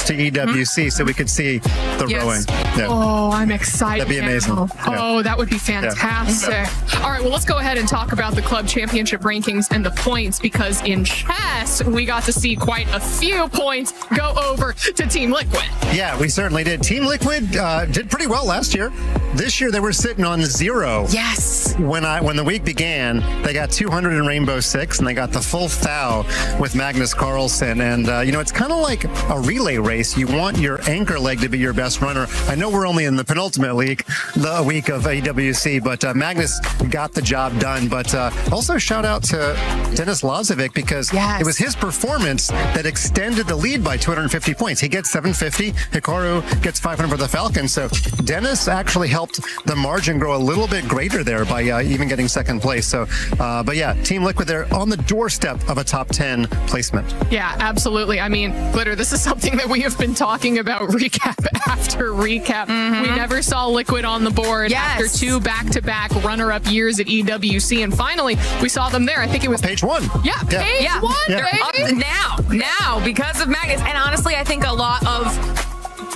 to EWC so we could see the rowing. Yeah. Oh, I'm excited. That'd be amazing. Now. Yeah. Oh, that would be fantastic. Yeah. All right, well, let's go ahead and talk about the club championship rankings and the points, because in chess, we got to see quite a few points go over to Team Liquid. Yeah, we certainly did. Team Liquid did pretty well last year. This year, they were sitting on 0. Yes. When the week began, they got 200 in Rainbow Six, and they got the full thou with Magnus Carlsen. And, it's kind of like a relay race. You want your anchor leg to be your best runner. I know we're only in the penultimate week of EWC, but Magnus got the job done. But also shout out to Dennis Lazovic, because it was his performance that extended the lead by 250 points. He gets 750. Hikaru gets 500 for the Falcons. So Dennis actually helped the margin grow a little bit greater there by even getting second place. So, but yeah, Team Liquid, they're on the doorstep of a top 10 placement. Yeah, absolutely. I mean, Glitter, this is something that we have been talking about recap after recap. We never saw Liquid on the board after 2 back-to-back runner-up years at EWC, and finally we saw them there. I think it was page 1. Yeah, page 1. They're up now because of Magnus. And honestly, I think a lot of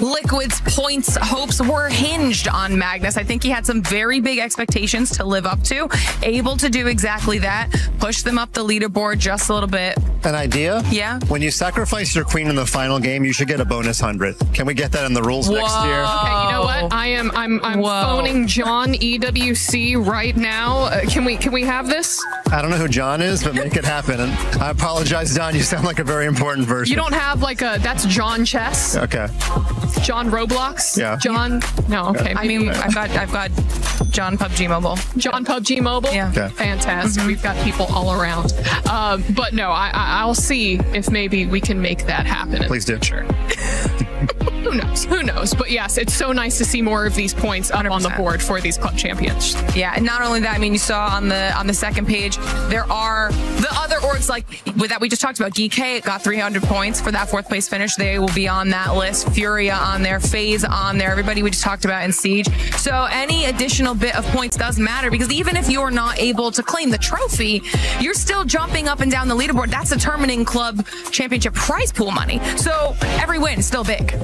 Liquid's points hopes were hinged on Magnus. I think he had some very big expectations to live up to, able to do exactly that, push them up the leaderboard just a little bit. An idea? Yeah. When you sacrifice your queen in the final game, you should get a bonus 100. Can we get that in the rules next year? Okay, you know what? I'm phoning John EWC right now. Can we have this? I don't know who John is, but make it happen. And I apologize, John. You sound like a very important person. You don't have that's John Chess? Okay. John Roblox? Yeah. John? No, okay. I mean, I've got John PUBG Mobile. John PUBG Mobile? Yeah. Okay. Fantastic. We've got people all around. But no, I'll see if maybe we can make that happen. Please do. Sure. Who knows? But yes, it's so nice to see more of these points up 100%. On the board for these club champions. Yeah, and not only that, I mean, you saw on the second page, there are the other orgs like with that we just talked about. DK got 300 points for that 4th place finish. They will be on that list. Furia on there, FaZe on there, everybody we just talked about in Siege. So any additional bit of points does matter, because even if you're not able to claim the trophy, you're still jumping up and down the leaderboard. That's determining club championship prize pool money. So every win is still big.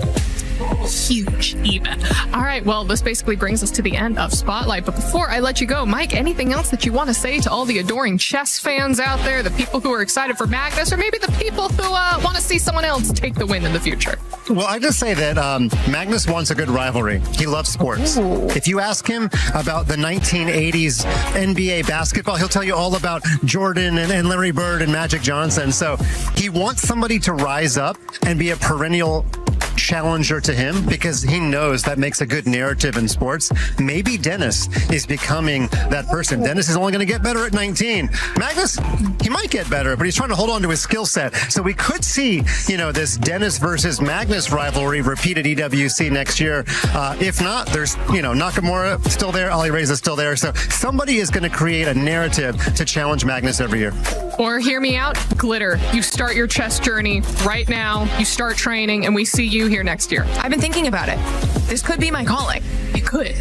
Huge even. All right, well, this basically brings us to the end of Spotlight. But before I let you go, Mike, anything else that you want to say to all the adoring chess fans out there, the people who are excited for Magnus, or maybe the people who want to see someone else take the win in the future? Well, I just say that Magnus wants a good rivalry. He loves sports. Ooh. If you ask him about the 1980s NBA basketball, he'll tell you all about Jordan and Larry Bird and Magic Johnson. So he wants somebody to rise up and be a perennial challenger to him, because he knows that makes a good narrative in sports. Maybe Dennis is becoming that person. Dennis is only going to get better at 19. Magnus, he might get better, but he's trying to hold on to his skill set. So we could see, this Dennis versus Magnus rivalry repeat at EWC next year. If not, there's, Nakamura still there, Ali Reza still there. So somebody is going to create a narrative to challenge Magnus every year. Or hear me out, Glitter. You start your chess journey right now. You start training, and we see you here next year. I've been thinking about it. This could be my calling. It could.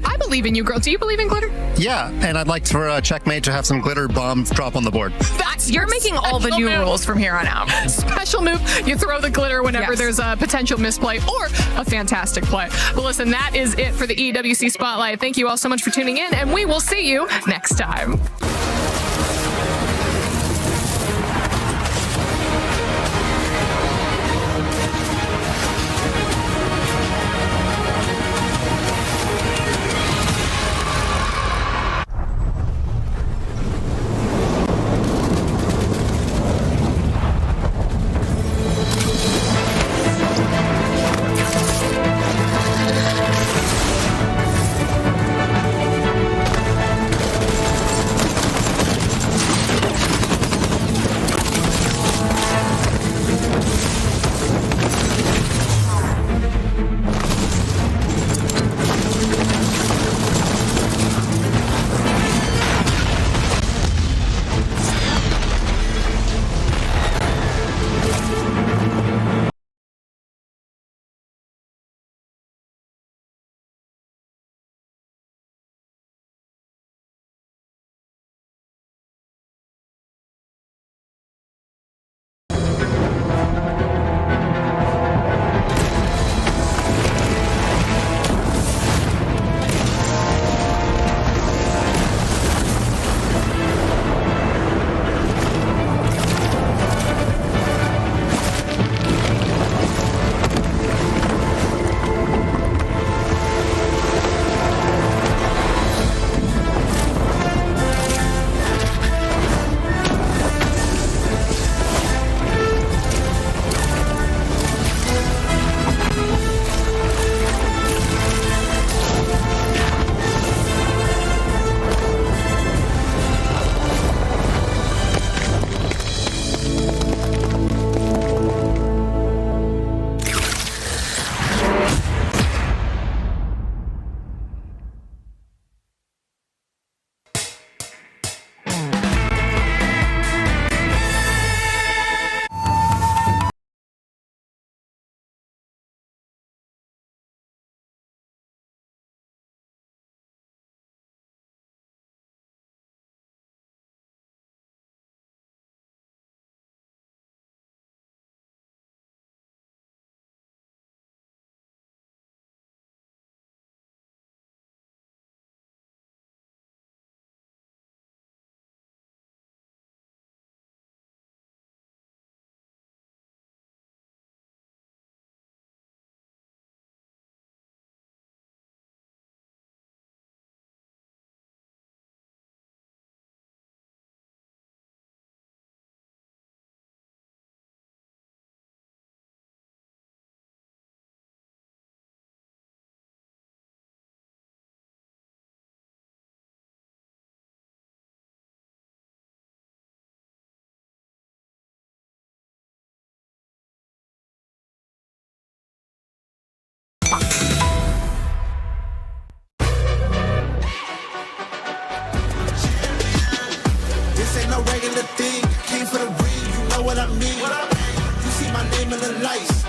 I believe in you, girl. Do you believe in Glitter? Yeah, and I'd like for Checkmate to have some glitter bomb drop on the board. You're making all the new rules from here on out. Special move. You throw the glitter whenever there's a potential misplay or a fantastic play. Well, listen, that is it for the EWC Spotlight. Thank you all so much for tuning in, and we will see you next time.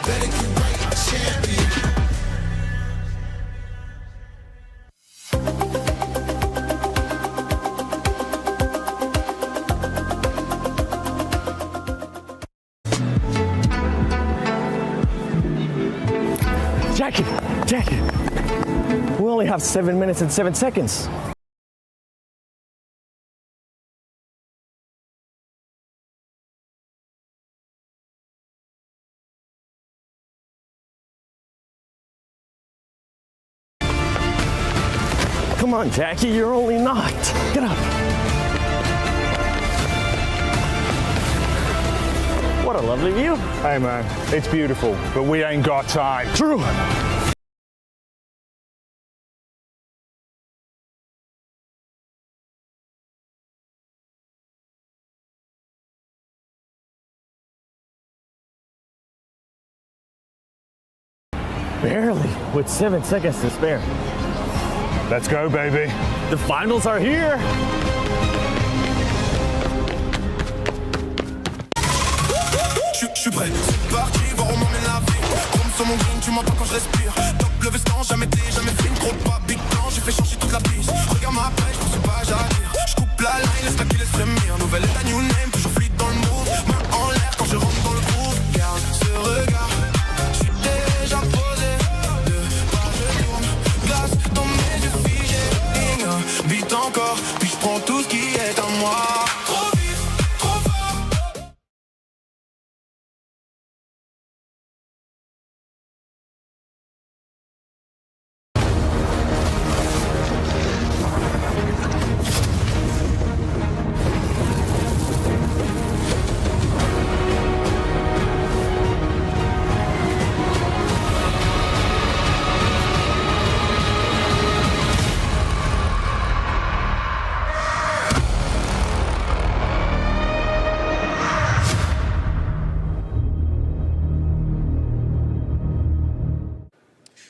better get right, champion. Jackie, we only have 7 minutes and 7 seconds. Come on, Jackie, you're only knocked. Get up. What a lovely view. Hey man, it's beautiful, but we ain't got time. True. Barely, with 7 seconds to spare. Let's go, baby. The finals are here. Je suis prêt, c'est parti, voir où m'emmène la vie. Comme sur mon green, tu m'entends quand je respire. Top le veston, jamais t'es, jamais fine. Trop de pas, big plan, j'ai fait changer toute la piste. Regarde ma pêche, je sais pas, j'attire. Je coupe la line, laisse la qui laisse frémir. Nouvelle état, new name, toujours fluide dans le move. Main en l'air quand je rentre dans le groove. Garde ce regard, je suis déjà posé. Deux pas, je tourne, glace dans mes yeux figés. Ligne, vite encore, puis je prends tout ce qui est à moi. Trop vite, trop fort.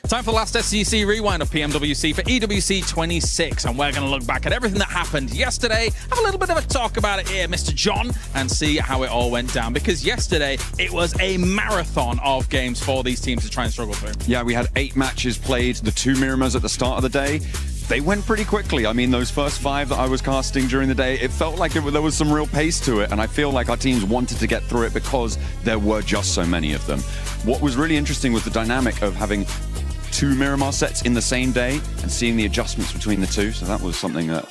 Time for the last SCC rewind of PMWC for EWC 26, and we're going to look back at everything that happened yesterday, have a little bit of a talk about it here, Mr. John, and see how it all went down, because yesterday it was a marathon of games for these teams to try and struggle through. Yeah, we had 8 matches played, the 2 Miramars at the start of the day. They went pretty quickly. I mean, those first 5 that I was casting during the day, it felt like there was some real pace to it, and I feel like our teams wanted to get through it because there were just so many of them. What was really interesting was the dynamic of having 2 Miramar sets in the same day and seeing the adjustments between the two. So that was something that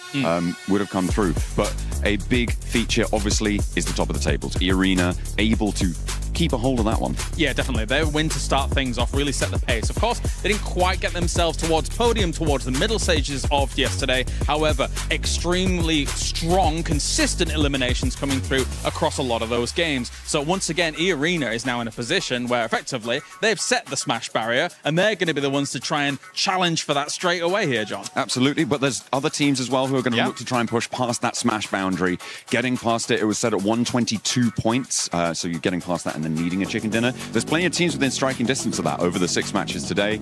would have come through. But a big feature, obviously, is the top of the tables. E-Arena able to keep a hold of that one. Yeah, definitely. Their win to start things off really set the pace. Of course, they didn't quite get themselves towards podium, towards the middle stages of yesterday. However, extremely strong, consistent eliminations coming through across a lot of those games. So once again, E-Arena is now in a position where effectively they've set the smash barrier, and they're going to be the ones to try and challenge for that straight away here, John. Absolutely, but there's other teams as well who are going to look to try and push past that smash boundary. Getting past it, it was set at 122 points, so you're getting past that and then needing a chicken dinner. There's plenty of teams within striking distance of that over the 6 matches today.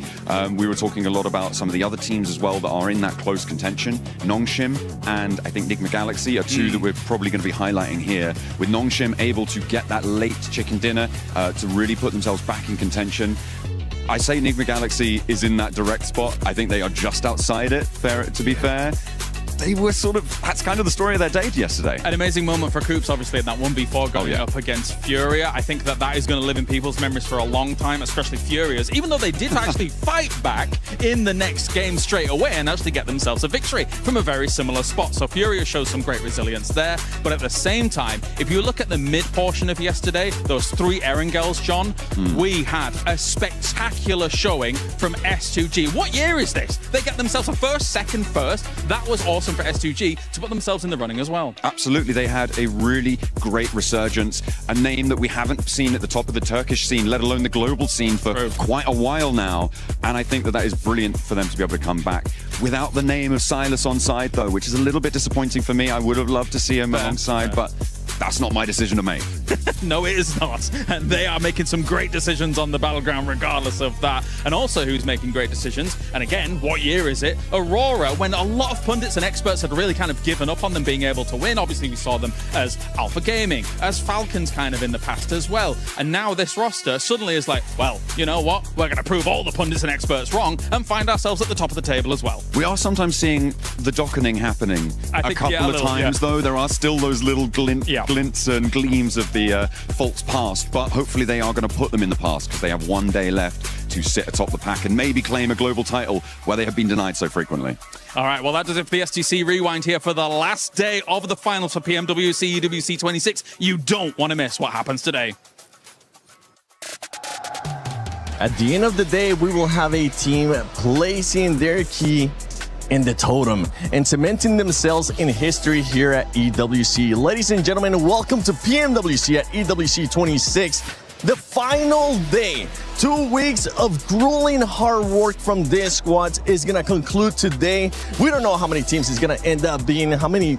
We were talking a lot about some of the other teams as well that are in that close contention. Nongshim and I think Nigma Galaxy are 2 that we're probably going to be highlighting here, with Nongshim able to get that late chicken dinner to really put themselves back in contention. I say Enigma Galaxy is in that direct spot. I think they are just outside it, to be fair. They were sort of, that's kind of the story of their day yesterday. An amazing moment for Coops, obviously, in that 1v4 going up against Furia. I think that is going to live in people's memories for a long time, especially Furia's, even though they did actually fight back in the next game straight away and actually get themselves a victory from a very similar spot. So Furia shows some great resilience there. But at the same time, if you look at the mid portion of yesterday, those 3 Erangels, John, we had a spectacular showing from S2G. What year is this? They get themselves a first, second, first. That was awesome for S2G to put themselves in the running as well. Absolutely, they had a really great resurgence, a name that we haven't seen at the top of the Turkish scene, let alone the global scene for quite a while now, and I think that is brilliant for them to be able to come back. Without the name of Silas on side though, which is a little bit disappointing for me. I would have loved to see him alongside, but That's not my decision to make. No, it is not. And they are making some great decisions on the Battleground regardless of that. And also who's making great decisions. And again, what year is it? Aurora, when a lot of pundits and experts had really kind of given up on them being able to win. Obviously, we saw them as Alpha Gaming, as Falcons kind of in the past as well. And now this roster suddenly is like, well, you know what? We're going to prove all the pundits and experts wrong and find ourselves at the top of the table as well. We are sometimes seeing the dockening happening a couple of times, though. There are still those little glints and gleams of the false past, but hopefully they are going to put them in the past because they have one day left to sit atop the pack and maybe claim a global title where they have been denied so frequently. All right, well, that does it for the STC Rewind here for the last day of the finals for PMWC EWC 26. You don't want to miss what happens today. At the end of the day, we will have a team placing their key in the totem and cementing themselves in history here at EWC. Ladies and gentlemen, welcome to PMWC at EWC 26. The final day. 2 weeks of grueling hard work from this squad is gonna conclude today. We don't know how many teams is gonna end up being, how many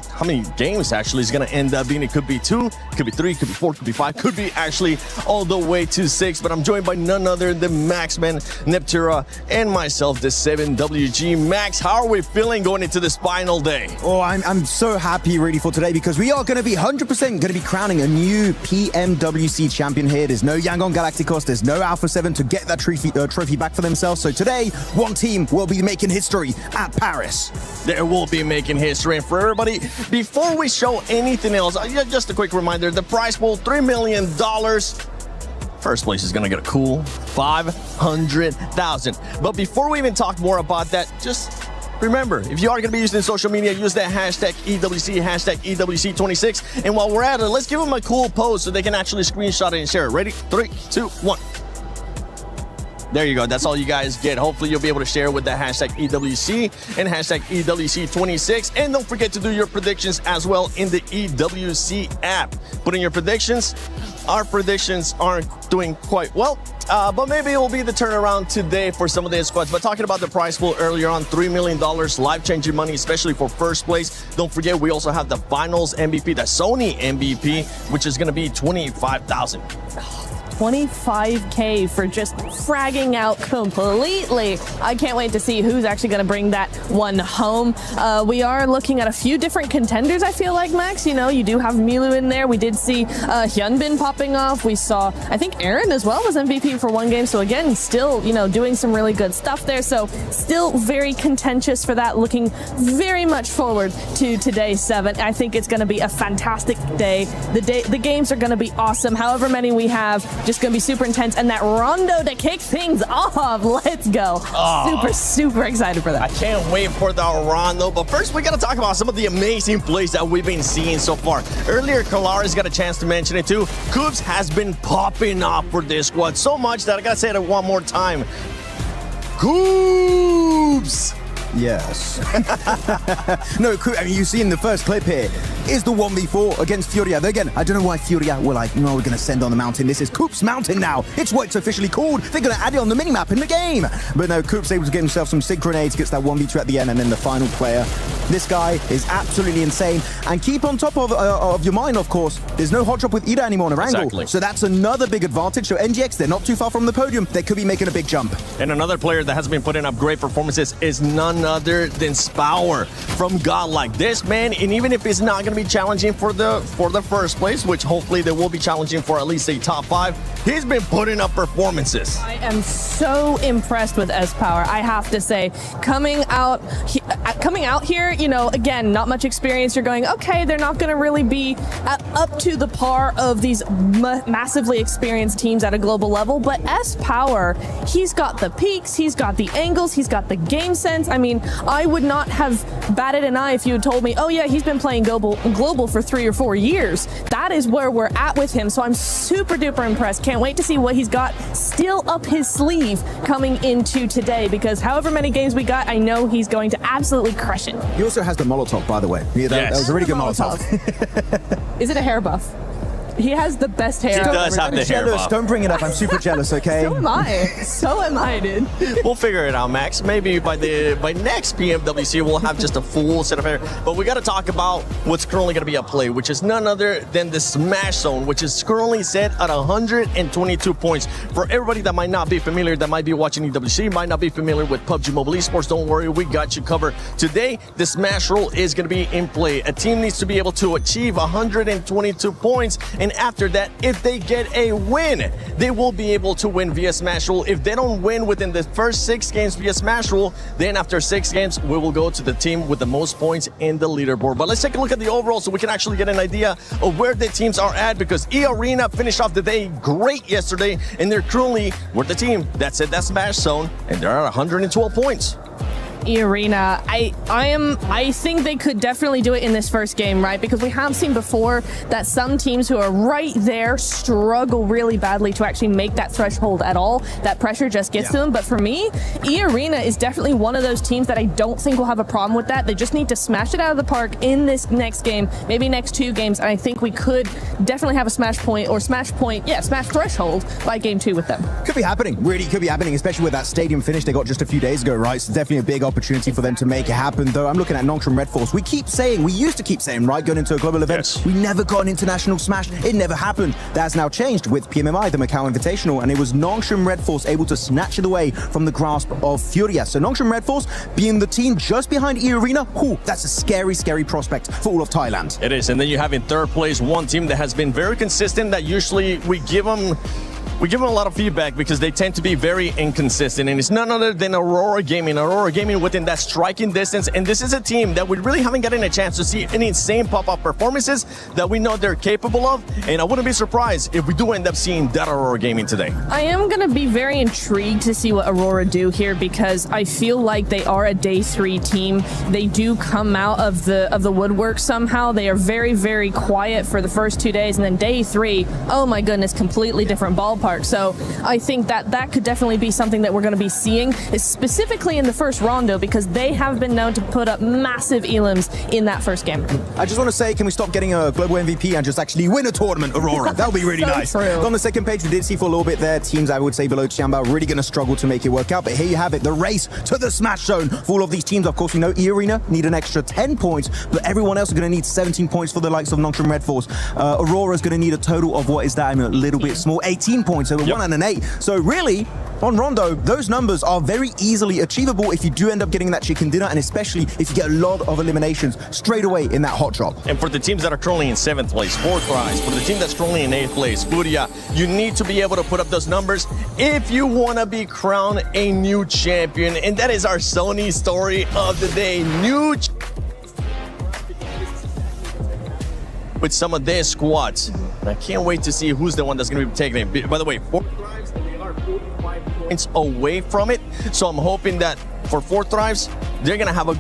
games actually is gonna end up being. It could be 2, it could be 3, it could be 4, it could be 5, could be actually all the way to 6. But I'm joined by none other than Maxman, Neptura, and myself, the 7WG. Max, how are we feeling going into this final day? Oh, I'm so happy really for today because we are going to be 100% going to be crowning a new PMWC champion here. There's no Yangon Galacticos, there's no Alpha 7 to get that trophy back for themselves. So today, one team will be making history at Paris. There will be making history. And for everybody, before we show anything else, just a quick reminder, the prize pool, $3 million. First place is going to get a cool $500,000. But before we even talk more about that, just remember, if you are going to be using social media, use that hashtag EWC, hashtag EWC26. And while we're at it, let's give them a cool pose so they can actually screenshot it and share it. Ready? 3, 2, 1. There you go. That's all you guys get. Hopefully, you'll be able to share with the hashtag EWC and hashtag EWC26. And don't forget to do your predictions as well in the EWC app. Put in your predictions. Our predictions aren't doing quite well, but maybe it will be the turnaround today for some of the squads. But talking about the prize pool earlier on, $3 million, life-changing money, especially for first place. Don't forget, we also have the finals MVP, the Sony MVP, which is going to be $25,000. 25K for just fragging out completely. I can't wait to see who's actually going to bring that one home. We are looking at a few different contenders, I feel like, Max. You know, you do have Milu in there. We did see Hyunbin popping off. We saw, I think, Aaron as well was MVP for one game. So again, still, you know, doing some really good stuff there. So still very contentious for that. Looking very much forward to today 7. I think it's going to be a fantastic day. The games are going to be awesome. However many we have, just going to be super intense. And that rondo to kick things off. Let's go. Super excited for that. I can't wait for the rondo. But first, we got to talk about some of the amazing plays that we've been seeing so far. Earlier, Kalari's got a chance to mention it too. Coops has been popping off for this squad so much that I got to say it one more time. Coops! Yes. No, I mean, you see in the first clip here is the 1v4 against Furia. Again, I don't know why Furia were like, no, we're going to send on the mountain. This is Coop's Mountain now. It's what it's officially called. They're going to add it on the minimap in the game. But no, Coop's able to get himself some sig grenades, gets that 1v2 at the end, and then the final player. This guy is absolutely insane. And keep on top of your mind, of course, there's no hot drop with Ida anymore on Erangel. Exactly. So that's another big advantage. So NGX, they're not too far from the podium. They could be making a big jump. And another player that has been putting up great performances is none other than Spower from Godlike. This man, and even if it's not going to be challenging for the first place, which hopefully they will be challenging for at least a top 5, he's been putting up performances. I am so impressed with S-Power, I have to say. Coming out here, you know, again, not much experience. You're going, okay, they're not going to really be up to the par of these massively experienced teams at a global level, but S-Power, he's got the peaks, he's got the angles, he's got the game sense. I mean, I would not have batted an eye if you had told me, oh yeah, he's been playing global for 3 or 4 years. That is where we're at with him, so I'm super duper impressed. Can't wait to see what he's got still up his sleeve coming into today, because however many games we got, I know he's going to absolutely crush it. He also has the Molotov, by the way. Yeah, that was a really good Molotov. Is it a hair buff? He has the best hair. He does have the hair, Jealous. Bob. Don't bring it up. I'm super jealous, okay? So am I. So am I, dude. We'll figure it out, Max. Maybe by next PMWC, we'll have just a full set of hair. But we got to talk about what's currently going to be at play, which is none other than the Smash Zone, which is currently set at 122 points. For everybody that might not be familiar, that might be watching EWC, might not be familiar with PUBG Mobile Esports, don't worry, we got you covered. Today, the Smash Roll is going to be in play. A team needs to be able to achieve 122 points, and after that, if they get a win, they will be able to win via Smash Roll. If they don't win within the first 6 games via Smash Roll, then after 6 games, we will go to the team with the most points in the leaderboard. But let's take a look at the overall so we can actually get an idea of where the teams are at, because E-Arena finished off the day great yesterday, and they're currently with the team that's at that Smash Zone, and they're at 112 points. Arena. I think they could definitely do it in this first game, right? Because we have seen before that some teams who are right there struggle really badly to actually make that threshold at all. That pressure just gets to them. But for me, E-Arena is definitely one of those teams that I don't think will have a problem with that. They just need to smash it out of the park in this next game, maybe next 2 games, and I think we could definitely have a smash threshold by game 2 with them. Could be happening. Really could be happening, especially with that stadium finish they got just a few days ago, right? So definitely a big opportunity for them to make it happen. Though I'm looking at Nongshim Red Force. We used to keep saying, right, going into a global event, we never got an international smash. It never happened. That's now changed with PMMI, the Macau Invitational, and it was Nongshim Red Force able to snatch it away from the grasp of Furia. So Nongshim Red Force being the team just behind E-Arena, that's a scary, scary prospect for all of Thailand. It is, and then you have in third place one team that has been very consistent, that usually we give them a lot of feedback because they tend to be very inconsistent, and it's none other than Aurora Gaming. Aurora Gaming within that striking distance, and this is a team that we really haven't gotten a chance to see any insane pop-up performances that we know they're capable of, and I wouldn't be surprised if we do end up seeing that Aurora Gaming today. I am going to be very intrigued to see what Aurora do here, because I feel like they are a day 3 team. They do come out of the woodwork somehow. They are very, very quiet for the first 2 days, and then day 3, oh my goodness, completely different ballpark. So I think that could definitely be something that we're going to be seeing, specifically in the first rondo, because they have been known to put up massive elims in that first game. I just want to say, can we stop getting a global MVP and just actually win a tournament, Aurora? That would be really So nice. true. On the second page, we did see for a little bit there, teams I would say below Tianbao really going to struggle to make it work out. But here you have it, the race to the Smash Zone for all of these teams. Of course, we know E-Arena need an extra 10 points, but everyone else is going to need 17 points for the likes of Nongshim Red Force. Aurora is going to need a total of, what is that? I mean, a little bit small, 18 points. So 1 and an 8. So really, on Rondo, those numbers are very easily achievable if you do end up getting that chicken dinner, and especially if you get a lot of eliminations straight away in that hot drop. And for the teams that are currently in 7th place, 4th prize, for the team that's currently in 8th place, Furia, you need to be able to put up those numbers if you want to be crowned a new champion. And that is our Sony story of the day. With some of their squads. And I can't wait to see who's the one that's going to be taking it. By the way, 4th drives, they are 45 points away from it. So I'm hoping that for 4th drives, they're going to have a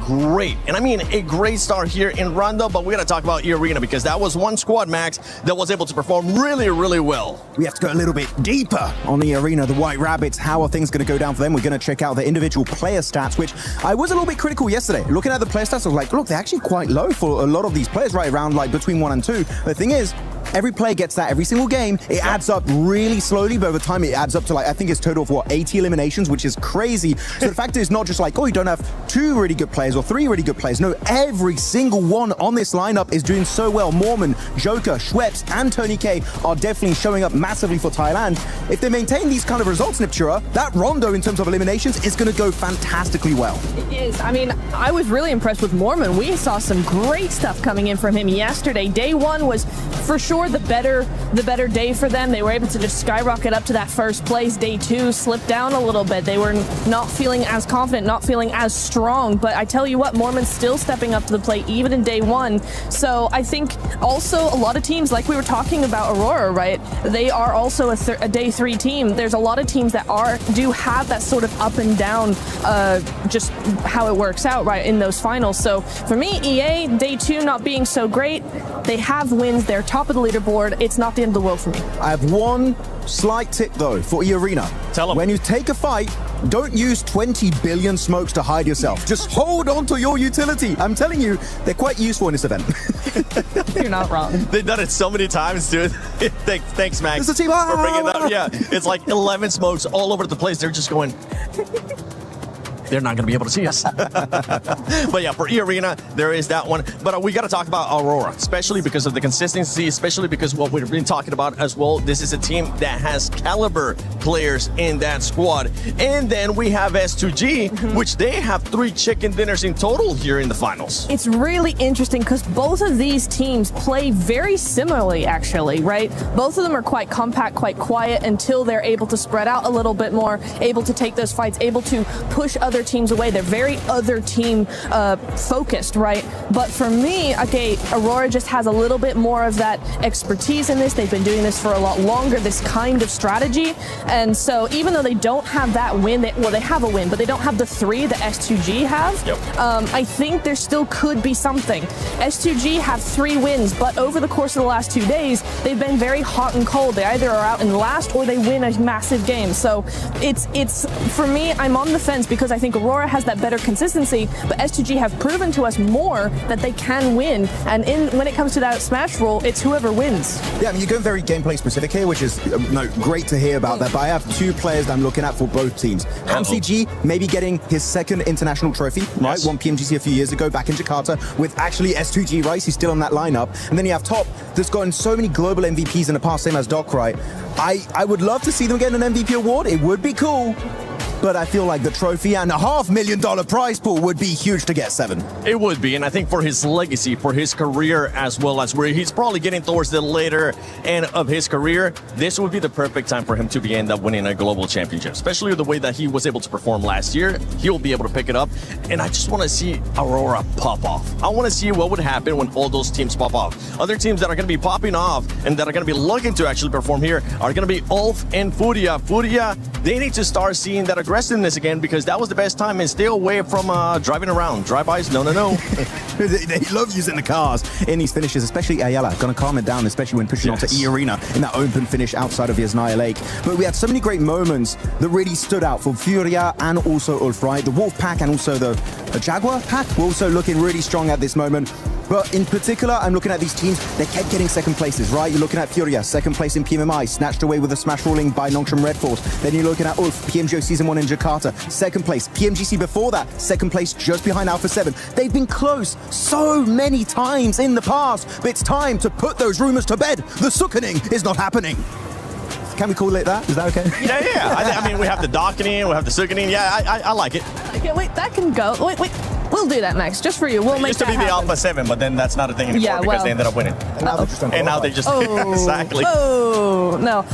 great start here in Rondo. But we're going to talk about E-Arena, because that was one squad, Max, that was able to perform really, really well. We have to go a little bit deeper on the Arena, the White Rabbits. How are things going to go down for them? We're going to check out the individual player stats, which I was a little bit critical yesterday. Looking at the player stats, I was like, look, they're actually quite low for a lot of these players, right around like between 1 and 2. The thing is, every player gets that every single game. It adds up really slowly, but over time it adds up to, like, I think it's total of 80 eliminations, which is crazy. So the fact is not just like, oh, you don't have 2 really good players or 3 really good players. No, every single one on this lineup is doing so well. Mormon, Joker, Schweppes, and Tony K are definitely showing up massively for Thailand. If they maintain these kind of results, Niptura, that Rondo in terms of eliminations is going to go fantastically well. It is. I mean, I was really impressed with Mormon. We saw some great stuff coming in from him yesterday. Day 1 was for sure the better day for them. They were able to just skyrocket up to that first place. Day 2 slipped down a little bit. They were not feeling as confident, not feeling as strong. But I tell you what, Mormon's still stepping up to the plate even in day 1. So I think also a lot of teams, like we were talking about Aurora, right? They are also a day 3 team. There's a lot of teams that do have that sort of up and down, just how it works out, right, in those finals. So for me, EA, day 2 not being so great. They have wins. They're top of the leaderboard, it's not the end of the world for me. I have one slight tip though for E-Arena. Tell 'em. When you take a fight, don't use 20 billion smokes to hide yourself. Just hold on to your utility. I'm telling you, they're quite useful in this event. You're not wrong. They've done it so many times, dude. Thanks, Max, It's a team. for bringing that up. Yeah, it's like 11 smokes all over the place. They're just going... They're not going to be able to see us. But yeah, for E-Arena, there is that one. But we got to talk about Aurora, especially because of the consistency, especially because what we've been talking about as well. This is a team that has caliber players in that squad. And then we have S2G, which they have 3 chicken dinners in total here in the finals. It's really interesting because both of these teams play very similarly, actually, right? Both of them are quite compact, quite quiet until they're able to spread out a little bit more, able to take those fights, able to push other teams away. They're very other team focused, right? But for me, okay, Aurora just has a little bit more of that expertise in this. They've been doing this for a lot longer, this kind of strategy. And so even though they don't have that win, they have a win, but they don't have the 3 that S2G have. Yep. I think there still could be something. S2G have 3 wins, but over the course of the last 2 days, they've been very hot and cold. They either are out in last or they win a massive game. So it's for me, I'm on the fence because I think Aurora has that better consistency, but S2G have proven to us more that they can win. And when it comes to that Smash rule, it's whoever wins. Yeah, I mean, you're going very gameplay specific here, which is great to hear about that. But I have 2 players that I'm looking at for both teams. HamCG maybe getting his 2nd international trophy, right? Yes. Won PMGC a few years ago back in Jakarta with actually S2G, right? He's still on that lineup. And then you have Top that's gotten so many global MVPs in the past, same as Doc, right? I would love to see them get an MVP award. It would be cool. But I feel like the trophy and a $500,000 prize pool would be huge to get 7. It would be, and I think for his legacy, for his career, as well as where he's probably getting towards the later end of his career, this would be the perfect time for him to end up winning a global championship, especially the way that he was able to perform last year. He'll be able to pick it up, and I just want to see Aurora pop off. I want to see what would happen when all those teams pop off. Other teams that are going to be popping off and that are going to be looking to actually perform here are going to be Ulf and Furia. Furia, they need to start seeing that aggressiveness again, because that was the best time, and stay away from driving around. Drive-bys, no. They love using the cars in these finishes, especially Ayala. Gonna calm it down, especially when pushing onto E-Arena in that open finish outside of Yasnaya Lake. But we had so many great moments that really stood out for Furia and also Ulf, right? The Wolf pack and also the Jaguar pack were also looking really strong at this moment. But in particular, I'm looking at these teams, they kept getting 2nd places, right? You're looking at Furia, 2nd place in PMMI, snatched away with a smash ruling by Nongshim Red Force. Then you're looking at Ulf, PMGO Season 1 in Jakarta, 2nd place. PMGC before that, 2nd place just behind Alpha 7. They've been close so many times in the past, but it's time to put those rumors to bed. The Sukkening is not happening. Can we call it that? Is that okay? Yeah. I mean, we have the Dockening, we have the Sukkening. Yeah, I like it. Okay, wait, that can go. Wait. We'll do that, Max, just for you. We'll It make used to that be the happen. Alpha 7, but then that's not a thing anymore because they ended up winning. And now they just exactly. Oh, no.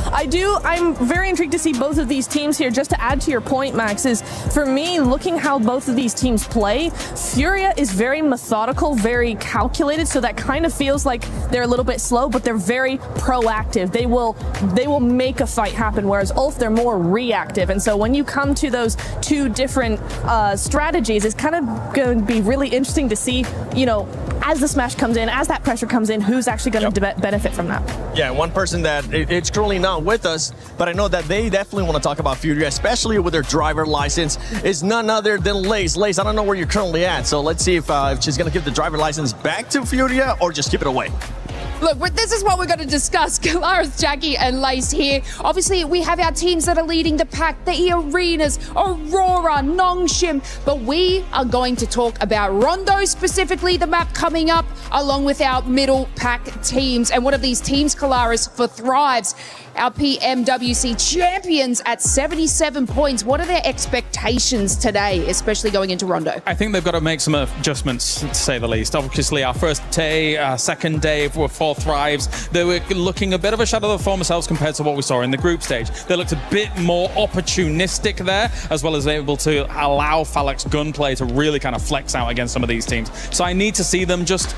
I'm very intrigued to see both of these teams here. Just to add to your point, Max, is for me, looking how both of these teams play, Furia is very methodical, very calculated, so that kind of feels like they're a little bit slow, but they're very proactive. They will make a fight happen, whereas Ulf, they're more reactive. And so when you come to those 2 different strategies, it's kind of going to be really interesting to see, as the smash comes in, as that pressure comes in, who's actually going to benefit from that. Yeah, one person that it's currently not with us, but I know that they definitely want to talk about Furia, especially with their driver license, is none other than Lace. Lace, I don't know where you're currently at, so let's see if she's going to give the driver license back to Furia or just keep it away. Look, this is what we're going to discuss. Kalaris, Jackie, and Lace here. Obviously, we have our teams that are leading the pack, the E-Arenas, Aurora, Nongshim. But we are going to talk about Rondo, specifically the map coming up, along with our middle pack teams. And one of these teams, Kalaris, for Thrives, our PMWC champions at 77 points. What are their expectations today, especially going into Rondo? I think they've got to make some adjustments, to say the least. Obviously, our first day, second day for Thrives, they were looking a bit of a shadow of their former selves compared to what we saw in the group stage. They looked a bit more opportunistic there, as well as able to allow Falak's gunplay to really kind of flex out against some of these teams. So I need to see them just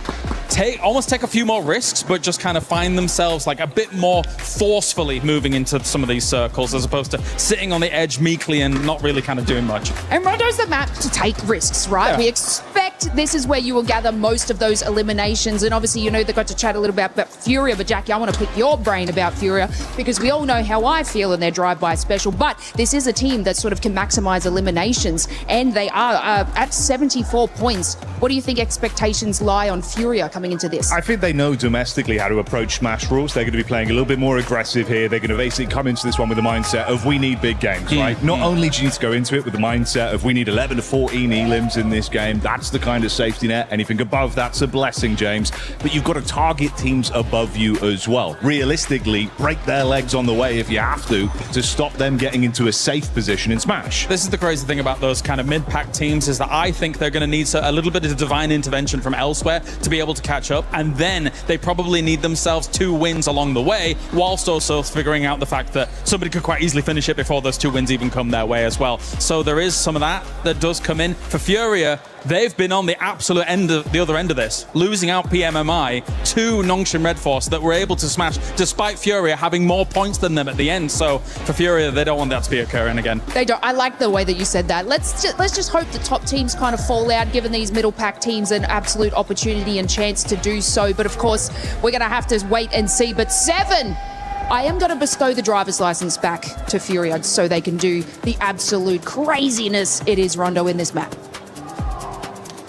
almost take a few more risks, but just kind of find themselves like a bit more forcefully moving into some of these circles, as opposed to sitting on the edge meekly and not really kind of doing much. And Rondo's the map to take risks, right? Yeah. We expect suspect this is where you will gather most of those eliminations. And obviously, you know, they got to chat a little bit about Furia. But Jackie, I want to pick your brain about Furia because we all know how I feel in their drive-by special. But this is a team that sort of can maximize eliminations, and they are at 74 points. What do you think expectations lie on Furia coming into this? I think they know domestically how to approach Smash rules. They're going to be playing a little bit more aggressive here. They're going to basically come into this one with the mindset of we need big games, right? Not only do you need to go into it with the mindset of we need 11 to 14 elims in this game. That's the kind of safety net. Anything above that's a blessing, James. But you've got to target teams above you as well. Realistically, break their legs on the way if you have to stop them getting into a safe position in Smash. This is the crazy thing about those kind of mid-pack teams is that I think they're going to need a little bit of divine intervention from elsewhere to be able to catch up, and then they probably need themselves 2 wins along the way, whilst also figuring out the fact that somebody could quite easily finish it before those 2 wins even come their way as well. So there is some of that does come in. For Furia, they've been on the absolute other end of this, losing out PMMI to Nongshim Red Force that were able to smash despite Furia having more points than them at the end. So for Furia, they don't want that to be occurring again. They don't. I like the way that you said that. Let's just hope the top teams kind of fall out, giving these middle pack teams an absolute opportunity and chance to do so. But of course, we're going to have to wait and see. But 7, I am going to bestow the driver's license back to Furia so they can do the absolute craziness it is Rondo in this map.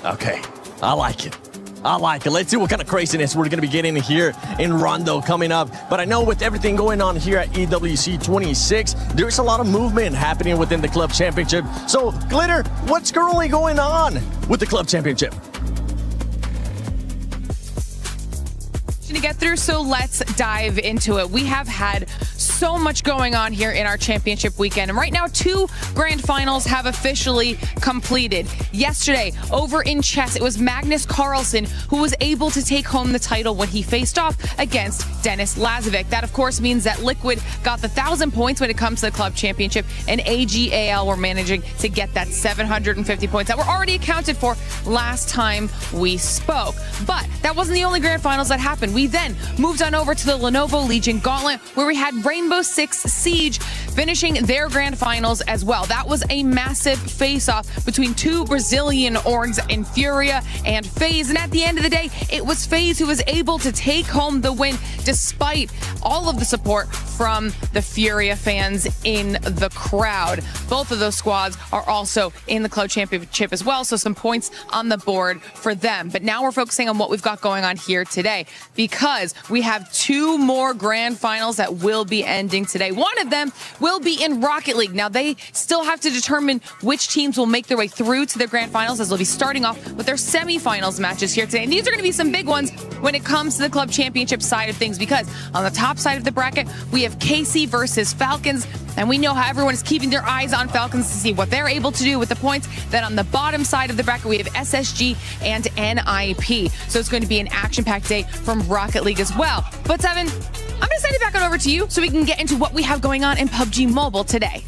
Okay, I like it. I like it. Let's see what kind of craziness we're going to be getting here in Rondo coming up. But I know with everything going on here at EWC 26, there's a lot of movement happening within the club championship. So, Glitter, what's currently going on with the club championship? To get through, so let's dive into it. We have had so much going on here in our championship weekend, and right now 2 grand finals have officially completed. Yesterday over in chess, it was Magnus Carlsen who was able to take home the title when he faced off against Dennis Lazovic. That of course means that Liquid got the 1,000 points when it comes to the club championship, and AGAL were managing to get that 750 points that were already accounted for last time we spoke. But that wasn't the only grand finals that happened. We then moved on over to the Lenovo Legion Gauntlet, where we had Rainbow Six Siege finishing their grand finals as well. That was a massive face-off between 2 Brazilian orgs in Furia and FaZe. And at the end of the day, it was FaZe who was able to take home the win despite all of the support from the Furia fans in the crowd. Both of those squads are also in the club championship as well, so some points on the board for them. But now we're focusing on what we've got going on here today, because we have 2 more grand finals that will be ending today. One of them will be in Rocket League. Now, they still have to determine which teams will make their way through to their grand finals, as they'll be starting off with their semifinals matches here today. And these are going to be some big ones when it comes to the club championship side of things, because on the top side of the bracket, we have KC versus Falcons. And we know how everyone is keeping their eyes on Falcons to see what they're able to do with the points. Then on the bottom side of the bracket, we have SSG and NIP. So it's going to be an action-packed day from Rocket League as well. But Seven, I'm going to send it back on over to you so we can get into what we have going on in PUBG Mobile today.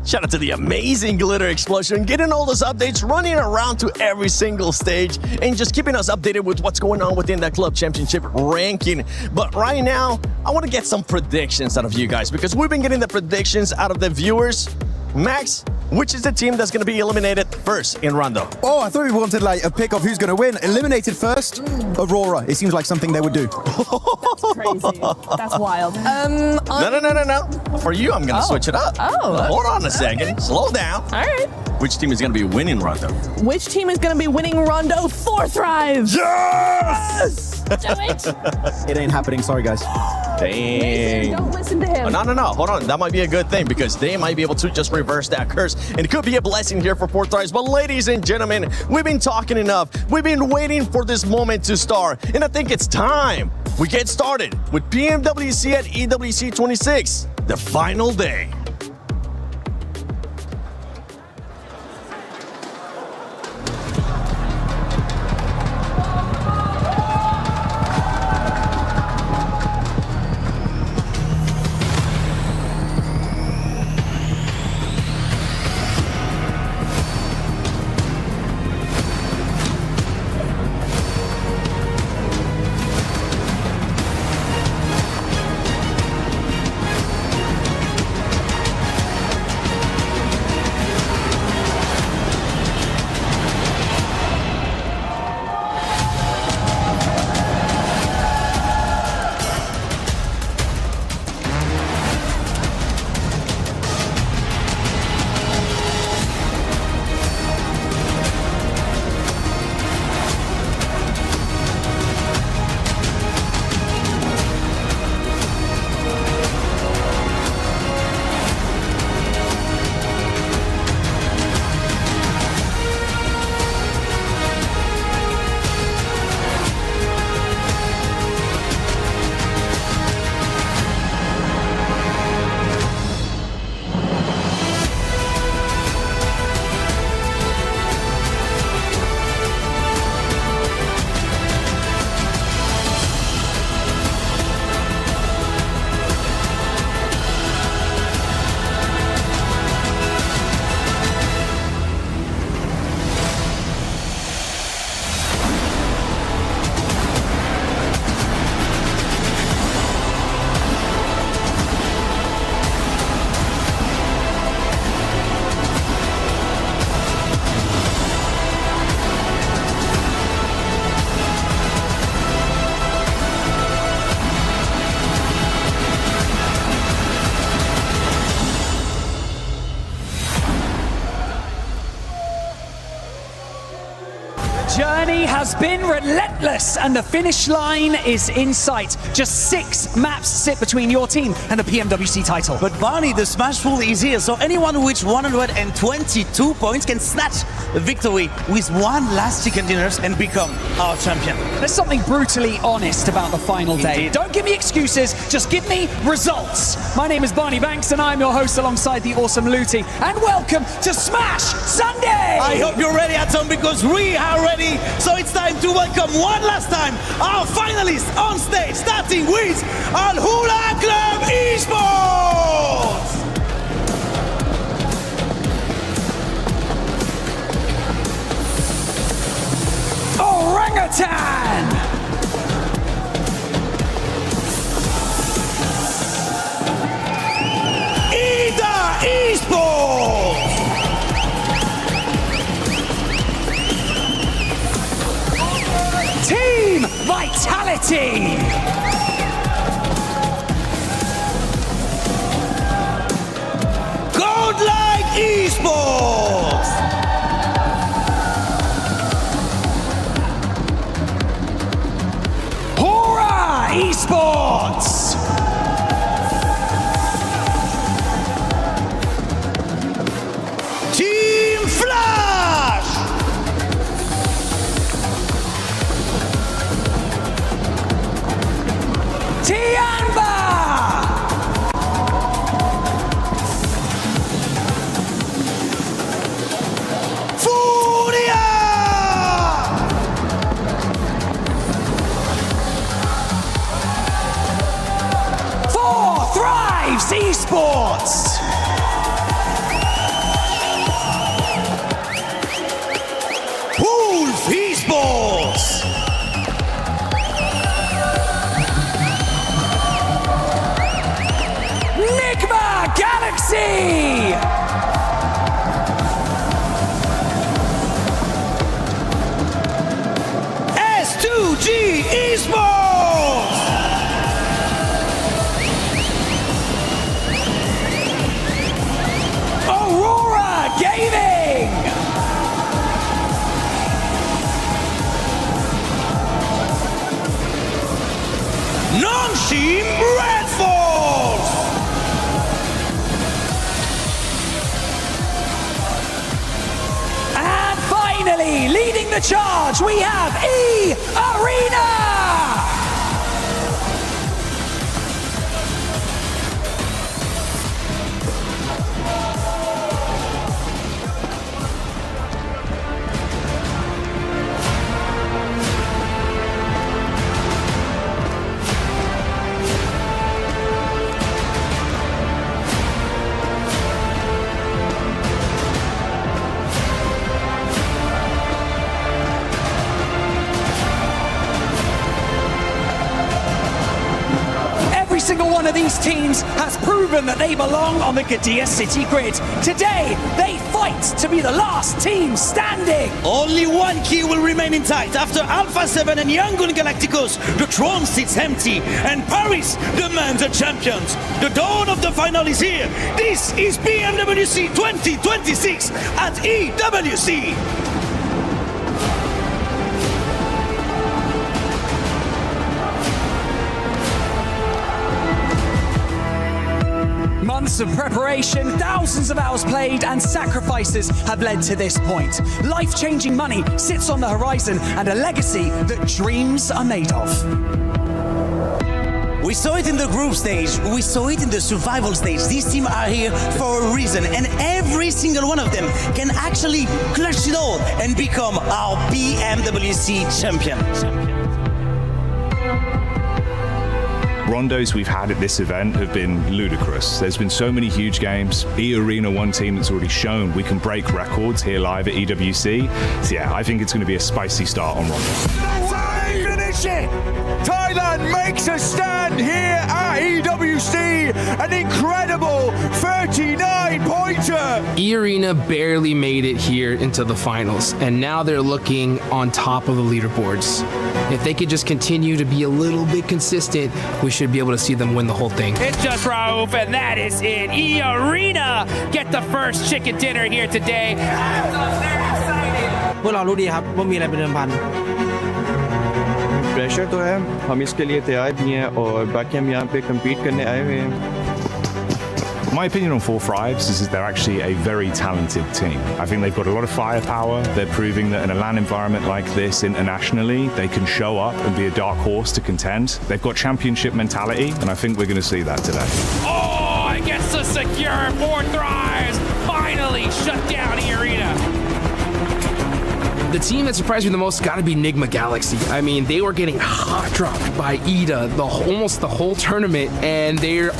Shout out to the amazing Glitter Explosion, getting all those updates, running around to every single stage, and just keeping us updated with what's going on within that club championship ranking. But right now, I want to get some predictions out of you guys, because we've been getting the predictions out of the viewers. Max, which is the team that's going to be eliminated first in Rondo? Oh, I thought we wanted like a pick of who's going to win. Eliminated first, Aurora. It seems like something they would do. That's crazy. That's wild. No. For you, I'm going to switch it up. Oh. Hold on a second. Slow down. All right. Which team is going to be winning Rondo? Which team is going to be winning Rondo? 4Thrive. Yes! Do it. It ain't happening. Sorry, guys. Dang. Don't listen to him. Oh, no. Hold on. That might be a good thing, because they might be able to just reverse that curse. And it could be a blessing here for 4Thrive. But ladies and gentlemen, we've been talking enough. We've been waiting for this moment to start. And I think it's time we get started with PMWC at EWC 26, the final day. journey has been relentless and the finish line is in sight. Just 6 maps sit between your team and the PMWC title. But Barney, the Smash pool is here, so anyone who reaches 122 points can snatch a victory with one last chicken dinners and become our champion. There's something brutally honest about the final day. Indeed. Don't give me excuses, just give me results. My name is Barney Banks and I'm your host alongside the awesome Looty. And welcome to Smash Sunday! I hope you're ready at home because we are ready. So it's time to welcome one last time our finalists on stage, starting with Al Hula Club Esports! Orangutan! Esports! Team Vitality! Godlike Esports! Hora Esports! Team Flash! Tianba! Furia! Four Thrives Esports! Wolf Esports! Nigma Galaxy! S2G Esports! Aurora Gaming! Nongshim Red Force! And finally, leading the charge, we have E-Arena! Every single one of these teams has proven that they belong on the Gadia City grid. Today, they fight to be the last team standing. Only one key will remain intact. After Alpha 7 and Yangon Galacticos, the throne sits empty, and Paris demands a champion. The dawn of the final is here. This is PMWC 2026 at EWC. Months of preparation, thousands of hours played, and sacrifices have led to this point. Life-changing money sits on the horizon, and a legacy that dreams are made of. We saw it in the group stage, we saw it in the survival stage. These teams are here for a reason, and every single one of them can actually clutch it all and become our PMWC champion. Rondos we've had at this event have been ludicrous. There's been so many huge games. E-Arena, one team that's already shown we can break records here live at EWC. So yeah, I think it's going to be a spicy start on Rondos. That's how they finish it! Thailand makes a stand here at EWC. An incredible 39-pointer! E-Arena barely made it here into the finals, and now they're looking on top of the leaderboards. If they could just continue to be a little bit consistent, we should be able to see them win the whole thing. It's just Raouf, and that is it. E-Arena get the first chicken dinner here today. พวกเรารู้ดีครับว่ามีอะไรเป็นเดิมพัน pressure तो है हम इसके लिए तैयार भी हैं और बाकी हम यहाँ पे compete करने आए हुए हैं My opinion on Four Thrives is that they're actually a very talented team. I think they've got a lot of firepower. They're proving that in a LAN environment like this internationally, they can show up and be a dark horse to contend. They've got championship mentality, and I think we're going to see that today. Oh, it gets the secure. Four Thrives finally shut down the arena. The team that surprised me the most has got to be Nigma Galaxy. I mean, they were getting hot dropped by Ida almost the whole tournament, and they're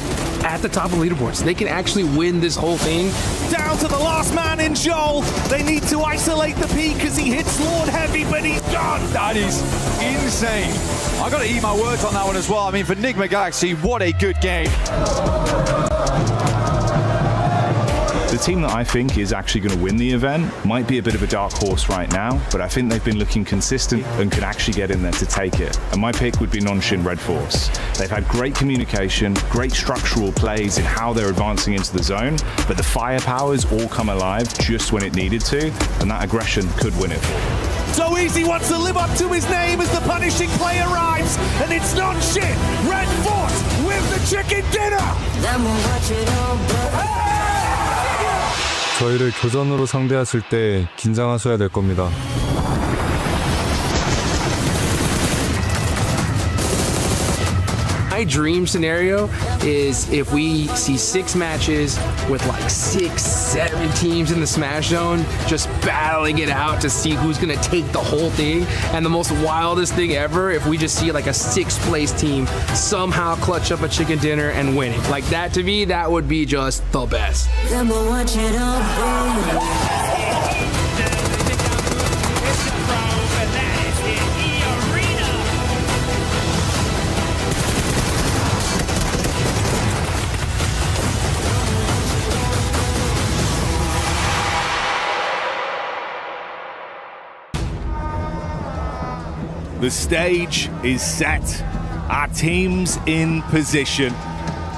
at the top of leaderboards. They can actually win this whole thing. Down to the last man in Joel. They need to isolate the peak as he hits Lord Heavy, but he's gone. That is insane. I've got to eat my words on that one as well. I mean, for Nigma Galaxy, what a good game. The team that I think is actually going to win the event might be a bit of a dark horse right now, but I think they've been looking consistent and can actually get in there to take it. And my pick would be Nonshin Red Force. They've had great communication, great structural plays in how they're advancing into the zone, but the firepowers all come alive just when it needed to, and that aggression could win it for them. So Easy wants to live up to his name as the punishing play arrives, and it's Nonshin Red Force with the chicken dinner. 저희를 교전으로 상대했을 때 긴장하셔야 될 겁니다. My dream scenario is if we see 6 matches with like 6, 7 teams in the Smash Zone just battling it out to see who's gonna take the whole thing. And the most wildest thing ever, if we just see like a 6th place team somehow clutch up a chicken dinner and win it. Like that, to me, that would be just the best. The stage is set. Our team's in position.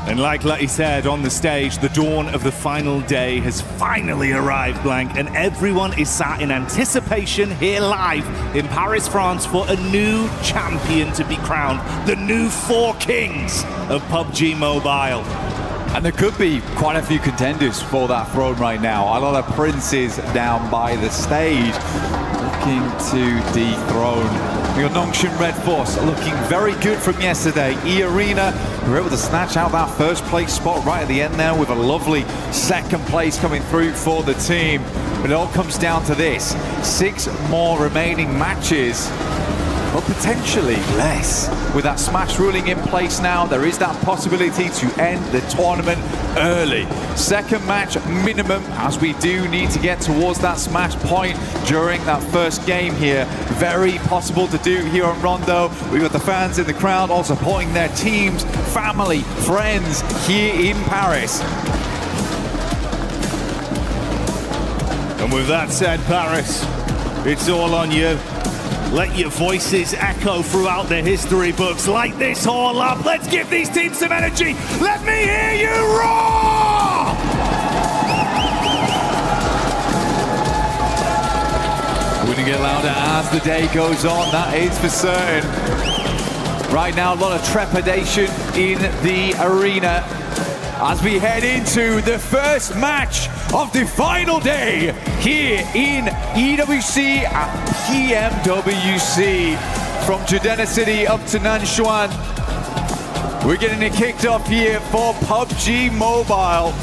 And like Lutty said on the stage, the dawn of the final day has finally arrived, Blank, and everyone is sat in anticipation here live in Paris, France for a new champion to be crowned, the new 4 kings of PUBG Mobile. And there could be quite a few contenders for that throne right now. A lot of princes down by the stage looking to dethrone. We got Nonshin Red Force looking very good from yesterday. E-Arena were able to snatch out that first place spot right at the end there with a lovely second place coming through for the team. But it all comes down to this. 6 more remaining matches, but potentially less. With that Smash ruling in place now, there is that possibility to end the tournament early. 2nd match minimum, as we do need to get towards that Smash point during that first game here. Very possible to do here on Rondo. We've got the fans in the crowd all supporting their teams, family, friends here in Paris. And with that said, Paris, it's all on you. Let your voices echo throughout the history books. Light this all up. Let's give these teams some energy. Let me hear you roar! We're going to get louder as the day goes on, that is for certain. Right now, a lot of trepidation in the arena as we head into the first match of the final day here in EWC at PMWC. From Judena City up to Nanshuan, we're getting it kicked off here for PUBG Mobile.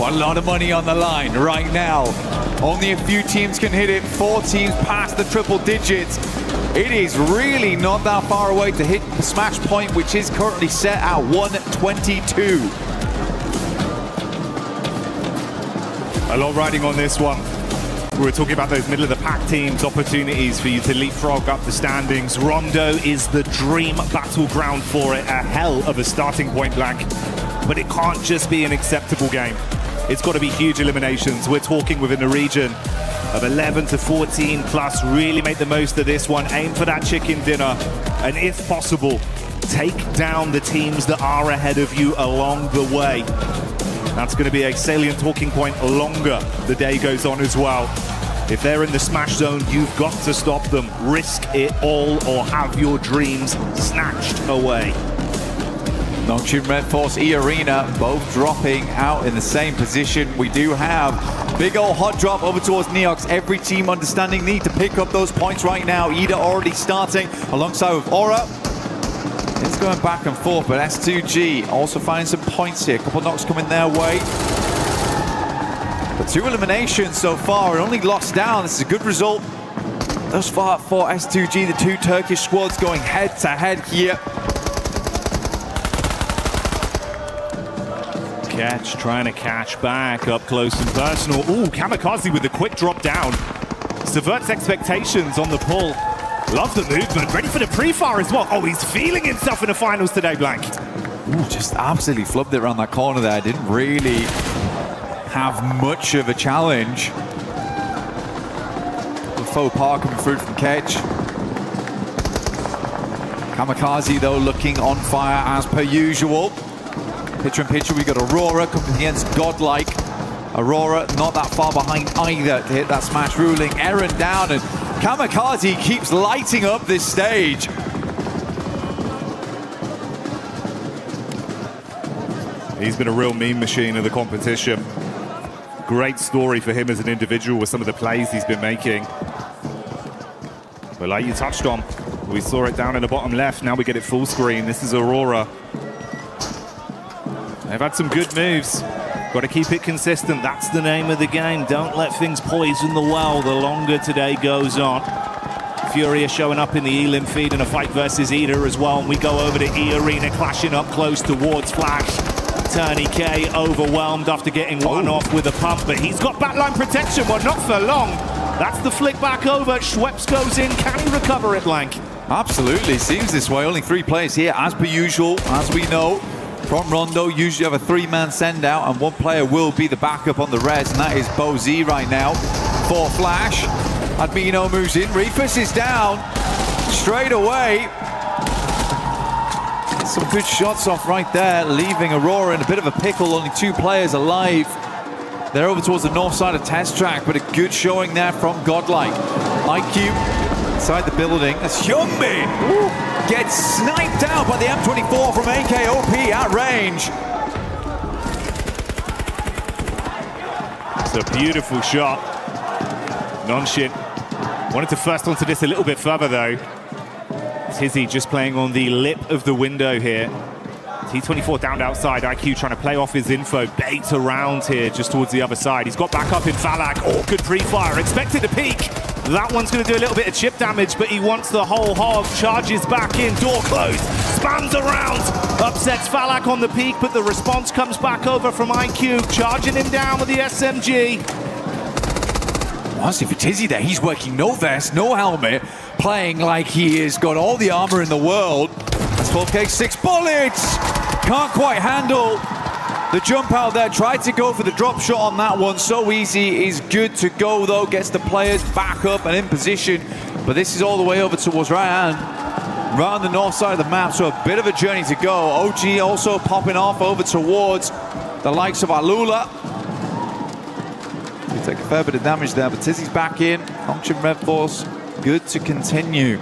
A lot of money on the line right now. Only a few teams can hit it. 4 teams past the triple digits. It is really not that far away to hit the Smash point, which is currently set at 122. A lot riding on this one. We were talking about those middle of the pack teams, opportunities for you to leapfrog up the standings. Rondo is the dream battleground for it, a hell of a starting point, Blank. But it can't just be an acceptable game. It's got to be huge eliminations. We're talking within a region of 11 to 14 plus. Really make the most of this one. Aim for that chicken dinner. And if possible, take down the teams that are ahead of you along the way. That's going to be a salient talking point longer the day goes on as well. If they're in the smash zone, you've got to stop them. Risk it all or have your dreams snatched away. Nongshim Red Force, E Arena, both dropping out in the same position. We do have big old hot drop over towards Neox. Every team understanding need to pick up those points right now. Ida already starting alongside with Aura. It's going back and forth, but S2G also finding some points here. A couple knocks coming their way. But 2 eliminations so far and only lost down. This is a good result thus far for S2G. The 2 Turkish squads going head to head here. Catch, trying to catch back up close and personal. Ooh, Kamikaze with the quick drop down. Subverts expectations on the pull. Love the movement, ready for the pre-fire as well. Oh, he's feeling himself in the finals today, Blank. Ooh, just absolutely flubbed it around that corner there. Didn't really have much of a challenge. The faux pas coming through from Kedge. Kamikaze, though, looking on fire as per usual. Picture in picture, we got Aurora coming against Godlike. Aurora not that far behind either to hit that smash ruling. Eren down, and Kamikaze keeps lighting up this stage. He's been a real meme machine of the competition. Great story for him as an individual with some of the plays he's been making. But like you touched on, we saw it down in the bottom left. Now we get it full screen. This is Aurora. They've had some good moves. Got to keep it consistent. That's the name of the game. Don't let things poison the well the longer today goes on. Furia showing up in the Elim feed in a fight versus Ida as well. And we go over to E Arena, clashing up close towards Flash. Turney K overwhelmed after getting one off with a pump, but he's got backline protection. Well, not for long. That's the flick back over. Schweppes goes in. Can he recover it, Blank? Absolutely. Seems this way. Only 3 players here, as per usual, as we know. From Rondo, usually have a 3-man send out, and 1 player will be the backup on the res, and that is Bo Z right now for Flash. Admino moves in, Refus is down straight away. Some good shots off right there, leaving Aurora in a bit of a pickle. Only 2 players alive. They're over towards the north side of Test Track, but a good showing there from Godlike. IQ inside the building. That's Hyunbin. Gets sniped out by the M24 from AKOP at range. It's a beautiful shot. Nongshim wanted to first onto this a little bit further though. Tizzy just playing on the lip of the window here. T24 down outside. IQ trying to play off his info. Bait around here just towards the other side. He's got back up in Falak. Oh, good pre-fire. Expected to peek. That one's going to do a little bit of chip damage, but he wants the whole hog. Charges back in, door closed, spans around, upsets Falak on the peak, but the response comes back over from IQ, charging him down with the SMG. Honestly, for Tizzy there, he's working no vest, no helmet, playing like he has got all the armor in the world. That's 12K, 6 bullets! Can't quite handle the jump out there. Tried to go for the drop shot on that one. So easy. Is good to go though. Gets the players back up and in position. But this is all the way over towards Ryan. Round the north side of the map. So a bit of a journey to go. OG also popping off over towards the likes of Alula. We take a fair bit of damage there, but Tizzy's back in. Nongshim Red Force, good to continue.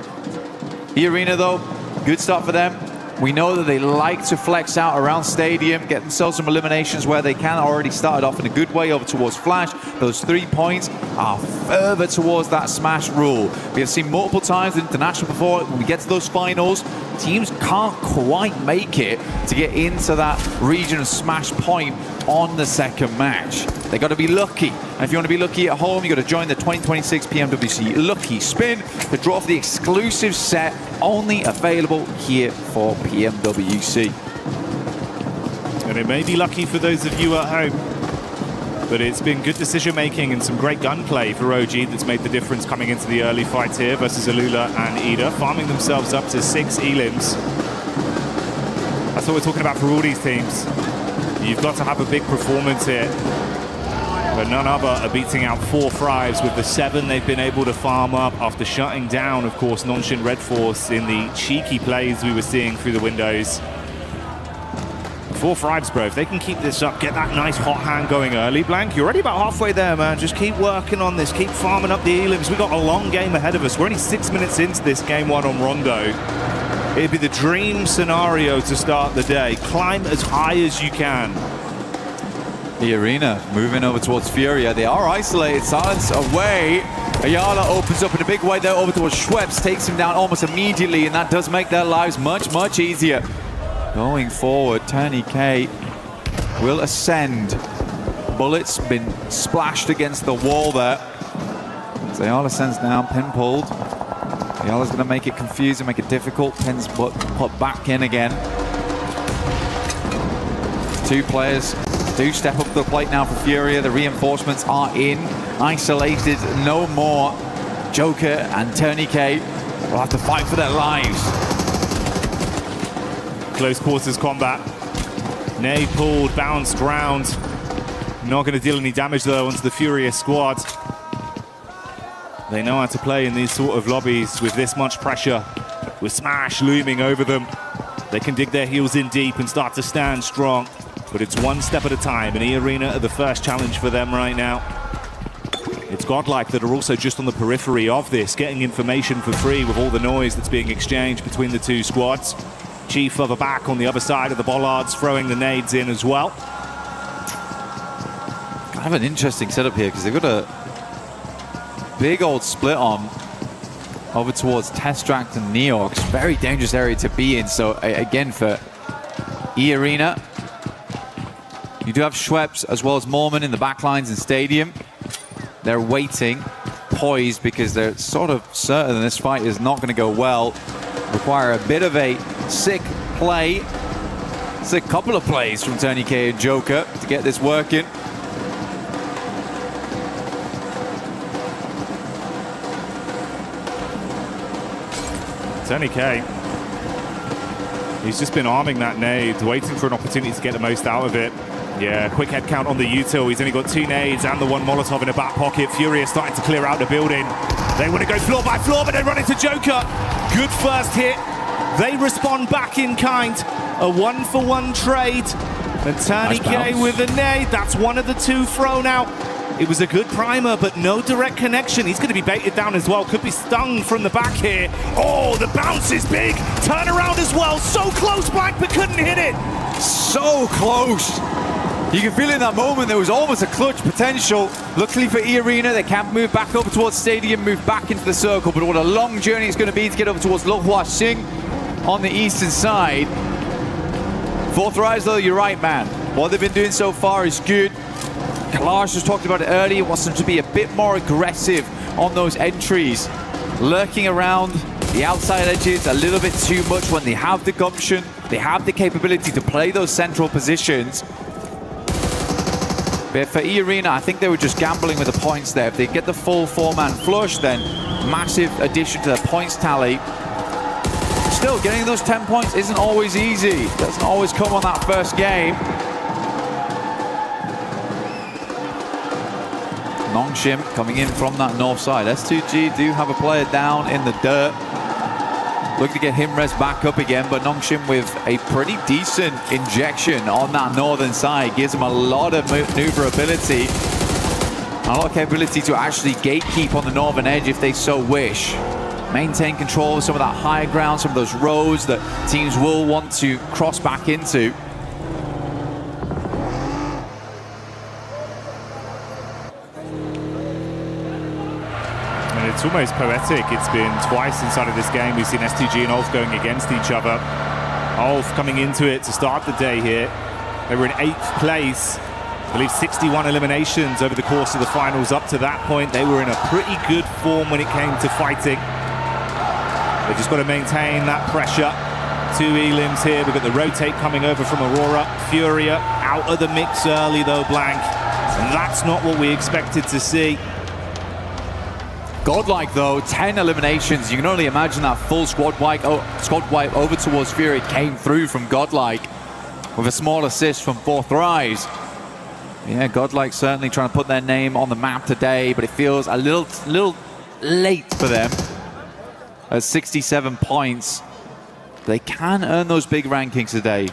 E Arena though, good start for them. We know that they like to flex out around Stadium, get themselves some eliminations where they can. Already started off in a good way over towards Flash. Those 3 points are further towards that smash rule. We have seen multiple times in international before, when we get to those finals, teams can't quite make it to get into that region of smash point on the second match. They got to be lucky. And if you want to be lucky at home, you got to join the 2026 PMWC Lucky Spin to draw for the exclusive set only available here for PMWC. And it may be lucky for those of you at home, but it's been good decision making and some great gunplay for OG that's made the difference coming into the early fights here versus Alula and Ida, farming themselves up to 6 elims. That's what we're talking about for all these teams. You've got to have a big performance here. But none other are beating out 4 Thrives with the 7 they've been able to farm up after shutting down, of course, Nongshim Red Force in the cheeky plays we were seeing through the windows. Four Thrives, bro. If they can keep this up, get that nice hot hand going early, Blank, you're already about halfway there, man. Just keep working on this. Keep farming up the elims. We've got a long game ahead of us. We're only 6 minutes into this game one on Rondo. It'd be the dream scenario to start the day. Climb as high as you can. The Arena moving over towards Furia. They are isolated. Silence away. Ayala opens up in a big way there over towards Schweppes. Takes him down almost immediately, and that does make their lives much, much easier. Going forward, TourneyK will ascend. Bullets been splashed against the wall there. Ayala sends down, pin pulled. Ayala's going to make it confusing, make it difficult. Pin's put back in again. Two players do step up to the plate now for Furia. The reinforcements are in. Isolated no more. Joker and TourneyK will have to fight for their lives. Close quarters combat. Nay pulled, bounced round. Not going to deal any damage though onto the Furious squad. They know how to play in these sort of lobbies with this much pressure. With Smash looming over them. They can dig their heels in deep and start to stand strong. But it's one step at a time, and E-Arena are the first challenge for them right now. It's Godlike that are also just on the periphery of this, getting information for free with all the noise that's being exchanged between the two squads. Chief further back on the other side of the bollards, throwing the nades in as well. Kind of an interesting setup here, because they've got a big old split on over towards Testract and Neox. Very dangerous area to be in. So again, for E-Arena, you do have Schweppes as well as Mormon in the backlines in Stadium. They're waiting, poised, because they're sort of certain this fight is not going to go well. Require a bit of a sick play. It's a couple of plays from TourneyK and Joker to get this working. TourneyK, he's just been arming that nade, waiting for an opportunity to get the most out of it. Yeah, quick head count on the util. He's only got 2 nades and the 1 Molotov in the back pocket. Furia starting to clear out the building. They want to go floor by floor, but they run into Joker. Good first hit. They respond back in kind. A 1-for-1 trade. And TourneyK with a nade. That's one of the 2 thrown out. It was a good primer, but no direct connection. He's going to be baited down as well. Could be stung from the back here. Oh, the bounce is big. Turn around as well. So close, Black, but couldn't hit it. So close. You can feel in that moment there was almost a clutch potential. Luckily for E-Arena, they can move back over towards Stadium, move back into the circle. But what a long journey it's going to be to get over towards Lo Hua Sing on the eastern side. Fourth Rise, though, you're right, man. What they've been doing so far is good. Kalash was talking about it earlier, wants them to be a bit more aggressive on those entries. Lurking around the outside edges a little bit too much when they have the gumption. They have the capability to play those central positions. But for E-Arena, I think they were just gambling with the points there. If they get the full 4-man flush, then massive addition to their points tally. Still, getting those 10 points isn't always easy. Doesn't always come on that first game. Nongshim coming in from that north side. S2G do have a player down in the dirt. Looking to get him res back up again, but Nongshim with a pretty decent injection on that northern side. Gives him a lot of maneuverability. And a lot of capability to actually gatekeep on the northern edge if they so wish. Maintain control of some of that higher ground, some of those roads that teams will want to cross back into. It's almost poetic. It's been twice inside of this game. We've seen S2G and Ulf going against each other. Ulf coming into it to start the day here. They were in 8th place. I believe 61 eliminations over the course of the finals. Up to that point, they were in a pretty good form when it came to fighting. They just got to maintain that pressure. 2 elims here. We've got the rotate coming over from Aurora. Furia out of the mix early though, Blank. And that's not what we expected to see. Godlike, though, 10 eliminations. You can only imagine that full squad wipe over towards Fury came through from Godlike with a small assist from Fourth Rise. Yeah, Godlike certainly trying to put their name on the map today, but it feels a little late for them. At 67 points, they can earn those big rankings today.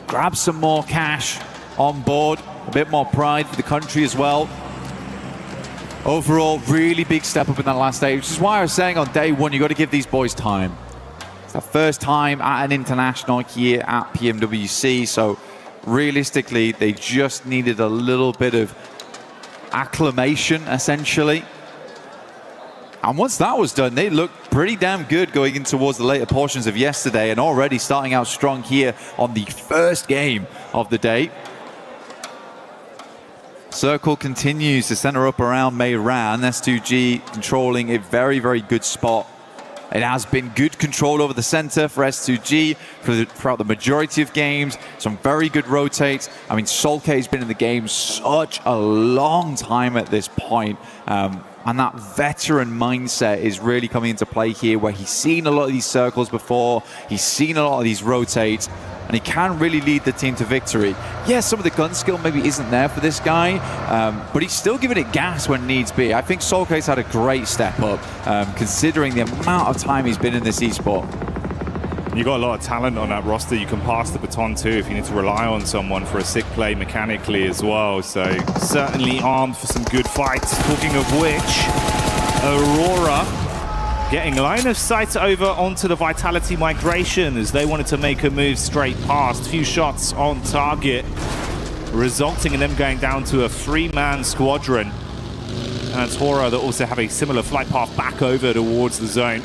grab some more cash on board, a bit more pride for the country as well. Overall, really big step up in that last stage, which is why I was saying on day one, you got to give these boys time. It's their first time at an international here at PMWC, so realistically, they just needed a little bit of acclimation, essentially. And once that was done, they looked pretty damn good going in towards the later portions of yesterday and already starting out strong here on the first game of the day. Circle continues to center up around Meiran. S2G controlling a very, very good spot. It has been good control over the center for S2G throughout the majority of games. Some very good rotates. I mean, Solke has been in the game such a long time at this point. And that veteran mindset is really coming into play here, where he's seen a lot of these circles before. He's seen a lot of these rotates. And he can really lead the team to victory. Yeah, some of the gun skill maybe isn't there for this guy, but he's still giving it gas when needs be. I think Solke's had a great step up, considering the amount of time he's been in this esport. You've got a lot of talent on that roster you can pass the baton to if you need to rely on someone for a sick play mechanically as well. So certainly armed for some good fights. Talking of which, Aurora getting line of sight over onto the Vitality migration as they wanted to make a move straight past. Few shots on target, resulting in them going down to a 3-man squadron. And it's Hora that also have a similar flight path back over towards the zone.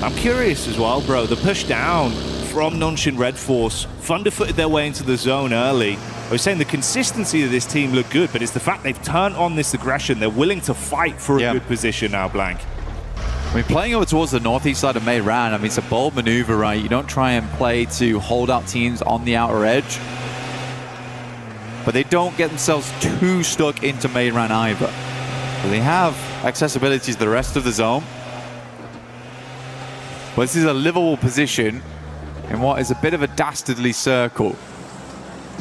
I'm curious as well, bro, the push down from Nongshim Red Force, thunder-footed their way into the zone early. I was saying the consistency of this team looked good, but it's the fact they've turned on this aggression. They're willing to fight for a good position now, Blank. I mean, playing over towards the northeast side of Meiran, I mean, it's a bold maneuver, right? You don't try and play to hold out teams on the outer edge, but they don't get themselves too stuck into Meiran either. So they have accessibility to the rest of the zone, but this is a livable position in what is a bit of a dastardly circle.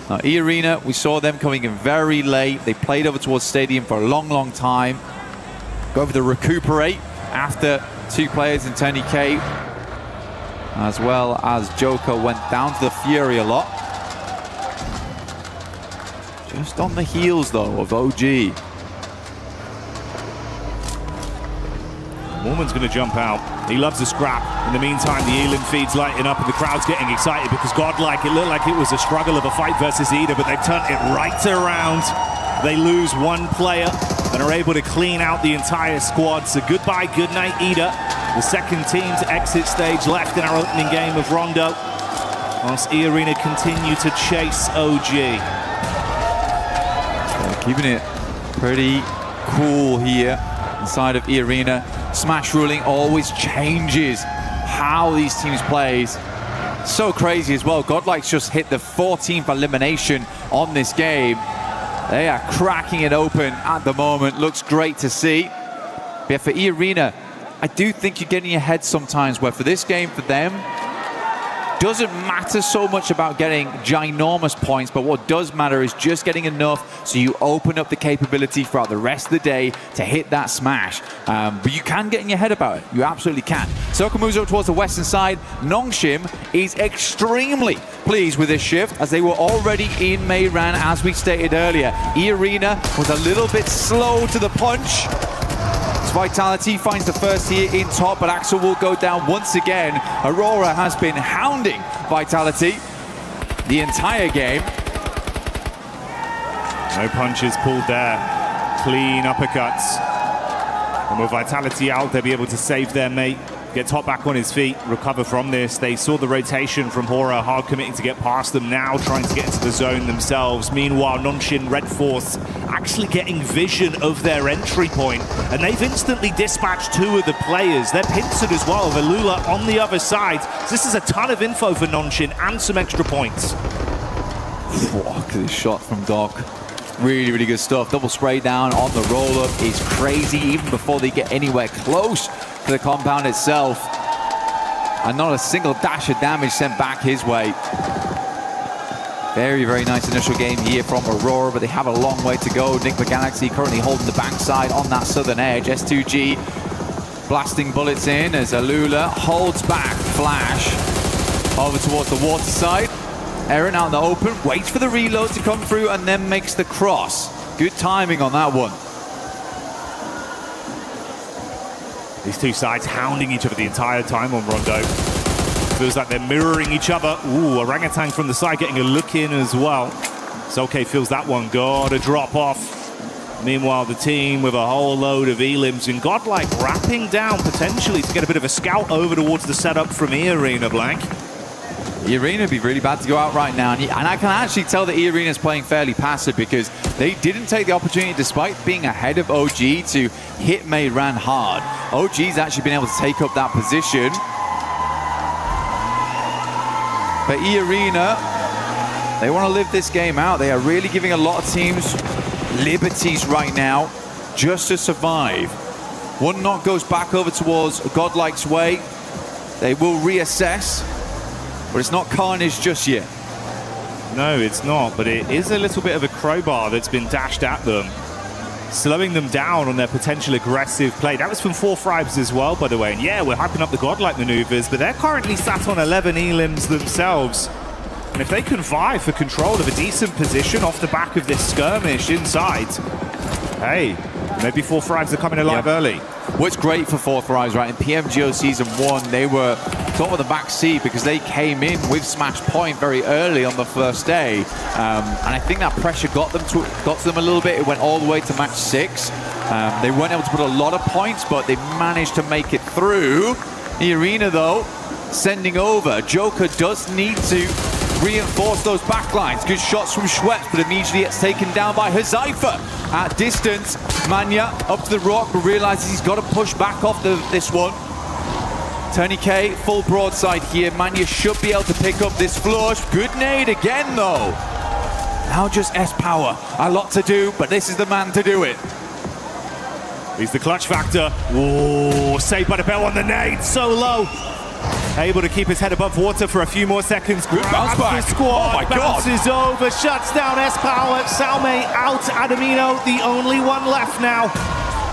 Now, E-Arena, we saw them coming in very late. They played over towards Stadium for a long, long time. Go over to recuperate after 2 players in Tony K, as well as Joker went down to the Fury a lot. Just on the heels, though, of OG. Mormon's going to jump out. He loves a scrap. In the meantime, the Elim feed's lighting up and the crowd's getting excited because Godlike, it looked like it was a struggle of a fight versus Ida, but they've turned it right around. They lose 1 player and are able to clean out the entire squad. So goodbye, good night, Ida. The second team to exit stage left in our opening game of Rondo, whilst E-Arena continue to chase OG. Keeping it pretty cool here inside of E-Arena. Smash ruling always changes how these teams play. So crazy as well. Godlike's just hit the 14th elimination on this game. They are cracking it open at the moment. Looks great to see. But for E-Arena, I do think you're getting ahead sometimes, where for this game, for them, doesn't matter so much about getting ginormous points, but what does matter is just getting enough so you open up the capability throughout the rest of the day to hit that smash. But you can get in your head about it. You absolutely can. Soka moves up towards the western side. Nongshim is extremely pleased with this shift, as they were already in Meiran, as we stated earlier. E-Arena was a little bit slow to the punch. Vitality finds the first here in top, but Axel will go down once again. Aurora has been hounding Vitality the entire game. No punches pulled there. Clean uppercuts. And with Vitality out, they'll be able to save their mate. Get Top back on his feet, recover from this. They saw the rotation from Hora, hard committing to get past them, now trying to get into the zone themselves. Meanwhile, Nongshim Red Force actually getting vision of their entry point, and they've instantly dispatched 2 of the players. They're pincered as well, Velula on the other side. So this is a ton of info for Nongshim and some extra points. Look at this shot from Doc. Really, really good stuff. Double spray down on the roll-up is crazy, even before they get anywhere close to the compound itself. And not a single dash of damage sent back his way. Very, very nice initial game here from Aurora, but they have a long way to go. Nick McGalaxy currently holding the backside on that southern edge. S2G blasting bullets in as Alula holds back Flash over towards the water side. Eren out in the open, waits for the reload to come through, and then makes the cross. Good timing on that one. These two sides hounding each other the entire time on Rondo. Feels like they're mirroring each other. Ooh, Orangutan from the side getting a look in as well. Solke feels that one. Gotta drop off. Meanwhile, the team with a whole load of elims and Godlike wrapping down potentially to get a bit of a scout over towards the setup from E-Arena, Blank. E-Arena would be really bad to go out right now. And I can actually tell that E-Arena is playing fairly passive because they didn't take the opportunity, despite being ahead of OG, to hit Meiran hard. OG's actually been able to take up that position. But E-Arena, they want to live this game out. They are really giving a lot of teams liberties right now just to survive. One knock goes back over towards Godlike's way. They will reassess, but it's not carnage just yet. No, it's not, but it is a little bit of a crowbar that's been dashed at them, slowing them down on their potential aggressive play. That was from 4Fribes as well, by the way. And yeah, we're hyping up the Godlike maneuvers, but they're currently sat on 11 elims themselves. And if they can vie for control of a decent position off the back of this skirmish inside, hey, maybe 4Fribes are coming alive early. What's great for 4Fribes, right? In PMGO Season 1, they were sort of the back seat because they came in with Smash Point very early on the first day. And I think that pressure got to them a little bit. It went all the way to match 6. They weren't able to put a lot of points, but they managed to make it through. The Arena, though, sending over. Joker does need to reinforce those backlines. Good shots from Schweppes, but immediately it's taken down by Huzaifa at distance. Manya up to the rock, but realizes he's got to push back off this one. Tourniquet, full broadside here. Manya should be able to pick up this flush. Good nade again, though. Now just S-Power. A lot to do, but this is the man to do it. He's the clutch factor. Ooh, saved by the bell on the nade. So low. Able to keep his head above water for a few more seconds. Good bounce back. Squad Oh my God. bounces over, shuts down S-Power. Salme out. Adamino, the only one left now.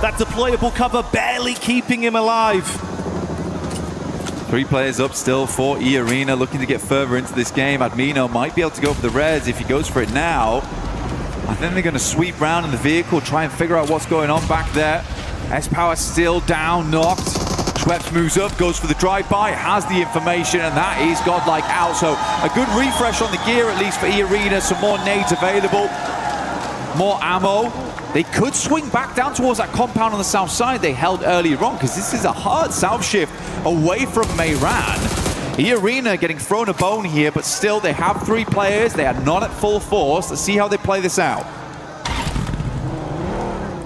That deployable cover barely keeping him alive. 3 players up still for E-Arena, looking to get further into this game. Admino might be able to go for the res if he goes for it now. I think they're going to sweep round in the vehicle, try and figure out what's going on back there. S-Power still down, knocked. Schweppes moves up, goes for the drive-by, has the information, and that is Godlike out. So a good refresh on the gear, at least for E-Arena. Some more nades available, more ammo. They could swing back down towards that compound on the south side they held earlier on, because this is a hard south shift away from Meiran. E-Arena getting thrown a bone here, but still they have 3 players. They are not at full force. Let's see how they play this out.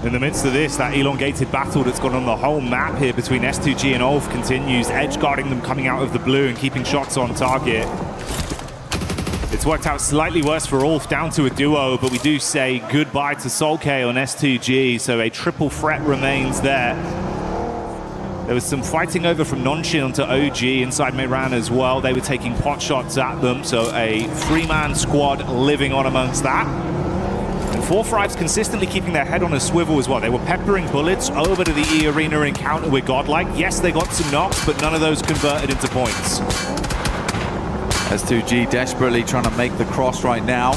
In the midst of this, that elongated battle that's gone on the whole map here between S2G and Ulf continues. Edge guarding them coming out of the blue and keeping shots on target. It's worked out slightly worse for Ulf, down to a duo, but we do say goodbye to Solke on S2G, so a triple threat remains there. There was some fighting over from Nonshin onto OG inside Meiran as well. They were taking pot shots at them, so a 3-man squad living on amongst that. And 4Fribes consistently keeping their head on a swivel as well. They were peppering bullets over to the E-Arena encounter with Godlike. Yes, they got some knocks, but none of those converted into points. S2G desperately trying to make the cross right now.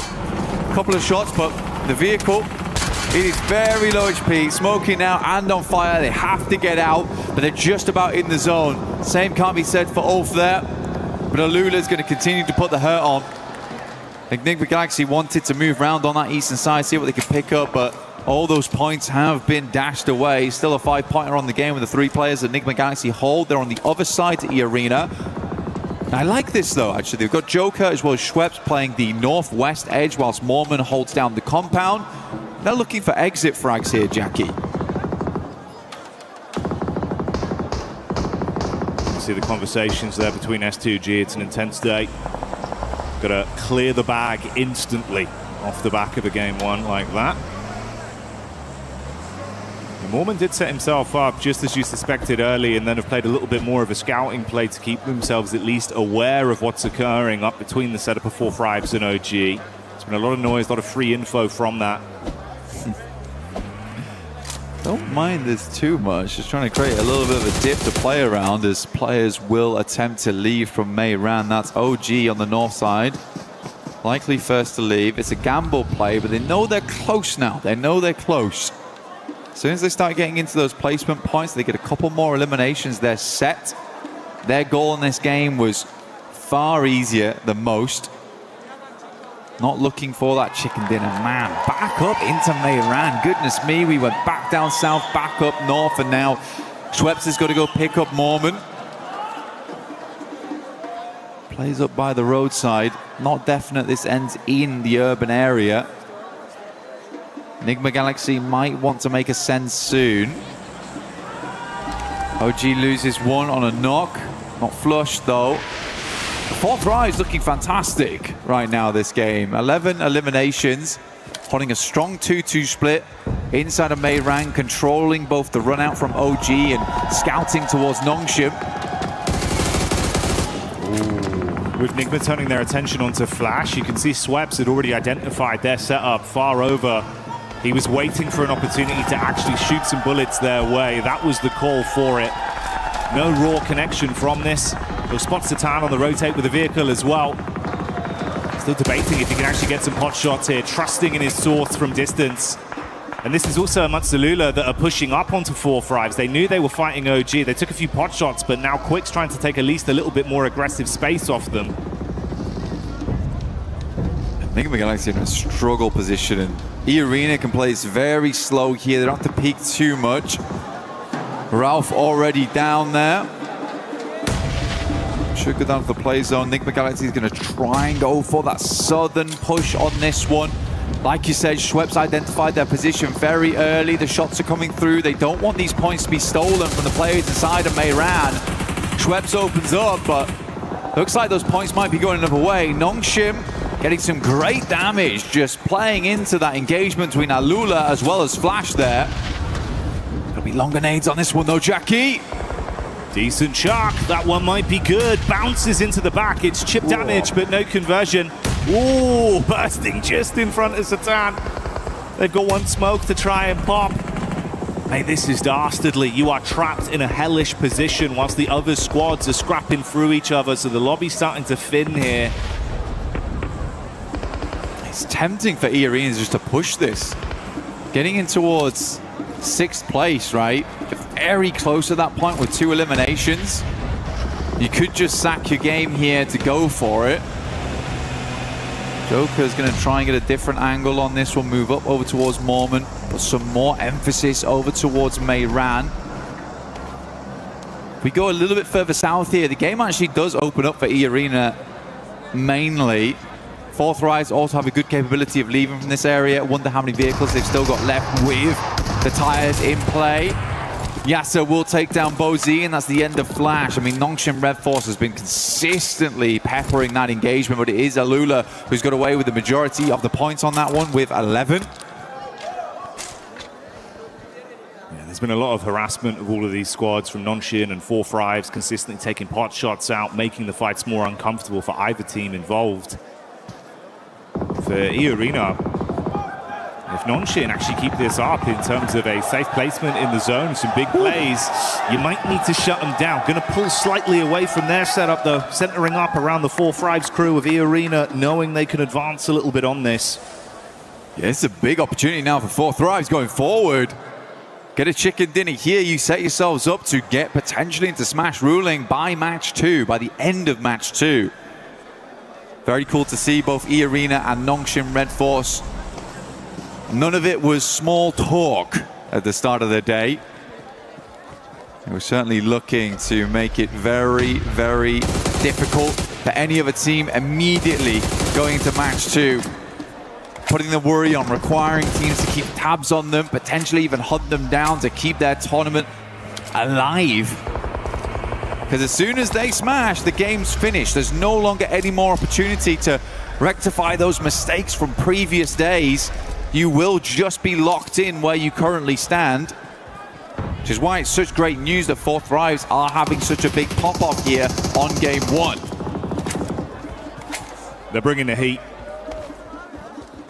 Couple of shots, but the vehicle, it is very low HP, smoking now and on fire. They have to get out, but they're just about in the zone. Same can't be said for Ulf there, but Alula's going to continue to put the hurt on. I think Enigma Galaxy wanted to move around on that eastern side, see what they could pick up, but all those points have been dashed away. Still a 5-pointer on the game with the 3 players that Enigma Galaxy hold. They're on the other side to E-Arena. I like this, though, actually. They've got Joker as well as Schweppes playing the northwest edge whilst Mormon holds down the compound. They're looking for exit frags here, Jackie. You see the conversations there between S2G. It's an intense day. Got to clear the bag instantly off the back of a game 1 like that. And Mormon did set himself up just as you suspected early, and then have played a little bit more of a scouting play to keep themselves at least aware of what's occurring up between the setup of 4Fribes and OG. There's been a lot of noise, a lot of free info from that. Don't mind this too much. Just trying to create a little bit of a dip to play around as players will attempt to leave from Meiran. That's OG on the north side. Likely first to leave. It's a gamble play, but they know they're close now. They know they're close. As soon as they start getting into those placement points, they get a couple more eliminations. They're set. Their goal in this game was far easier than most. Not looking for that chicken dinner, man. Back up into Meiran. Goodness me, we went back down south, back up north, and now Schweppes has got to go pick up Mormon. Plays up by the roadside. Not definite this ends in the urban area. Enigma Galaxy might want to make a send soon. OG loses one on a knock. Not flush though. Fourth Rise looking fantastic right now this game. 11 eliminations, holding a strong 2-2 split inside of Meiran, controlling both the run out from OG and scouting towards Nongshim. With Nigma turning their attention onto Flash, you can see Schweppes had already identified their setup far over. He was waiting for an opportunity to actually shoot some bullets their way. That was the call for it. No raw connection from this. He'll spot Satan on the rotate with a vehicle as well. Still debating if he can actually get some pot shots here, trusting in his source from distance. And this is also amongst the Lula that are pushing up onto 4-5s. They knew they were fighting OG. They took a few pot shots, but now Quick's trying to take at least a little bit more aggressive space off them. I think we're going to see in a struggle position, and E-Arena can play this very slow here. They don't have to peek too much. Ralph already down there. Should go down to the play zone. Enigma Galaxy is going to try and go for that southern push on this one. Like you said, Schweppes identified their position very early. The shots are coming through. They don't want these points to be stolen from the players inside of Meiran. Schweppes opens up, but looks like those points might be going another way. Nongshim getting some great damage, just playing into that engagement between Alula as well as Flash there. Gonna be long grenades on this one though, Jackie. Decent chuck. That one might be good. Bounces into the back. It's chip damage, but no conversion. Ooh, bursting just in front of Satan. They've got one smoke to try and pop. Hey, this is dastardly. You are trapped in a hellish position whilst the other squads are scrapping through each other, so the lobby's starting to thin here. It's tempting for E-Arenas just to push this. Getting in towards 6th place, right? Very close to that point with 2 eliminations. You could just sack your game here to go for it. Joker's going to try and get a different angle on this one, move up over towards Mormon, put some more emphasis over towards Meiran. If we go a little bit further south here, the game actually does open up for E-Arena mainly. Fourth Rise also have a good capability of leaving from this area. Wonder how many vehicles they've still got left with the tires in play. Yasser will take down Bozy, and that's the end of Flash. I mean, Nongshim Red Force has been consistently peppering that engagement, but it is Alula who's got away with the majority of the points on that one with 11. Yeah, there's been a lot of harassment of all of these squads from Nongshim and 4-5s, consistently taking pot shots out, making the fights more uncomfortable for either team involved. For E-Arena, if Nongshim actually keep this up in terms of a safe placement in the zone, some big plays, you might need to shut them down. Going to pull slightly away from their setup, though, centering up around the 4-5s crew of E-Arena, knowing they can advance a little bit on this. Yeah, it's a big opportunity now for 4-5s going forward. Get a chicken dinner here. You set yourselves up to get potentially into Smash ruling by match 2, by the end of match 2. Very cool to see both E-Arena and Nongshim Red Force. None of it was small talk at the start of the day. They were certainly looking to make it very, very difficult for any other team immediately going into match 2. Putting the worry on, requiring teams to keep tabs on them, potentially even hunt them down to keep their tournament alive. Because as soon as they smash, the game's finished. There's no longer any more opportunity to rectify those mistakes from previous days. You will just be locked in where you currently stand, which is why it's such great news that 4-5s are having such a big pop-off here on game 1. They're bringing the heat,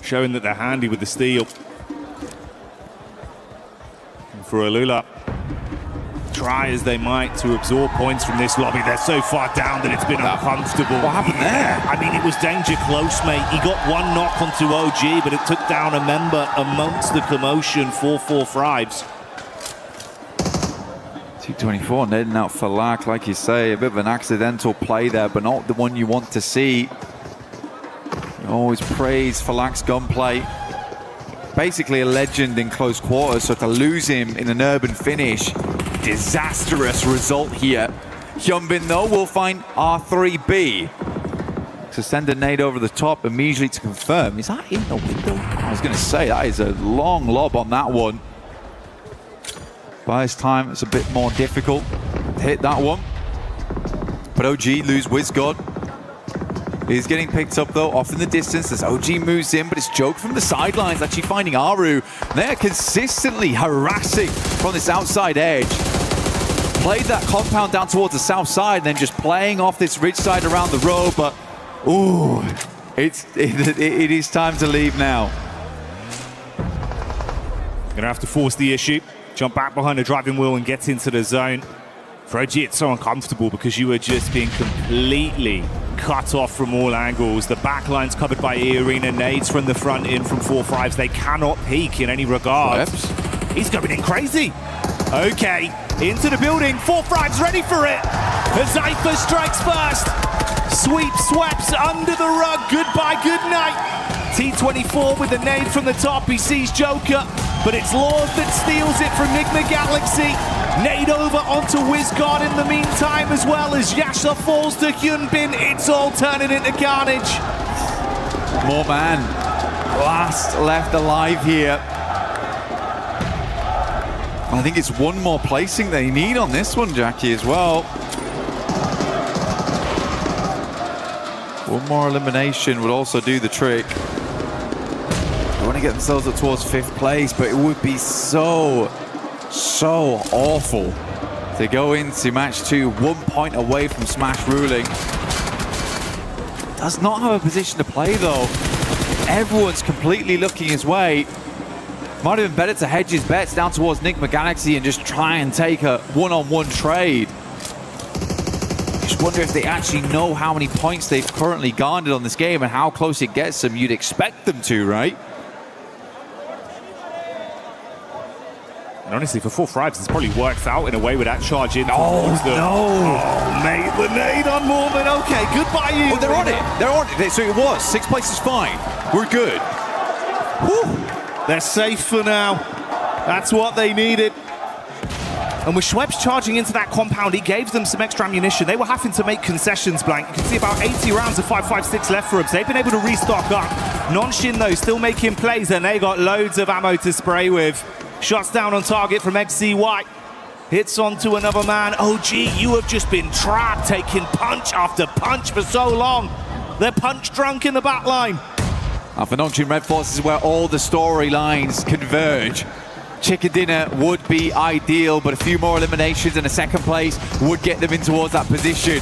showing that they're handy with the steel. And for Alula, try as they might to absorb points from this lobby. They're so far down that it's been uncomfortable. What happened there? I mean, it was danger close, mate. He got one knock onto OG, but it took down a member amongst the commotion for 4-5s. 224 heading out for Lack, like you say, a bit of an accidental play there, but not the one you want to see. You always praise Falak's gunplay. Basically a legend in close quarters, so to lose him in an urban finish, disastrous result here. Hyunbin though will find R3B. To send a nade over the top immediately to confirm. Is that in the window? I was going to say, that is a long lob on that one. By this time, it's a bit more difficult to hit that one. But OG lose WizGod. He's getting picked up though, off in the distance as OG moves in, but it's Joke from the sidelines actually finding Aru. They're consistently harassing from this outside edge. Played that compound down towards the south side, and then just playing off this ridge side around the road, but ooh, it is time to leave now. Gonna have to force the issue. Jump back behind the driving wheel and get into the zone. For OG, it's so uncomfortable because you are just being completely cut off from all angles. The back line's covered by E-Arena, nades from the front in from 4-5s. They cannot peek in any regard. He's going in crazy. Okay, into the building. 4-5s ready for it. Zypher strikes first. Sweep, sweeps under the rug. Goodbye, good night. T24 with a nade from the top. He sees Joker, but it's Lord that steals it from Enigma Galaxy. Nade over onto WizGod in the meantime, as well as Yasha falls to Hyunbin. It's all turning into carnage. More man. Last left alive here. I think it's one more placing they need on this one, Jackie, as well. One more elimination would also do the trick. They want to get themselves up towards 5th place, but it would be so awful to go into match 2 1 point away from Smash ruling. Does not have a position to play though. Everyone's completely looking his way. Might have been better to hedge his bets down towards Enigma Galaxy and just try and take a one-on-one trade. Just wonder if they actually know how many points they've currently garnered on this game and how close it gets them. You'd expect them to, right? And honestly, for 4-5s, this probably works out in a way with that charge in. Oh, no. Oh, mate, the nade on Mormon. Okay, goodbye, you. Oh, they're on it. They're on it. So it was. 6th place is fine. We're good. Whew. They're safe for now. That's what they needed. And with Schweppes charging into that compound, he gave them some extra ammunition. They were having to make concessions, Blank. You can see about 80 rounds of 5.56 left for them. So they've been able to restock up. Nonshin, though, still making plays, and they got loads of ammo to spray with. Shots down on target from XCY. Hits onto another man. OG, you have just been trapped, taking punch after punch for so long. They're punch drunk in the back line. And for Nongchin Red Force is where all the storylines converge. Chicken dinner would be ideal, but a few more eliminations and a 2nd place would get them in towards that position.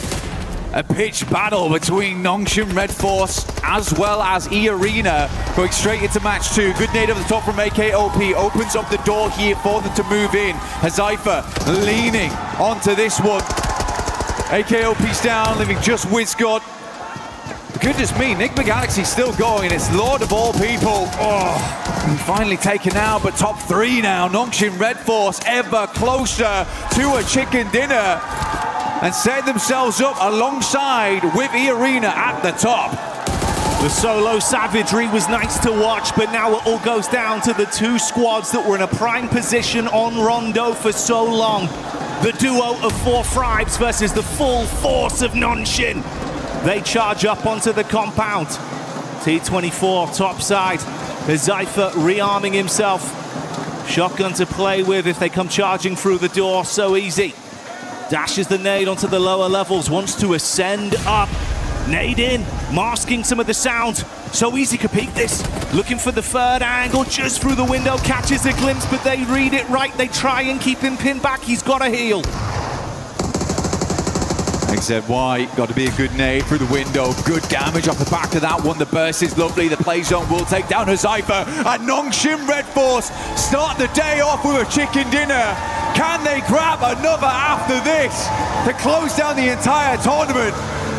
A pitched battle between Nongchin Red Force as well as E-Arena going straight into match 2. Good nade over the top from AKOP. Opens up the door here for them to move in. Hazaifa leaning onto this one. AKOP's down, leaving just WizGod. Goodness me, Enigma Galaxy still going, and it's Lord of all people. Oh, finally taken out, but top 3 now. Nongchin Red Force ever closer to a chicken dinner and set themselves up alongside with E-Arena at the top. The solo savagery was nice to watch, but now it all goes down to the 2 squads that were in a prime position on Rondo for so long. The duo of 4-5s versus the full force of Nonshin. They charge up onto the compound. T24 top side. Zypher rearming himself. Shotgun to play with if they come charging through the door. So easy. Dashes the nade onto the lower levels. Wants to ascend up. Nade in. Masking some of the sound. So easy to peek this. Looking for the 3rd angle. Just through the window. Catches a glimpse, but they read it right. They try and keep him pinned back. He's got to heal. XZY, got to be a good nade through the window. Good damage off the back of that one. The burst is lovely. The play zone will take down Hazaifa. And Nongchin Red Force start the day off with a chicken dinner. Can they grab another after this to close down the entire tournament?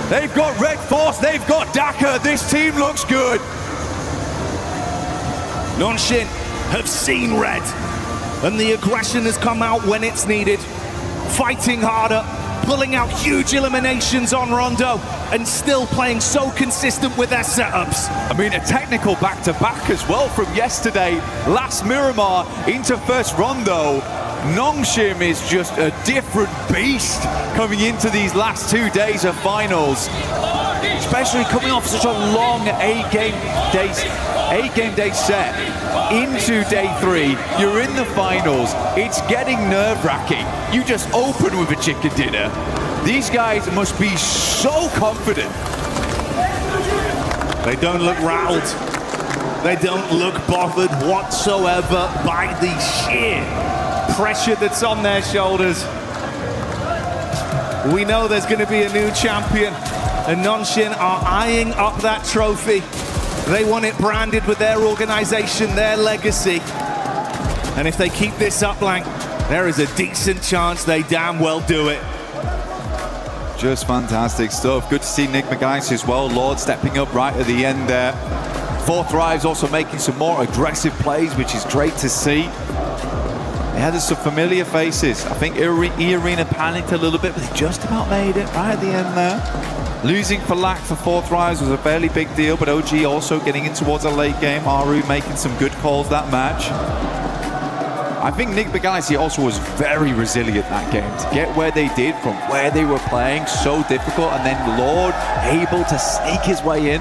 They've got Red Force, they've got Daka. This team looks good. Nongxin have seen red, and the aggression has come out when it's needed. Fighting harder, pulling out huge eliminations on Rondo, and still playing so consistent with their setups. I mean, a technical back-to-back as well from yesterday. Last Miramar into first Rondo. Nongxin is just a different beast coming into these last 2 days of finals. Especially coming off such a long eight-game day set into day 3. You're in the finals. It's getting nerve-wracking. You just open with a chicken dinner. These guys must be so confident. They don't look rattled. They don't look bothered whatsoever by the sheer pressure that's on their shoulders. We know there's going to be a new champion, and Nongxin are eyeing up that trophy. They want it branded with their organization, their legacy. And if they keep this up, Lang, there is a decent chance they damn well do it. Just fantastic stuff. Good to see Nick McGuice as well. Lord stepping up right at the end there. Fourth Thrive's also making some more aggressive plays, which is great to see. They had some familiar faces. I think E-Arena panicked a little bit, but they just about made it right at the end there. Losing for Lack for Fourth Rise was a fairly big deal, but OG also getting in towards a late game. Aru making some good calls that match. I think Nick Begaisi also was very resilient that game to get where they did from where they were playing, so difficult, and then Lord able to sneak his way in.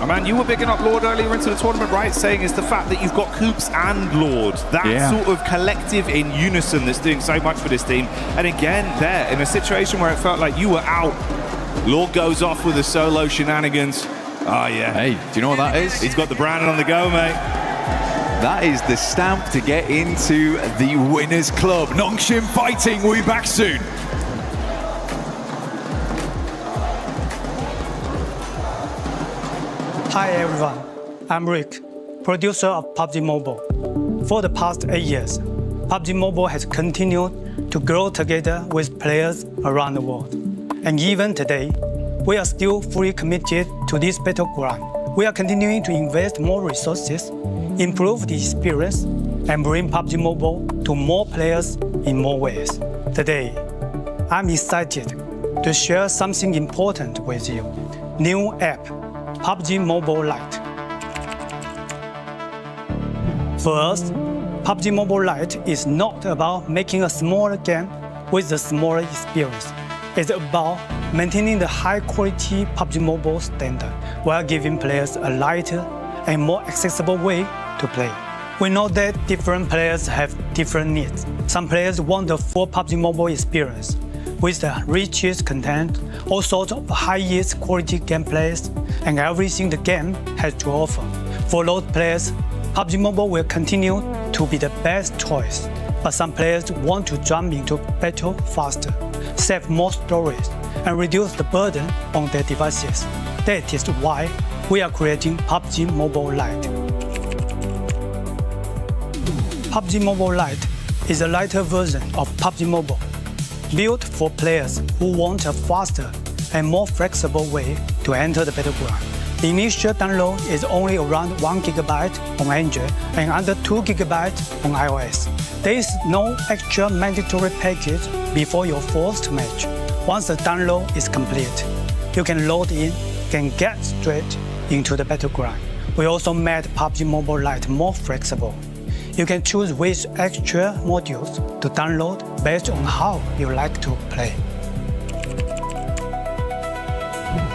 Oh man, you were bigging up Lord earlier into the tournament, right? Saying it's the fact that you've got Coops and Lord. That sort of collective in unison that's doing so much for this team. And again, there, in a situation where it felt like you were out, Lord goes off with the solo shenanigans. Oh yeah. Hey, do you know what that is? He's got the Brandon on the go, mate. That is the stamp to get into the Winners Club. Nongxin fighting, we'll be back soon. Hi everyone, I'm Rick, producer of PUBG Mobile. For the past 8 years, PUBG Mobile has continued to grow together with players around the world. And even today, we are still fully committed to this battleground. We are continuing to invest more resources, improve the experience, and bring PUBG Mobile to more players in more ways. Today, I'm excited to share something important with you. New app, PUBG Mobile Lite. For us, PUBG Mobile Lite is not about making a smaller game with a smaller experience. It's about maintaining the high-quality PUBG Mobile standard while giving players a lighter and more accessible way to play. We know that different players have different needs. Some players want the full PUBG Mobile experience with the richest content, all sorts of highest quality gameplays, and everything the game has to offer. For those players, PUBG Mobile will continue to be the best choice. But some players want to jump into battle faster, save more stories, and reduce the burden on their devices. That is why we are creating PUBG Mobile Lite. PUBG Mobile Lite is a lighter version of PUBG Mobile, built for players who want a faster and more flexible way to enter the battleground. The initial download is only around 1 GB on Android and under 2 GB on iOS. There is no extra mandatory package before your first match. Once the download is complete, you can load in and get straight into the battleground. We also made PUBG Mobile Lite more flexible. You can choose which extra modules to download based on how you like to play.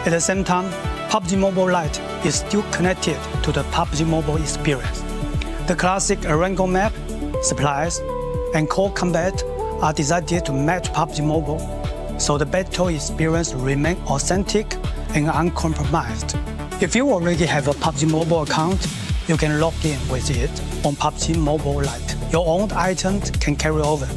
At the same time, PUBG Mobile Lite is still connected to the PUBG Mobile experience. The classic Arango map, supplies, and core combat are designed to match PUBG Mobile, so the battle experience remains authentic and uncompromised. If you already have a PUBG Mobile account, you can log in with it on PUBG Mobile Lite. Your own items can carry over,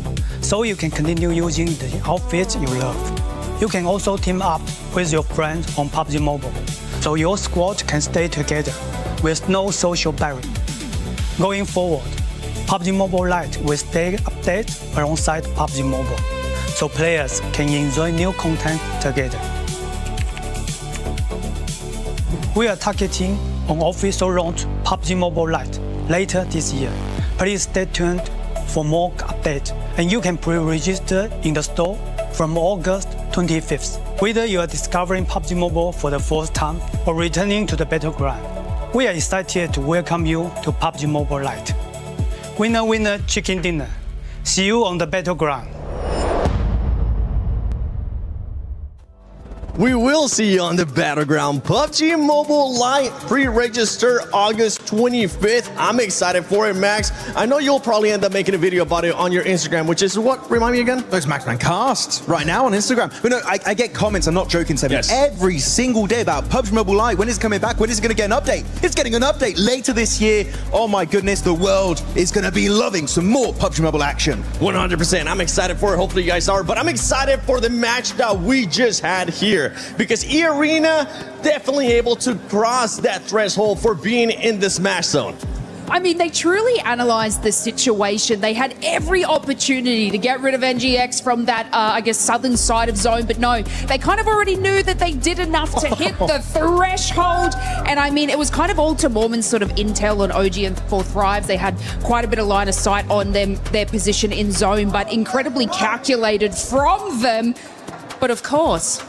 so you can continue using the outfits you love. You can also team up with your friends on PUBG Mobile, so your squad can stay together with no social barrier. Going forward, PUBG Mobile Lite will stay updated alongside PUBG Mobile, so players can enjoy new content together. We are targeting an official launch PUBG Mobile Lite later this year. Please stay tuned for more updates, and you can pre-register in the store from August 25th. Whether you are discovering PUBG Mobile for the first time or returning to the battleground, we are excited to welcome you to PUBG Mobile Lite. Winner, winner, chicken dinner. See you on the battleground. We will see you on the battleground. PUBG Mobile Lite pre-register August 25th. I'm excited for it, Max. I know you'll probably end up making a video about it on your Instagram, which is what? Remind me again? It's Maxman Cast right now on Instagram. But no, I get comments, I'm not joking, Seven, every single day about PUBG Mobile Lite. When is it coming back? When is it going to get an update? It's getting an update later this year. Oh my goodness, the world is going to be loving some more PUBG Mobile action. 100%. I'm excited for it. Hopefully you guys are. But I'm excited for the match that we just had here, because E-Arena definitely able to cross that threshold for being in the Smash Zone. I mean, they truly analyzed the situation. They had every opportunity to get rid of NGX from that, I guess, southern side of zone. But no, they kind of already knew that they did enough to hit the threshold. And I mean, it was kind of all to Mormon's sort of intel on OG and 4 Thrives. They had quite a bit of line of sight on them, their position in zone, but incredibly calculated from them. But of course,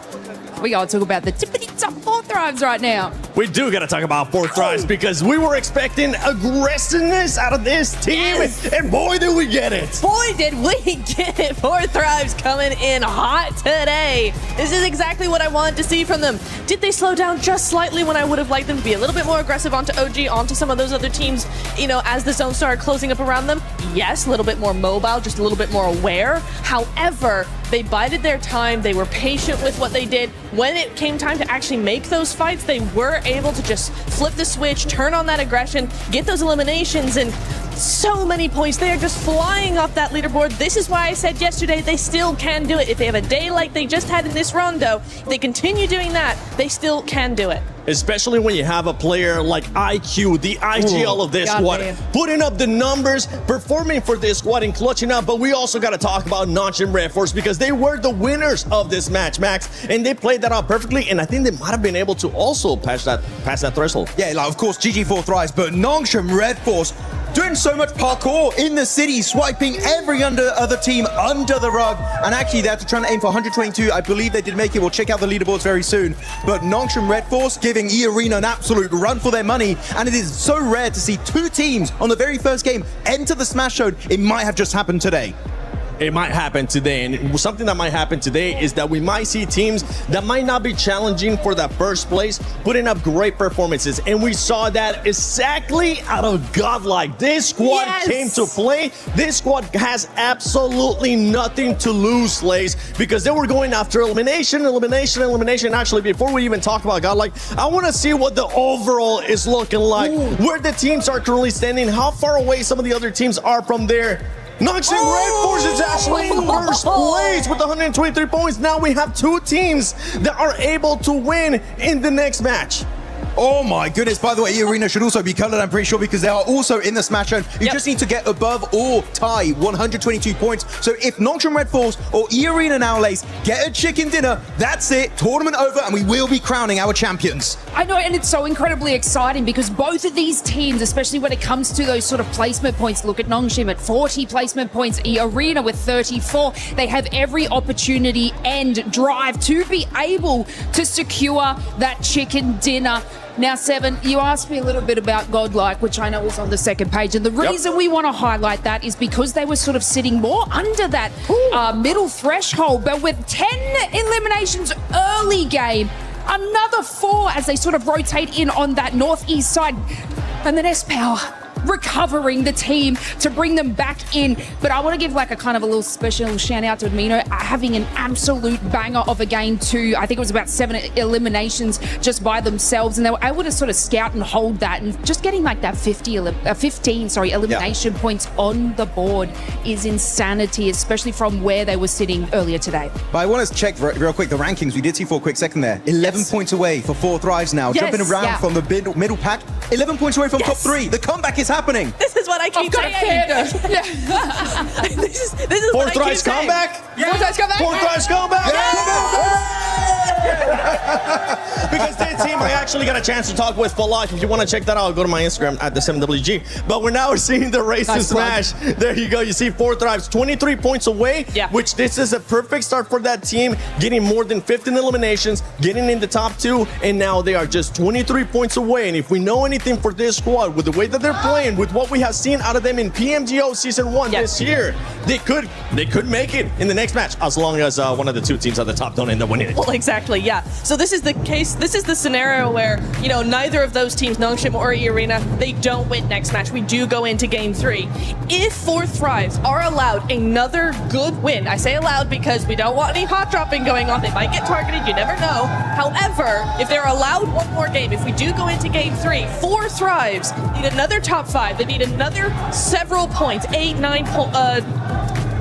we gotta talk about the tippity top 4 Thrives right now. We do gotta talk about 4 Thrives because we were expecting aggressiveness out of this team, and boy did we get it. Boy did we get it. 4 Thrives coming in hot today. This is exactly what I wanted to see from them. Did they slow down just slightly when I would have liked them to be a little bit more aggressive onto OG, onto some of those other teams, you know, as the zone started closing up around them? Yes, a little bit more mobile, just a little bit more aware. However, they bided their time. They were patient with what they did. When it came time to actually make those fights, they were able to just flip the switch, turn on that aggression, get those eliminations, and so many points. They are just flying off that leaderboard. This is why I said yesterday they still can do it. If they have a day like they just had in this rondo, if they continue doing that, they still can do it. Especially when you have a player like IQ, the IGL of this squad, putting up the numbers, performing for this squad and clutching up. But we also got to talk about Nongshim Red Force because they were the winners of this match, Max, and they played that out perfectly. And I think they might have been able to also pass that threshold. Yeah, like of course GG4 Thrives, but Nongshim Red Force doing so much parkour in the city, swiping every other team under the rug. And actually, they're trying to aim for 122. I believe they did make it. We'll check out the leaderboards very soon. But Nongshim Red Force giving E-Arena an absolute run for their money. And it is so rare to see 2 teams on the very first game enter the Smash Zone. It might have just happened today. It might happen today, and something that might happen today is that we might see teams that might not be challenging for that first place putting up great performances, and we saw that exactly out of Godlike. This squad came to play. This squad has absolutely nothing to lose, Slays, because they were going after elimination. Actually, before we even talk about Godlike, I want to see what the overall is looking like, where the teams are currently standing, how far away some of the other teams are from there. Nongshim Red Force is actually in first place with 123 points. Now we have 2 teams that are able to win in the next match. Oh my goodness. By the way, E-Arena should also be colored, I'm pretty sure, because they are also in the Smash Zone. You just need to get above or tie 122 points. So if Nongshim Red Force or E-Arena now, Lace, get a chicken dinner, that's it. Tournament over, and we will be crowning our champions. I know, and it's so incredibly exciting because both of these teams, especially when it comes to those sort of placement points, look at Nongshim at 40 placement points, E-Arena with 34. They have every opportunity and drive to be able to secure that chicken dinner. Now, Seven, you asked me a little bit about Godlike, which I know was on the second page. And the reason we want to highlight that is because they were sort of sitting more under that middle threshold. But with 10 eliminations early game, another 4 as they sort of rotate in on that northeast side. And then S-Power recovering the team to bring them back in. But I want to give like a kind of a little special shout out to Admino having an absolute banger of a game too. I think it was about 7 eliminations just by themselves, and they were able to sort of scout and hold that, and just getting like that 15 elimination points on the board is insanity, especially from where they were sitting earlier today. But I want to check real quick the rankings. We did see for a quick second there. 11 points away for 4 Thrives now. Jumping around from the middle pack. 11 points away from top 3. The comeback is happening? This is what I keep saying. this is what I keep Thrice saying. comeback? Fourth Thrice comeback? Fourth Thrice comeback? Because this team, I actually got a chance to talk with for life. If you want to check that out, go to my Instagram at the 7WG. But we're now seeing the race to Smash. There you go. You see 4 Thrives, 23 points away, which this is a perfect start for that team, getting more than 15 eliminations, getting in the top 2, and now they are just 23 points away. And if we know anything for this squad, with the way that they're playing, with what we have seen out of them in PMGO Season 1 this year, they could make it in the next match, as long as one of the 2 teams at the top don't end up winning it. Well, exactly, yeah. So this is the case, this is the scenario where, you know, neither of those teams, Nongshim or E-Arena, they don't win next match. We do go into game 3. If 4 Thrives are allowed another good win, I say allowed because we don't want any hot dropping going on. They might get targeted, you never know. However, if they're allowed one more game, if we do go into game 3, 4 Thrives need another top 5. They need another several points, 8, 9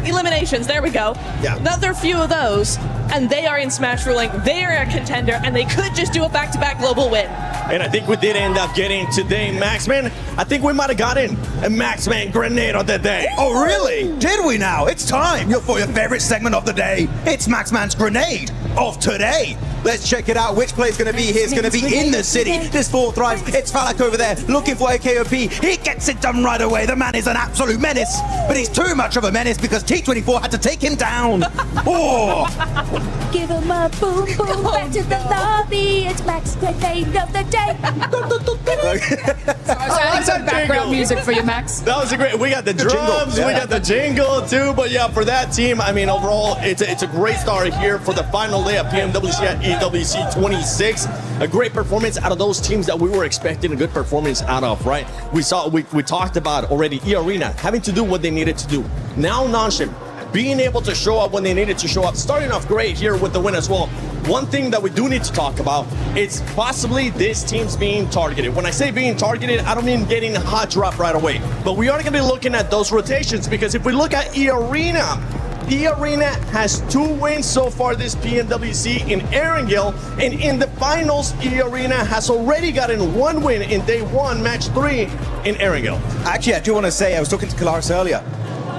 eliminations, there we go. Yeah. Another few of those, and they are in Smash ruling. They are a contender, and they could just do a back-to-back global win. And I think we did end up getting today, Maxman. I think we might have gotten a Maxman grenade on the day. Oh, really? Did we now? It's time for your favorite segment of the day. It's Maxman's grenade of today. Let's check it out. Which play's going to be here? It's going to be in the city. This 4 Thrives. It's Falak over there looking for a KOP. He gets it done right away. The man is an absolute menace. But he's too much of a menace because T24 had to take him down. Oh! Give him a boom boom back to the lobby. It's Max grenade of the day. Some background music for you, Max. That was a great. We got the drums, we got the jingle too. But yeah, for that team, I mean, overall, it's a great start here for the final day of PMWC at EWC 26. A great performance out of those teams that we were expecting a good performance out of, right? We talked about already E-Arena having to do what they needed to do. Now Nongshim being able to show up when they needed to show up, starting off great here with the win as well. One thing that we do need to talk about is possibly this team's being targeted. When I say being targeted, I don't mean getting a hot drop right away, but we are going to be looking at those rotations, because if we look at E-Arena has 2 wins so far this PMWC in Erangel, and in the finals, E-Arena has already gotten 1 win in day 1, match 3 in Erangel. Actually, I do want to say, I was talking to Kalaris earlier.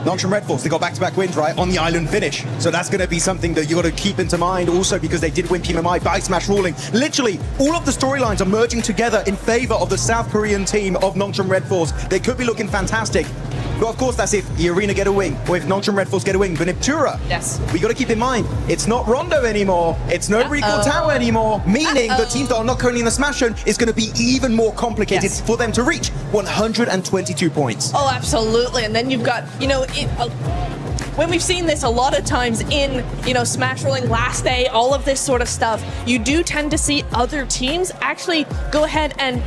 Nongshim Red Force, they got back-to-back wins, right, on the island finish. So that's going to be something that you got to keep into mind also, because they did win PMMI by Smash ruling. Literally, all of the storylines are merging together in favor of the South Korean team of Nongshim Red Force. They could be looking fantastic. But of course, that's if the Arena get a win, or if Nongshim Red Force get a win. But Niptura, we got to keep in mind, it's not Rondo anymore. It's no Recall Tower anymore, meaning the teams that are not currently in the Smash Zone is going to be even more complicated for them to reach 122 points. Oh, absolutely. And then you've got, you know, when we've seen this a lot of times in, you know, Smash ruling, last day, all of this sort of stuff, you do tend to see other teams actually go ahead and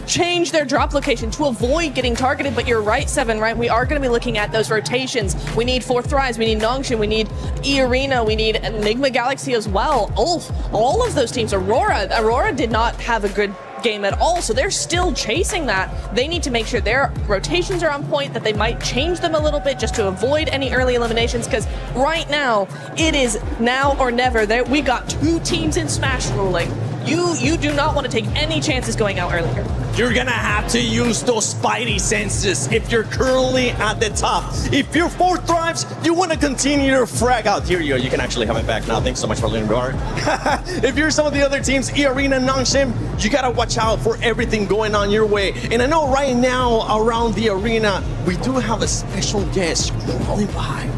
change their drop location to avoid getting targeted. But you're right, Seven, right? We are going to be looking at those rotations. We need 4 Thrives, we need Nongshim, we need E-Arena, we need Enigma Galaxy as well. All of those teams. Aurora did not have a good game at all, so they're still chasing that. They need to make sure their rotations are on point, that they might change them a little bit just to avoid any early eliminations, because right now, it is now or never. We got 2 teams in Smash ruling. You do not want to take any chances going out earlier. You're gonna have to use those spidey senses if you're currently at the top. If you're 4 Thrives, you want to continue your frag out. Here you go. You can actually have it back now. Thanks so much for learning, Bar. If you're some of the other teams, E-Arena, Nongshim, you gotta watch out for everything going on your way. And I know right now around the arena, we do have a special guest crawling by.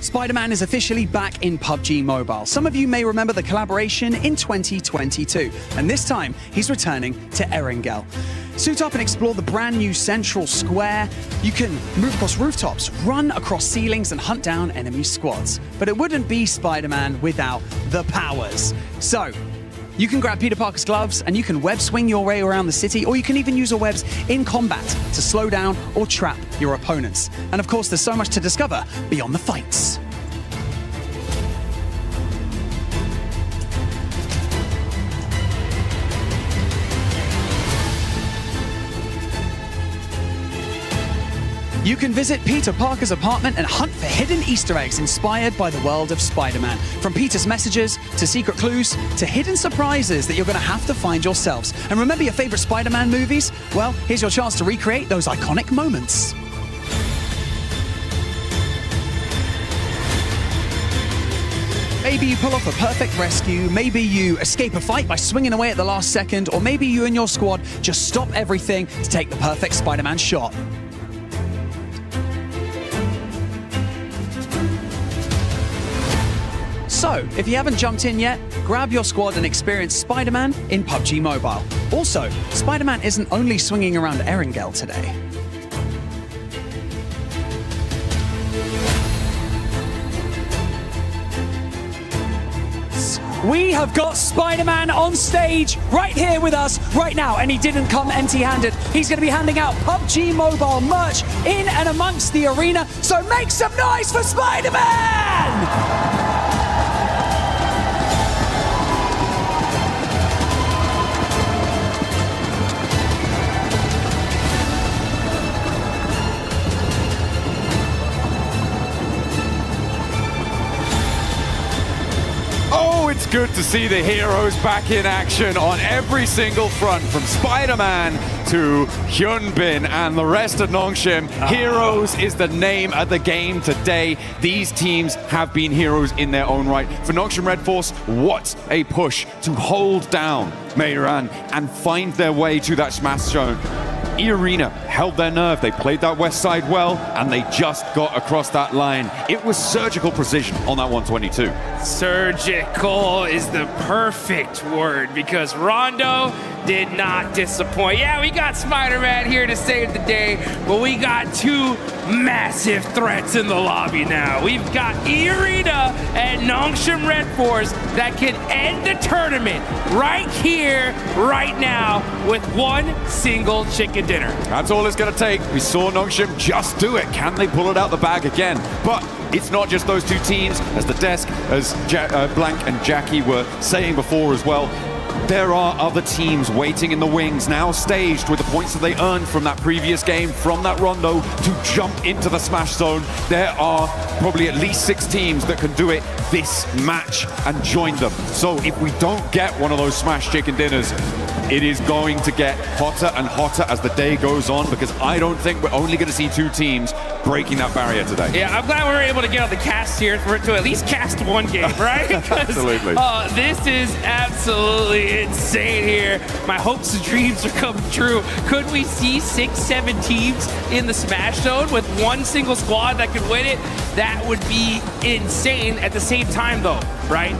Spider-Man is officially back in PUBG Mobile. Some of you may remember the collaboration in 2022, and this time he's returning to Erangel. Suit up and explore the brand new central square. You can move across rooftops, run across ceilings, and hunt down enemy squads. But it wouldn't be Spider-Man without the powers. So, You can grab Peter Parker's gloves and you can web swing your way around the city, or you can even use your webs in combat to slow down or trap your opponents. And of course, there's so much to discover beyond the fights. You can visit Peter Parker's apartment and hunt for hidden Easter eggs inspired by the world of Spider-Man. From Peter's messages, to secret clues, to hidden surprises that you're going to have to find yourselves. And remember your favorite Spider-Man movies? Well, here's your chance to recreate those iconic moments. Maybe you pull off a perfect rescue, maybe you escape a fight by swinging away at the last second, or maybe you and your squad just stop everything to take the perfect Spider-Man shot. So, if you haven't jumped in yet, grab your squad and experience Spider-Man in PUBG Mobile. Also, Spider-Man isn't only swinging around Erangel today. We have got Spider-Man on stage right here with us right now, and he didn't come empty-handed. He's going to be handing out PUBG Mobile merch in and amongst the arena, so make some noise for Spider-Man! It's good to see the heroes back in action on every single front, from Spider-Man to Hyunbin and the rest of Nongshim. Heroes is the name of the game today. These teams have been heroes in their own right. For Nongshim Red Force, what a push to hold down Meiran and find their way to that smash zone. E-Arena held their nerve. They played that west side well, and they just got across that line. It was surgical precision on that 122. Surgical is the perfect word, because Rondo did not disappoint. Yeah, we got Spider-Man here to save the day, but we got two massive threats in the lobby now. We've got E-Arena and Nongshim Red Force that can end the tournament right here, right now, with one single chicken dinner. That's all it's going to take. We saw Nongshim just do it. Can they pull it out the bag again? But it's not just those two teams, as the desk, as Blank and Jackie were saying before as well. There are other teams waiting in the wings, now staged with the points that they earned from that previous game, from that Rondo, to jump into the smash zone. There are probably at least 6 teams that can do it this match and join them. So if we don't get one of those smash chicken dinners, it is going to get hotter and hotter as the day goes on, because I don't think we're only going to see 2 teams breaking that barrier today. Yeah, I'm glad we were able to get on the cast here for it to at least cast one game, right? Absolutely. This is absolutely insane here. My hopes and dreams are coming true. Could we see 6-7 teams in the smash zone with one single squad that could win it? That would be insane. At the same time, though, right?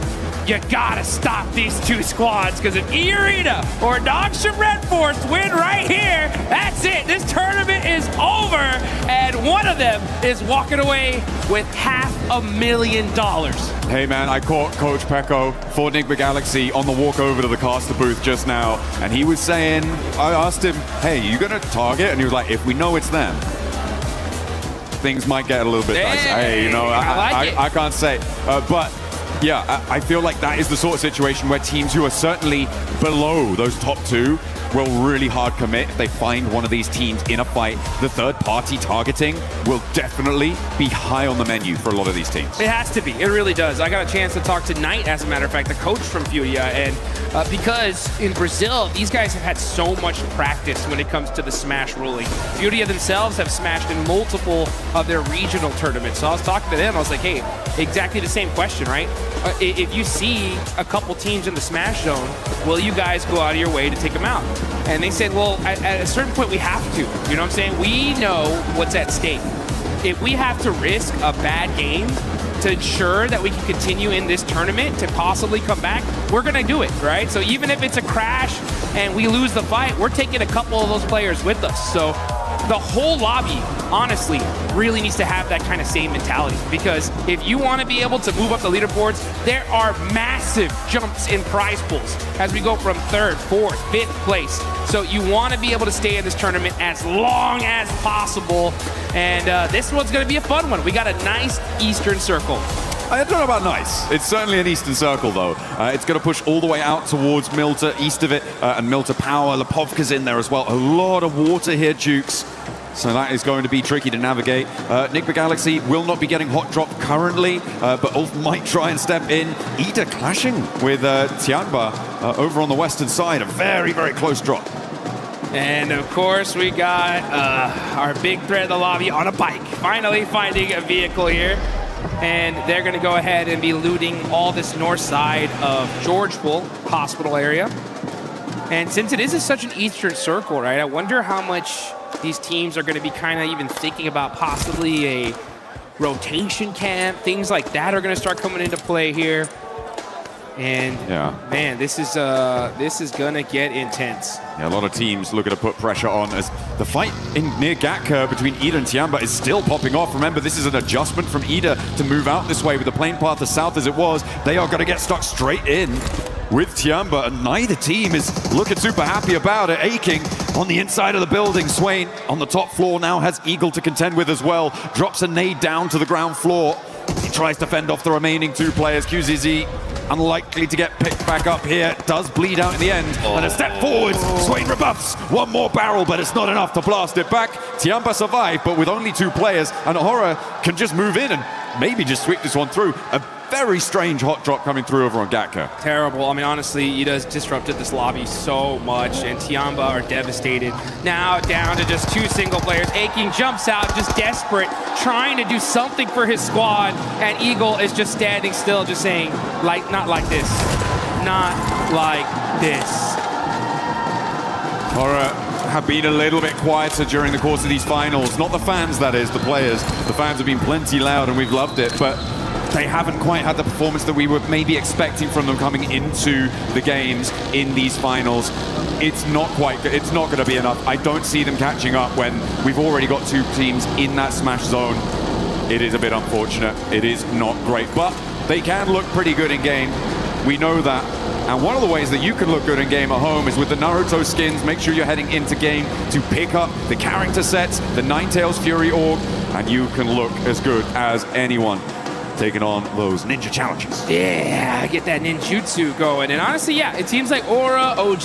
You gotta stop these 2 squads, because if E-Arena or Nongshim Red Force win right here, that's it. This tournament is over, and one of them is walking away with $500,000. Hey man, I caught Coach Pecco for Enigma Galaxy on the walk over to the caster booth just now, and he was saying, I asked him, hey, you gonna target? And he was like, if we know it's them, things might get a little bit nicer. Hey, you know, I can't say, but yeah, I feel like that is the sort of situation where teams who are certainly below those top 2 will really hard commit if they find one of these teams in a fight. The third-party targeting will definitely be high on the menu for a lot of these teams. It has to be. It really does. I got a chance to talk to Knight, as a matter of fact, the coach from Furia, and because in Brazil, these guys have had so much practice when it comes to the Smash ruling. Furia themselves have smashed in multiple of their regional tournaments. So I was talking to them, I was like, hey, exactly the same question, right? If you see a couple teams in the Smash zone, will you guys go out of your way to take them out? And they said, well, at a certain point we have to. You know what I'm saying? We know what's at stake. If we have to risk a bad game to ensure that we can continue in this tournament to possibly come back, we're going to do it, right? So even if it's a crash and we lose the fight, we're taking a couple of those players with us. So the whole lobby, honestly, really needs to have that kind of same mentality, because if you want to be able to move up the leaderboards, there are massive jumps in prize pools as we go from 3rd, 4th, 5th place. So you want to be able to stay in this tournament as long as possible. And this one's going to be a fun one. We got a nice Eastern Circle. I don't know about nice. It's certainly an Eastern Circle, though. It's going to push all the way out towards Milta, east of it, and Milta Power. Lepovka's in there as well. A lot of water here, Jukes. So that is going to be tricky to navigate. Nick Galaxy will not be getting hot drop currently, but Ulf might try and step in. Ida clashing with Tianba over on the western side. A very, very close drop. And of course, we got our big threat of the lobby on a bike. Finally finding a vehicle here. And they're going to go ahead and be looting all this north side of Georgeville Hospital area. And since it is such an Eastern Circle, right, I wonder how much these teams are going to be kind of even thinking about possibly a rotation camp. Things like that are going to start coming into play here. And man, this is going to get intense. Yeah, a lot of teams looking to put pressure on as the fight near Gatka between Ida and Tianba is still popping off. Remember, this is an adjustment from Ida to move out this way with the plane path as south as it was. They are going to get stuck straight in with Tianba, and neither team is looking super happy about it. Aching on the inside of the building. Swain on the top floor now has Eagle to contend with as well. Drops a nade down to the ground floor. He tries to fend off the remaining 2 players. QZZ unlikely to get picked back up here. Does bleed out in the end. And a step forwards. Swain rebuffs. One more barrel, but it's not enough to blast it back. Tianba survived, but with only 2 players. And Horror can just move in and maybe just sweep this one through. A very strange hot drop coming through over on Gatka. Terrible. I mean, honestly, Ida's disrupted this lobby so much, and Tianba are devastated. Now down to just 2 single players. Aching jumps out, just desperate, trying to do something for his squad, and Eagle is just standing still, just saying, like, not like this. Not like this. Horror have been a little bit quieter during the course of these finals. Not the fans, that is, the players. The fans have been plenty loud, and we've loved it, but they haven't quite had the performance that we were maybe expecting from them coming into the games in these finals. It's not going to be enough. I don't see them catching up when we've already got 2 teams in that smash zone. It is a bit unfortunate. It is not great, but they can look pretty good in game. We know that. And one of the ways that you can look good in game at home is with the Naruto skins. Make sure you're heading into game to pick up the character sets, the Ninetales Fury org, and you can look as good as anyone taking on those ninja challenges. Yeah, get that ninjutsu going. And honestly, yeah, it seems like Aura, OG,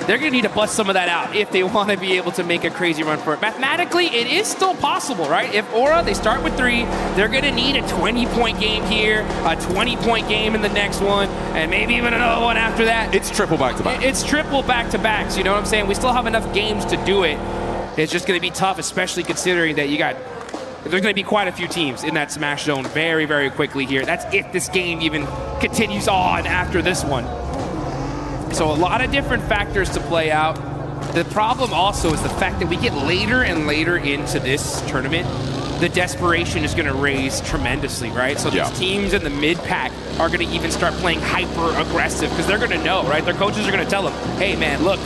they're going to need to bust some of that out if they want to be able to make a crazy run for it. Mathematically, it is still possible, right? If Aura, they start with 3, they're going to need a 20-point game here, a 20-point game in the next one, and maybe even another one after that. It's triple back-to-back. It's triple back-to-backs, you know what I'm saying? We still have enough games to do it. It's just going to be tough, especially considering that you got... There's going to be quite a few teams in that smash zone very, very quickly here. That's if this game even continues on after this one. So a lot of different factors to play out. The problem also is the fact that we get later and later into this tournament, the desperation is going to raise tremendously, right? So these teams in the mid-pack are going to even start playing hyper-aggressive because they're going to know, right? Their coaches are going to tell them, hey, man, look,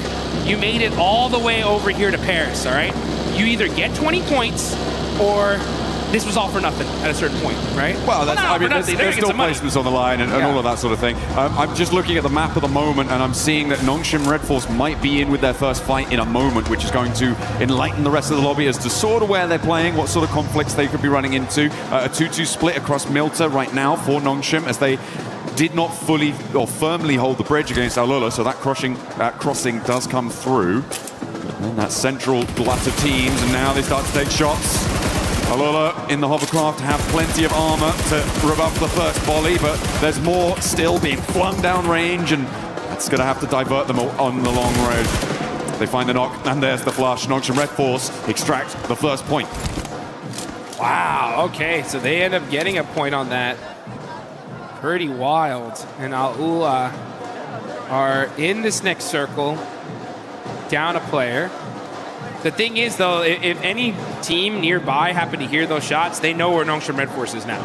you made it all the way over here to Paris, all right? You either get 20 points or this was all for nothing at a certain point, right? Well, that's, I mean, there's still placements on the line and all of that sort of thing. I'm just looking at the map at the moment, and I'm seeing that Nongshim Red Force might be in with their first fight in a moment, which is going to enlighten the rest of the lobby as to sort of where they're playing, what sort of conflicts they could be running into. A 2-2 split across Milta right now for Nongshim, as they did not fully or firmly hold the bridge against Alula, so that crossing does come through. And that central glut of teams, and now they start to take shots. Alula in the hovercraft have plenty of armor to rebuff the first volley, but there's more still being flung down range, and that's going to have to divert them on the long road. They find the knock, and there's the flush. Nongshim Red Force extract the first point. Wow, okay, so they end up getting a point on that. Pretty wild. And Alula are in this next circle, down a player. The thing is, though, if any team nearby happen to hear those shots, they know where Nongshim Red Force is now.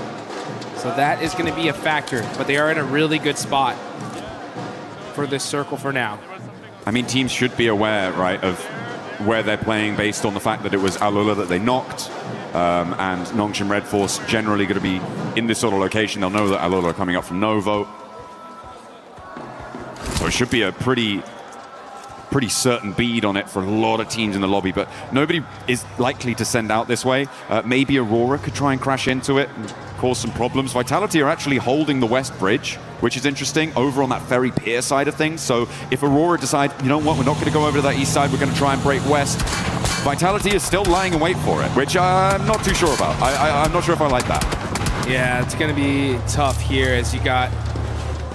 So that is going to be a factor, but they are in a really good spot for this circle for now. I mean, teams should be aware, right, of where they're playing based on the fact that it was Alula that they knocked. and Nongshim Red Force generally going to be in this sort of location. They'll know that Alola are coming up from Novo. So it should be a pretty certain bead on it for a lot of teams in the lobby, but nobody is likely to send out this way. Maybe Aurora could try and crash into it and cause some problems. Vitality are actually holding the west bridge, which is interesting, over on that ferry pier side of things. So if Aurora decide, you know what, we're not going to go over to that east side, we're going to try and break west, Vitality is still lying in wait for it, which I'm not too sure about. I'm not sure if I like that. Yeah, it's going to be tough here as you got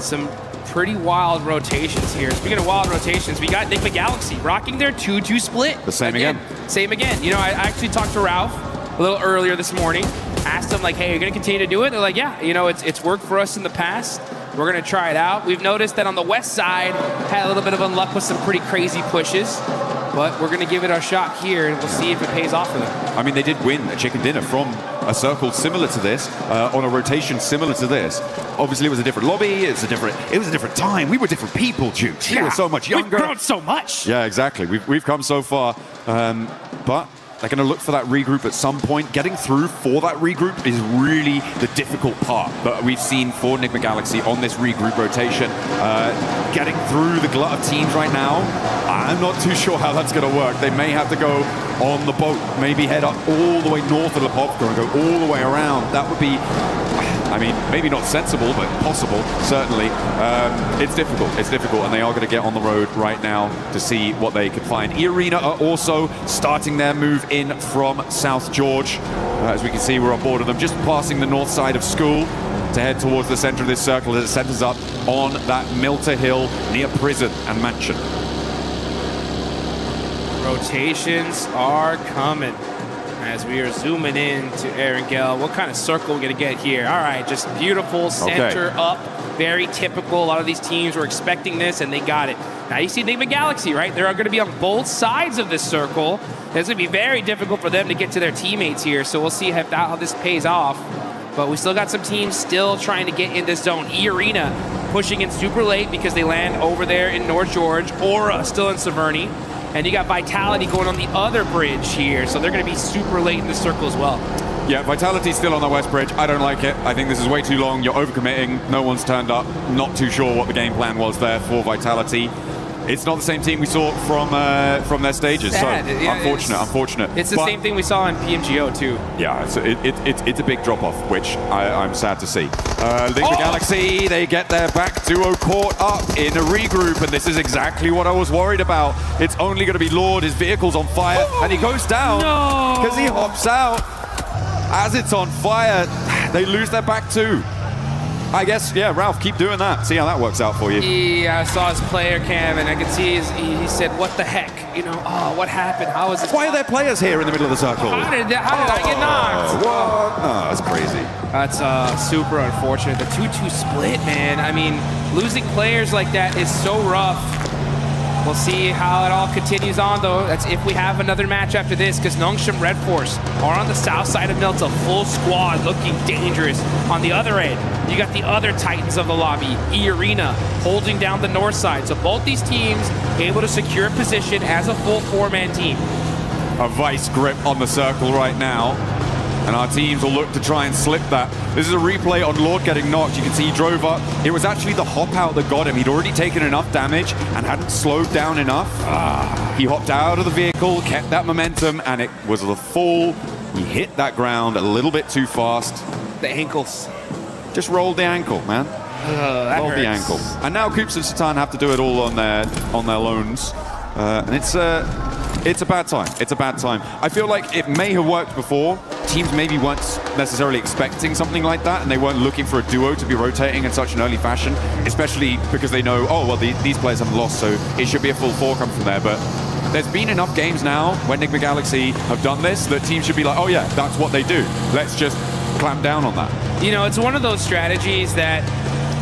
some pretty wild rotations here. Speaking of wild rotations, we got Enigma Galaxy rocking their 2-2 split. The same again. Same again. You know, I actually talked to Ralph a little earlier this morning, asked him like, hey, are you going to continue to do it? They're like, yeah, you know, it's worked for us in the past. We're going to try it out. We've noticed that on the west side, had a little bit of unluck with some pretty crazy pushes, but we're going to give it a shot here, and we'll see if it pays off for them. I mean, they did win a chicken dinner from a circle similar to this, on a rotation similar to this. Obviously, it was a different lobby. It was a different time. We were different people, Jukes. We were so much younger. We've grown so much. Yeah, exactly. We've come so far, but they're going to look for that regroup at some point. Getting through for that regroup is really the difficult part that we've seen for Enigma Galaxy on this regroup rotation. Getting through the glut of teams right now, I'm not too sure how that's going to work. They may have to go on the boat, maybe head up all the way north of Lepovka and go all the way around. That would be, I mean, maybe not sensible, but possible, certainly. It's difficult, and they are going to get on the road right now to see what they can find. E-Arena are also starting their move in from South George. As we can see, we're on board of them, just passing the north side of school to head towards the center of this circle as it centers up on that Milter Hill near prison and mansion. Rotations are coming as we are zooming in to Erangel. What kind of circle are we going to get here? All right, just beautiful center up, very typical. A lot of these teams were expecting this, and they got it. Now you see Enigma Galaxy, right? They're going to be on both sides of this circle. It's going to be very difficult for them to get to their teammates here, so we'll see how this pays off. But we still got some teams still trying to get in this zone. E-Arena pushing in super late because they land over there in North George. Aura still in Severny. And you got Vitality going on the other bridge here, so they're going to be super late in the circle as well. Yeah, Vitality's still on the west bridge. I don't like it. I think this is way too long. You're overcommitting. No one's turned up. Not too sure what the game plan was there for Vitality. It's not the same team we saw from their stages. Sad. So Yeah, unfortunate. It's the same thing we saw in PMGO too. Yeah, it's a big drop off, which I'm sad to see. Enigma Galaxy, they get their back duo caught up in a regroup, and this is exactly what I was worried about. It's only going to be Lord. His vehicle's on fire, and he goes down because he hops out. As it's on fire, they lose their back too. I guess, yeah, Ralph, keep doing that. See how that works out for you. Yeah, I saw his player cam, and I could see he said, what the heck? You know, oh, what happened? How is this? Why are there players here in the middle of the circle? How did I get knocked? What? Oh, that's crazy. That's super unfortunate. The 2-2 split, man. I mean, losing players like that is so rough. We'll see how it all continues on, though. That's if we have another match after this, because Nongshim Red Force are on the south side of Milta, full squad, looking dangerous. On the other end, you got the other Titans of the lobby, E-Arena, holding down the north side. So both these teams able to secure position as a full four-man team. A vice grip on the circle right now, and our teams will look to try and slip that. This is a replay on Lord getting knocked. You can see he drove up. It was actually the hop out that got him. He'd already taken enough damage and hadn't slowed down enough. He hopped out of the vehicle, kept that momentum, and it was the fall. He hit that ground a little bit too fast. The ankles. Just rolled the ankle, man. Rolled the ankle. And now Koops and Satan have to do it all on their loans. And it's a bad time. It's a bad time. I feel like it may have worked before. Teams maybe weren't necessarily expecting something like that, and they weren't looking for a duo to be rotating in such an early fashion, especially because they know, oh, well, these players haven't lost, so it should be a full four come from there. But there's been enough games now when Enigma Galaxy have done this that teams should be like, oh, yeah, that's what they do. Let's just clamp down on that. You know, it's one of those strategies that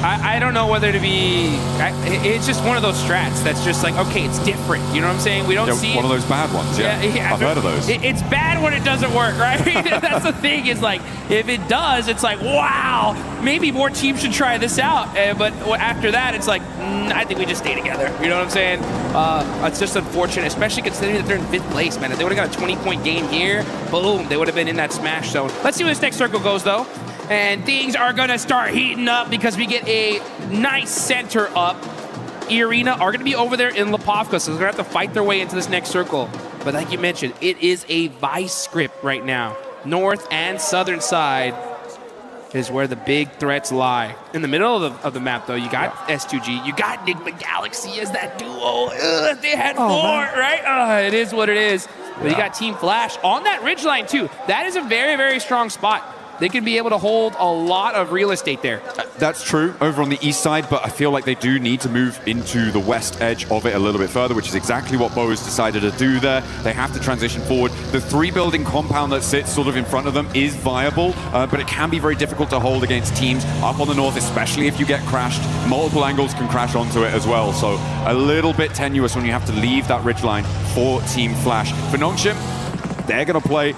I don't know whether to be. It's just one of those strats that's just like, okay, it's different. You know what I'm saying? We don't see one of those bad ones. Yeah, I've heard of those. It's bad when it doesn't work, right? That's the thing. Is like if it does, it's like wow, maybe more teams should try this out. But after that, it's like I think we just stay together. You know what I'm saying? It's just unfortunate, especially considering that they're in 5th place, man. If they would have got a 20-point game here, boom, they would have been in that smash zone. Let's see where this next circle goes, though. And things are going to start heating up because we get a nice center up. E-Arena are going to be over there in Lipovka, so they're going to have to fight their way into this next circle. But like you mentioned, it is a vice script right now. North and southern side is where the big threats lie. In the middle of the map, though, you got S2G, you got Enigma Galaxy as that duo. They had 4, right? It is what it is. But you got Team Flash on that ridgeline, too. That is a very, very strong spot. They can be able to hold a lot of real estate there. That's true over on the east side, but I feel like they do need to move into the west edge of it a little bit further, which is exactly what Bo's decided to do there. They have to transition forward. The 3-building compound that sits sort of in front of them is viable, but it can be very difficult to hold against teams up on the north, especially if you get crashed. Multiple angles can crash onto it as well, so a little bit tenuous when you have to leave that ridgeline for Team Flash. For Nongshim, they're going to play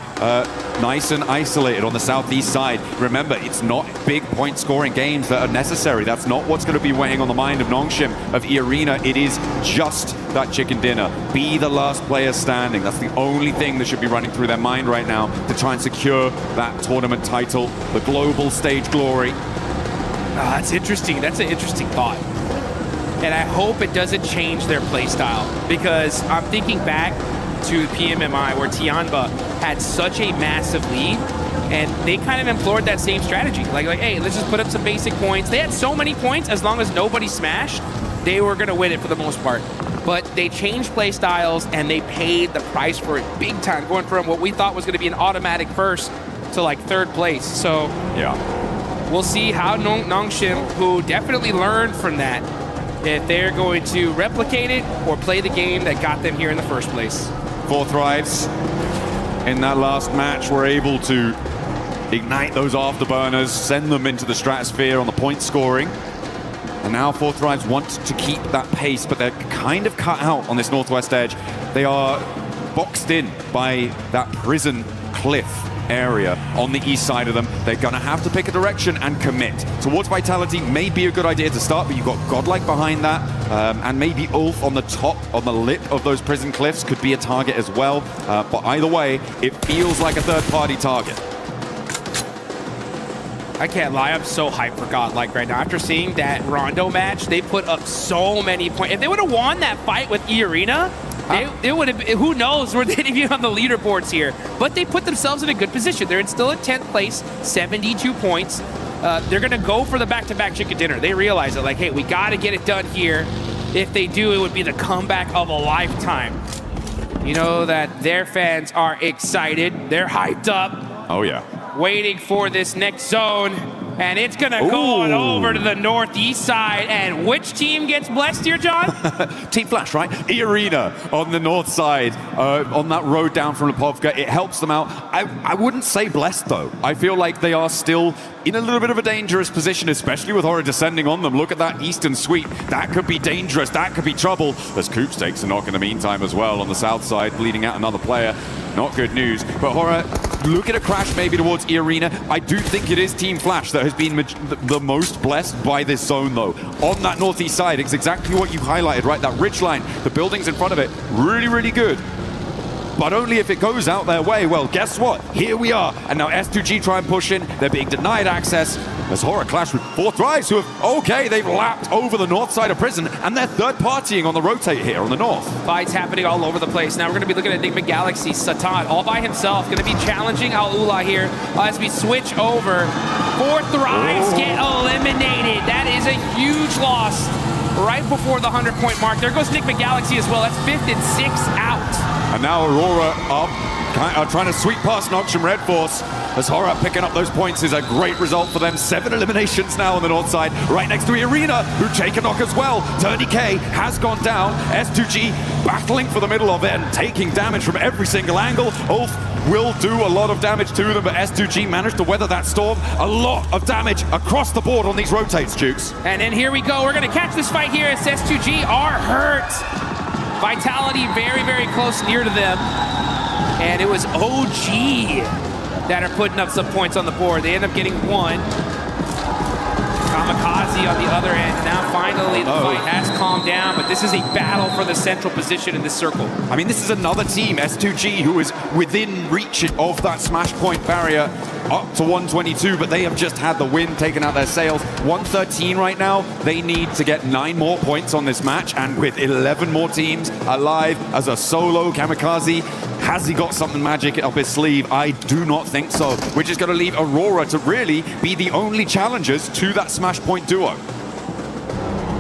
nice and isolated on the southeast side. Remember, it's not big point scoring games that are necessary. That's not what's going to be weighing on the mind of Nongshim, of E-Arena. It is just that chicken dinner. Be the last player standing. That's the only thing that should be running through their mind right now to try and secure that tournament title, the global stage glory. That's interesting. That's an interesting thought. And I hope it doesn't change their play style, because I'm thinking back to PMMI where Tianba had such a massive lead and they kind of implored that same strategy. Like, hey, let's just put up some basic points. They had so many points, as long as nobody smashed, they were going to win it for the most part. But they changed play styles and they paid the price for it big time, going from what we thought was going to be an automatic first to like 3rd place. So yeah, we'll see how Nongshim, who definitely learned from that, if they're going to replicate it or play the game that got them here in the first place. 4 Thrives in that last match were able to ignite those afterburners, send them into the stratosphere on the point scoring. And now 4 Thrives want to keep that pace, but they're kind of cut out on this northwest edge. They are boxed in by that prison cliff area on the east side of them. They're going to have to pick a direction and commit. Towards Vitality may be a good idea to start, but you've got Godlike behind that, and maybe Ulf on the top, on the lip of those prison cliffs could be a target as well. But either way, it feels like a third-party target. I can't lie, I'm so hyped for Godlike right now. After seeing that Rondo match, they put up so many points. If they would have won that fight with E-Arena, they would have, who knows where they'd be on the leaderboards here. But they put themselves in a good position. They're still in 10th place, 72 points. They're going to go for the back-to-back chicken dinner. They realize that, like, hey, we got to get it done here. If they do, it would be the comeback of a lifetime. You know that their fans are excited. They're hyped up. Oh, yeah. Waiting for this next zone. And it's going to go on over to the northeast side. And which team gets blessed here, John? Team Flash, right? E-Arena on the north side, on that road down from Lipovka. It helps them out. I wouldn't say blessed, though. I feel like they are still in a little bit of a dangerous position, especially with Horror descending on them. Look at that eastern sweep. That could be dangerous. That could be trouble. As Coops takes a knock in the meantime as well on the south side, bleeding out another player. Not good news. But Horror, look at a crash maybe towards E-Arena. I do think it is Team Flash that has been the most blessed by this zone, though. On that northeast side, it's exactly what you highlighted, right? That ridgeline, the buildings in front of it, really, really good. But only if it goes out their way. Well, guess what? Here we are. And now S2G try and push in. They're being denied access. As Horror clash with 4 Thrives, who have, okay, they've lapped over the north side of prison, and they're third-partying on the rotate here on the north. Fights happening all over the place. Now we're going to be looking at Enigma Galaxy. Satan, all by himself, going to be challenging Al-Ula here as we switch over. 4 Thrives get eliminated. That is a huge loss right before the 100-point mark. There goes Enigma Galaxy as well. That's 5th and 6th out. And now Aurora up, trying to sweep past Nongshim Red Force. As Horror picking up those points is a great result for them. 7 eliminations now on the north side, right next to E-Arena, who take a knock as well. Tony K has gone down. S2G battling for the middle of it and taking damage from every single angle. Ulf will do a lot of damage to them, but S2G managed to weather that storm. A lot of damage across the board on these rotates, Jukes. And then here we go. We're going to catch this fight here as S2G are hurt. Vitality very, very close, near to them. And it was OG that are putting up some points on the board. They end up getting one. Kamikaze on the other end. Now finally the fight has calmed down, but this is a battle for the central position in this circle. I mean, this is another team, S2G, who is within reach of that smash point barrier up to 122, but they have just had the win taken out their sails. 113 right now. They need to get 9 more points on this match, and with 11 more teams alive as a solo Kamikaze, has he got something magic up his sleeve? I do not think so. We're just going to leave Aurora to really be the only challengers to that smash point duo.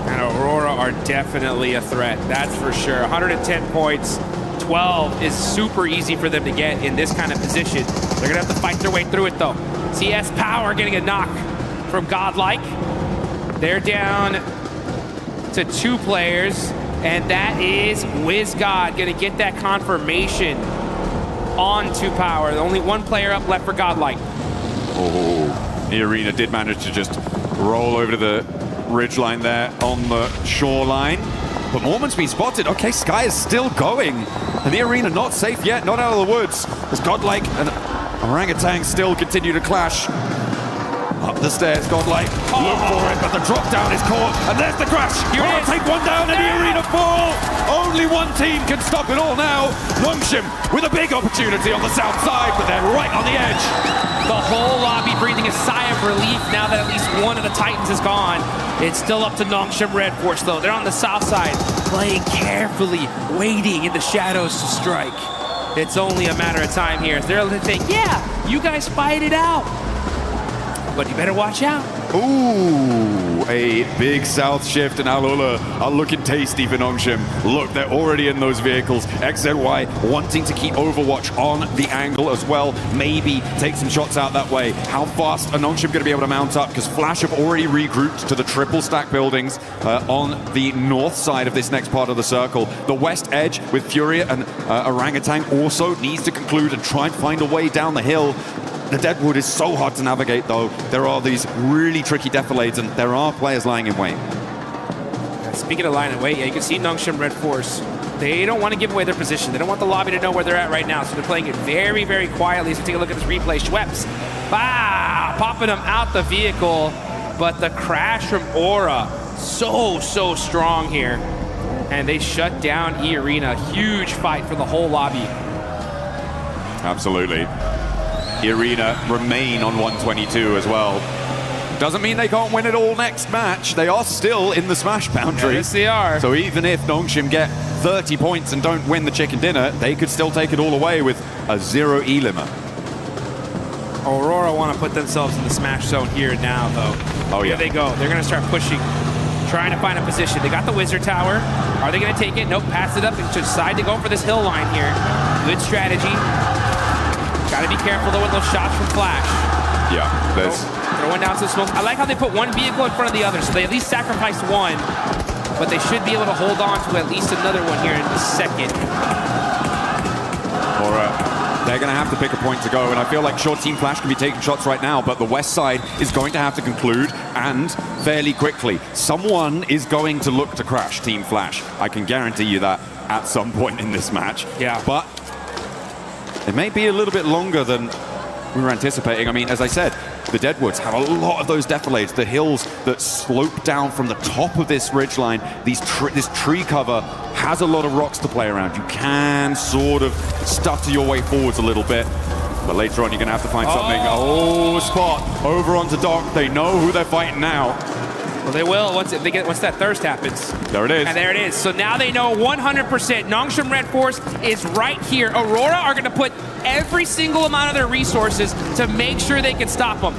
And Aurora are definitely a threat, that's for sure. 110 points, 12 is super easy for them to get in this kind of position. They're gonna have to fight their way through it though. CS Power getting a knock from Godlike. They're down to 2 players, and that is WizGod gonna get that confirmation on 2 Power. Only 1 player up left for Godlike. Oh, the Arena did manage to just roll over to the ridgeline there on the shoreline. But Mormon's been spotted. Okay, Sky is still going. And the Arena not safe yet, not out of the woods. As Godlike and Orangutan still continue to clash. Up the stairs, Godlike. Look for it, but the drop down is caught. And there's the crash. Take one down and the Arena fall. Only one team can stop it all now. Nongshim with a big opportunity on the south side, but they're right on the edge. The whole lobby breathing a sigh of relief now that at least one of the Titans is gone. It's still up to Nongshim Red Force though. They're on the south side, playing carefully, waiting in the shadows to strike. It's only a matter of time here. They're saying, yeah, you guys fight it out. But you better watch out. Ooh, a big south shift, and Alola are looking tasty for Nongshim. Look, they're already in those vehicles. XZY wanting to keep Overwatch on the angle as well. Maybe take some shots out that way. How fast are Nongshim going to be able to mount up? Because Flash have already regrouped to the triple stack buildings on the north side of this next part of the circle. The west edge with Furia and Orangutan also needs to conclude and try and find a way down the hill. The Deadwood is so hard to navigate though. There are these really tricky defilades and there are players lying in wait. Speaking of lying in wait, yeah, you can see Nongshim Red Force. They don't want to give away their position. They don't want the lobby to know where they're at right now. So they're playing it very, very quietly. So take a look at this replay. Schweppes, popping them out the vehicle. But the crash from Aura, so strong here. And they shut down E-Arena. Huge fight for the whole lobby. Absolutely. Arena remain on 122 as well. Doesn't mean they can't win it all next match. They are still in the smash boundary. Yes, they are. So even if Nongshim get 30 points and don't win the chicken dinner, they could still take it all away with a 0 E limit. Aurora want to put themselves in the smash zone here now, though. Oh, yeah. Here they go. They're going to start pushing, trying to find a position. They got the Wizard Tower. Are they going to take it? Nope, pass it up and decide to go for this hill line here. Good strategy. Got to be careful, though, with those shots from Flash. Yeah, there's... Throwing down some smoke. I like how they put one vehicle in front of the other, so they at least sacrificed one, but they should be able to hold on to at least another one here in a second. They're going to have to pick a point to go, and I feel like Short Team Flash can be taking shots right now, but the west side is going to have to conclude, and fairly quickly. Someone is going to look to crash Team Flash. I can guarantee you that at some point in this match. Yeah. But it may be a little bit longer than we were anticipating. I mean, as I said, the Deadwoods have a lot of those defilades, the hills that slope down from the top of this ridgeline. This tree cover has a lot of rocks to play around. You can sort of stutter your way forwards a little bit, but later on you're going to have to find something. Oh, spot over onto Doc. They know who they're fighting now. Well, they will once that thirst happens. There it is. And there it is. So now they know 100%. Nongshim Red Force is right here. Aurora are going to put every single amount of their resources to make sure they can stop them.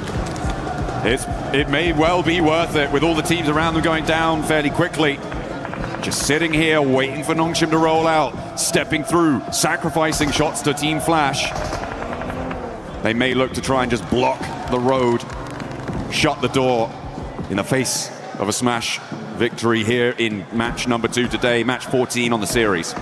It may well be worth it with all the teams around them going down fairly quickly. Just sitting here waiting for Nongshim to roll out, stepping through, sacrificing shots to Team Flash. They may look to try and just block the road, shut the door in the face of a smash victory here in match number 2 today, match 14 on the series.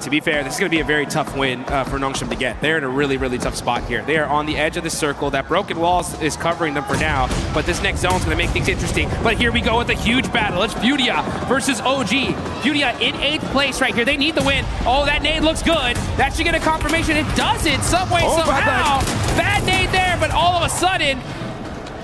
to be fair, this is going to be a very tough win for Nongshim to get. They're in a really, really tough spot here. They are on the edge of the circle. That broken wall is covering them for now, but this next zone is going to make things interesting. But here we go with a huge battle. It's Furia versus OG. Furia in 8th place right here. They need the win. Oh, that nade looks good. That should get a confirmation. It doesn't, some way, somehow. Bad nade there, but all of a sudden,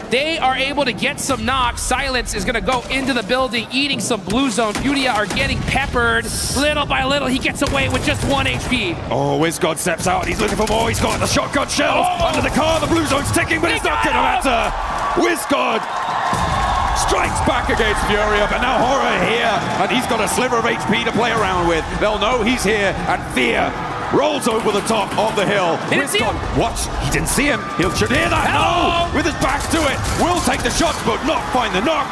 they are able to get some knocks. Silence is going to go into the building, eating some blue zone. Furia are getting peppered. Little by little, he gets away with just 1 HP. Oh, WizGod steps out. He's looking for more. He's got the shotgun shells under the car. The blue zone's ticking, but it's not going to matter. WizGod strikes back against Furia, but now Horror here, and he's got a sliver of HP to play around with. They'll know he's here, and Fear rolls over the top of the hill. WizGod, what? He didn't see him. He should hear that. No! With his back to it. Will take the shots, but not find the knock.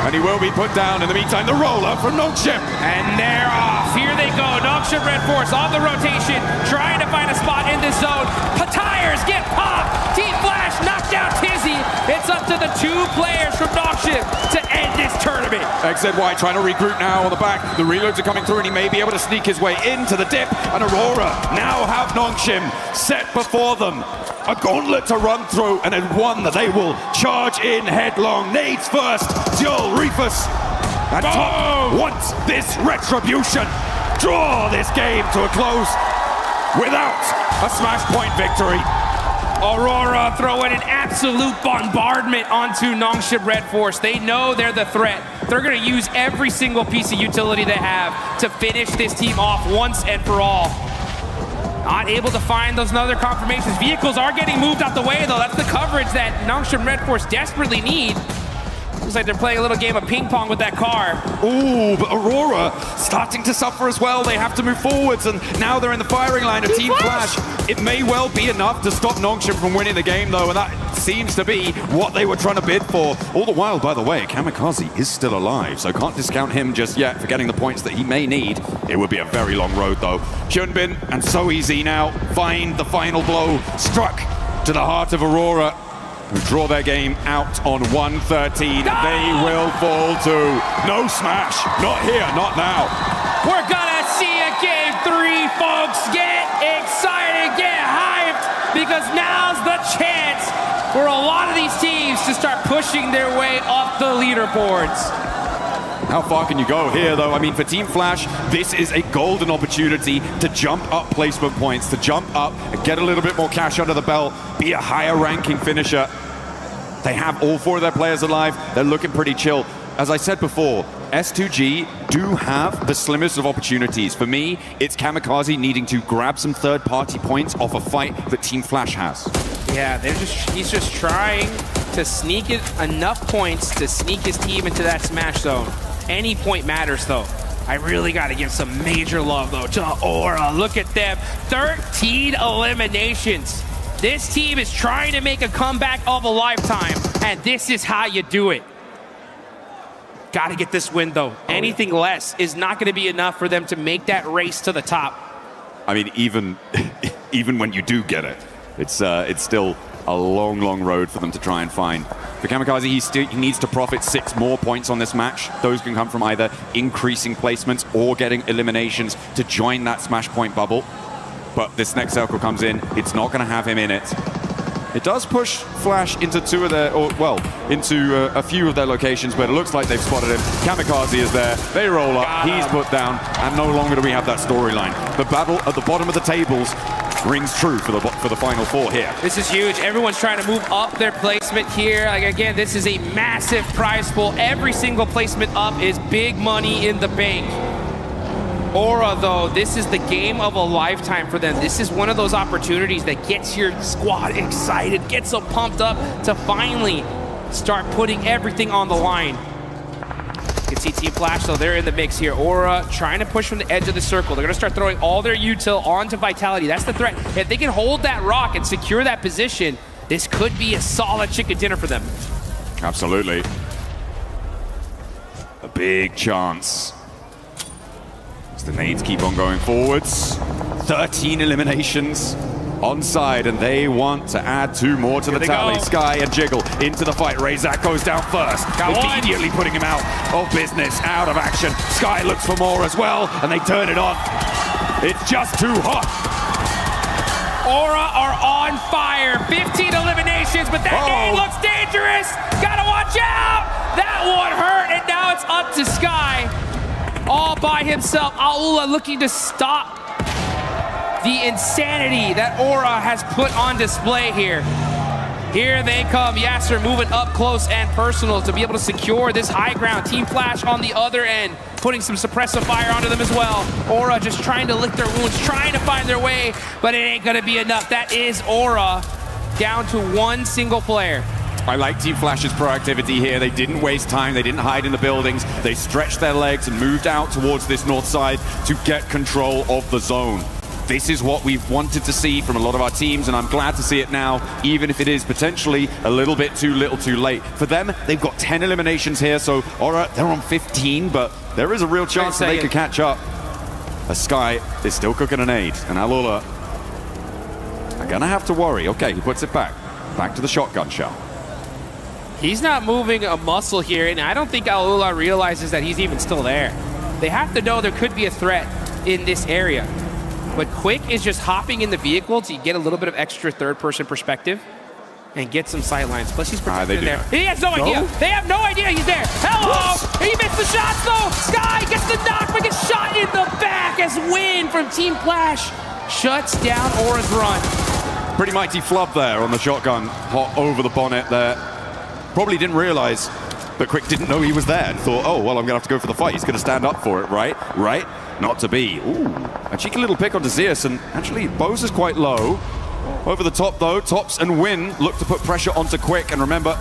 And he will be put down. In the meantime, the roller from Nongshim. And they're off. Here they go. Nongshim Red Force on the rotation, trying to find a spot in this zone. Tires get popped. Team Flash knocked down Tizzy. It's up to the 2 players from Nongshim to end this tournament. XZY trying to regroup now on the back. The reloads are coming through, and he may be able to sneak his way into the dip. And Aurora now have Nongshim set before them. A gauntlet to run through, and then one that they will charge in headlong. Nades first. Joel, Reefus, and Top wants this retribution. Draw this game to a close without a smash point victory. Aurora throwing an absolute bombardment onto Nongshim Red Force. They know they're the threat. They're going to use every single piece of utility they have to finish this team off once and for all. Not able to find those other confirmations. Vehicles are getting moved out the way, though. That's the coverage that Nongshim Red Force desperately need. Looks like they're playing a little game of ping pong with that car. Ooh, but Aurora starting to suffer as well. They have to move forwards, and now they're in the firing line of Team Flash. It may well be enough to stop Nongshim from winning the game, though, and that seems to be what they were trying to bid for. All the while, by the way, Kamikaze is still alive, so can't discount him just yet for getting the points that he may need. It would be a very long road, though. Hyunbin and So Easy now find the final blow, struck to the heart of Aurora, who draw their game out on 113. They will fall to no smash. Not here, not now. We're gonna see a game 3, folks. Get excited, get hyped, because now's the chance for a lot of these teams to start pushing their way up the leaderboards. How far can you go here, though? I mean, for Team Flash, this is a golden opportunity to jump up placement points, to jump up and get a little bit more cash under the belt, be a higher ranking finisher. They have all 4 of their players alive. They're looking pretty chill. As I said before, S2G do have the slimmest of opportunities. For me, it's Kamikaze needing to grab some third-party points off a fight that Team Flash has. Yeah, he's just trying to sneak it enough points to sneak his team into that smash zone. Any point matters, though. I really got to give some major love, though, to Aura. Look at them. 13 eliminations. This team is trying to make a comeback of a lifetime, and this is how you do it. Got to get this win, though. Anything less is not going to be enough for them to make that race to the top. I mean, even when you do get it, it's still a long, long road for them to try and find. For Kamikaze, he needs to profit 6 more points on this match. Those can come from either increasing placements or getting eliminations to join that smash point bubble. But this next circle comes in, it's not going to have him in it. It does push Flash into into a few of their locations, but it looks like they've spotted him. Kamikaze is there, they roll up, he's put down, and no longer do we have that storyline. The battle at the bottom of the tables rings true for the final 4 here. This is huge. Everyone's trying to move up their placement here. Like, again, this is a massive prize pool. Every single placement up is big money in the bank. Aura, though, this is the game of a lifetime for them. This is one of those opportunities that gets your squad excited, gets them pumped up to finally start putting everything on the line. You can see Team Flash, though, they're in the mix here. Aura trying to push from the edge of the circle. They're going to start throwing all their util onto Vitality. That's the threat. If they can hold that rock and secure that position, this could be a solid chicken dinner for them. Absolutely. A big chance. As the nades keep on going forwards. 13 eliminations on side, and they want to add 2 more to the tally. Go. Sky and Jiggle into the fight. Razak goes down first, immediately putting him out of business, out of action. Sky looks for more as well, and they turn it on. It's just too hot. Aura are on fire. 15 eliminations, but that nade looks dangerous. Gotta watch out. That one hurt, and now it's up to Sky. All by himself. Aula looking to stop the insanity that Aura has put on display here. Here they come. Yasser moving up close and personal to be able to secure this high ground. Team Flash on the other end, putting some suppressive fire onto them as well. Aura just trying to lick their wounds, trying to find their way, but it ain't gonna be enough. That is Aura down to one single player. I like Team Flash's proactivity here. They didn't waste time. They didn't hide in the buildings. They stretched their legs and moved out towards this north side to get control of the zone. This is what we've wanted to see from a lot of our teams, and I'm glad to see it now, even if it is potentially a little bit too little too late. For them, they've got 10 eliminations here, so alright, they're on 15, but there is a real chance that they could catch up. As Sky is still cooking an aid, and Alula are gonna have to worry. Okay, he puts it back to the shotgun shell. He's not moving a muscle here, and I don't think Alula realizes that he's even still there. They have to know there could be a threat in this area. But Quick is just hopping in the vehicle to get a little bit of extra third-person perspective and get some sightlines. Plus, he's protected in there. He has no idea. They have no idea he's there. Hello! He missed the shots, though. Sky gets the knock, but gets shot in the back as Win from Team Flash shuts down Aura's run. Pretty mighty flub there on the shotgun, hot over the bonnet there. Probably didn't realize, but Quick didn't know he was there and thought, oh, well, I'm gonna have to go for the fight. He's gonna stand up for it, right? Right? Not to be. Ooh, a cheeky little pick onto Zeus, and actually, Bose is quite low. Over the top, though, Tops and Win look to put pressure onto Quick, and remember,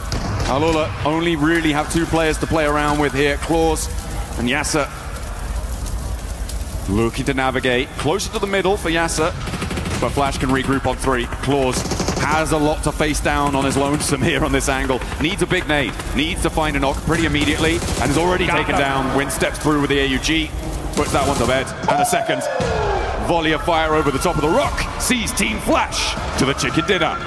Alula only really have two players to play around with here, Claws and Yasser. Looking to navigate closer to the middle for Yasser, but Flash can regroup on 3. Claws has a lot to face down on his lonesome here on this angle. Needs a big nade, needs to find a knock pretty immediately, and is already taken down. Win steps through with the AUG, puts that one to bed, and a second volley of fire over the top of the rock sees Team Flash to the chicken dinner.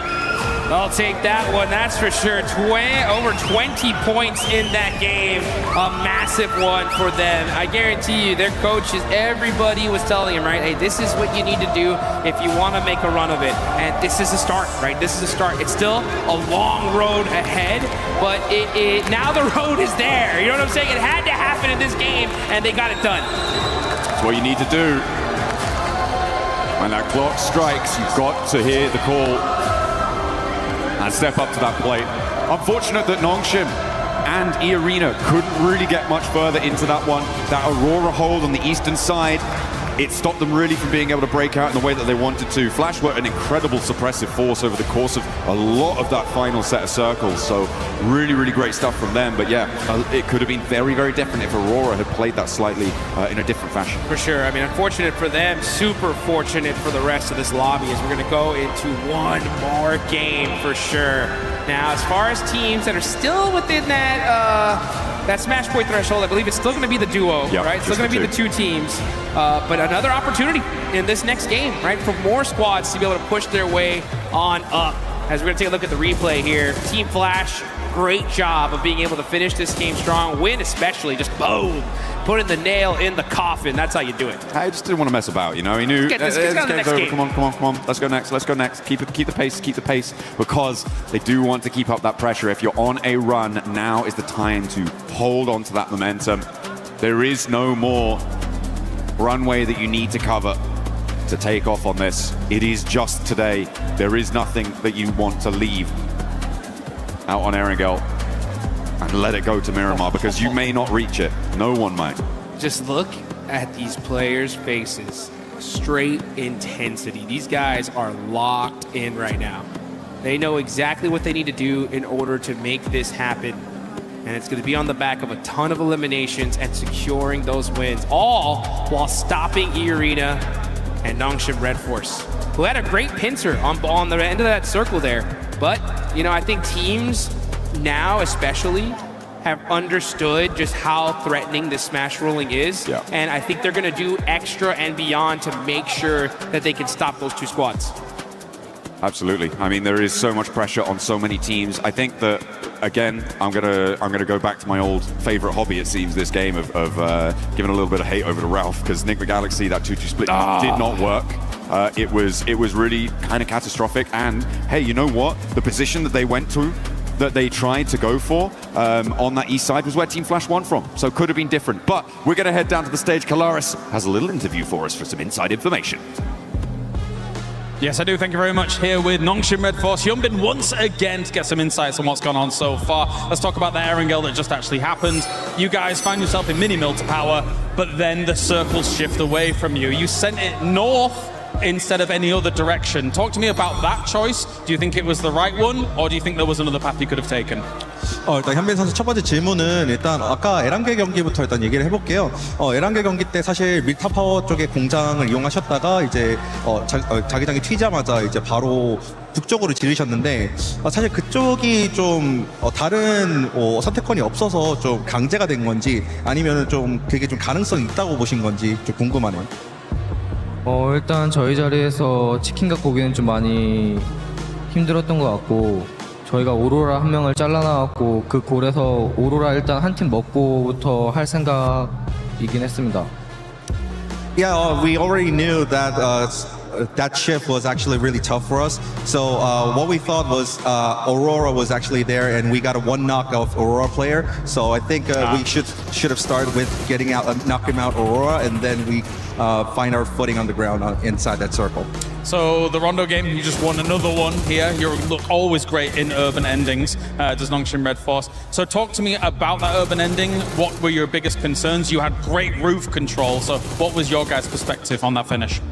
I'll take that one, that's for sure. Over 20 points in that game. A massive one for them. I guarantee you, their coaches, everybody was telling him, right, hey, this is what you need to do if you want to make a run of it. And this is a start, right? This is a start. It's still a long road ahead, but now the road is there. You know what I'm saying? It had to happen in this game, and they got it done. That's what you need to do. When that clock strikes, you've got to hear the call and step up to that plate. Unfortunate that Nongshim and E-Arena couldn't really get much further into that one. That Aurora hold on the eastern side, it stopped them really from being able to break out in the way that they wanted to. Flash were an incredible suppressive force over the course of a lot of that final set of circles, so really, really great stuff from them. But yeah, it could have been very, very different if Aurora had played that slightly in a different fashion. For sure. I mean, unfortunate for them, super fortunate for the rest of this lobby as we're going to go into one more game for sure. Now, as far as teams that are still within that Smash Point threshold, I believe it's still going to be the duo, right? It's still going to be the two teams. But another opportunity in this next game, right? For more squads to be able to push their way on up. As we're going to take a look at the replay here. Team Flash, great job of being able to finish this game strong. Win especially, just boom. Putting the nail in the coffin. That's how you do it. I just didn't want to mess about, you know. He knew Let's get this on the game's next over. game. Come on, come on, come on. Let's go next. Let's go next. Keep the pace, because they do want to keep up that pressure. If you're on a run, now is the time to hold on to that momentum. There is no more runway that you need to cover to take off on this. It is just today. There is nothing that you want to leave out on Erangel and let it go to Miramar, because you may not reach it. No one might. Just look at these players' faces. Straight intensity. These guys are locked in right now. They know exactly what they need to do in order to make this happen. And it's going to be on the back of a ton of eliminations and securing those wins, all while stopping E-Arena and Nongshim Red Force, who had a great pincer on the end of that circle there. But, you know, I think teams now especially have understood just how threatening this smash rolling is. Yeah. And I think they're going to do extra and beyond to make sure that they can stop those two squads. Absolutely. I mean, there is so much pressure on so many teams. I think that again, I'm gonna go back to my old favorite hobby. It seems this game of giving a little bit of hate over to Ralph because Nick McGalaxy, that 2-2 split did not work. It was really kind of catastrophic. And hey, you know what? The position that they went to, that they tried to go for on that east side was where Team Flash won from. So could have been different. But we're going to head down to the stage. Kalaris has a little interview for us for some inside information. Yes, I do. Thank you very much. Here with Nongshim Red Force, Hyunbin once again to get some insights on what's gone on so far. Let's talk about the Erangel that just actually happened. You guys find yourself in mini-mill to power, but then the circles shift away from you. You sent it north instead of any other direction. Talk to me about that choice. Do you think it was the right one, or do you think there was another path you could have taken? 일단 현빈 선수 첫 번째 질문은 일단 아까 에란겔 경기부터 일단 얘기를 해볼게요. 에란겔 경기 때 사실 밀타 파워 쪽의 공장을 이용하셨다가 이제 자기장이 튀자마자 이제 바로 북쪽으로 지르셨는데 사실 그쪽이 좀 다른 선택권이 없어서 좀 강제가 된 건지 아니면 좀 그게 좀 가능성이 있다고 보신 건지 좀 궁금하네요. 일단 저희 자리에서 치킨 갖고 오기는 좀 많이 힘들었던 것 같고 저희가 오로라 한 명을 잘라나왔고 그 골에서 오로라 일단 한 팀 먹고부터 할 생각이긴 했습니다. Yeah, we already knew that that shift was actually really tough for us. So what we thought was Aurora was actually there, and we got a one knock of Aurora player. So I think we should have started with getting out, knocking out Aurora, and then we find our footing on the ground inside that circle. So the Rondo game, you just won another one here. You look always great in urban endings, does Nongshim Red Force. So talk to me about that urban ending. What were your biggest concerns? You had great roof control. So what was your guys' perspective on that finish?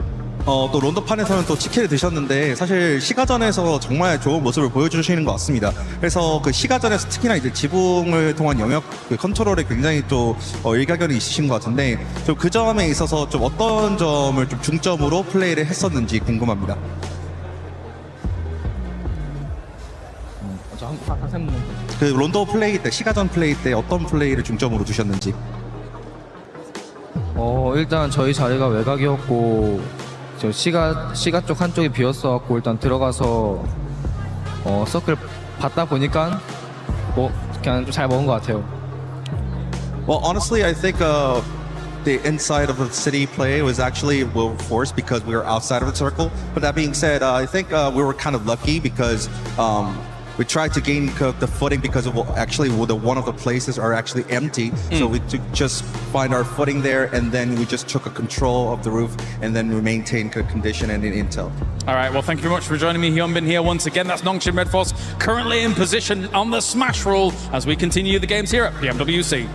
또 론도판에서는 또 치킨을 드셨는데 사실 시가전에서 정말 좋은 모습을 보여주시는 것 같습니다. 그래서 그 시가전에서 특히나 이제 지붕을 통한 영역 그 컨트롤에 굉장히 또 일가견이 있으신 것 같은데 좀 그 점에 있어서 좀 어떤 점을 좀 중점으로 플레이를 했었는지 궁금합니다. 그 론도 플레이 때 시가전 플레이 때 어떤 플레이를 중점으로 두셨는지. 일단 저희 자리가 외곽이었고 저 시가 쪽 한쪽이 비었어갖고 일단 들어가서 서클 받다 보니까 그냥 좀 잘 먹은 것 같아요. Well, honestly, I think the inside of the city play was actually well forced because we were outside of the circle. But that being said, I think we were kind of lucky because we tried to gain the footing because of actually one of the places are actually empty. So we just find our footing there, and then we just took a control of the roof, and then we maintained good condition and intel. All right, well, thank you very much for joining me, Hyunbin, here once again. That's Nongshim Red Force currently in position on the smash rule as we continue the games here at PMWC.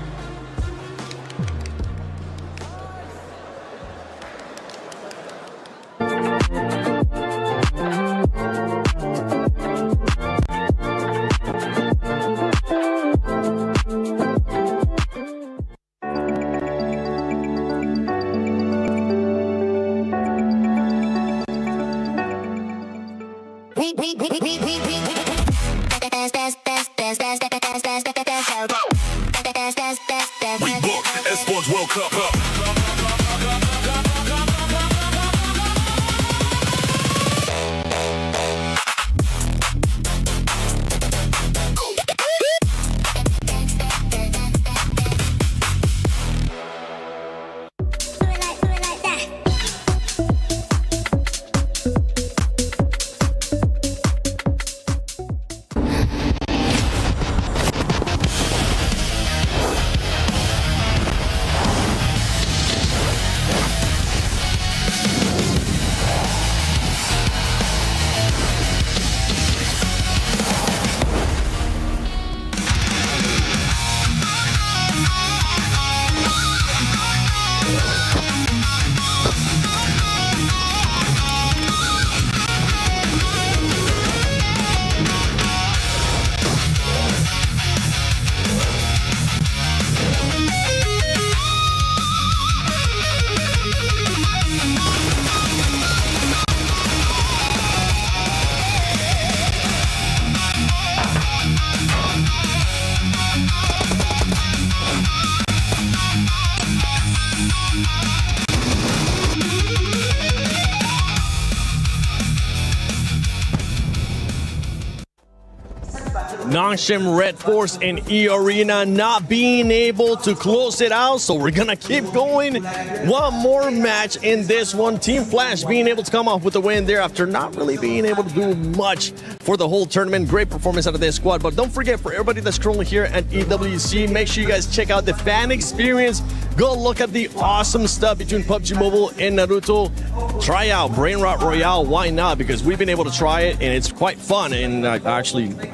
Esports World Cup up. Nongshim Red Force and E Arena not being able to close it out, so we're gonna keep going. One more match in this one. Team Flash being able to come off with the win there after not really being able to do much for the whole tournament. Great performance out of their squad, but don't forget, for everybody that's currently here at EWC, make sure you guys check out the fan experience. Go look at the awesome stuff between PUBG Mobile and Naruto. Try out Brain Rot Royale. Why not? Because we've been able to try it, and it's quite fun. And I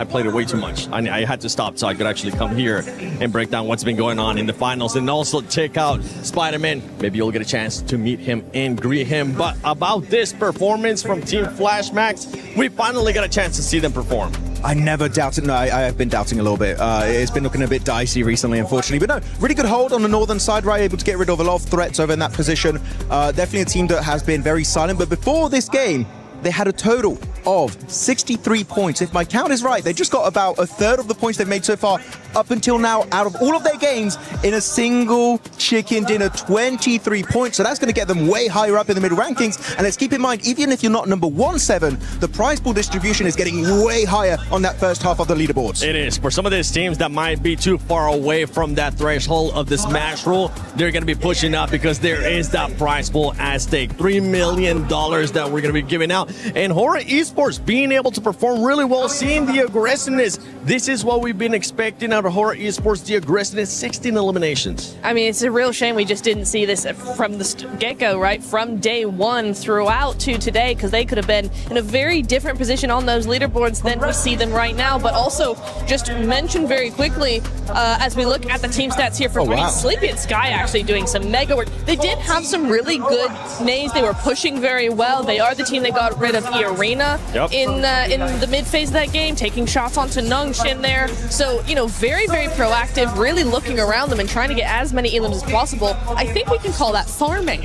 played it way too much. I had to stop so I could actually come here and break down what's been going on in the finals. And also check out Spider-Man. Maybe you'll get a chance to meet him and greet him. But about this performance from Team Flash Max, we finally got a chance to see them perform. I never doubted. No, I have been doubting a little bit. It's been looking a bit dicey recently, unfortunately. But no, really good hold on the northern side, right? Able to get rid of a lot of threats over in that position. Definitely a team that has been very silent. But before this game, they had a total of 63 points. If my count is right, they just got about a third of the points they've made so far up until now out of all of their games in a single chicken dinner, 23 points. So that's going to get them way higher up in the middle rankings. And let's keep in mind, even if you're not number 1-7, the prize pool distribution is getting way higher on that first half of the leaderboards. It is. For some of these teams that might be too far away from that threshold of the Smash rule, they're going to be pushing up because there is that prize pool at stake. $3 million that we're going to be giving out. And Horror Esports being able to perform really well, seeing the aggressiveness. This is what we've been expecting out of Horror Esports, the aggressiveness, 16 eliminations. I mean, it's a real shame we just didn't see this from the get-go, right? From day one throughout to today, because they could have been in a very different position on those leaderboards than we see them right now. But also, just mention very quickly, as we look at the team stats here for Green, Sleepy and Sky actually doing some mega work. They did have some really good nades. They were pushing very well. They are the team that got rid of E Arena in the mid phase of that game, taking shots onto Nongshim there. So, you know, very, very proactive, really looking around them and trying to get as many elims as possible. I think we can call that farming.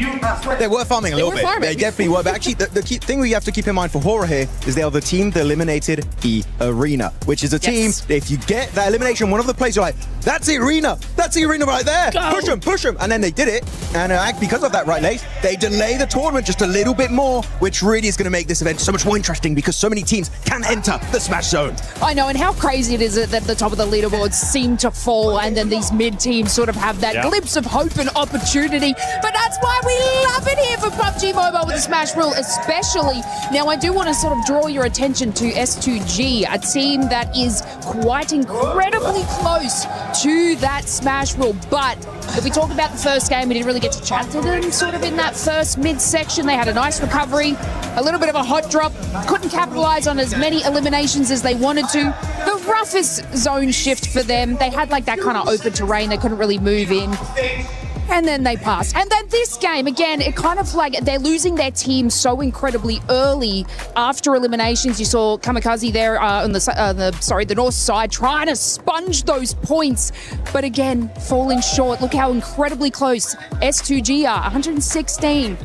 They were farming a little bit. They definitely were. But actually, the key thing we have to keep in mind for Horror here is they are the team that eliminated E Arena, which is a team, if you get that elimination, one of the plays, you're like, that's E Arena. That's E Arena right there. Go. Push them, push them. And then they did it. And because of that, right, Lace, they delay the tournament just a little bit more, which really is going to make this event so much more interesting because so many teams can enter the Smash Zone. I know, and how crazy it is that the top of the leaderboards seem to fall and then these mid teams sort of have that glimpse of hope and opportunity. But that's why we love it here for PUBG Mobile with the Smash rule, especially. Now, I do want to sort of draw your attention to S2G, a team that is quite incredibly close to that Smash rule. But if we talk about the first game, we didn't really get to chat to them sort of in that first mid-section. They had a nice recovery, a little bit of a hot drop, couldn't capitalize on as many eliminations as they wanted to. The roughest zone shift for them, they had like that kind of open terrain, they couldn't really move in. And then they passed. And then this game, again, it kind of like they're losing their team so incredibly early after eliminations. You saw Kamikaze there on the north side trying to sponge those points, but again, falling short. Look how incredibly close S2G are, 116.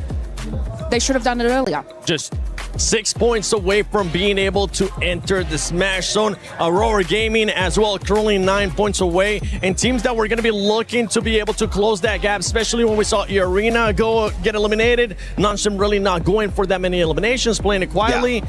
They should have done it earlier. Just 6 points away from being able to enter the Smash Zone. Aurora Gaming as well, currently 9 points away. And teams that were going to be looking to be able to close that gap, especially when we saw E Arena get eliminated. Nongshim really not going for that many eliminations, playing it quietly.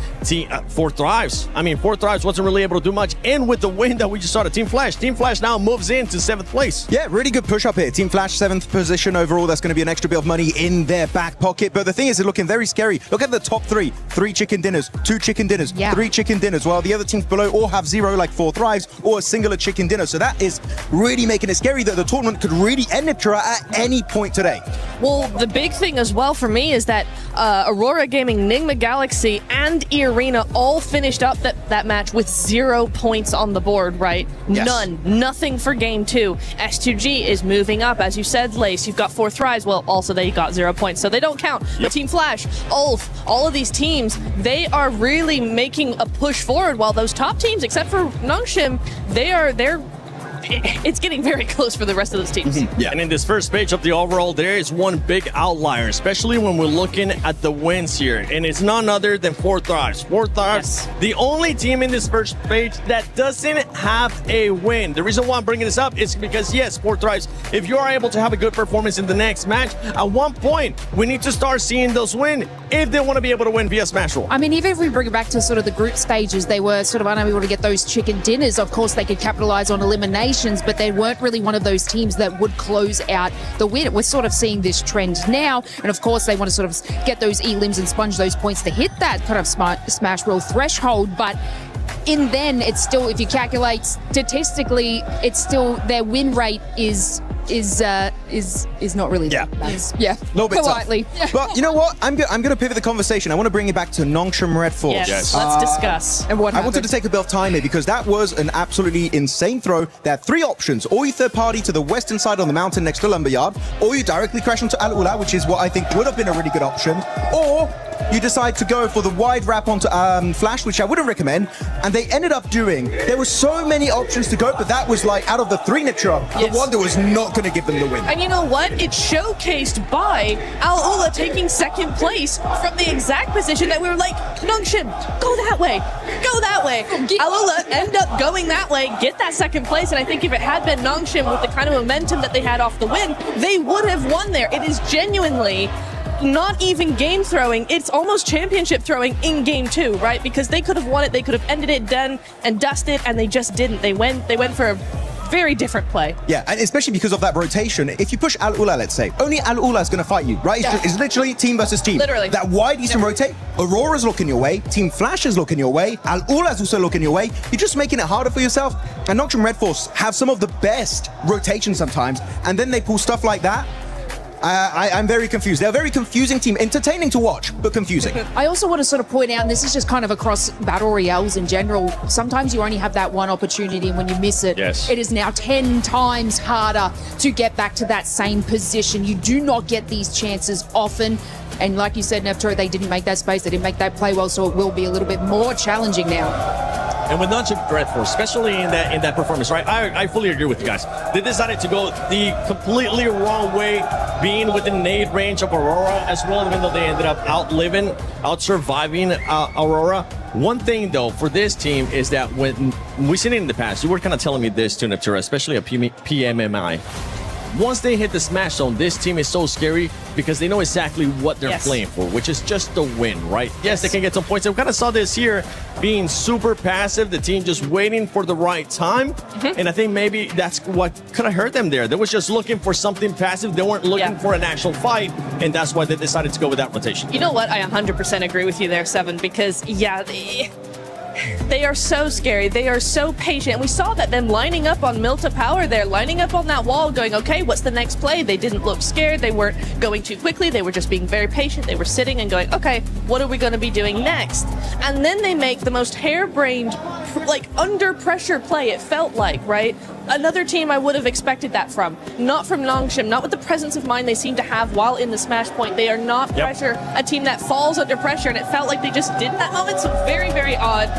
Four Thrives. I mean, Four Thrives wasn't really able to do much. And with the win that we just saw to Team Flash, Team Flash now moves into 7th place. Yeah, really good push up here. Team Flash, 7th position overall. That's going to be an extra bit of money in their back pocket. But the thing is, it's looking very scary. Look at the top three. 3 chicken dinners, 2 chicken dinners, 3 chicken dinners, while the other teams below all have 0, like 4 Thrives, or a singular chicken dinner. So that is really making it scary that the tournament could really end at any point today. Well, the big thing as well for me is that Aurora Gaming, Nigma Galaxy, and E Arena all finished up that match with 0 points on the board, right? Yes. None. Nothing for game 2. S2G is moving up. As you said, Lace, you've got 4 Thrives. Well, also they got 0 points, so they don't count. But Team Flash, Ulf, all of these teams, they are really making a push forward, while those top teams, except for Nongshim, they're it's getting very close for the rest of those teams. Yeah. And in this first page of the overall, there is one big outlier, especially when we're looking at the wins here. And it's none other than Four Thrives. Four Thrives, the only team in this first page that doesn't have a win. The reason why I'm bringing this up is because, yes, Four Thrives, if you are able to have a good performance in the next match, at one point, we need to start seeing those win if they want to be able to win via Smash Roll. I mean, even if we bring it back to sort of the group stages, they were sort of unable to get those chicken dinners. Of course, they could capitalize on eliminations, but they weren't really one of those teams that would close out the win. We're sort of seeing this trend now, and of course, they want to sort of get those E-limbs and sponge those points to hit that kind of Smash Roll threshold, but in then, it's still, if you calculate statistically, it's still, their win rate is not really that. Yeah, No bit politely. tough. But you know what? I'm going to pivot the conversation. I want to bring it back to Nongshim Red Force. Yes. Let's discuss. And what I wanted to take a bit of time here because that was an absolutely insane throw. There are three options. Or you third party to the western side on the mountain next to Lumberyard, or you directly crash onto Al Ula, which is what I think would have been a really good option, or you decide to go for the wide wrap onto Flash, which I wouldn't recommend, and they ended up doing. There were so many options to go, but that was like, out of the three, Nitra, the one that was not going to give them the win. And you know what? It's showcased by Al Ula taking second place from the exact position that we were like, Nongshim, go that way, go that way. Al Ula end up going that way, get that second place, and I think if it had been Nongshim with the kind of momentum that they had off the win, they would have won there. It is genuinely not even game throwing, it's almost championship throwing in game 2, right? Because they could have won it, they could have ended it, done and dusted, and they just didn't. They went for a very different play. Yeah, and especially because of that rotation. If you push Al Ula, let's say, only Al Ula is going to fight you, right? It's literally team versus team. Literally. That wide Eastern rotate, Aurora's looking your way, Team Flash is looking your way, Al Ula's also looking your way. You're just making it harder for yourself. And Nongshim Red Force have some of the best rotations sometimes, and then they pull stuff like that. I'm very confused. They're a very confusing team. Entertaining to watch, but confusing. I also want to sort of point out, and this is just kind of across Battle Royales in general, sometimes you only have that one opportunity, and when you miss it, it is now 10 times harder to get back to that same position. You do not get these chances often. And like you said, Nepturo, they didn't make that space, they didn't make that play well, so it will be a little bit more challenging now. And with Nongshim Red Force, especially in that performance, right? I fully agree with you guys. They decided to go the completely wrong way, being within nade range of Aurora as well, even though they ended up out-surviving Aurora. One thing, though, for this team is that when we've seen it in the past, you were kind of telling me this too, Nepturo, especially a PMMI. Once they hit the Smash Zone, this team is so scary because they know exactly what they're playing for, which is just the win, right? Yes, they can get some points. And we kind of saw this here being super passive, the team just waiting for the right time. And I think maybe that's what could have hurt them there. They was just looking for something passive. They weren't looking for an actual fight, and that's why they decided to go with that rotation. You know what? I 100% agree with you there, Seven, because, yeah, they are so scary. They are so patient. And we saw that them lining up on Milta Power there, lining up on that wall, going, okay, what's the next play? They didn't look scared. They weren't going too quickly. They were just being very patient. They were sitting and going, okay, what are we going to be doing next? And then they make the most harebrained, like, under pressure play, it felt like, right? Another team I would have expected that from. Not from Nongshim, not with the presence of mind they seem to have while in the Smash Point. They are not a team that falls under pressure, and it felt like they just did in that moment, so very, very odd.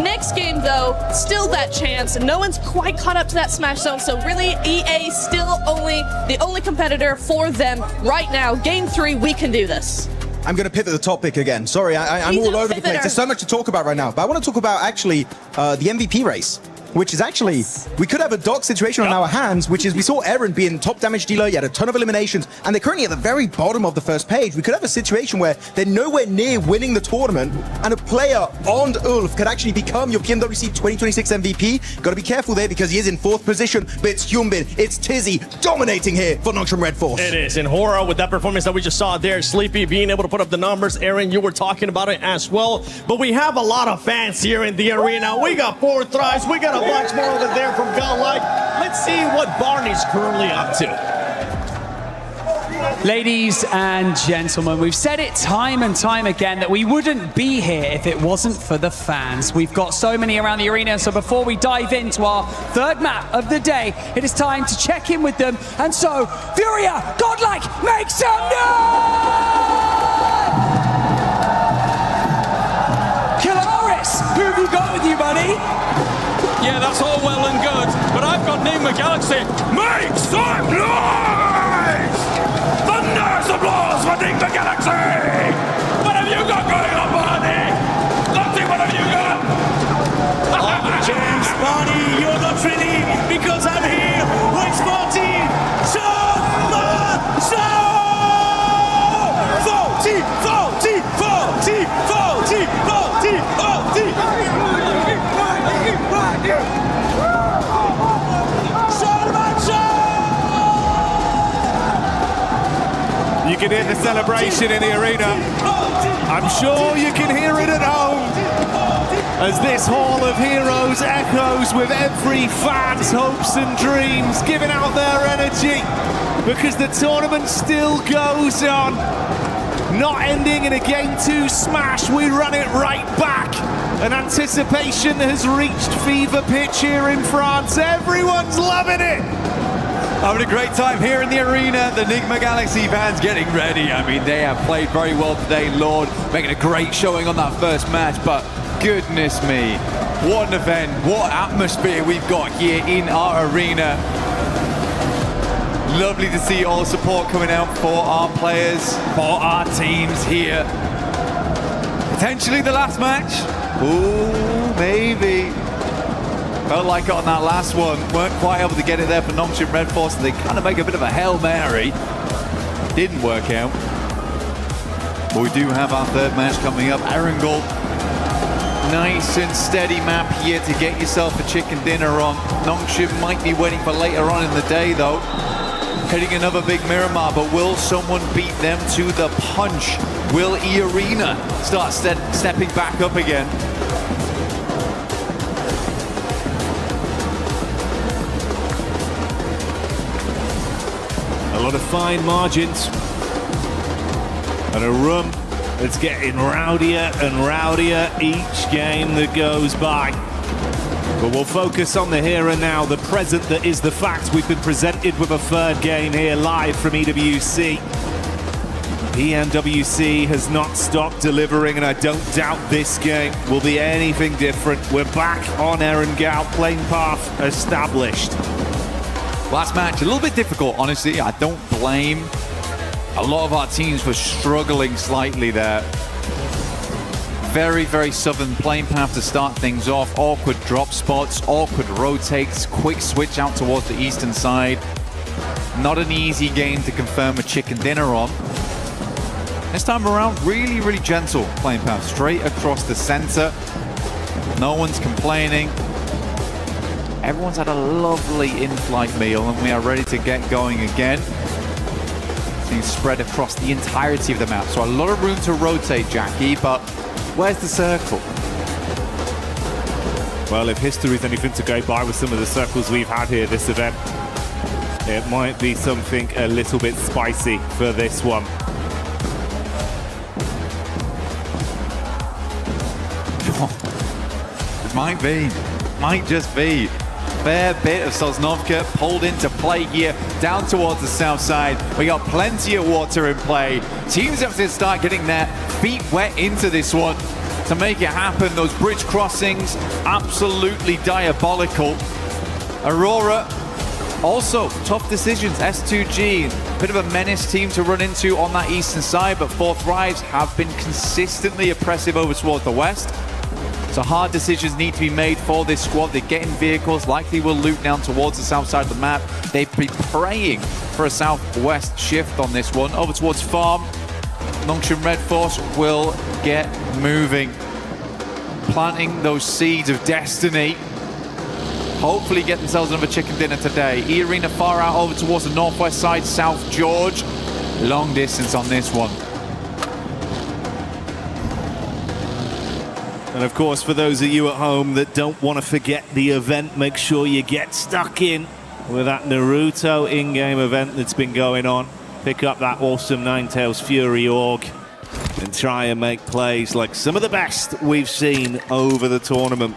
Next game, though, still that chance. No one's quite caught up to that Smash Zone, so really, EA still the only competitor for them right now. Game 3, we can do this. I'm going to pivot the topic again. Sorry, I'm all over the place. There's so much to talk about right now. But I want to talk about, actually, the MVP race, which is actually, we could have a dark situation on our hands, which is we saw Eren being top damage dealer, he had a ton of eliminations, and they're currently at the very bottom of the first page. We could have a situation where they're nowhere near winning the tournament, and a player on Ulf could actually become your PMWC 2026 MVP. Got to be careful there because he is in 4th position, but it's Hyunbin, it's Tizzy dominating here for Nongshim Red Force. It is, and Hora with that performance that we just saw there, Sleepy being able to put up the numbers. Aaron, you were talking about it as well, but we have a lot of fans here in the arena. We got Four Thrives, we got a bunch more over there from Godlike. Let's see what Barney's currently up to. Ladies and gentlemen, we've said it time and time again that we wouldn't be here if it wasn't for the fans. We've got so many around the arena, so before we dive into our third map of the day, it is time to check in with them. And so, Furia, Godlike, make some noise! Killaris, who have you got with you, buddy? Yeah, that's all well and good, but I've got Enigma Galaxy. Make some noise! Thunderous applause for Enigma Galaxy! What have you got going on, Barney? Lottie, what have you got? James, Barney, you're not ready because I'm here with Sporty. You can hear the celebration in the arena. I'm sure you can hear it at home as this Hall of Heroes echoes with every fan's hopes and dreams, giving out their energy because the tournament still goes on. Not ending in a Game 2 smash, we run it right back. And anticipation has reached fever pitch here in France. Everyone's loving it. Having a great time here in the arena. The Enigma Galaxy fans getting ready. I mean, they have played very well today, Lord, making a great showing on that first match, but goodness me, what an event, what atmosphere we've got here in our arena. Lovely to see all the support coming out for our players, for our teams here. Potentially the last match. Ooh, maybe. Felt like it on that last one. Weren't quite able to get it there for Nongshim Red Force. They kind of make a bit of a Hail Mary. Didn't work out. But we do have our third match coming up. Erangel. Nice and steady map here to get yourself a chicken dinner on. Nongshim might be waiting for later on in the day though. Hitting another big Miramar, but will someone beat them to the punch? Will E-Arena start stepping back up again? A lot of fine margins and a room that's getting rowdier and rowdier each game that goes by. But we'll focus on the here and now, the present that is the fact. We've been presented with a third game here live from EWC. PMWC has not stopped delivering, and I don't doubt this game will be anything different. We're back on Erangel, playing path established. Last match, a little bit difficult, honestly. I don't blame a lot of our teams for struggling slightly there. Very, very southern playing path to start things off. Awkward drop spots, awkward rotates, quick switch out towards the eastern side. Not an easy game to confirm a chicken dinner on. This time around, really, really gentle playing path. Straight across the center. No one's complaining. Everyone's had a lovely in-flight meal and we are ready to get going again. Things spread across the entirety of the map. So a lot of room to rotate, Jackie, but where's the circle? Well, if history is anything to go by with some of the circles we've had here this event, it might be something a little bit spicy for this one. It might be, might just be. Fair bit of Sosnovka pulled into play here down towards the south side. We got plenty of water in play. Teams have to start getting their feet wet into this one to make it happen. Those bridge crossings, absolutely diabolical. Aurora, also tough decisions. S2G, bit of a menace team to run into on that eastern side, but Fourth Rise have been consistently oppressive over towards the west. So hard decisions need to be made for this squad. They get in vehicles, likely will loop down towards the south side of the map. They've been praying for a southwest shift on this one. Over towards Farm, Nongshim Red Force will get moving. Planting those seeds of destiny. Hopefully get themselves another chicken dinner today. E-Arena far out over towards the northwest side, South George. Long distance on this one. And of course, for those of you at home that don't want to forget the event, make sure you get stuck in with that Naruto in-game event that's been going on. Pick up that awesome Ninetales Fury org and try and make plays like some of the best we've seen over the tournament.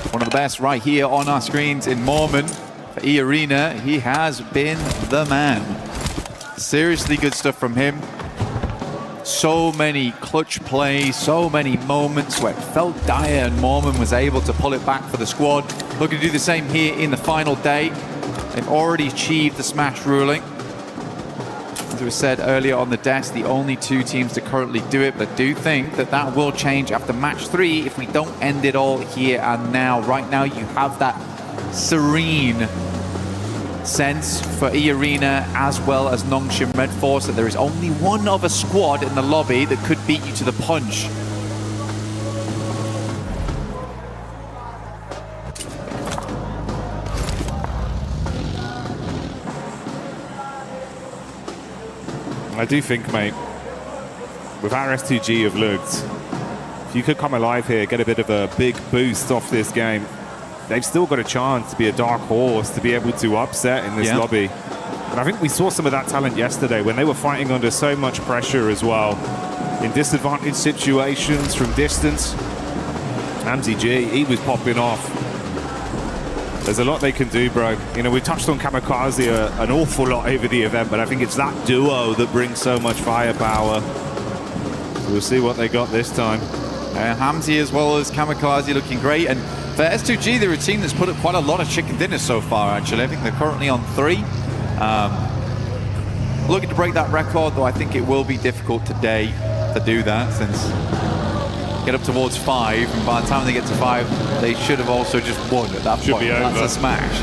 One of the best right here on our screens in Mormon. For E-Arena, he has been the man. Seriously good stuff from him. So many clutch plays, so many moments where it felt dire and Mormon was able to pull it back for the squad. Looking to do the same here in the final day. They've already achieved the smash ruling. As was said earlier on the desk, the only two teams to currently do it, but I do think that that will change after match 3 if we don't end it all here and now. Right now you have that serene sense for E-Arena as well as Nongshim Red Force that there is only one other squad in the lobby that could beat you to the punch. I do think, mate, with how S2G have looked, if you could come alive here, get a bit of a big boost off this game, they've still got a chance to be a dark horse, to be able to upset in this lobby. And I think we saw some of that talent yesterday when they were fighting under so much pressure as well. In disadvantaged situations from distance, Hamzy G, he was popping off. There's a lot they can do, bro. You know, we touched on Kamikaze an awful lot over the event, but I think it's that duo that brings so much firepower. So we'll see what they got this time. Hamzy as well as Kamikaze looking great. And for S2G, they're a team that's put up quite a lot of chicken dinners so far, actually. I think they're currently on 3. Looking to break that record, though I think it will be difficult today to do that, since get up towards 5, and by the time they get to 5, they should have also just won at that point. That's a smash.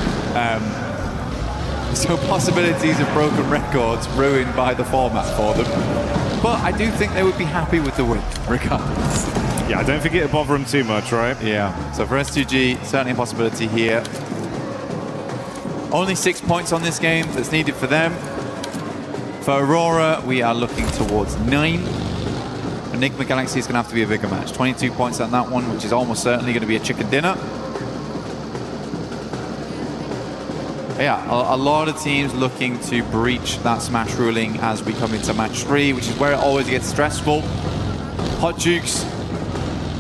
So possibilities of broken records ruined by the format for them. But I do think they would be happy with the win, regardless. Yeah, I don't think it'll bother them too much, right? Yeah, so for S2G, certainly a possibility here. Only 6 points on this game that's needed for them. For Aurora, we are looking towards 9. Enigma Galaxy is going to have to be a bigger match. 22 points on that one, which is almost certainly going to be a chicken dinner. But yeah, a lot of teams looking to breach that smash ruling as we come into match 3, which is where it always gets stressful. Hot Jukes,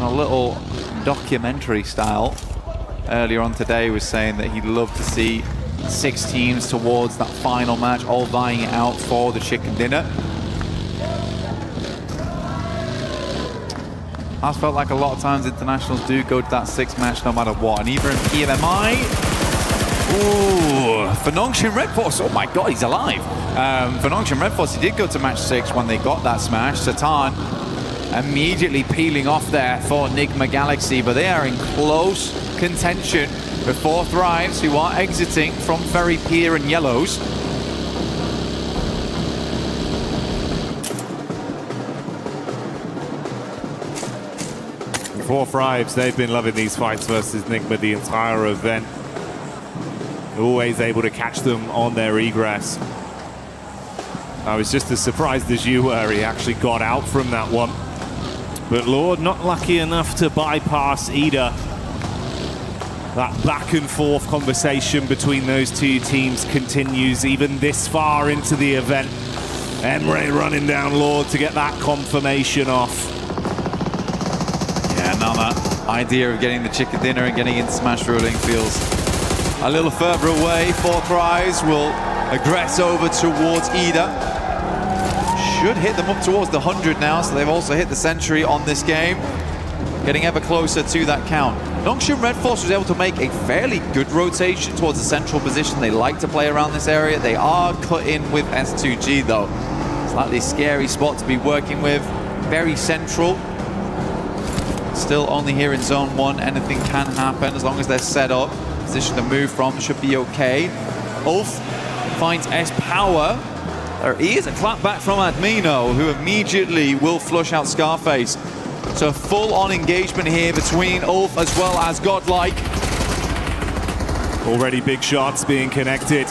a little documentary style earlier on today, was saying that he'd love to see 6 teams towards that final match, all vying it out for the chicken dinner. Has felt like a lot of times internationals do go to that 6th match no matter what. And even in PMMI, ooh, for Nongshim Red Force, oh my god, he's alive. For Nongshim Red Force, he did go to match 6 when they got that smash. Satan immediately peeling off there for Enigma Galaxy, but they are in close contention with 4 Thrives, who are exiting from Ferry Pier and Yellows. Four Thrives, they've been loving these fights versus Enigma the entire event. Always able to catch them on their egress. I was just as surprised as you were. He actually got out from that one. But Lord, not lucky enough to bypass Ida. That back and forth conversation between those two teams continues even this far into the event. Emre running down Lord to get that confirmation off. Yeah, now that idea of getting the chicken dinner and getting into smash ruling feels a little further away. 4 Thrives will aggress over towards Ida. Should hit them up towards the 100 now, so they've also hit the century on this game. Getting ever closer to that count. Nongshim Red Force was able to make a fairly good rotation towards the central position. They like to play around this area. They are cut in with S2G though. Slightly scary spot to be working with. Very central. Still only here in zone 1. Anything can happen as long as they're set up. Position to move from should be okay. Ulf finds S-Power. There is a clap back from Admino, who immediately will flush out Scarface. So full-on engagement here between Ulf as well as Godlike. Already big shots being connected.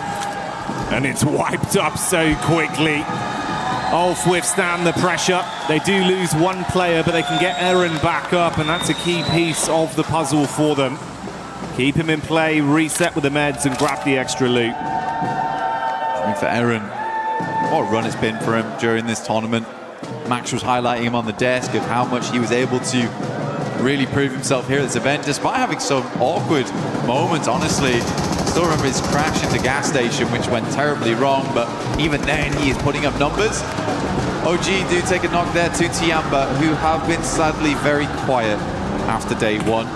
And it's wiped up so quickly. Ulf withstand the pressure. They do lose one player, but they can get Eren back up, and that's a key piece of the puzzle for them. Keep him in play, reset with the meds, and grab the extra loot. For Eren, what a run it's been for him during this tournament. Max was highlighting him on the desk of how much he was able to really prove himself here at this event, despite having some awkward moments, honestly. Still remember his crash into gas station, which went terribly wrong, but even then he is putting up numbers. OG do take a knock there to Tiamba, who have been sadly very quiet after day one.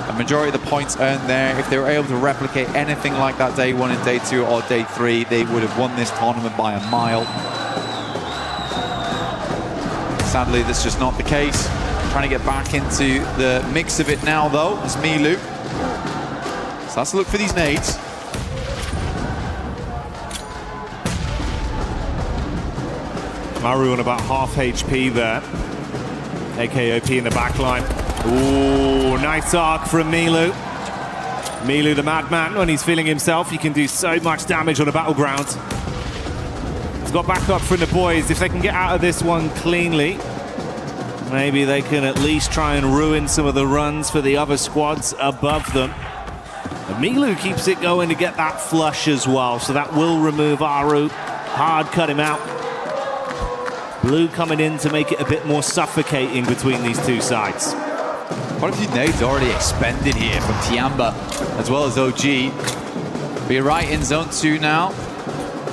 A majority of the points earned there, if they were able to replicate anything like that day one and day two or day three, they would have won this tournament by a mile. Sadly, that's just not the case. Trying to get back into the mix of it now, though, is Milu. So let's look for these nades. Maru on about half HP there. AKOP in the back line. Ooh, nice arc from Milu. Milu, the madman, when he's feeling himself, he can do so much damage on a battleground. He's got backup from the boys. If they can get out of this one cleanly, maybe they can at least try and ruin some of the runs for the other squads above them. And Milu keeps it going to get that flush as well, so that will remove Aru. Hard cut him out. Blue coming in to make it a bit more suffocating between these two sides. Quite a few nades already expended here from Tiamba as well as OG. We're right in zone 2 now.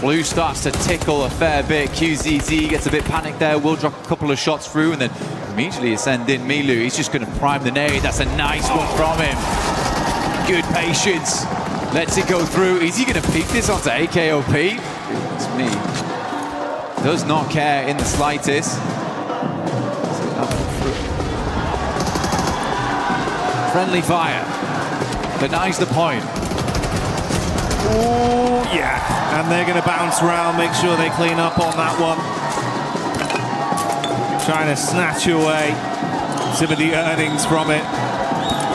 Blue starts to tickle a fair bit. QZZ gets a bit panicked there, will drop a couple of shots through and then immediately send in Milu. He's just going to prime the nade. That's a nice one from him. Good patience. Lets it go through. Is he going to peek this onto AKOP? It's me. Does not care in the slightest. Friendly fire. Denies the point. Ooh, yeah. And they're going to bounce around, make sure they clean up on that one. Trying to snatch away some of the earnings from it.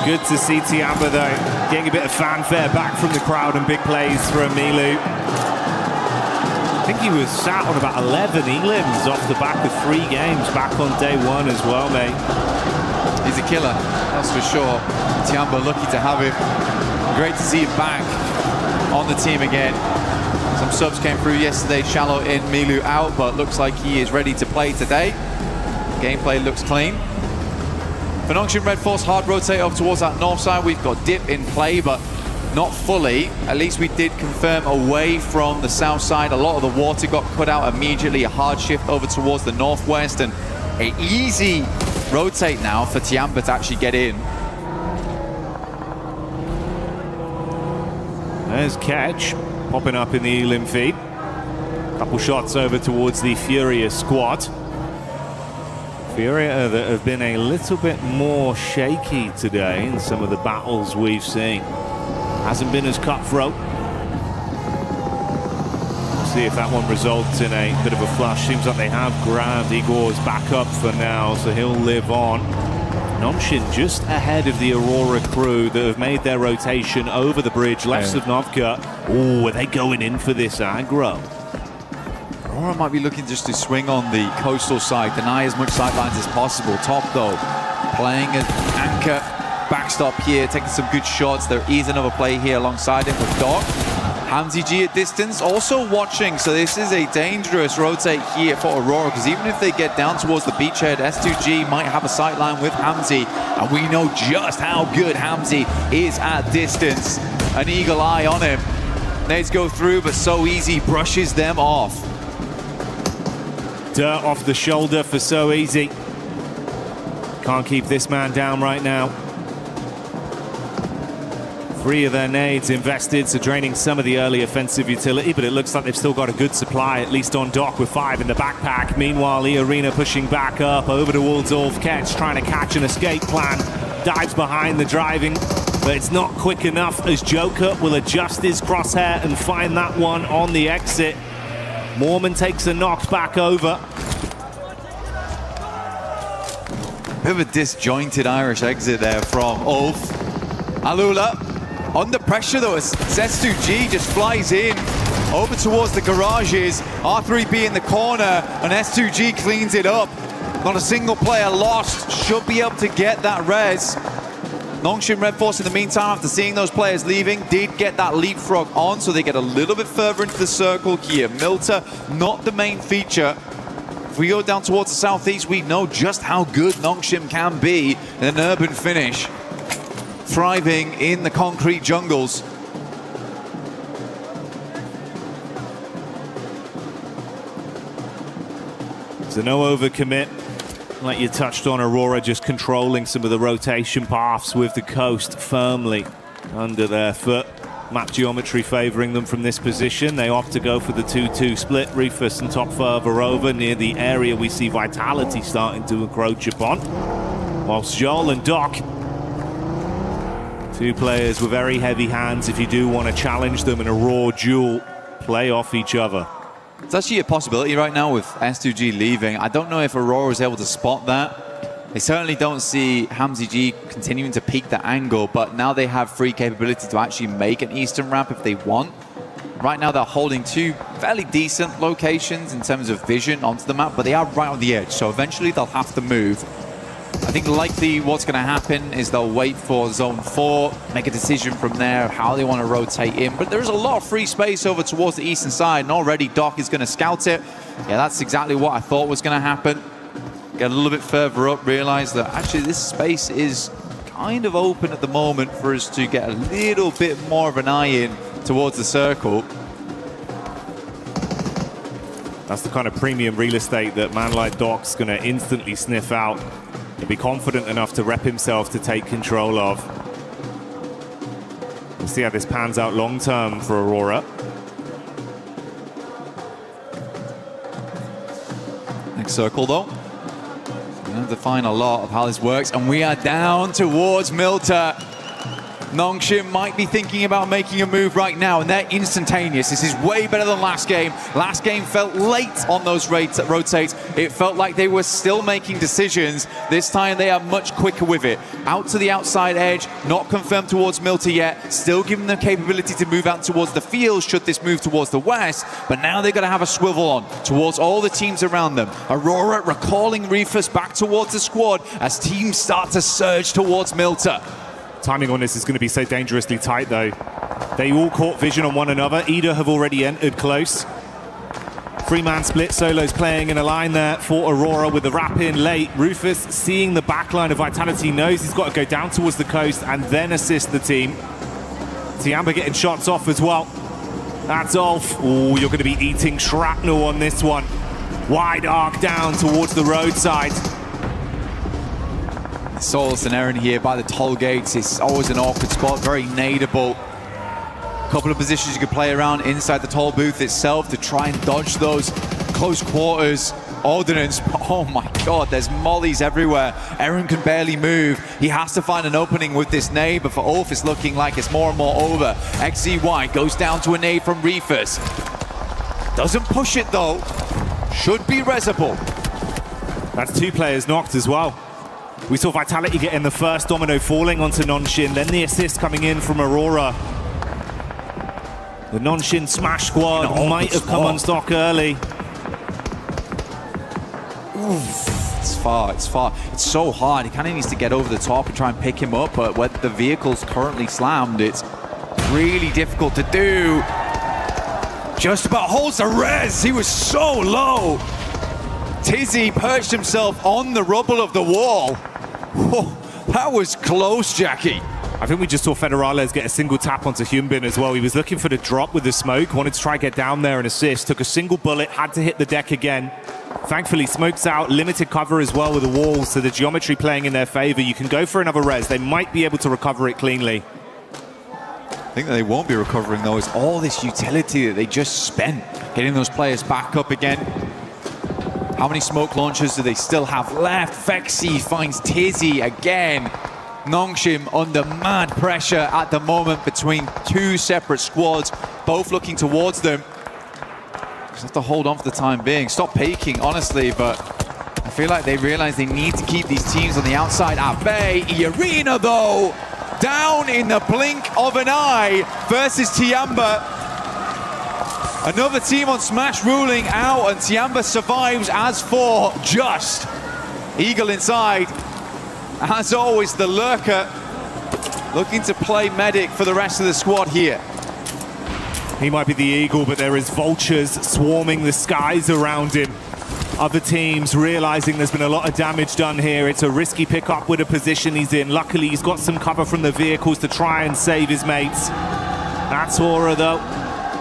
Good to see Tiamba, though, getting a bit of fanfare back from the crowd and big plays from Milu. I think he was sat on about 11 elims off the back of 3 games back on day 1 as well, mate. He's a killer, that's for sure. Tiamba lucky to have him. Great to see him back on the team again. Some subs came through yesterday, Shallow in, Milu out, but looks like he is ready to play today. Gameplay looks clean. For Nongshim Red Force, hard rotate over towards that north side. We've got Dip in play, but not fully. At least we did confirm away from the south side. A lot of the water got cut out immediately. A hard shift over towards the northwest, and an easy rotate now for Tiamba to actually get in. There's Catch popping up in the elim feed. Couple shots over towards the Furia squad. Furia that have been a little bit more shaky today in some of the battles we've seen. Hasn't been as cutthroat. We'll see if that one results in a bit of a flush. Seems like they have grabbed Igor's backup for now, so he'll live on. Nongshim just ahead of the Aurora crew that have made their rotation over the bridge, left of Novka. Oh, are they going in for this aggro? Aurora might be looking just to swing on the coastal side, deny as much sidelines as possible. Top though, playing an anchor backstop here, taking some good shots. There is another play here alongside him with Doc. Hamzy G at distance, also watching, so this is a dangerous rotate here for Aurora, because even if they get down towards the beachhead, S2G might have a sightline with Hamzy, and we know just how good Hamzy is at distance. An eagle eye on him. Nades go through, but so easy, brushes them off. Dirt off the shoulder for so easy. Can't keep this man down right now. 3 of their nades invested, so draining some of the early offensive utility, but it looks like they've still got a good supply, at least on Doc with 5 in the backpack. Meanwhile, E-Arena pushing back up over to Waldorf. Ketch trying to catch an escape plan. Dives behind the driving, but it's not quick enough as Joker will adjust his crosshair and find that one on the exit. Mormon takes a knock back over. Bit of a disjointed Irish exit there from Ulf. Alula under pressure though, as S2G just flies in over towards the garages. R3B in the corner, and S2G cleans it up. Not a single player lost. Should be able to get that res. Nongshim Red Force in the meantime, after seeing those players leaving, did get that leapfrog on, so they get a little bit further into the circle here. Milta, not the main feature. If we go down towards the southeast, we know just how good Nongshim can be in an urban finish. Thriving in the concrete jungles. So no overcommit. Like you touched on, Aurora just controlling some of the rotation paths with the coast firmly under their foot. Map geometry favoring them from this position. They opt to go for the 2-2 split. Rufus and Top further over near the area we see Vitality starting to encroach upon. Whilst Joel and Doc, two players with very heavy hands if you do want to challenge them in a raw duel, play off each other. It's actually a possibility right now with S2G leaving. I don't know if Aurora is able to spot that. They certainly don't see Hamzy G continuing to peak the angle, but now they have free capability to actually make an eastern ramp if they want. Right now they're holding two fairly decent locations in terms of vision onto the map, but they are right on the edge, so eventually they'll have to move. I think likely what's going to happen is they'll wait for Zone 4, make a decision from there how they want to rotate in. But there's a lot of free space over towards the eastern side, and already Doc is going to scout it. Yeah, that's exactly what I thought was going to happen. Get a little bit further up, realize that actually this space is kind of open at the moment for us to get a little bit more of an eye in towards the circle. That's the kind of premium real estate that man like Doc's going to instantly sniff out. He'll be confident enough to rep himself to take control of. We'll see how this pans out long term for Aurora. Next circle though. We have to define a lot of how this works, and we are down towards Milta. Nongshim might be thinking about making a move right now, and they're instantaneous. This is way better than last game. Last game felt late on those rotates. It felt like they were still making decisions. This time they are much quicker with it. Out to the outside edge, not confirmed towards Milta yet. Still giving them capability to move out towards the field should this move towards the west. But now they're going to have a swivel on towards all the teams around them. Aurora recalling Rufus back towards the squad as teams start to surge towards Milta. Timing on this is going to be so dangerously tight, though. They all caught vision on one another. Ida have already entered close. Three-man split. Solo's playing in a line there for Aurora with the wrap in late. Rufus, seeing the back line of Vitality, knows he's got to go down towards the coast and then assist the team. Tiamba getting shots off as well. That's Ulf. Oh, you're going to be eating shrapnel on this one. Wide arc down towards the roadside. Solus and Eren here by the toll gates. It's always an awkward spot, very nadeable. Couple of positions you could play around inside the toll booth itself to try and dodge those close quarters ordnance. Oh my god, there's mollies everywhere. Eren can barely move. He has to find an opening with this nade, but for Ulf it's looking like it's more and more over. XZY goes down to a nade from Rufus. Doesn't push it though. Should be resable. That's two players knocked as well. We saw Vitality getting the first domino falling onto Nongshim, then the assist coming in from Aurora. The Nongshim Smash squad might have come unstuck early. It's far. It's so hard. He kind of needs to get over the top and try and pick him up, but when the vehicle's currently slammed, it's really difficult to do. Just about holds the res. He was so low. Tizzy perched himself on the rubble of the wall. Whoa, that was close, Jackie. I think we just saw Federales get a single tap onto Hyunbin as well. He was looking for the drop with the smoke, wanted to try and get down there and assist. Took a single bullet, had to hit the deck again. Thankfully, smoke's out, limited cover as well with the walls, so the geometry playing in their favor. You can go for another res. They might be able to recover it cleanly. I think that they won't be recovering, though, is all this utility that they just spent getting those players back up again. How many smoke launchers do they still have left? Vexy finds Tizzy again. Nongshim under mad pressure at the moment between two separate squads, both looking towards them. Just have to hold on for the time being. Stop peeking, honestly, but I feel like they realize they need to keep these teams on the outside at bay. Arena, though, down in the blink of an eye versus Tiamba. Another team on Smash ruling out, and Tiamba survives as for just. Eagle inside. As always, the lurker looking to play medic for the rest of the squad here. He might be the Eagle, but there is vultures swarming the skies around him. Other teams realizing there's been a lot of damage done here. It's a risky pickup with a position he's in. Luckily, he's got some cover from the vehicles to try and save his mates. That's Aura, though.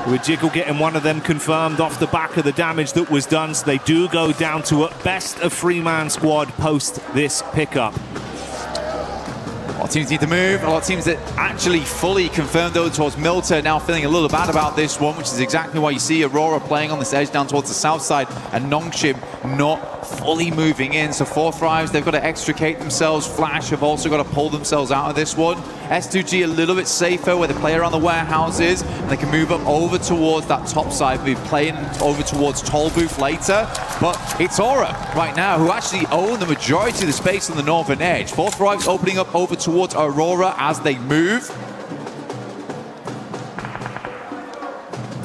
With Jiggle getting one of them confirmed off the back of the damage that was done, so they do go down to at best a 3-man squad post this pickup. A lot of teams need to move. A lot of teams that actually fully confirmed though towards Milter now feeling a little bad about this one, which is exactly why you see Aurora playing on this edge down towards the south side and Nongshim not fully moving in. So 4 Thrives, they've got to extricate themselves. Flash have also got to pull themselves out of this one. S2G a little bit safer where they play around the warehouses and they can move up over towards that top side. We'll be playing over towards Tollbooth later, but it's Aura right now who actually own the majority of the space on the northern edge. 4 Thrives opening up over towards Aurora as they move.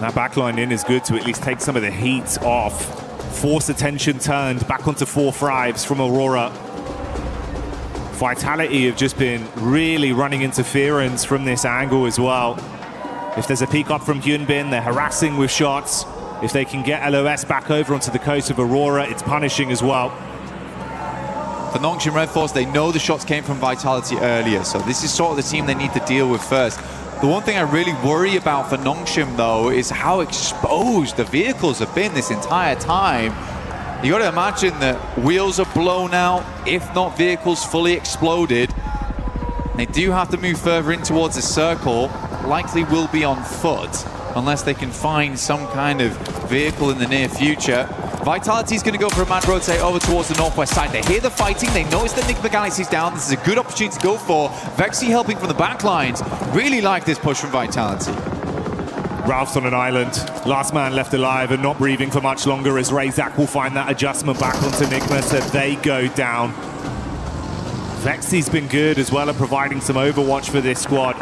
That backline in is good to at least take some of the heat off. Force attention turned back onto 4 Thrives from Aurora. Vitality have just been really running interference from this angle as well. If there's a peek up from Hyunbin, they're harassing with shots. If they can get LOS back over onto the coast of Aurora, it's punishing as well. For Nongshim Red Force, they know the shots came from Vitality earlier, so this is sort of the team they need to deal with first. The one thing I really worry about for Nongshim, though, is how exposed the vehicles have been this entire time. You got to imagine that wheels are blown out, if not vehicles fully exploded. They do have to move further in towards the circle, likely will be on foot, unless they can find some kind of vehicle in the near future. Vitality's going to go for a mad rotate over towards the northwest side. They hear the fighting, they notice that Nick McGallity's down. This is a good opportunity to go for. Vexy helping from the back lines. Really like this push from Vitality. Ralph's on an island. Last man left alive and not breathing for much longer as Razak will find that adjustment back onto Nigma, so they go down. Vexy's been good as well at providing some overwatch for this squad.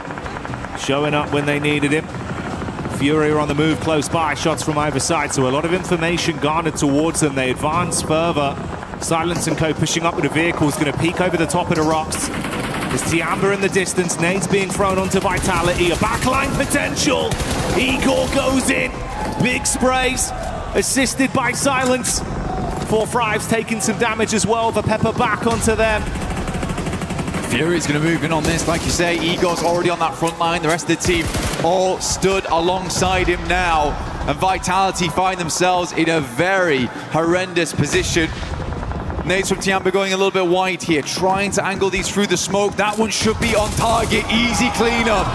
Showing up when they needed him. Fury are on the move close by, shots from either side, so a lot of information garnered towards them. They advance further. Silence and Co pushing up with the vehicles, going to peek over the top of the rocks. There's Tiamba in the distance, nades being thrown onto Vitality, a backline potential. Igor goes in, big sprays, assisted by Silence. 4 Thrives taking some damage as well, the pepper back onto them. Fury's going to move in on this, like you say. Igor's already on that front line. The rest of the team all stood alongside him now. And Vitality find themselves in a very horrendous position. Nades from Tiamba going a little bit wide here, trying to angle these through the smoke. That one should be on target. Easy cleanup.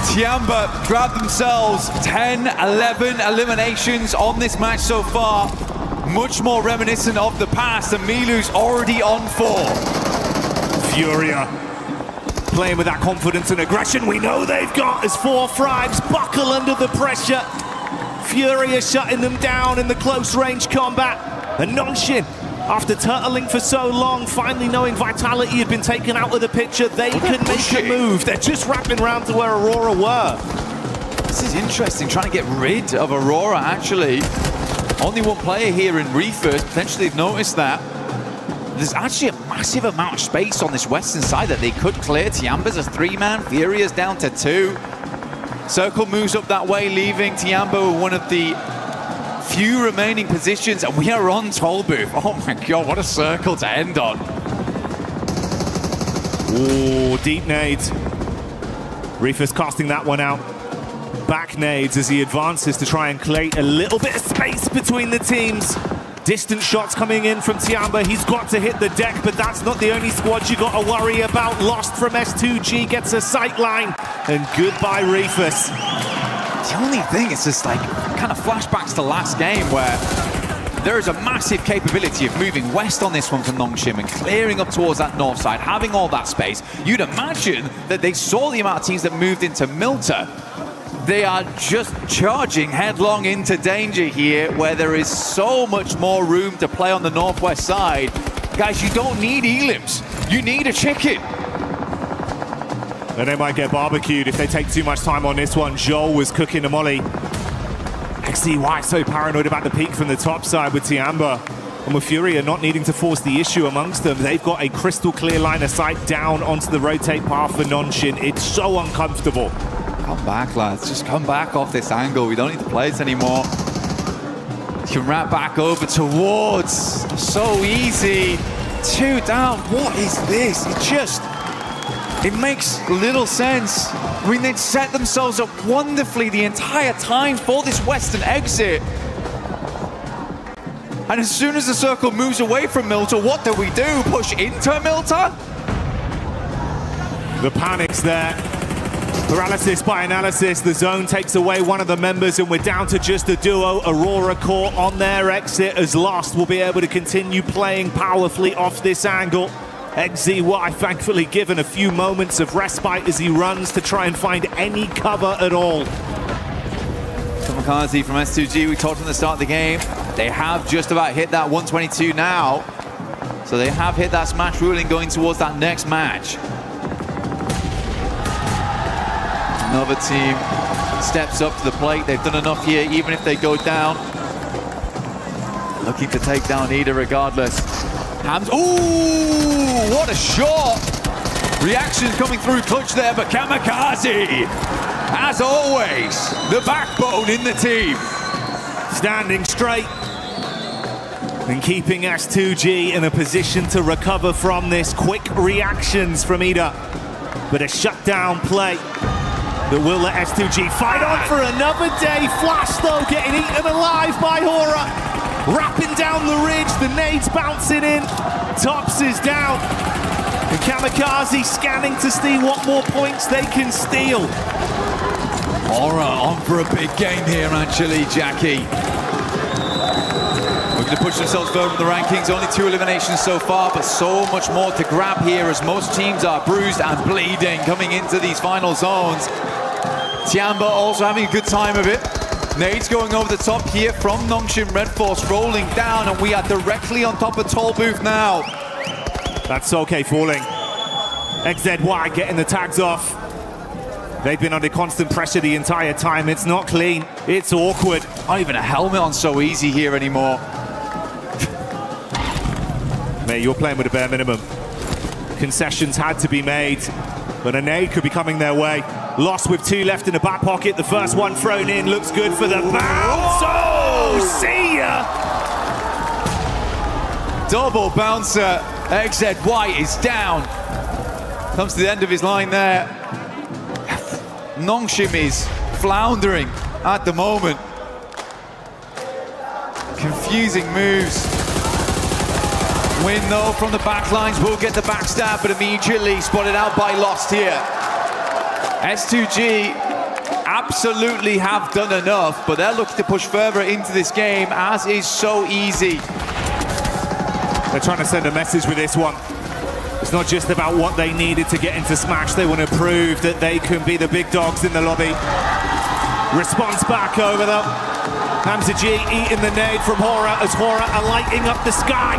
Tiamba grabbed themselves 10, 11 eliminations on this match so far. Much more reminiscent of the past, and Milu's already on 4. Furia playing with that confidence and aggression we know they've got as 4 Thrives buckle under the pressure. Furia shutting them down in the close range combat. And Nongshim, after turtling for so long, finally knowing Vitality had been taken out of the picture, they can make a move. They're just wrapping around to where Aurora were. This is interesting, trying to get rid of Aurora, actually. Only one player here in Reefers, potentially they've noticed that. There's actually a massive amount of space on this western side that they could clear. Tiamba's a 3-man, Furia's down to 2. Circle moves up that way, leaving Tiamba with one of the few remaining positions, and we are on Tollbooth. Oh my god, what a circle to end on. Ooh, deep nades. Reefers casting that one out. Back nades as he advances to try and create a little bit of space between the teams. Distant shots coming in from Tiamba. He's got to hit the deck, but that's not the only squad you got to worry about. Lost from S2G, gets a sight line, and goodbye Reefers. The only thing is just like kind of flashbacks to last game where there is a massive capability of moving west on this one for Nongshim and clearing up towards that north side, having all that space. You'd imagine that they saw the amount of teams that moved into Milter. They are just charging headlong into danger here, where there is so much more room to play on the northwest side. Guys, you don't need elims. You need a chicken. And they might get barbecued if they take too much time on this one. Joel was cooking a molly. XCY so paranoid about the peak from the top side with Tiamba. And with Furia not needing to force the issue amongst them, they've got a crystal clear line of sight down onto the rotate path for Nongshim. It's so uncomfortable. Come back, lads. Just come back off this angle. We don't need to play it anymore. You can wrap back over towards. So easy. 2 down. What is this? It's just It makes little sense. I mean, they'd set themselves up wonderfully the entire time for this Western exit. And as soon as the circle moves away from Milta, what do? Push into Milta? The panic's there. Paralysis by analysis. The zone takes away one of the members and we're down to just a duo. Aurora caught on their exit as Lost will be able to continue playing powerfully off this angle. XZY thankfully given a few moments of respite as he runs to try and find any cover at all. Kamikaze from S2G, we talked from the start of the game. They have just about hit that 122 now. So they have hit that smash ruling going towards that next match. Another team steps up to the plate. They've done enough here, even if they go down. Looking to take down Ida regardless. Hams, ooh, what a shot! Reactions coming through clutch there, but Kamikaze, as always, the backbone in the team. Standing straight and keeping S2G in a position to recover from this. Quick reactions from Ida, but a shutdown play that will let S2G fight on for another day. Flash though getting eaten alive by Hora. Wrapping down the ridge, the nades bouncing in. Tops is down. And Kamikaze scanning to see what more points they can steal. Hora on for a big game here actually, Jackie. Looking to push themselves further in the rankings. Only 2 eliminations so far, but so much more to grab here as most teams are bruised and bleeding coming into these final zones. Tiamba also having a good time of it. Nades going over the top here from Nongshim Red Force, rolling down, and we are directly on top of Toll Booth now. That's okay falling. XZY getting the tags off. They've been under constant pressure the entire time. It's not clean, it's awkward. Not even a helmet on So Easy here anymore. Mate, you're playing with a bare minimum. Concessions had to be made, but a nade could be coming their way. Lost with 2 left in the back pocket. The first one thrown in looks good for the bounce. Oh, see ya! Double bouncer. XZY is down. Comes to the end of his line there. Nongshim is floundering at the moment. Confusing moves. Win though from the backlines will get the backstab, but immediately spotted out by Lost here. S2G absolutely have done enough, but they're looking to push further into this game, as is So Easy. They're trying to send a message with this one. It's not just about what they needed to get into Smash. They want to prove that they can be the big dogs in the lobby. Response back over them. Hamza G eating the nade from Hora as Hora are lighting up the sky.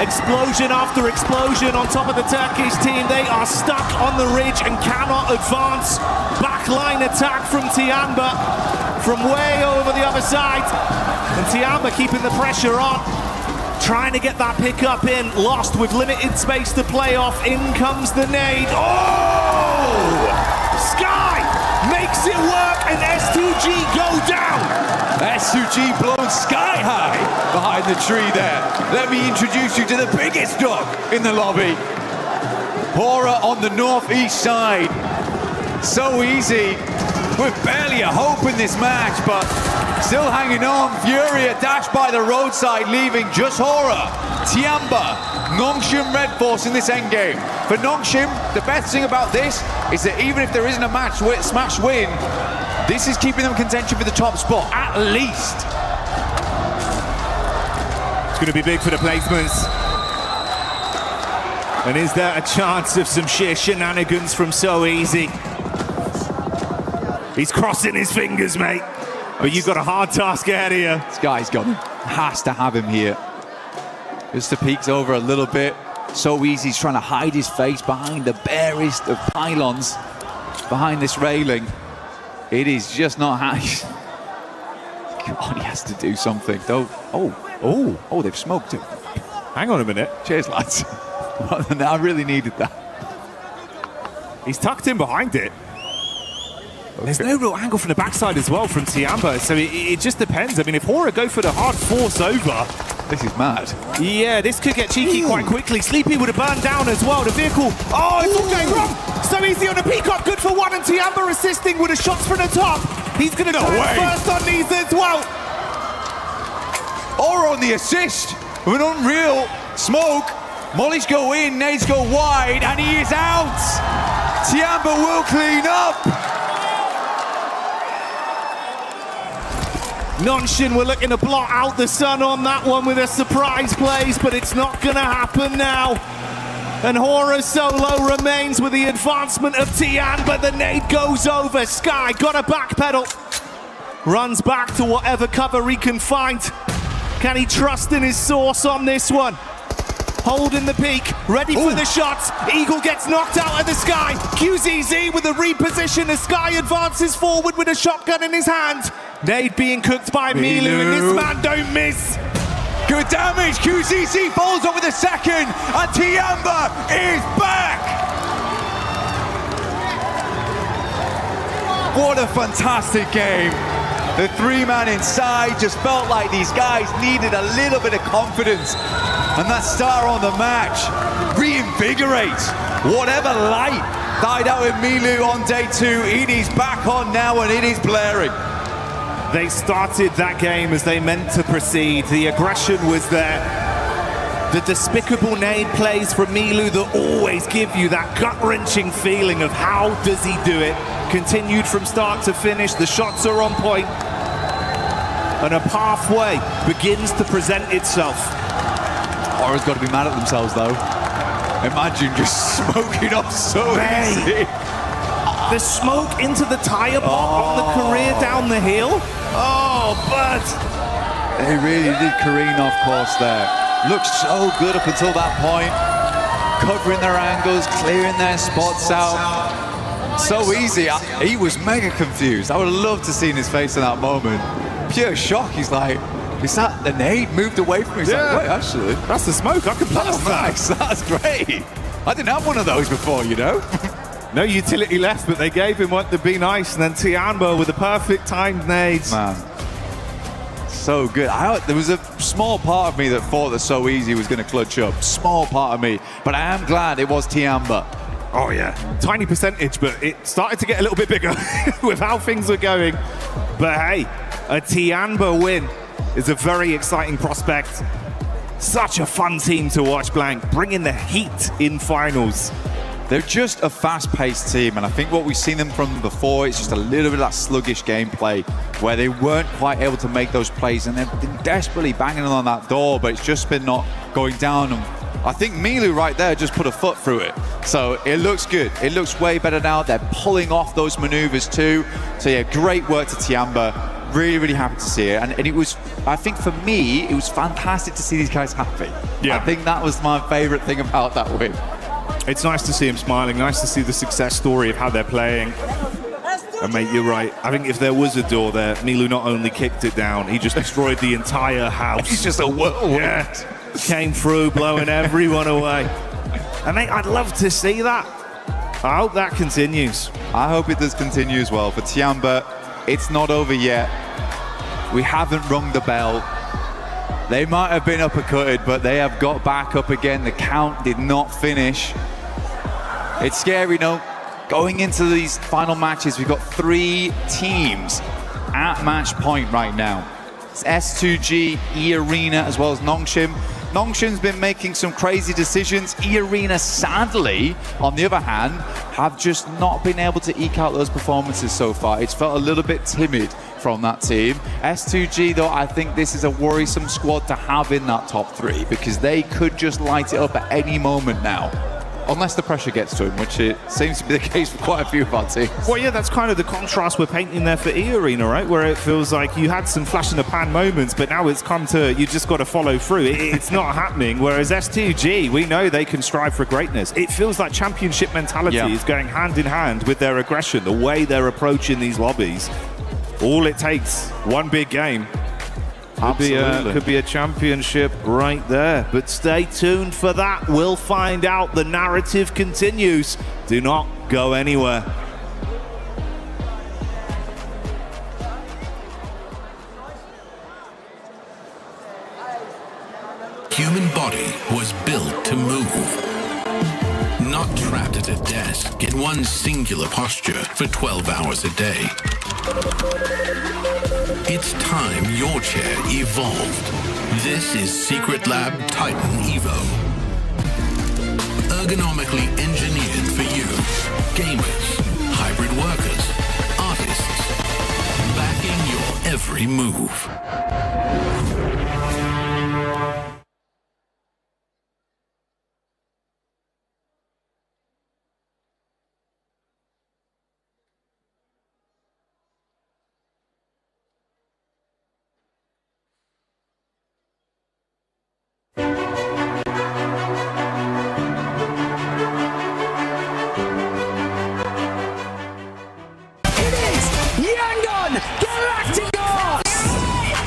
Explosion after explosion on top of the Turkish team. They are stuck on the ridge and cannot advance. Backline attack from Tiamba from way over the other side. And Tiamba keeping the pressure on. Trying to get that pick up in. Lost with limited space to play off. In comes the nade. Oh! Sky makes it work and S2G go down. S2G blown sky high behind the tree there. Let me introduce you to the biggest dog in the lobby. Hora on the northeast side. So Easy with barely a hope in this match, but still hanging on. Furia dashed by the roadside, leaving just Hora, Tiamba, Nongshim Red Force in this endgame. For Nongshim, the best thing about this is that even if there isn't a match smash win, this is keeping them contention for the top spot, at least. It's going to be big for the placements. And is there a chance of some sheer shenanigans from So Easy? He's crossing his fingers, mate. But you've got a hard task ahead of you. This guy's got him. Has to have him here. Just to peeks over a little bit. So Easy's trying to hide his face behind the barest of pylons. Behind this railing. It is just not God, he has to do something. Oh, they've smoked him. Hang on a minute. Cheers, lads. I really needed that. He's tucked in behind it. Okay. There's no real angle from the backside as well from Tiamba, so it just depends. I mean, if Hora go for the hard force over, This is mad. Yeah, this could get cheeky quite quickly. Sleepy would have burned down as well. The vehicle, it's all going wrong. So easy on the peacock, good for one, and Tiamba assisting with the shots from the top. He's going to try first on these as well. Or on the assist with an unreal smoke. Mollies go in, nades go wide, and he is out. Tiamba will clean up. Nonshin were looking to blot out the sun on that one with a surprise plays, but it's not going to happen now. And Horror Solo remains with the advancement of Tian, but the nade goes over. Sky got a backpedal. Runs back to whatever cover he can find. Can he trust in his source on this one? Holding the peak, ready for the shots. Eagle gets knocked out of the Sky. QZZ with a reposition. The Sky advances forward with a shotgun in his hand. Nade being cooked by Milu, and this man don't miss. Good damage. QZZ falls over the second, and Tiamba is back. What a fantastic game. The three-man inside just felt like these guys needed a little bit of confidence. And that star on the match reinvigorates whatever light died out in Milu on day 2. It is back on now, and it is blaring. They started that game as they meant to proceed. The aggression was there. The despicable nade plays from Milu that always give you that gut-wrenching feeling of how does he do it. Continued from start to finish. The shots are on point. And a pathway begins to present itself. Aura's got to be mad at themselves, though. Imagine just smoking off so easy. The smoke into the tire pot on the career down the hill. But they really did careen off course there. Looked so good up until that point. Covering their angles, clearing their spots out. So easy. He was mega confused. I would have loved to see his face in that moment. Pure shock. He's like, is that the nade moved away from me? He's like, wait, actually. That's the smoke. I can pass that. Nice. That's great. I didn't have one of those before, you know? No utility left, but they gave him what to be nice. And then Tiamba with the perfect timed nades. Man. So good. There was a small part of me that thought that So Easy was going to clutch up. Small part of me. But I am glad it was Tiamba. Oh, yeah. Tiny percentage, but it started to get a little bit bigger with how things were going. But hey, a Tiamba win is a very exciting prospect. Such a fun team to watch, Blank, bringing the heat in finals. They're just a fast-paced team, and I think what we've seen them from before is just a little bit of that sluggish gameplay where they weren't quite able to make those plays, and they've been desperately banging on that door, but it's just been not going down. And I think Milu right there just put a foot through it. So it looks good. It looks way better now. They're pulling off those maneuvers too. So yeah, great work to Tiamba. Really, really happy to see it. And it was, I think for me, it was fantastic to see these guys happy. Yeah. I think that was my favorite thing about that win. It's nice to see him smiling, nice to see the success story of how they're playing. And mate, you're right. I think if there was a door there, Milu not only kicked it down, he just destroyed the entire house. He's just a whirlwind. Yeah. Came through, blowing everyone away. And mate, I'd love to see that. I hope that continues. I hope it does continue as well. For Tiamba, it's not over yet. We haven't rung the bell. They might have been uppercutted, but they have got back up again. The count did not finish. It's scary, no? Going into these final matches, we've got 3 teams at match point right now. It's S2G, E-Arena, as well as Nongshim. Nongshim's been making some crazy decisions. E-Arena, sadly, on the other hand, have just not been able to eke out those performances so far. It's felt a little bit timid from that team. S2G, though, I think this is a worrisome squad to have in that top 3 because they could just light it up at any moment now. Unless the pressure gets to him, which it seems to be the case for quite a few of our teams. Well, yeah, that's kind of the contrast we're painting there for E-Arena, right? Where it feels like you had some flash in the pan moments, but now it's come to, you just got to follow through. It's not happening. Whereas S2G, we know they can strive for greatness. It feels like championship mentality is going hand in hand with their aggression, the way they're approaching these lobbies. All it takes, one big game. Could be a championship right there. But stay tuned for that. We'll find out. The narrative continues. Do not go anywhere. human body was built to move. Not trapped at a desk in one singular posture for 12 hours a day. It's time your chair evolved. This is Secret Lab Titan Evo. Ergonomically engineered for you, gamers, hybrid workers, artists, backing your every move.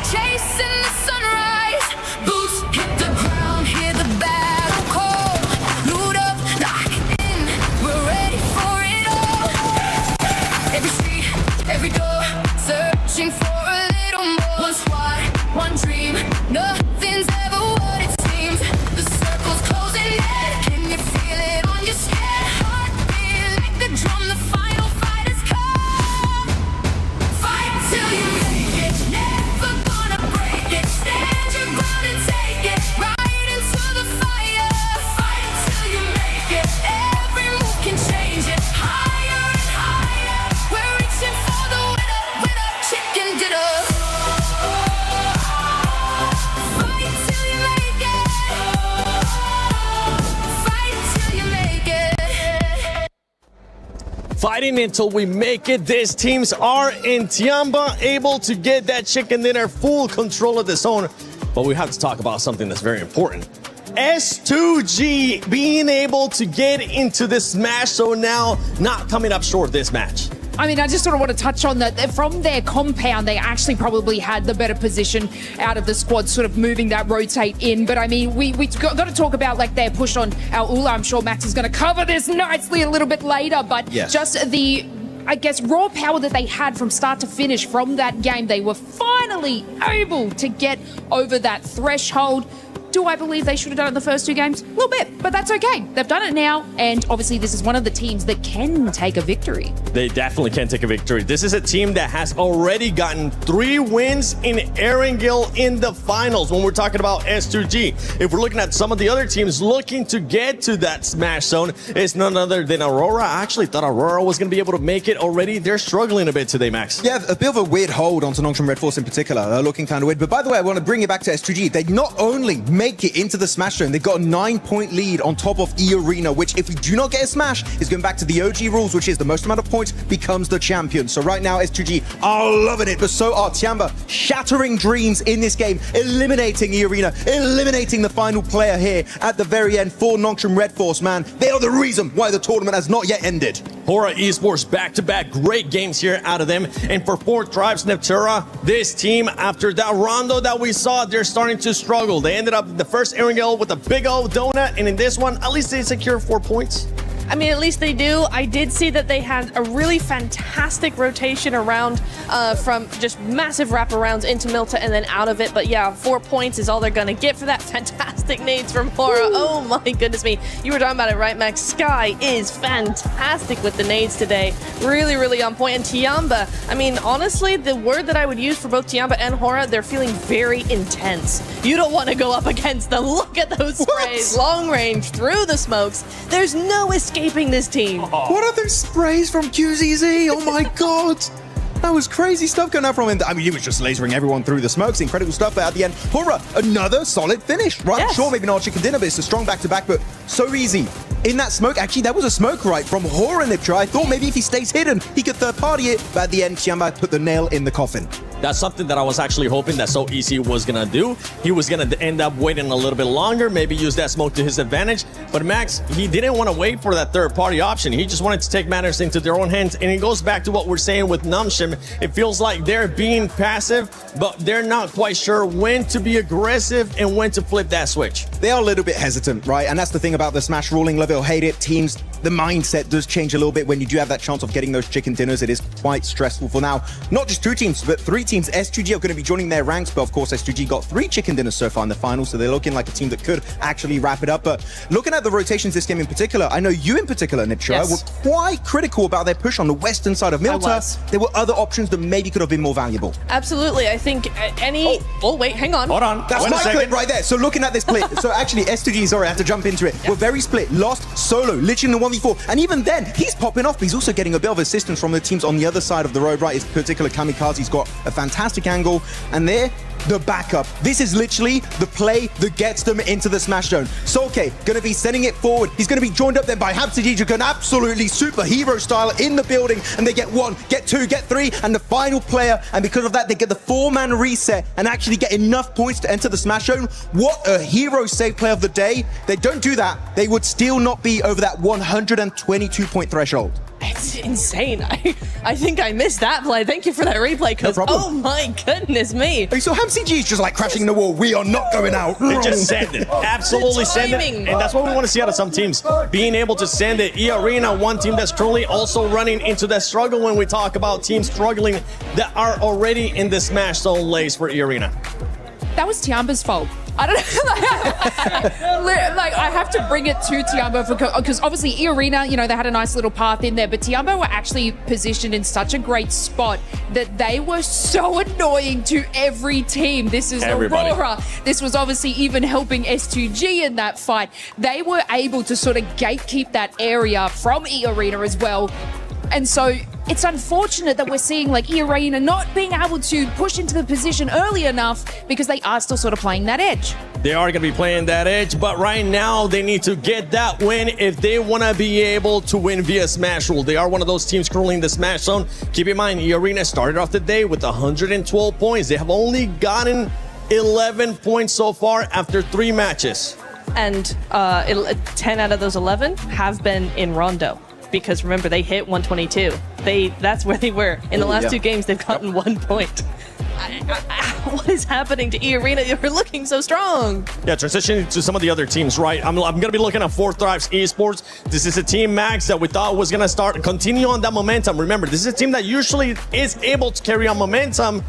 Chasing the sunrise, boots hit the ground, hear the battle call. Loot up, lock in, we're ready for it all. Every street, every door, searching for a little more. One squad, one dream, nothing's ever what it seems. The circle's closing in, can you feel it on your skin? Heartbeat like the drum, the final fight has come. Fight till you make it, never gonna break it. Stand your ground and take it, right into the fire. Fight till you make it, every move can change it. Higher and higher, we're reaching for the winner, winner, chicken dinner. Fight till you make it, fight till you make it. Fighting until we make it. These teams are in Tiamba, able to get that chicken dinner, full control of the zone. But we have to talk about something that's very important. S2G being able to get into the Smash Zone now, not coming up short this match. I mean, I just sort of want to touch on that. From their compound, they actually probably had the better position out of the squad, sort of moving that rotate in. But I mean, we got to talk about like their push on our Ula. I'm sure Max is going to cover this nicely a little bit later. But Yes. just the, I guess, raw power that they had from start to finish from that game, they were finally able to get over that threshold. Do I believe they should have done it in the first two games? A little bit, but that's okay. They've done it now, and obviously this is one of the teams that can take a victory. They definitely can take a victory. This is a team that has already gotten 3 wins in Erangel in the finals when we're talking about S2G. If we're looking at some of the other teams looking to get to that Smash Zone, it's none other than Aurora. I actually thought Aurora was going to be able to make it already. They're struggling a bit today, Max. Yeah, a bit of a weird hold onto Nongshim Red Force in particular. They're looking kind of weird. But by the way, I want to bring it back to S2G. They not only make it into the Smash Zone, they've got a 9-point lead on top of E-Arena, which if we do not get a Smash, is going back to the OG rules, which is the most amount of points becomes the champion. So right now, S2G are loving it, but so are Tiamba. Shattering dreams in this game, eliminating E-Arena, eliminating the final player here at the very end for Nongshim Red Force, man. They are the reason why the tournament has not yet ended. Hora Esports back-to-back great games here out of them. And for Fourth Tribes Neptura, this team, after that rondo that we saw, they're starting to struggle. They ended up the first Erangel with a big old donut, and in this one, at least they secure 4 points. I mean, at least they do. I did see that they had a really fantastic rotation around from just massive wraparounds into Milta and then out of it. But yeah, 4 points is all they're going to get for that. Fantastic nades from Hora. Oh my goodness me. You were talking about it, right, Max? Sky is fantastic with the nades today. Really, really on point. And Tiamba, I mean, honestly, the word that I would use for both Tiamba and Hora, they're feeling very intense. You don't want to go up against them. Look at those sprays. Long range, through the smokes. There's no escaping this team. What are those sprays from QZZ? Oh my god. That was crazy stuff going out from him. I mean, he was just lasering everyone through the smokes. Incredible stuff. But at the end, Hora, another solid finish, right? Yes. Sure, maybe not chicken dinner, but it's a strong back-to-back, but so easy. In that smoke, actually, that was a smoke right from Hora Niptra. I thought maybe if he stays hidden, he could third-party it, but at the end, Tiamba put the nail in the coffin. That's something that I was actually hoping that So Easy was gonna do. He was gonna end up waiting a little bit longer, maybe use that smoke to his advantage. But Max, he didn't want to wait for that third-party option. He just wanted to take matters into their own hands. And it goes back to what we're saying with Namshim. It feels like they're being passive, but they're not quite sure when to be aggressive and when to flip that switch. They are a little bit hesitant, right? And that's the thing about the Smash ruling. Love it or hate it, teams, the mindset does change a little bit when you do have that chance of getting those chicken dinners. It is quite stressful for now. Not just 2 teams, but 3 teams. S2G are going to be joining their ranks, but of course S2G got 3 chicken dinners so far in the final, so they're looking like a team that could actually wrap it up. But looking at the rotations this game in particular, I know you in particular, Nitra, were quite critical about their push on the western side of Milta. There were other options that maybe could have been more valuable. Absolutely. I think any... Oh, wait, hang on. Hold on. That's my clip right there. So looking at this split, so actually S2G, sorry, I have to jump into it. We're very split. Lost solo, literally in the 1v4. And even then, he's popping off, but he's also getting a bit of assistance from the teams on the other side of the road, right? His particular Kamikaze's got a fantastic angle. And there, the backup. This is literally the play that gets them into the smash zone. Solke gonna be sending it forward. He's gonna be joined up then by Habsajijukan, absolutely superhero style in the building, and they get 1, get 2, get 3, and the final player, and because of that they get the 4-man reset and actually get enough points to enter the smash zone. What a hero save play of the day. They don't do that, they would still not be over that 122 point threshold. It's insane. I think I missed that play. Thank you for that replay, because oh my goodness me. So HamCG is just like crashing the wall. We are not going out. They just send it. Absolutely send it. And that's what we want to see out of some teams. Being able to send it. E-Arena, one team that's currently also running into that struggle when we talk about teams struggling that are already in the smash zone lays for E-Arena. That was Tiamba's fault. I don't know. Like, I have to bring it to Tiamba because obviously E-Arena, you know, they had a nice little path in there, but Tiamba were actually positioned in such a great spot that they were so annoying to every team. This is Aurora. This was obviously even helping S2G in that fight. They were able to sort of gatekeep that area from E-Arena as well. And so it's unfortunate that we're seeing like E-Arena not being able to push into the position early enough because they are still sort of playing that edge. They are going to be playing that edge, but right now they need to get that win if they want to be able to win via Smash Rule. They are one of those teams currently in the Smash Zone. Keep in mind, E-Arena started off the day with 112 points. They have only gotten 11 points so far after 3 matches. And 10 out of those 11 have been in Rondo. Because remember, they hit 122. That's where they were. In the last 2 games, they've gotten 1 point. What is happening to E-Arena? You're looking so strong. Yeah, transitioning to some of the other teams, right? I'm going to be looking at 4th Thrives Esports. This is a team, Max, that we thought was going to continue on that momentum. Remember, this is a team that usually is able to carry on momentum.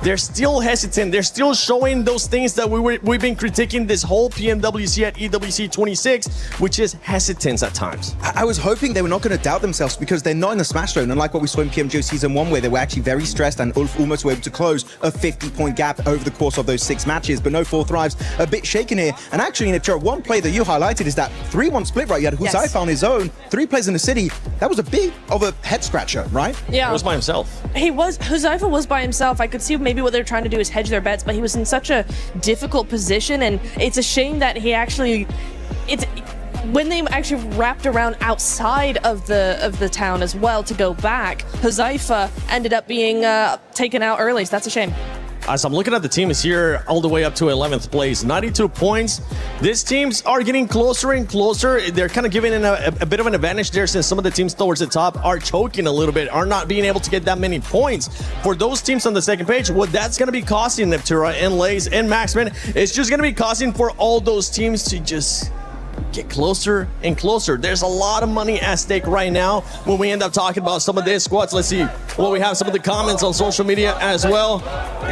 They're still hesitant. They're still showing those things that we've been critiquing this whole PMWC at EWC 26, which is hesitance at times. I was hoping they were not going to doubt themselves because they're not in the Smash Zone, unlike what we saw in PMGO Season 1, where they were actually very stressed and Ulf almost were able to close a 50-point gap over the course of those 6 matches. But no, 4 Thrives a bit shaken here. And actually, Nitra, one play that you highlighted is that 3-1 split, right? You had Huzaifa on his own, 3 players in the city. That was a bit of a head-scratcher, right? Yeah. He was by himself. Huzaifa was by himself. I could see maybe what they're trying to do is hedge their bets, but he was in such a difficult position, and it's a shame that he actually... When they actually wrapped around outside of the town as well to go back, Huzaifa ended up being taken out early, so that's a shame. As I'm looking at the teams here, all the way up to 11th place, 92 points. These teams are getting closer and closer. They're kind of giving a bit of an advantage there since some of the teams towards the top are choking a little bit, are not being able to get that many points. For those teams on the second page, what that's going to be costing Neptura and Lays and Maxman, it's just going to be costing for all those teams to just get closer and closer. There's a lot of money at stake right now when we end up talking about some of these squads. Let's see what we have, some of the comments on social media as well.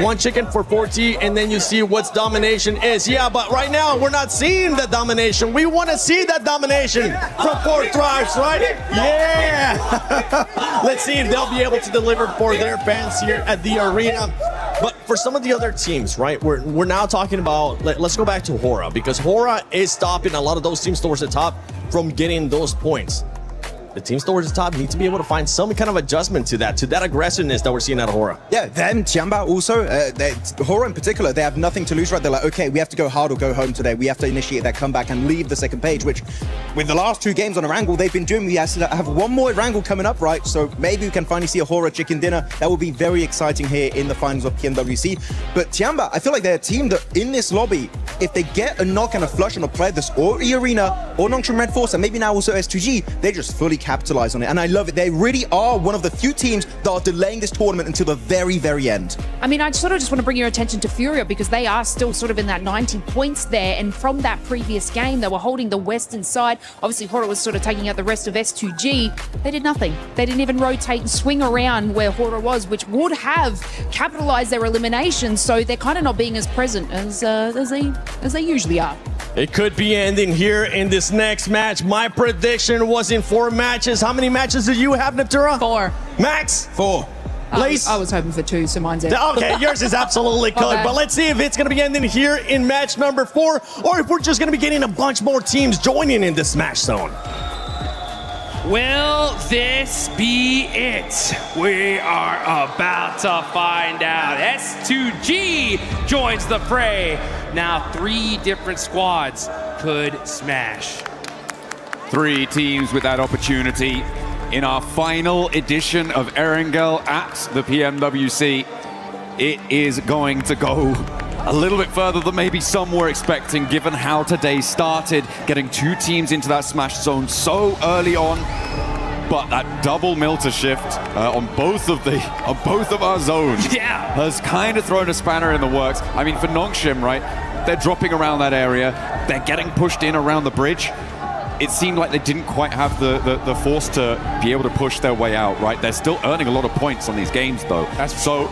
1 chicken for 40, and then you see what's domination is. Yeah, but right now we're not seeing the domination. We want to see that domination from 4 Thrives, right? Yeah! Let's see if they'll be able to deliver for their fans here at the arena. But for some of the other teams, right, we're now talking about, let's go back to Hora, because Hora is stopping a lot of those teams towards the top from getting those points. The teams towards the top need to be able to find some kind of adjustment to that aggressiveness that we're seeing out of Hora. Yeah, them, Tiamba also, Hora in particular, they have nothing to lose, right? They're like, okay, we have to go hard or go home today. We have to initiate that comeback and leave the second page, which with the last 2 games on Erangel, they've been doing. We have 1 more Erangel coming up, right? So maybe we can finally see a Hora chicken dinner. That will be very exciting here in the finals of PMWC. But Tiamba, I feel like they're a team that in this lobby, if they get a knock and a flush on a player that's or E-Arena or Nongshim Red Force, and maybe now also S2G, they just fully capitalize on it. And I love it. They really are one of the few teams that are delaying this tournament until the very, very end. I mean, I sort of just want to bring your attention to Furia because they are still sort of in that 90 points there. And from that previous game, they were holding the western side. Obviously, Hora was sort of taking out the rest of S2G. They did nothing. They didn't even rotate and swing around where Hora was, which would have capitalized their elimination. So they're kind of not being as present as they usually are. It could be ending here in this next match. My prediction was in 4 matches. How many matches did you have, Natura? 4. Max? 4. Lace? I was hoping for 2, so mine's it. Okay, yours is absolutely good. Okay. But let's see if it's going to be ending here in match number 4, or if we're just going to be getting a bunch more teams joining in the Smash Zone. Will this be it? We are about to find out. S2G joins the fray. Now 3 different squads could smash. 3 teams with that opportunity in our final edition of Erangel at the PMWC. It is going to go a little bit further than maybe some were expecting, given how today started, getting 2 teams into that Smash Zone so early on. But that double Milter shift on both of our zones has kind of thrown a spanner in the works. I mean, for Nongshim, right, they're dropping around that area, they're getting pushed in around the bridge. It seemed like they didn't quite have the force to be able to push their way out, right? They're still earning a lot of points on these games, though. So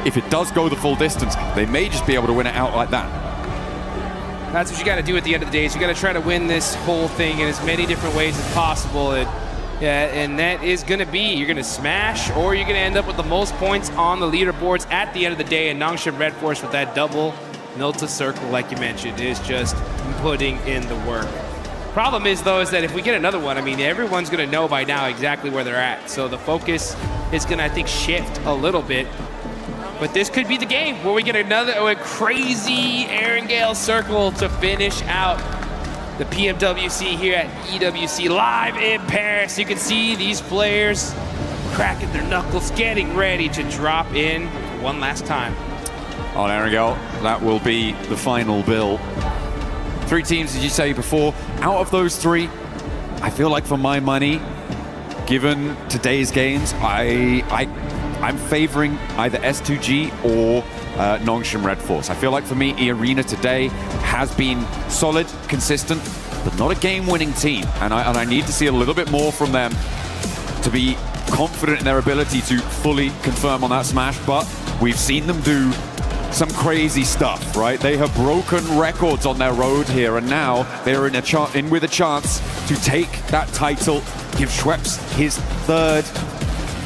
if it does go the full distance, they may just be able to win it out like that. That's what you got to do at the end of the day. Is you got to try to win this whole thing in as many different ways as possible. And that is going to be, you're going to smash, or you're going to end up with the most points on the leaderboards at the end of the day. And Nongshim Red Force with that double Milta circle, like you mentioned, is just putting in the work. Problem is, though, is that if we get another one, I mean, everyone's going to know by now exactly where they're at. So the focus is going to, I think, shift a little bit. But this could be the game where we get a crazy Erangel circle to finish out the PMWC here at EWC live in Paris. You can see these players cracking their knuckles, getting ready to drop in one last time. On Erangel, that will be the final bill. 3 teams, as you say before. Out of those 3, I feel like for my money, given today's games, I'm favoring either S2G or Nongshim Red Force. I feel like for me, E-Arena today has been solid, consistent, but not a game-winning team. And I need to see a little bit more from them to be confident in their ability to fully confirm on that smash. But we've seen them do some crazy stuff, right? They have broken records on their road here, and now they're in with a chance to take that title, give Schweppes his 3rd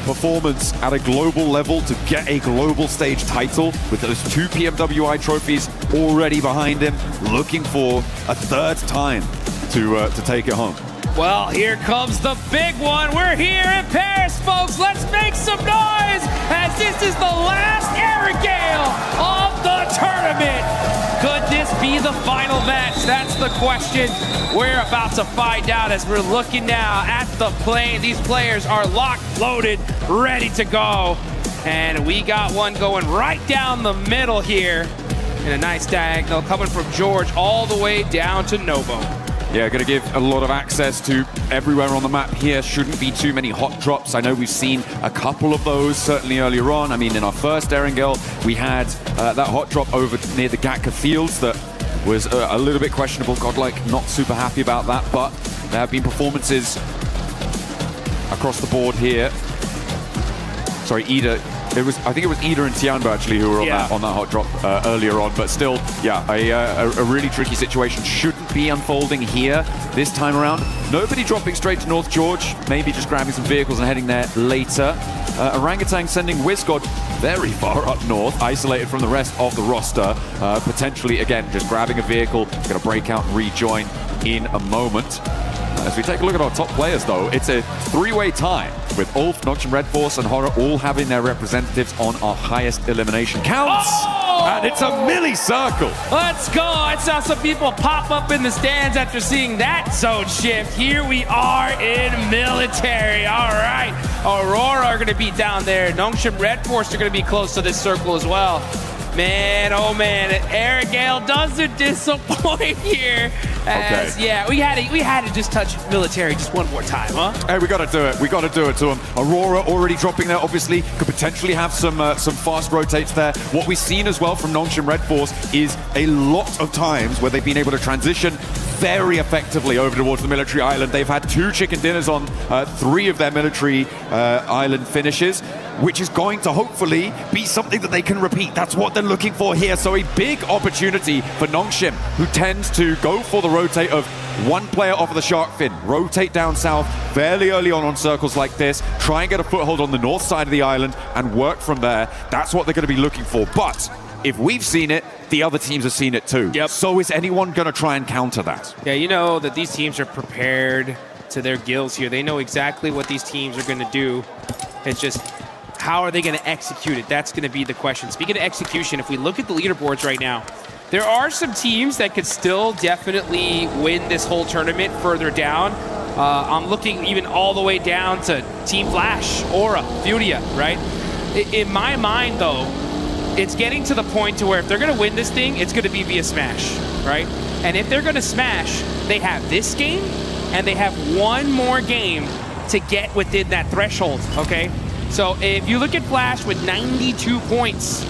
performance at a global level to get a global stage title with those 2 PMWI trophies already behind him, looking for a 3rd time to take it home. Well, here comes the big one. We're here in Paris, folks. Let's make some noise as this is the last Erangel of the tournament. Could this be the final match? That's the question we're about to find out as we're looking now at the plane. These players are locked, loaded, ready to go. And we got one going right down the middle here in a nice diagonal coming from George all the way down to Novo. Yeah, going to give a lot of access to everywhere on the map here. Shouldn't be too many hot drops. I know we've seen a couple of those certainly earlier on. I mean, in our first Erangel, we had that hot drop over near the Gatka Fields that was a little bit questionable. Godlike not super happy about that, but there have been performances across the board here. Sorry, Ida. I think it was Ida and Tianbo actually who were on that hot drop earlier on, but still, yeah, a really tricky situation. Shouldn't be unfolding here this time around. Nobody dropping straight to North George, maybe just grabbing some vehicles and heading there later. Orangutan sending Wizgod very far up north, isolated from the rest of the roster. Potentially, again, just grabbing a vehicle, going to break out and rejoin in a moment. As we take a look at our top players, though, it's a 3-way tie with Ulf, Nongshim Red Force, and Hora all having their representatives on our highest elimination counts. Oh! And it's a milli-circle. Let's go. I saw some people pop up in the stands after seeing that zone shift. Here we are in military. All right. Aurora are going to be down there. Nongshim Red Force are going to be close to this circle as well. Man, oh man, Erangel doesn't disappoint here. As, yeah, we had to just touch military just one more time, huh? Hey, we got to do it. We got to do it to them. Aurora already dropping there, obviously, could potentially have some fast rotates there. What we've seen as well from Nongshim Red Force is a lot of times where they've been able to transition very effectively over towards the military island. They've had 2 chicken dinners on 3 of their military island finishes, which is going to hopefully be something that they can repeat. That's what they're looking for here. So a big opportunity for Nongshim, who tends to go for the rotate of one player off of the shark fin, rotate down south fairly early on circles like this, try and get a foothold on the north side of the island and work from there. That's what they're going to be looking for. But if we've seen it, the other teams have seen it too. Yep. So is anyone going to try and counter that? Yeah, you know that these teams are prepared to their gills here. They know exactly what these teams are going to do. It's just, how are they going to execute it? That's going to be the question. Speaking of execution, if we look at the leaderboards right now, there are some teams that could still definitely win this whole tournament further down. I'm looking even all the way down to Team Flash, Aura, Furia, right? In my mind, though, it's getting to the point to where if they're going to win this thing, it's going to be via Smash, right? And if they're going to Smash, they have this game, and they have one more game to get within that threshold, okay? So if you look at Flash with 92 points,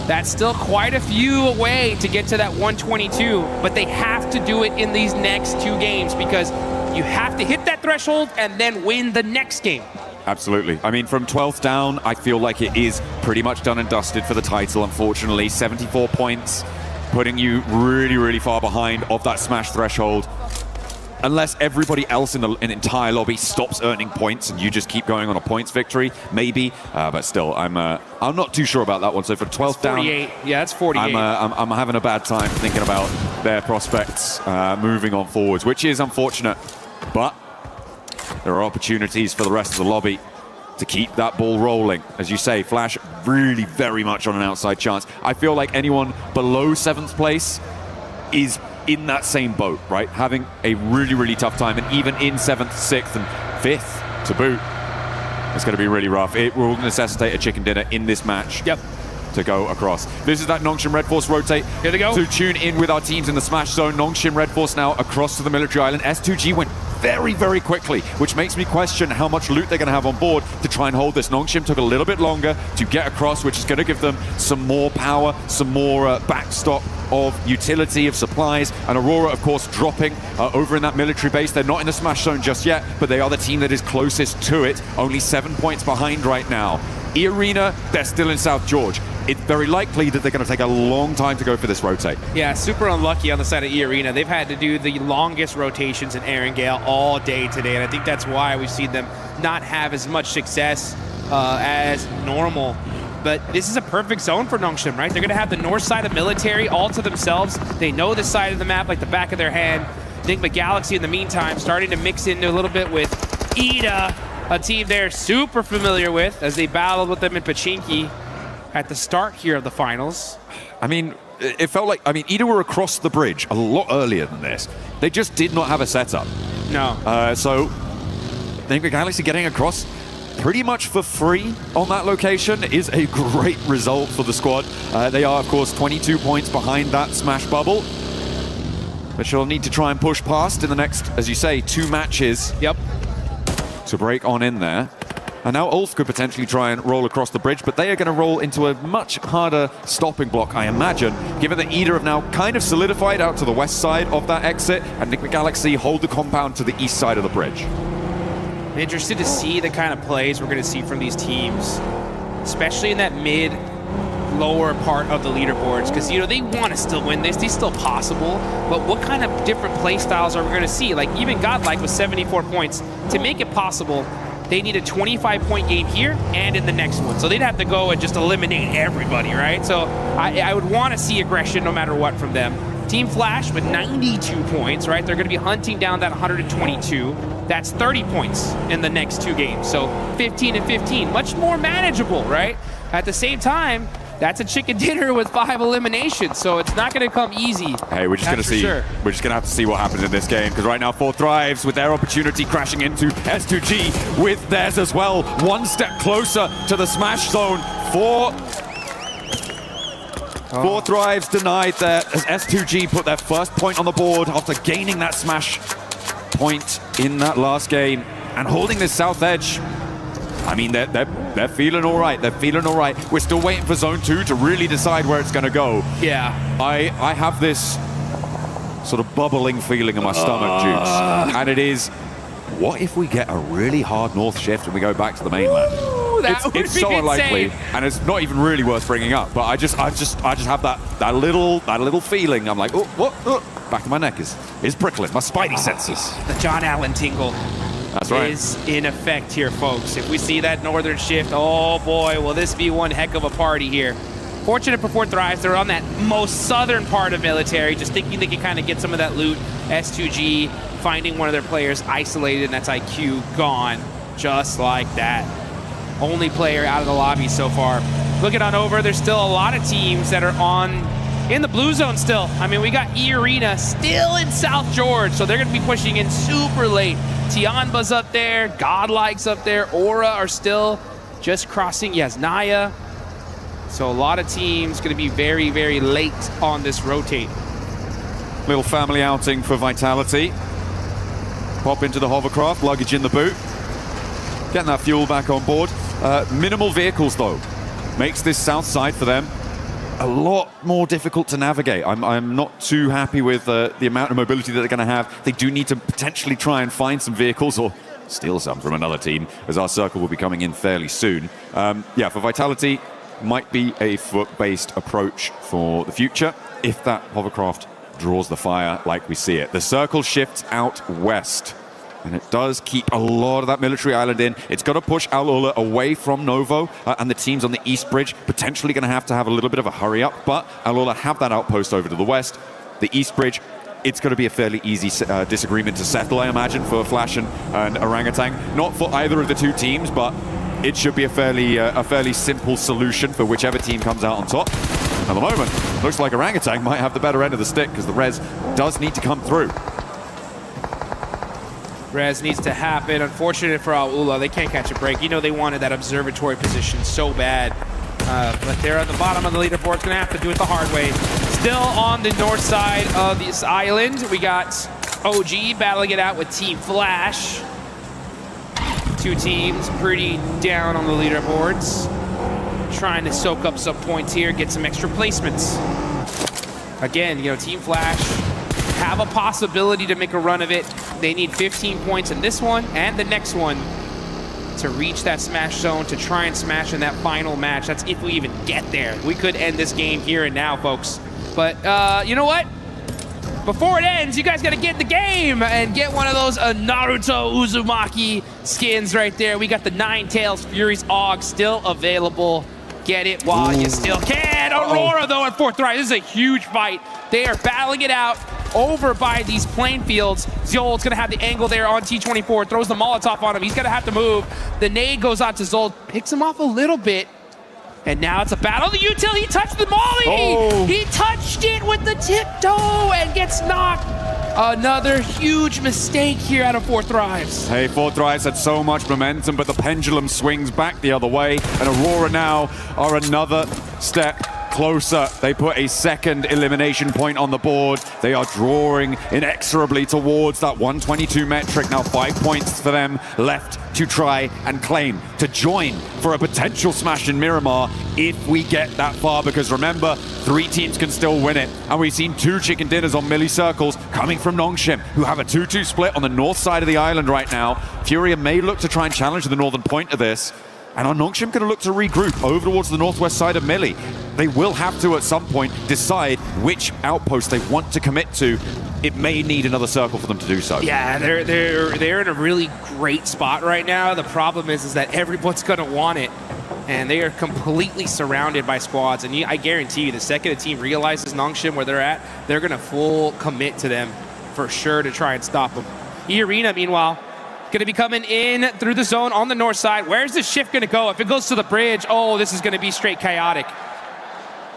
that's still quite a few away to get to that 122, but they have to do it in these next 2 games because you have to hit that threshold and then win the next game. Absolutely. I mean, from 12th down, I feel like it is pretty much done and dusted for the title, unfortunately. 74 points, putting you really, really far behind of that Smash threshold. Unless everybody else in the entire lobby stops earning points and you just keep going on a points victory, maybe. But still, I'm not too sure about that one. So for 12th down, 48. Yeah, that's 48. I'm having a bad time thinking about their prospects moving on forwards, which is unfortunate. But there are opportunities for the rest of the lobby to keep that ball rolling. As you say, Flash really very much on an outside chance. I feel like anyone below 7th place is in that same boat, right? Having a really, really tough time. And even in 7th, 6th, and 5th to boot, it's going to be really rough. It will necessitate a chicken dinner in this match. Yep. To go across. This is that Nongshim Red Force rotate. Here they go. To tune in with our teams in the Smash zone. Nongshim Red Force now across to the military island. S2G went very, very quickly, which makes me question how much loot they're going to have on board to try and hold this. Nongshim took a little bit longer to get across, which is going to give them some more power, some more backstop of utility of supplies. And Aurora, of course, dropping over in that military base. They're not in the Smash zone just yet, but they are the team that is closest to it. Only 7 points behind right now. E-Arena, they're still in South George. It's very likely that they're going to take a long time to go for this rotate. Yeah, super unlucky on the side of E-Arena. They've had to do the longest rotations in Erangel all day today, and I think that's why we've seen them not have as much success as normal. But this is a perfect zone for Nongshim, right? They're going to have the north side of military all to themselves. They know this side of the map like the back of their hand. Enigma Galaxy, in the meantime, starting to mix into a little bit with Ida, a team they're super familiar with as they battled with them in Pachinki at the start here of the finals. I mean, it felt like, Ida were across the bridge a lot earlier than this. They just did not have a setup. No. So, Enigma Galaxy getting across pretty much for free on that location is a great result for the squad. They are, of course, 22 points behind that Smash bubble, which they'll need to try and push past in the next, as you say, 2 matches. Yep. To break on in there. And now Ulf could potentially try and roll across the bridge, but they are going to roll into a much harder stopping block, I imagine, given that Ida have now kind of solidified out to the west side of that exit, and Enigma Galaxy hold the compound to the east side of the bridge. I'm interested to see the kind of plays we're going to see from these teams, especially in that mid-lower part of the leaderboards, because, you know, they want to still win this. It's still possible, but what kind of different play styles are we going to see? Like, even Godlike with 74 points. To make it possible, they need a 25-point game here and in the next one. So they'd have to go and just eliminate everybody, right? So I would want to see aggression no matter what from them. Team Flash with 92 points, right? They're going to be hunting down that 122. That's 30 points in the next 2 games. So 15 and 15, much more manageable, right? At the same time, that's a chicken dinner with 5 eliminations, so it's not going to come easy. Hey, we're just going to see. Sure. We're just going to have to see what happens in this game, because right now 4 Thrives with their opportunity crashing into S2G with theirs as well. 1 step closer to the Smash zone for 4 drives denied there as S2G put their first point on the board after gaining that smash point in that last game and holding this south edge. I mean, they're feeling all right. They're feeling all right. We're still waiting for Zone 2 to really decide where it's going to go. Yeah. I have this sort of bubbling feeling in my stomach, Jukes. And it is, what if we get a really hard north shift and we go back to the mainland? It's so unlikely, and it's not even really worth bringing up. But I just have that little feeling. I'm like, oh, back of my neck is prickling. My spidey senses. The John Allen tingle. That's right. Is in effect here, folks. If we see that northern shift, oh boy, will this be one heck of a party here. Fortunate for 4 Thrives, they're on that most southern part of military, just thinking they can kind of get some of that loot. S2G finding one of their players isolated, and that's IQ gone, just like that. Only player out of the lobby so far. Looking on over, there's still a lot of teams that are in the blue zone still. I mean, we got E-Arena still in South George, so they're going to be pushing in super late. Tianba's up there, Godlike's up there, Aura are still just crossing. Yes, Naya. So a lot of teams going to be very, very late on this rotate. Little family outing for Vitality. Pop into the hovercraft, luggage in the boot. Getting that fuel back on board. Minimal vehicles though. Makes this south side for them a lot more difficult to navigate. I'm not too happy with the amount of mobility that they're going to have. They do need to potentially try and find some vehicles or steal some from another team, as our circle will be coming in fairly soon. Yeah, for Vitality, might be a foot-based approach for the future if that hovercraft draws the fire like we see it. The circle shifts out west, and it does keep a lot of that military island in. It's got to push Al Ula away from Novo, and the teams on the east bridge potentially going to have a little bit of a hurry up, but Al Ula have that outpost over to the west. The east bridge, it's going to be a fairly easy disagreement to settle, I imagine, for Flash and Orangutan. Not for either of the two teams, but it should be a fairly simple solution for whichever team comes out on top. At the moment, looks like Orangutan might have the better end of the stick because the res does need to come through. Res needs to happen. Unfortunate for Al Ula, they can't catch a break. You know they wanted that observatory position so bad. But they're at the bottom of the leaderboard. It's going to have to do it the hard way. Still on the north side of this island, we got OG battling it out with Team Flash. Two teams pretty down on the leaderboards. Trying to soak up some points here, get some extra placements. Again, you know, Team Flash have a possibility to make a run of it. They need 15 points in this one and the next one to reach that smash zone, to try and smash in that final match. That's if we even get there. We could end this game here and now, folks. But you know what? Before it ends, you guys got to get the game and get one of those Naruto Uzumaki skins right there. We got the Nine Tails Furies AUG still available. Get it while you still can. Aurora, though, at 4th right. This is a huge fight. They are battling it out over by these plain fields. Zol's going to have the angle there on T24. Throws the Molotov on him. He's going to have to move. The nade goes out to Zol. Picks him off a little bit. And now it's a battle. The util, he touched the molly! Oh. He touched it with the tiptoe and gets knocked. Another huge mistake here out of 4th Thrives. Hey, 4th Thrives had so much momentum, but the pendulum swings back the other way. And Aurora now are another step closer. They put a second elimination point on the board. They are drawing inexorably towards that 122 metric. Now 5 points for them left to try and claim, to join for a potential smash in Miramar if we get that far, because remember, 3 teams can still win it. And we've seen 2 chicken dinners on milli circles coming from Nongshim, who have a 2-2 split on the north side of the island right now. Furia may look to try and challenge the northern point of this. And are Nongshim going to look to regroup over towards the northwest side of Millie? They will have to, at some point, decide which outpost they want to commit to. It may need another circle for them to do so. Yeah, they're in a really great spot right now. The problem is that everyone's going to want it. And they are completely surrounded by squads. And I guarantee you, the second a team realizes Nongshim where they're at, they're going to full commit to them for sure to try and stop them. E-Arena, meanwhile, going to be coming in through the zone on the north side. Where's this shift going to go? If it goes to the bridge, oh, this is going to be straight chaotic.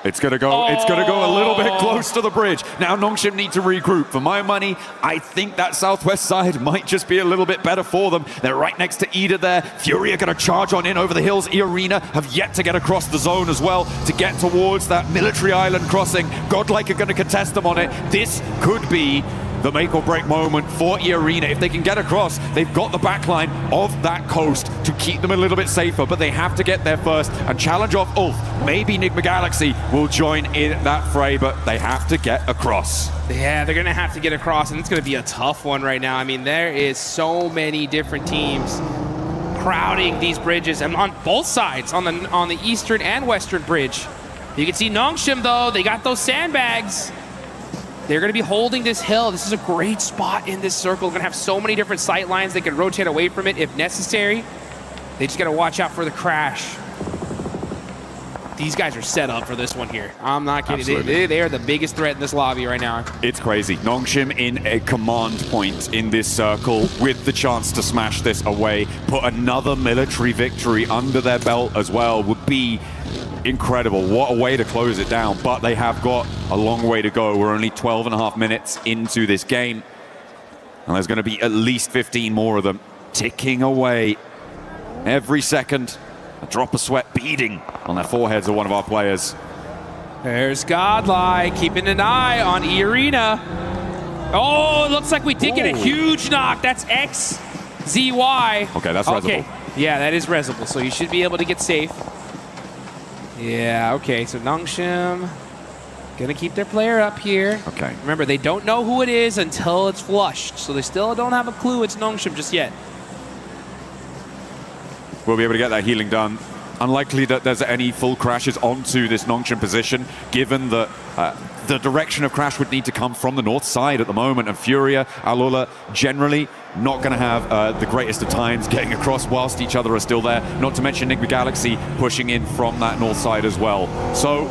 It's gonna go a little bit close to the bridge. Now Nongshim need to regroup. For my money, I think that southwest side might just be a little bit better for them. They're right next to Ida there. Fury are gonna charge on in over the hills. E-Arena have yet to get across the zone as well to get towards that military island crossing. Godlike are gonna contest them on it. This could be the make or break moment for E-Arena. If they can get across, they've got the backline of that coast to keep them a little bit safer, but they have to get there first and challenge off Ulf. Maybe Nigma Galaxy will join in that fray, but they have to get across. Yeah, they're going to have to get across, and it's going to be a tough one right now. I mean, there is so many different teams crowding these bridges, and on both sides, on the eastern and western bridge. You can see Nongshim, though. They got those sandbags. They're going to be holding this hill. This is a great spot in this circle. They're going to have so many different sight lines. They can rotate away from it if necessary. They just got to watch out for the crash. These guys are set up for this one here. I'm not kidding. They are the biggest threat in this lobby right now. It's crazy. Nongshim in a command point in this circle with the chance to smash this away, put another military victory under their belt as well would be incredible. What a way to close it down, but they have got a long way to go. We're only 12 and a half minutes into this game, and there's going to be at least 15 more of them ticking away every second. A drop of sweat beading on their foreheads of one of our players. There's Godlike keeping an eye on E-Arena. Oh, it looks like we did get a huge knock. That's XZY. Okay, that's Resible. Yeah, that is Resible, so you should be able to get safe. Yeah, okay, so Nongshim gonna keep their player up here. Okay. Remember, they don't know who it is until it's flushed, so they still don't have a clue it's Nongshim just yet. We'll be able to get that healing done. Unlikely that there's any full crashes onto this Nongshim position, given that the direction of crash would need to come from the north side at the moment, and Furia, Alola, generally not going to have the greatest of times getting across whilst each other are still there, not to mention Nigma Galaxy pushing in from that north side as well. So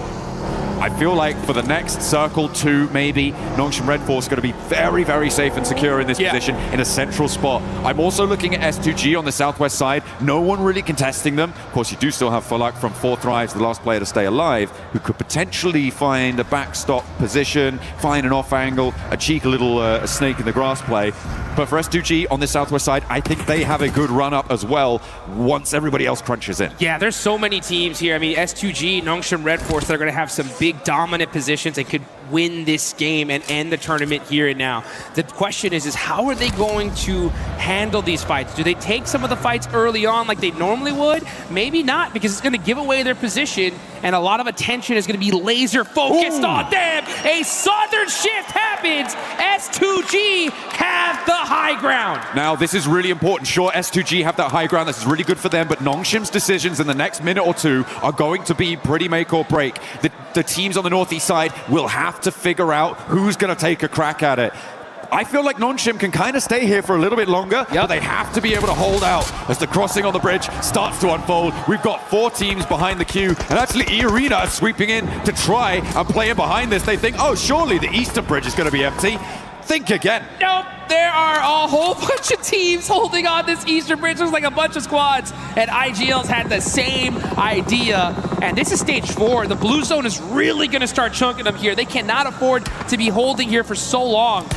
I feel like for the next circle 2, maybe, Nongshim Red Force going to be very, very safe and secure in this position in a central spot. I'm also looking at S2G on the southwest side. No one really contesting them. Of course, you do still have Fulak from 4 Thrives, the last player to stay alive, who could potentially find a backstop position, find an off angle, a cheeky little snake in the grass play. But for S2G on the southwest side, I think they have a good run up as well once everybody else crunches in. Yeah, there's so many teams here. I mean, S2G, Nongshim Red Force, they're going to have some big dominant positions and could win this game and end the tournament here and now. The question is how are they going to handle these fights? Do they take some of the fights early on like they normally would? Maybe not, because it's going to give away their position and a lot of attention is going to be laser focused on them. A southern shift happens. S2G have the high ground. Now, this is really important. Sure, S2G have that high ground. This is really good for them, but Nongshim's decisions in the next minute or two are going to be pretty make or break. The teams on the northeast side will have to figure out who's going to take a crack at it. I feel like Nongshim can kind of stay here for a little bit longer, but they have to be able to hold out as the crossing on the bridge starts to unfold. We've got 4 teams behind the queue, and actually E-Arena are sweeping in to try and play in behind this. They think, oh, surely the eastern bridge is going to be empty. Think again. Nope, there are a whole bunch of teams holding on this eastern bridge. There's like a bunch of squads, and IGL's had the same idea. And this is stage 4. The blue zone is really going to start chunking them here. They cannot afford to be holding here for so long.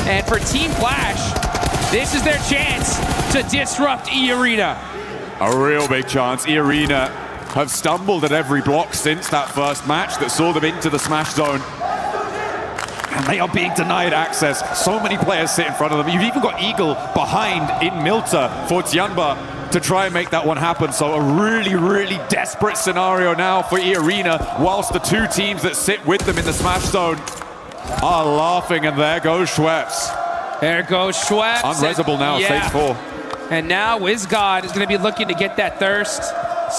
And for Team Flash, this is their chance to disrupt E-Arena. A real big chance. E-Arena have stumbled at every block since that first match that saw them into the smash zone. And they are being denied access. So many players sit in front of them. You've even got Eagle behind in Milta for Tianba to try and make that one happen. So a really, really desperate scenario now for E-Arena, whilst the 2 teams that sit with them in the smash zone are laughing, and there goes Schweppes. There goes Schweppes. Unresable now, stage 4. And now WizGod is going to be looking to get that thirst,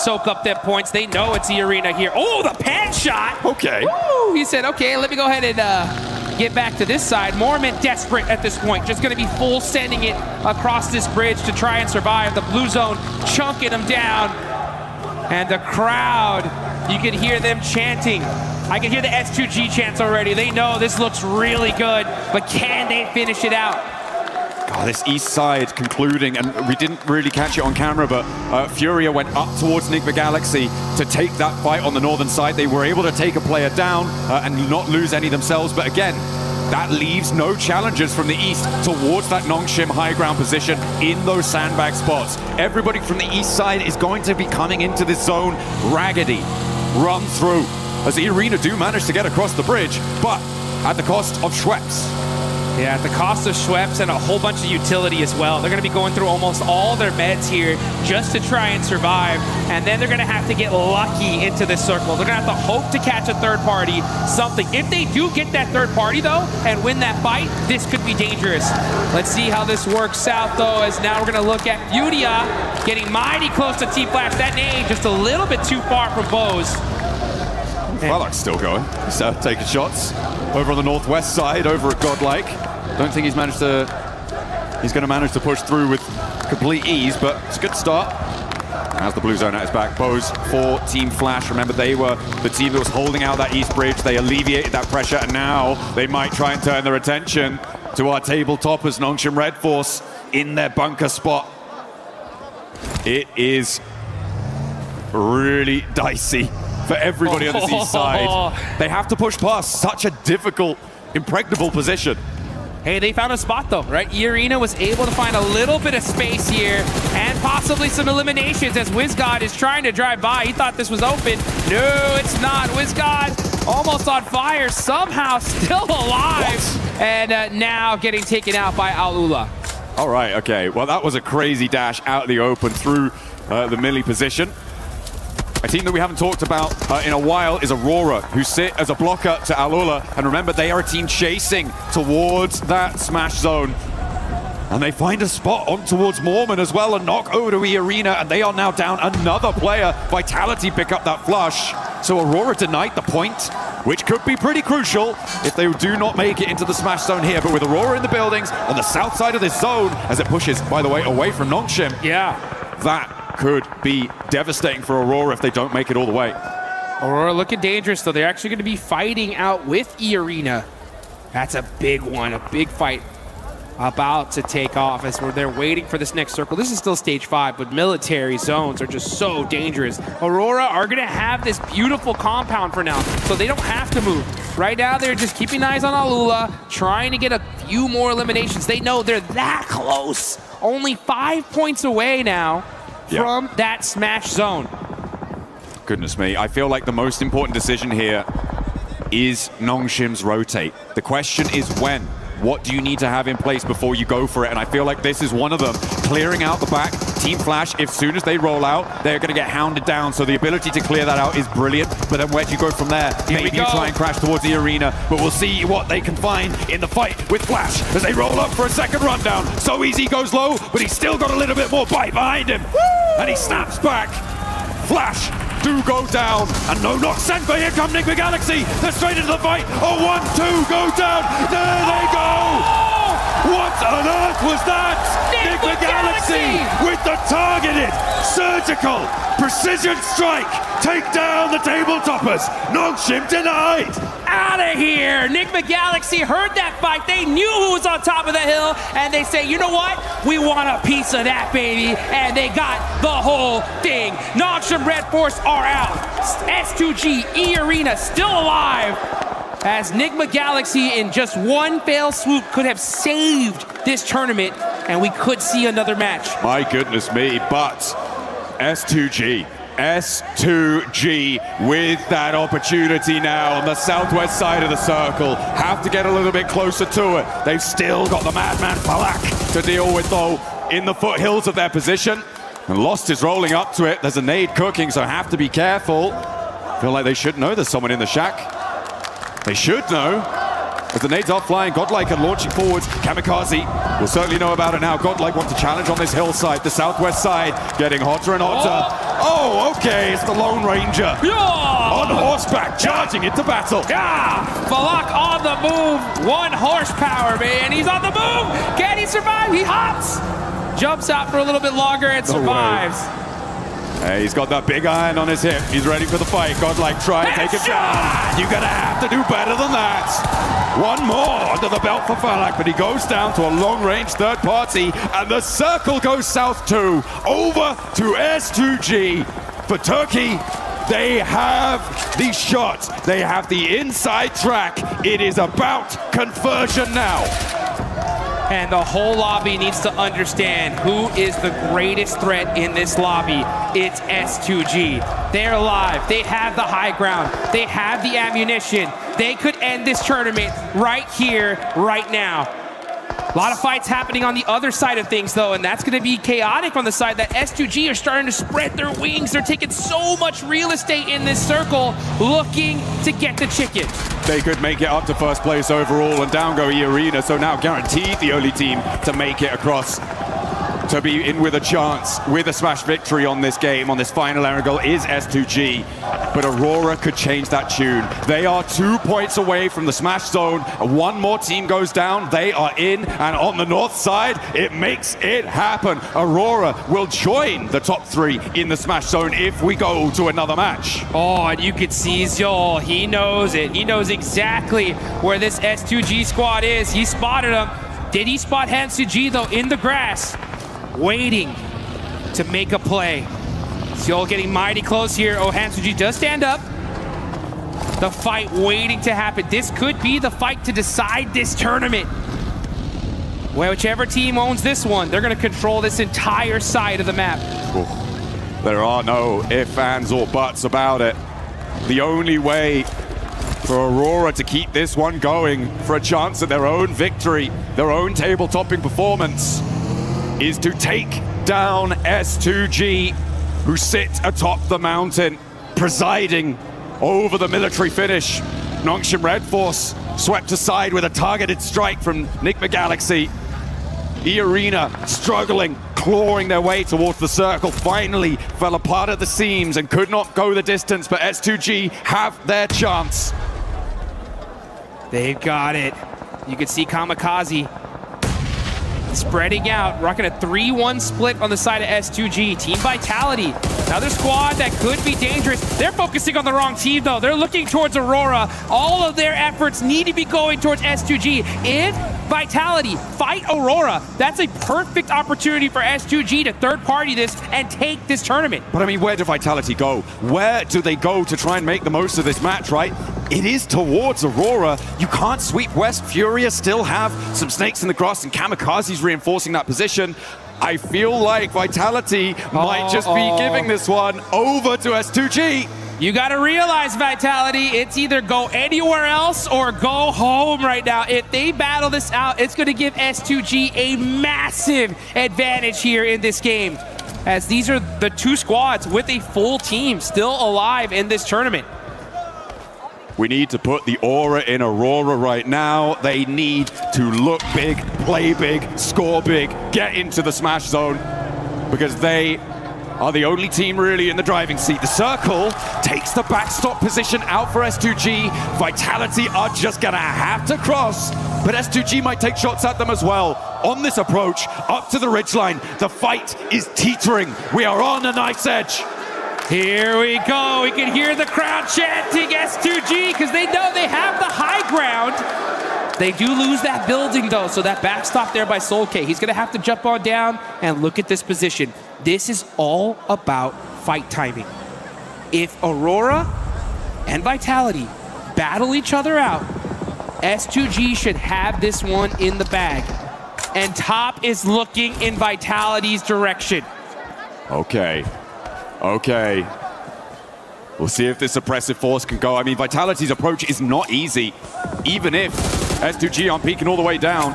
soak up them points. They know it's E-Arena here. Oh, the pan shot. Okay. Woo! He said, okay, let me go ahead and get back to this side. Mormon desperate at this point, just going to be full sending it across this bridge to try and survive. The blue zone chunking them down. And the crowd, you can hear them chanting. I can hear the S2G chants already. They know this looks really good, but can they finish it out? God, this east side concluding, and we didn't really catch it on camera, but Furia went up towards Enigma Galaxy to take that fight on the northern side. They were able to take a player down and not lose any themselves, but again, that leaves no challengers from the east towards that Nongshim high ground position in those sandbag spots. Everybody from the east side is going to be coming into this zone raggedy, run through, as the Arena do manage to get across the bridge, but at the cost of Schweppes. Yeah, at the cost of Schweppes and a whole bunch of utility as well. They're going to be going through almost all their meds here just to try and survive. And then they're going to have to get lucky into this circle. They're going to have to hope to catch a third party, something. If they do get that third party, though, and win that fight, this could be dangerous. Let's see how this works out, though, as now we're going to look at Furia getting mighty close to T-Flash. That nade just a little bit too far from Bose. Frolok's still going. He's taking shots over on the northwest side, over at Godlike. Don't think he's going to manage to push through with complete ease, but it's a good start. Has the blue zone at his back. Bose for Team Flash. Remember, they were the team that was holding out that east bridge. They alleviated that pressure, and now they might try and turn their attention to our tabletoppers, Nongshim Red Force, in their bunker spot. It is really dicey for everybody on this east side. They have to push past such a difficult, impregnable position. Hey, they found a spot though, right? E-Arena was able to find a little bit of space here and possibly some eliminations as WizGod is trying to drive by. He thought this was open. No, it's not. WizGod almost on fire, somehow still alive. And now getting taken out by Al-Ula. All right, okay. Well, that was a crazy dash out of the open through the melee position. A team that we haven't talked about in a while is Aurora, who sit as a blocker to Al-Ula. And remember, they are a team chasing towards that smash zone. And they find a spot on towards Mormon as well, a knock over to E-Arena, and they are now down another player. Vitality pick up that flush. So Aurora denied the point, which could be pretty crucial if they do not make it into the smash zone here. But with Aurora in the buildings on the south side of this zone, as it pushes, by the way, away from Nongshim. Yeah. That could be devastating for Aurora if they don't make it all the way. Aurora looking dangerous, though. They're actually going to be fighting out with E-Arena. That's a big one, a big fight about to take off as they're waiting for this next circle. This is still stage 5, but military zones are just so dangerous. Aurora are going to have this beautiful compound for now, so they don't have to move. Right now, they're just keeping eyes on Al-Ula, trying to get a few more eliminations. They know they're that close. Only 5 points away now from that smash zone. Goodness me, I feel like the most important decision here is Nongshim's rotate. The question is when. What do you need to have in place before you go for it? And I feel like this is one of them. Clearing out the back. Team Flash, as soon as they roll out, they're going to get hounded down. So the ability to clear that out is brilliant. But then where do you go from there? Maybe you try and crash towards the arena. But we'll see what they can find in the fight with Flash as they roll up for a second rundown. So easy goes low, but he's still got a little bit more bite behind him. Woo! And he snaps back. Flash do go down, and no knock sent, but here come Enigma Galaxy. They're straight into the fight. Oh, 1-2 go down. There they go. What on earth was that? Enigma Galaxy with the targeted, surgical, precision strike. Take down the tabletoppers. Nongshim denied. Out of here. Enigma Galaxy heard that fight. They knew who was on top of the hill, and they say, you know what? We want a piece of that, baby. And they got the whole thing. Nongshim Red Force are out. S2G, E-Arena still alive. As Enigma Galaxy in just one fell swoop could have saved this tournament, and we could see another match. My goodness me, but S2G with that opportunity now on the southwest side of the circle. Have to get a little bit closer to it. They've still got the Madman Falak to deal with, though, in the foothills of their position. And Lost is rolling up to it. There's a nade cooking, so have to be careful. Feel like they should know there's someone in the shack. They should know. As the nades are flying, Godlike and launching forwards. Kamikaze will certainly know about it now. Godlike wants to challenge on this hillside, the southwest side, getting hotter and hotter. Oh, okay, it's the Lone Ranger. On horseback, charging into battle. Falak on the move. 1 horsepower, man. He's on the move. Can he survive? He hops. Jumps out for a little bit longer and survives. Hey, he's got that big iron on his hip. He's ready for the fight. Godlike, try and take him down. You're going to have to do better than that. One more on the under the belt for Falak, but he goes down to a long-range third party, and the circle goes south too, over to S2G. For Turkey, they have the shot, they have the inside track. It is about conversion now. And the whole lobby needs to understand who is the greatest threat in this lobby. It's S2G. They're alive. They have the high ground. They have the ammunition. They could end this tournament right here, right now. A lot of fights happening on the other side of things, though, and that's going to be chaotic on the side that S2G are starting to spread their wings. They're taking so much real estate in this circle, looking to get the chicken. They could make it up to first place overall, and down go E-Arena, so now guaranteed the only team to make it across, to be in with a chance, with a smash victory on this game, on this final angle, is S2G. But Aurora could change that tune. They are 2 points away from the smash zone. One more team goes down, they are in, and on the north side, it makes it happen. Aurora will join the top 3 in the smash zone if we go to another match. Oh, and you could see Zol. He knows it. He knows exactly where this S2G squad is. He spotted him. Did he spot Hansuji, though, in the grass, waiting to make a play? Zol getting mighty close here. Oh, Hansuji does stand up. The fight waiting to happen. This could be the fight to decide this tournament. Well, whichever team owns this one, they're going to control this entire side of the map. Ooh. There are no ifs, ands, or buts about it. The only way for Aurora to keep this one going, for a chance at their own victory, their own table-topping performance, is to take down S2G, who sit atop the mountain, presiding over the military finish. Nongshim Red Force swept aside with a targeted strike from Nigma Galaxy. E-Arena struggling, clawing their way towards the circle, finally fell apart at the seams and could not go the distance, but S2G have their chance. They've got it. You can see Kamikaze spreading out, rocking a 3-1 split on the side of S2G. Team Vitality, another squad that could be dangerous. They're focusing on the wrong team, though. They're looking towards Aurora. All of their efforts need to be going towards S2G. If Vitality fight Aurora, that's a perfect opportunity for S2G to third party this and take this tournament. But I mean, where do Vitality go? Where do they go to try and make the most of this match, right? It is towards Aurora. You can't sweep West. Furia still have some snakes in the grass, and Kamikaze's reinforcing that position. I feel like Vitality might just be giving this one over to S2G. You got to realize, Vitality, it's either go anywhere else or go home right now. If they battle this out, it's going to give S2G a massive advantage here in this game, as these are the 2 squads with a full team still alive in this tournament. We need to put the aura in Aurora right now. They need to look big, play big, score big, get into the smash zone, because they are the only team really in the driving seat. The circle takes the backstop position out for S2G. Vitality are just gonna have to cross, but S2G might take shots at them as well. On this approach, up to the ridgeline, the fight is teetering. We are on a knife's edge. Here we go. We can hear the crowd chanting S2G because they know they have the high ground. They do lose that building, though, so that backstop there by Soul K. He's going to have to jump on down and look at this position. This is all about fight timing. If Aurora and Vitality battle each other out, S2G should have this one in the bag. And top is looking in Vitality's direction. Okay. We'll see if this oppressive force can go. I mean, Vitality's approach is not easy, even if S2G aren't peeking all the way down.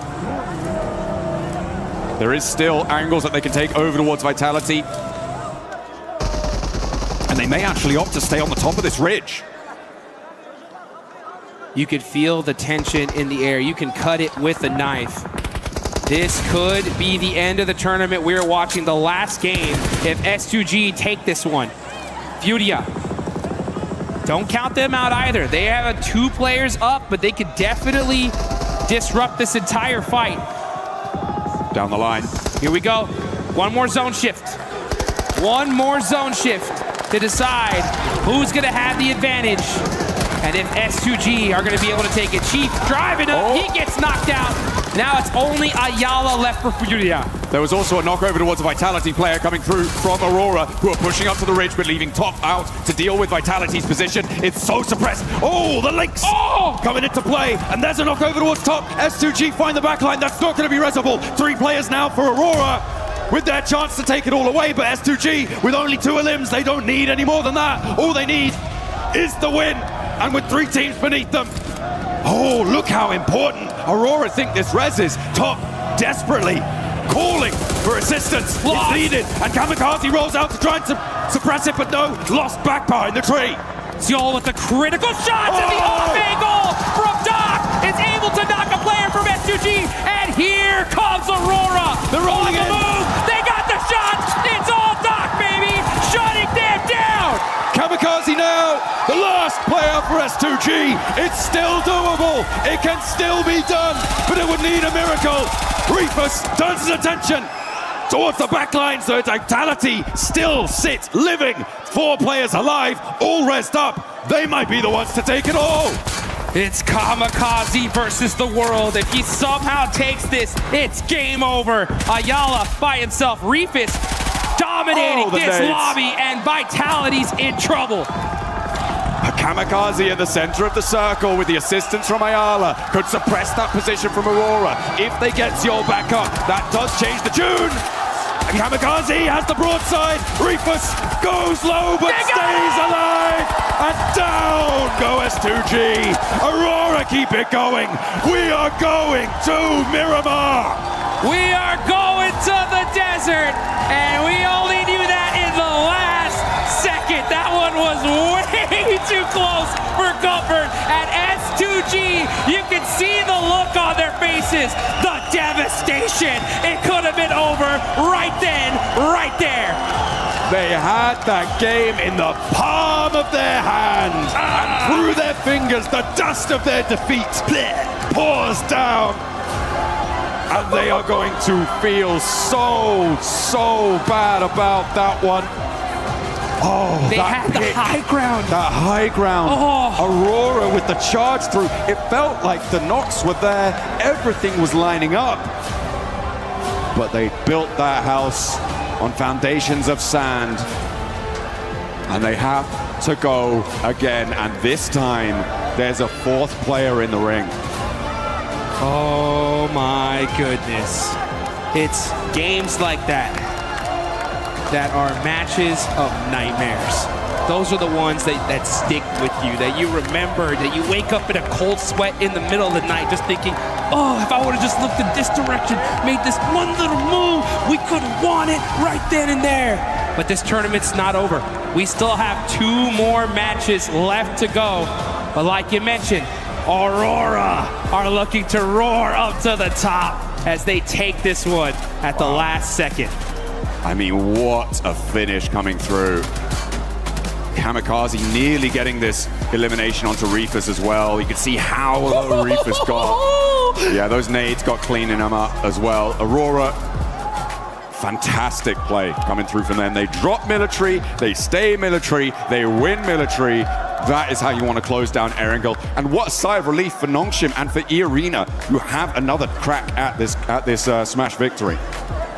There is still angles that they can take over towards Vitality. And they may actually opt to stay on the top of this ridge. You could feel the tension in the air. You can cut it with a knife. This could be the end of the tournament. We're watching the last game if S2G take this one. Furia. Don't count them out either. They have 2 players up, but they could definitely disrupt this entire fight. Down the line. Here we go. One more zone shift. One more zone shift to decide who's going to have the advantage. And if S2G are going to be able to take it, Chief driving up, he gets knocked out. Now it's only Ayala left for Furia. There was also a knockover towards a Vitality player coming through from Aurora, who are pushing up to the ridge, but leaving Top out to deal with Vitality's position. It's so suppressed. Oh, the links coming into play, and there's a knockover towards Top. S2G find the backline. That's not going to be resable. 3 players now for Aurora, with their chance to take it all away, but S2G, with only 2 limbs, they don't need any more than that. All they need is the win, and with 3 teams beneath them. Oh, look how important Aurora think this res is. Top desperately calling for assistance. It's needed, and Kamikaze rolls out to try and suppress it, but no, lost back behind the tree. Zeol with the critical shot to the off angle from Doc is able to knock a player from S2G, and here comes Aurora. They're rolling in. Move. They got the shot. It's all Doc, baby, shutting them down. Kamikaze now, the last player for S2G. It's still doable. It can still be done, but it would need a miracle. Reefus turns his attention towards the backline, so Vitality still sit living. 4 players alive, all rest up. They might be the ones to take it all. It's Kamikaze versus the world. If he somehow takes this, it's game over. Ayala by himself. Reefus dominating this lobby, and Vitality's in trouble. A Kamikaze in the center of the circle with the assistance from Ayala could suppress that position from Aurora. If they get Zeol back up, that does change the tune. And Kamikaze has the broadside. Reefus goes low but stays alive. And down go S2G. Aurora keep it going. We are going to Miramar. We are going to the desert, and we only knew that in the last second. That one was way too close for comfort. At S2G, you can see the look on their faces, the devastation. It could have been over right then, right there. They had that game in the palm of their hand, and through their fingers, the dust of their defeat pours down. And they are going to feel so bad about that one. Oh, they had the high ground. That high ground. Aurora with the charge through. It felt like the knocks were there. Everything was lining up. But they built that house on foundations of sand. And they have to go again. And this time, there's a 4th player in the ring. Oh my goodness. It's games like that are matches of nightmares. Those are the ones that stick with you, that you remember, that you wake up in a cold sweat in the middle of the night just thinking, oh, if I would have just looked in this direction, made this one little move, we could have won it right then and there. But this tournament's not over. We still have 2 more matches left to go. But like you mentioned, Aurora are looking to roar up to the top as they take this one at the last second. I mean, what a finish coming through. Kamikaze nearly getting this elimination onto Reefus as well. You can see how low Reefus got. Yeah, those nades got cleaning him up as well. Aurora, fantastic play coming through from them. They drop military, they stay military, they win military. That is how you want to close down Erangel. And what a sigh of relief for Nongshim and for E-Arena, who have another crack at this Smash victory.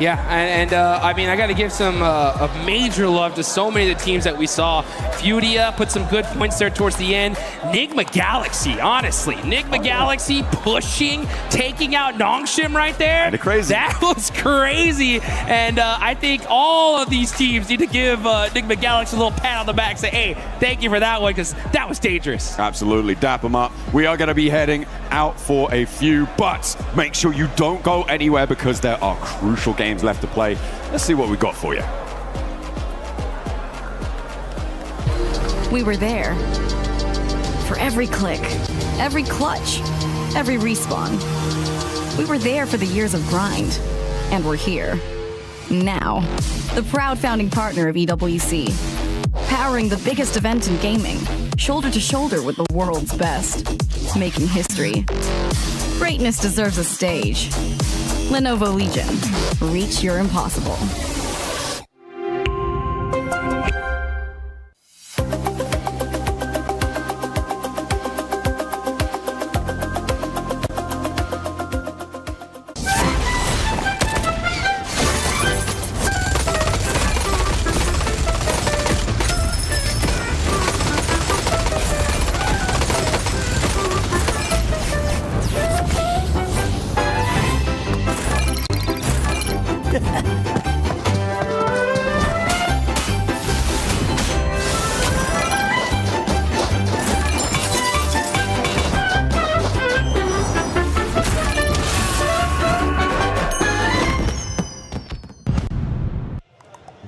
Yeah, and I mean, I got to give some a major love to so many of the teams that we saw. Furia put some good points there towards the end. Nigma Galaxy, honestly. Nigma Galaxy pushing, taking out Nongshim right there. Kinda crazy. That was crazy. And I think all of these teams need to give Nigma Galaxy a little pat on the back, say, hey, thank you for that one, because that was dangerous. Absolutely, dap them up. We are going to be heading out for a few, but make sure you don't go anywhere because there are crucial games left to play. Let's see what we got for you. We were there. For every click, every clutch, every respawn. We were there for the years of grind. And we're here. Now. The proud founding partner of EWC. Powering the biggest event in gaming. Shoulder to shoulder with the world's best. Making history. Greatness deserves a stage. Lenovo Legion. Reach your impossible.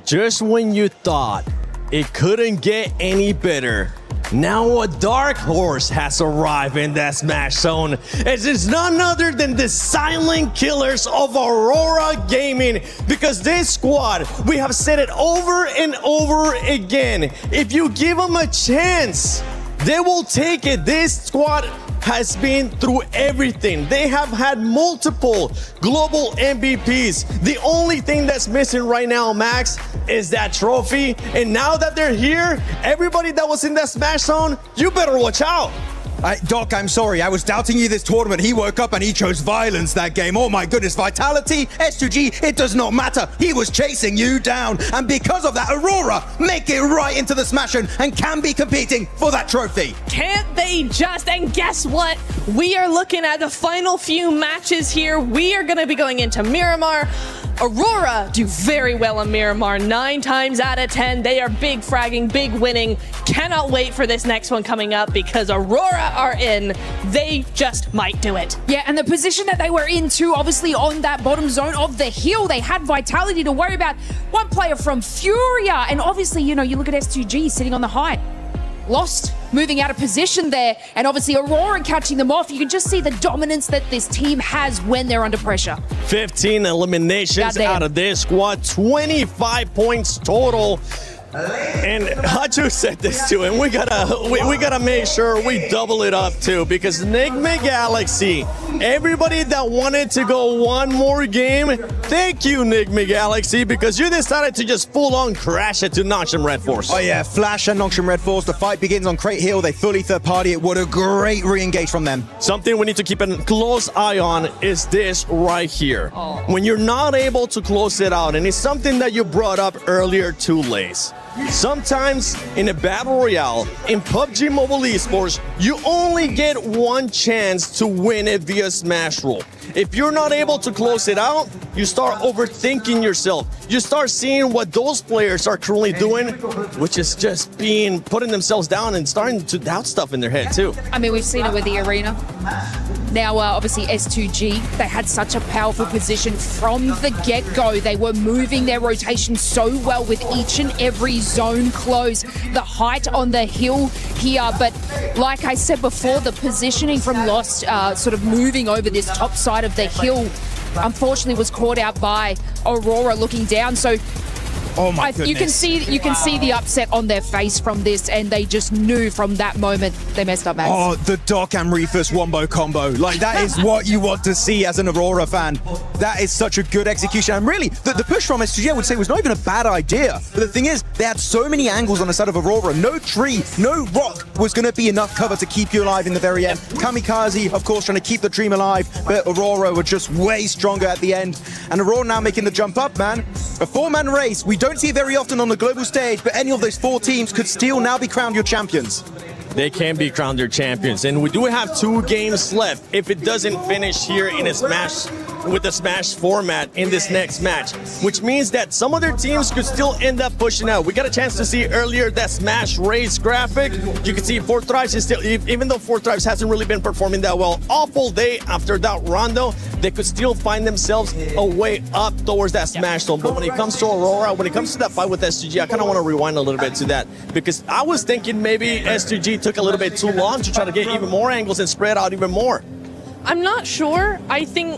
Just when you thought it couldn't get any better, now a dark horse has arrived in that Smash Zone, as it's none other than the silent killers of Aurora Gaming. Because this squad, we have said it over and over again, if you give them a chance, they will take it. This squad has been through everything. They have had multiple global MVPs. The only thing that's missing right now, Max, is that trophy. And now that they're here, everybody that was in that Smash Zone, you better watch out. Doc, I'm sorry. I was doubting you this tournament. He woke up and he chose violence that game. Oh my goodness, Vitality, S2G, it does not matter. He was chasing you down. And because of that, Aurora make it right into the Smash and can be competing for that trophy. Can't they just? And guess what? We are looking at the final few matches here. We are going to be going into Miramar. Aurora do very well on Miramar, 9 times out of 10. They are big fragging, big winning. Cannot wait for this next one coming up because Aurora are in. They just might do it. Yeah, and the position that they were in too, obviously on that bottom zone of the hill, they had Vitality to worry about. One player from Furia, and obviously, you know, you look at S2G sitting on the height. Lost, moving out of position there, and obviously Aurora catching them off. You can just see the dominance that this team has when they're under pressure. 15 eliminations out of this squad, 25 points total. And Haju said this too, and we gotta make sure we double it up too, because Enigma Galaxy, everybody that wanted to go one more game, thank you, Enigma Galaxy, because you decided to just full-on crash it to Nongshim Red Force. Oh yeah, Flash and Nongshim Red Force. The fight begins on Crate Hill. They fully third party it. What a great re-engage from them. Something we need to keep a close eye on is this right here. When you're not able to close it out, and it's something that you brought up earlier too, Lace. Sometimes in a battle royale, in PUBG Mobile Esports, you only get one chance to win it via Smash Roll. If you're not able to close it out, you start overthinking yourself. You start seeing what those players are currently doing, which is just putting themselves down and starting to doubt stuff in their head too. I mean, we've seen it with the arena. Now, obviously, S2G, they had such a powerful position from the get-go. They were moving their rotation so well with each and every zone close. The height on the hill here, but like I said before, the positioning from Lost, sort of moving over this top side of the hill, unfortunately was caught out by Aurora looking down. So oh my goodness. You can see the upset on their face from this, and they just knew from that moment they messed up, Max. Oh, the Doc and Reefus wombo combo. Like, that is what you want to see as an Aurora fan. That is such a good execution. And really, the push from SGG, I would say, was not even a bad idea. But the thing is, they had so many angles on the side of Aurora. No tree, no rock was going to be enough cover to keep you alive in the very end. Kamikaze, of course, trying to keep the dream alive, but Aurora were just way stronger at the end. And Aurora now making the jump up, man. A 4-man race. We don't see it very often on the global stage, but any of those 4 teams could still now be crowned your champions. They can be crowned their champions, and we do have 2 games left if it doesn't finish here in a Smash, with the Smash format in this next match, which means that some other teams could still end up pushing out. We got a chance to see earlier that Smash race graphic. You can see Fourth Drives is still, even though Fourth Drives hasn't really been performing that well, awful day after that rondo, they could still find themselves a way up towards that Smash zone. But when it comes to Aurora, when it comes to that fight with S2G, I kind of want to rewind a little bit to that, because I was thinking maybe S2G took a little bit too long to try to get even more angles and spread out even more. I'm not sure. I thought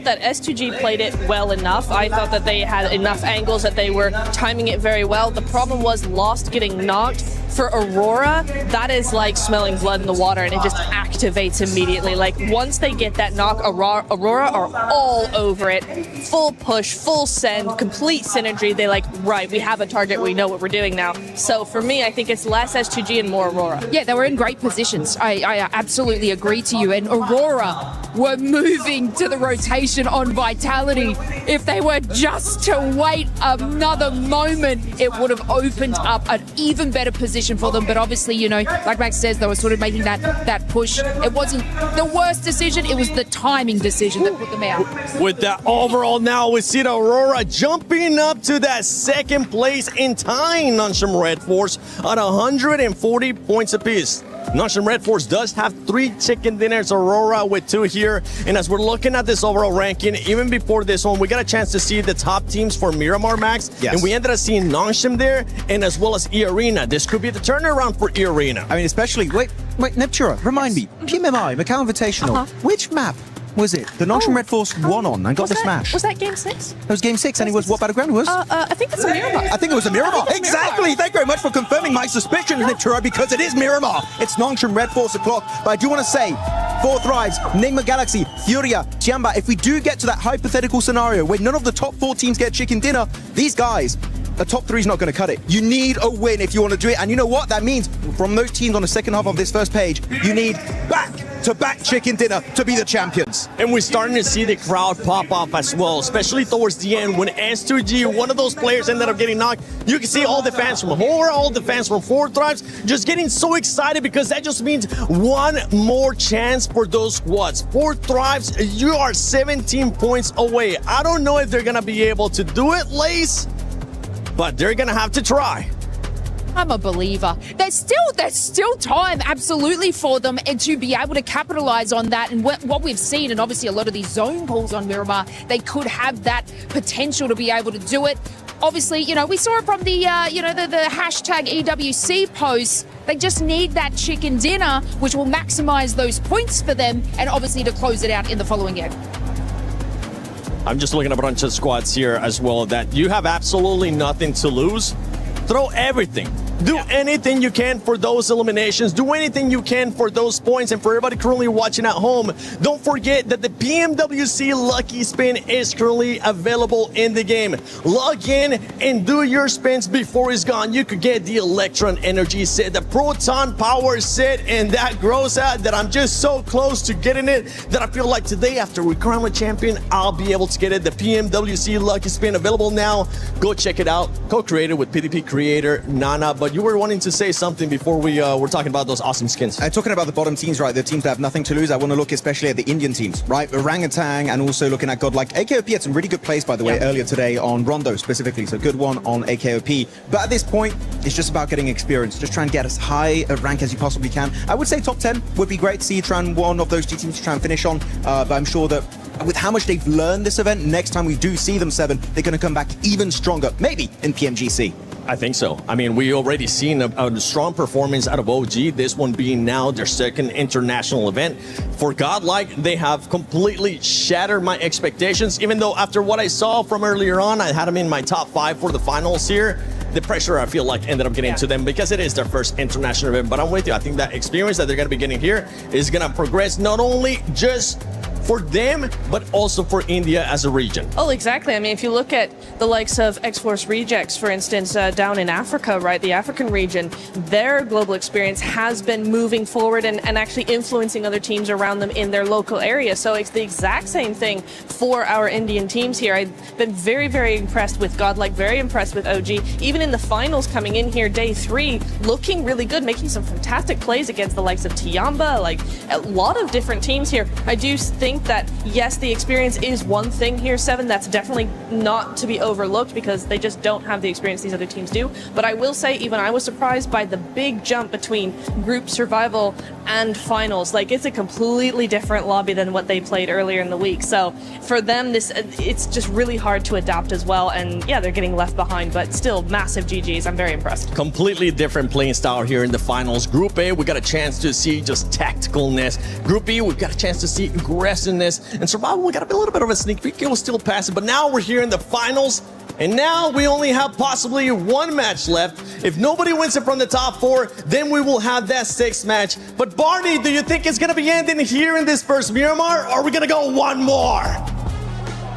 that S2G played it well enough. I thought that they had enough angles, that they were timing it very well. The problem was Lost getting knocked. For Aurora, that is like smelling blood in the water, and it just activates immediately. Like, once they get that knock, Aurora are all over it. Full push, full send, complete synergy. They like, right, we have a target, we know what we're doing now. So for me, I think it's less S2G and more Aurora. Yeah, they were in great positions. I absolutely agree to you. And Aurora, were moving to the rotation on Vitality. If they were just to wait another moment, it would have opened up an even better position for them. But obviously, you know, like Max says, they were sort of making that push. It wasn't the worst decision, it was the timing decision that put them out. With that overall now, we see the Aurora jumping up to that second place in tying Nongshim Red Force at 140 points apiece. Nongshim Red Force does have 3 chicken dinners, Aurora with 2 here. And as we're looking at this overall ranking, even before this one, we got a chance to see the top teams for Miramar, Max. Yes. And we ended up seeing Nongshim there, and as well as E-Arena. This could be the turnaround for E-Arena. I mean, especially, wait, Neptura, remind me, PMMI, Macau Invitational, which map was it? The Nongshim Red Force won on and got the smash. Was that game 6? It was game 6, and it was what battleground it was? I think it's a Miramar. I think it was a Miramar. Exactly. Thank you very much for confirming my suspicions, Neptura, because it is Miramar. It's Nongshim Red Force o'clock. But I do want to say, 4 Thrives, Nigma Galaxy, Furia, Tiamba, if we do get to that hypothetical scenario where none of the top 4 teams get chicken dinner, these guys, the top 3 is not going to cut it. You need a win if you want to do it. And you know what? That means from those teams on the second half of this first page, you need back-to-back chicken dinner to be the champions. And we're starting to see the crowd pop up as well, especially towards the end when S2G, one of those players, ended up getting knocked. You can see all the fans from Horror, all the fans from 4 Thrives just getting so excited because that just means one more chance for those squads. 4 Thrives, you are 17 points away. I don't know if they're going to be able to do it, Lace, but they're going to have to try. I'm a believer. There's still time, absolutely, for them and to be able to capitalize on that. And what we've seen, and obviously a lot of these zone pulls on Miramar, they could have that potential to be able to do it. Obviously, you know, we saw it from the, the hashtag EWC post. They just need that chicken dinner, which will maximize those points for them, and obviously to close it out in the following game. I'm just looking at a bunch of squads here as well that you have absolutely nothing to lose. Throw everything. Do anything you can for those eliminations. Do anything you can for those points. And for everybody currently watching at home, don't forget that the PMWC Lucky Spin is currently available in the game. Log in and do your spins before it's gone. You could get the Electron Energy set, the Proton Power set, and that grows out that I'm just so close to getting it that I feel like today, after we crown a champion, I'll be able to get it. The PMWC Lucky Spin available now. Go check it out. Co-created with PDP creator Nana. But you were wanting to say something before we were talking about those awesome skins. Talking about the bottom teams, right? The teams that have nothing to lose. I want to look especially at the Indian teams, right? Orangutan, and also looking at Godlike. AKOP had some really good plays, by the way, earlier today on Rondo specifically. So good one on AKOP. But at this point, it's just about getting experience. Just try and get as high a rank as you possibly can. I would say top 10 would be great to see you try and one of those two teams to try and finish on. But I'm sure that with how much they've learned this event, next time we do see them 7, they're going to come back even stronger, maybe in PMGC. I think so. I mean, we already seen a strong performance out of OG, this one being now their second international event. For Godlike, they have completely shattered my expectations, even though after what I saw from earlier on, I had them in my top 5 for the finals here. The pressure, I feel like, ended up getting to them because it is their first international event. But I'm with you. I think that experience that they're going to be getting here is going to progress not only just for them, but also for India as a region. Oh, exactly. I mean, if you look at the likes of X-Force Rejects, for instance, down in Africa, right, the African region, their global experience has been moving forward and actually influencing other teams around them in their local area. So it's the exact same thing for our Indian teams here. I've been very, very impressed with Godlike, very impressed with OG. Even in the finals coming in here, day 3, looking really good, making some fantastic plays against the likes of Tiamba, like a lot of different teams here. I do think that, yes, the experience is one thing here, 7. That's definitely not to be overlooked because they just don't have the experience these other teams do. But I will say, even I was surprised by the big jump between group survival and finals. Like, it's a completely different lobby than what they played earlier in the week. So for them, it's just really hard to adapt as well. And yeah, they're getting left behind, but still massive GGs. I'm very impressed. Completely different playing style here in the finals. Group A, we got a chance to see just tacticalness. Group B, we've got a chance to see aggressiveness. And survival, we got a little bit of a sneak peek. It was still passive, but now we're here in the finals. And now we only have possibly one match left. If nobody wins it from the top 4, then we will have that 6th match. But Barney, do you think it's going to be ending here in this first Miramar, or are we going to go one more?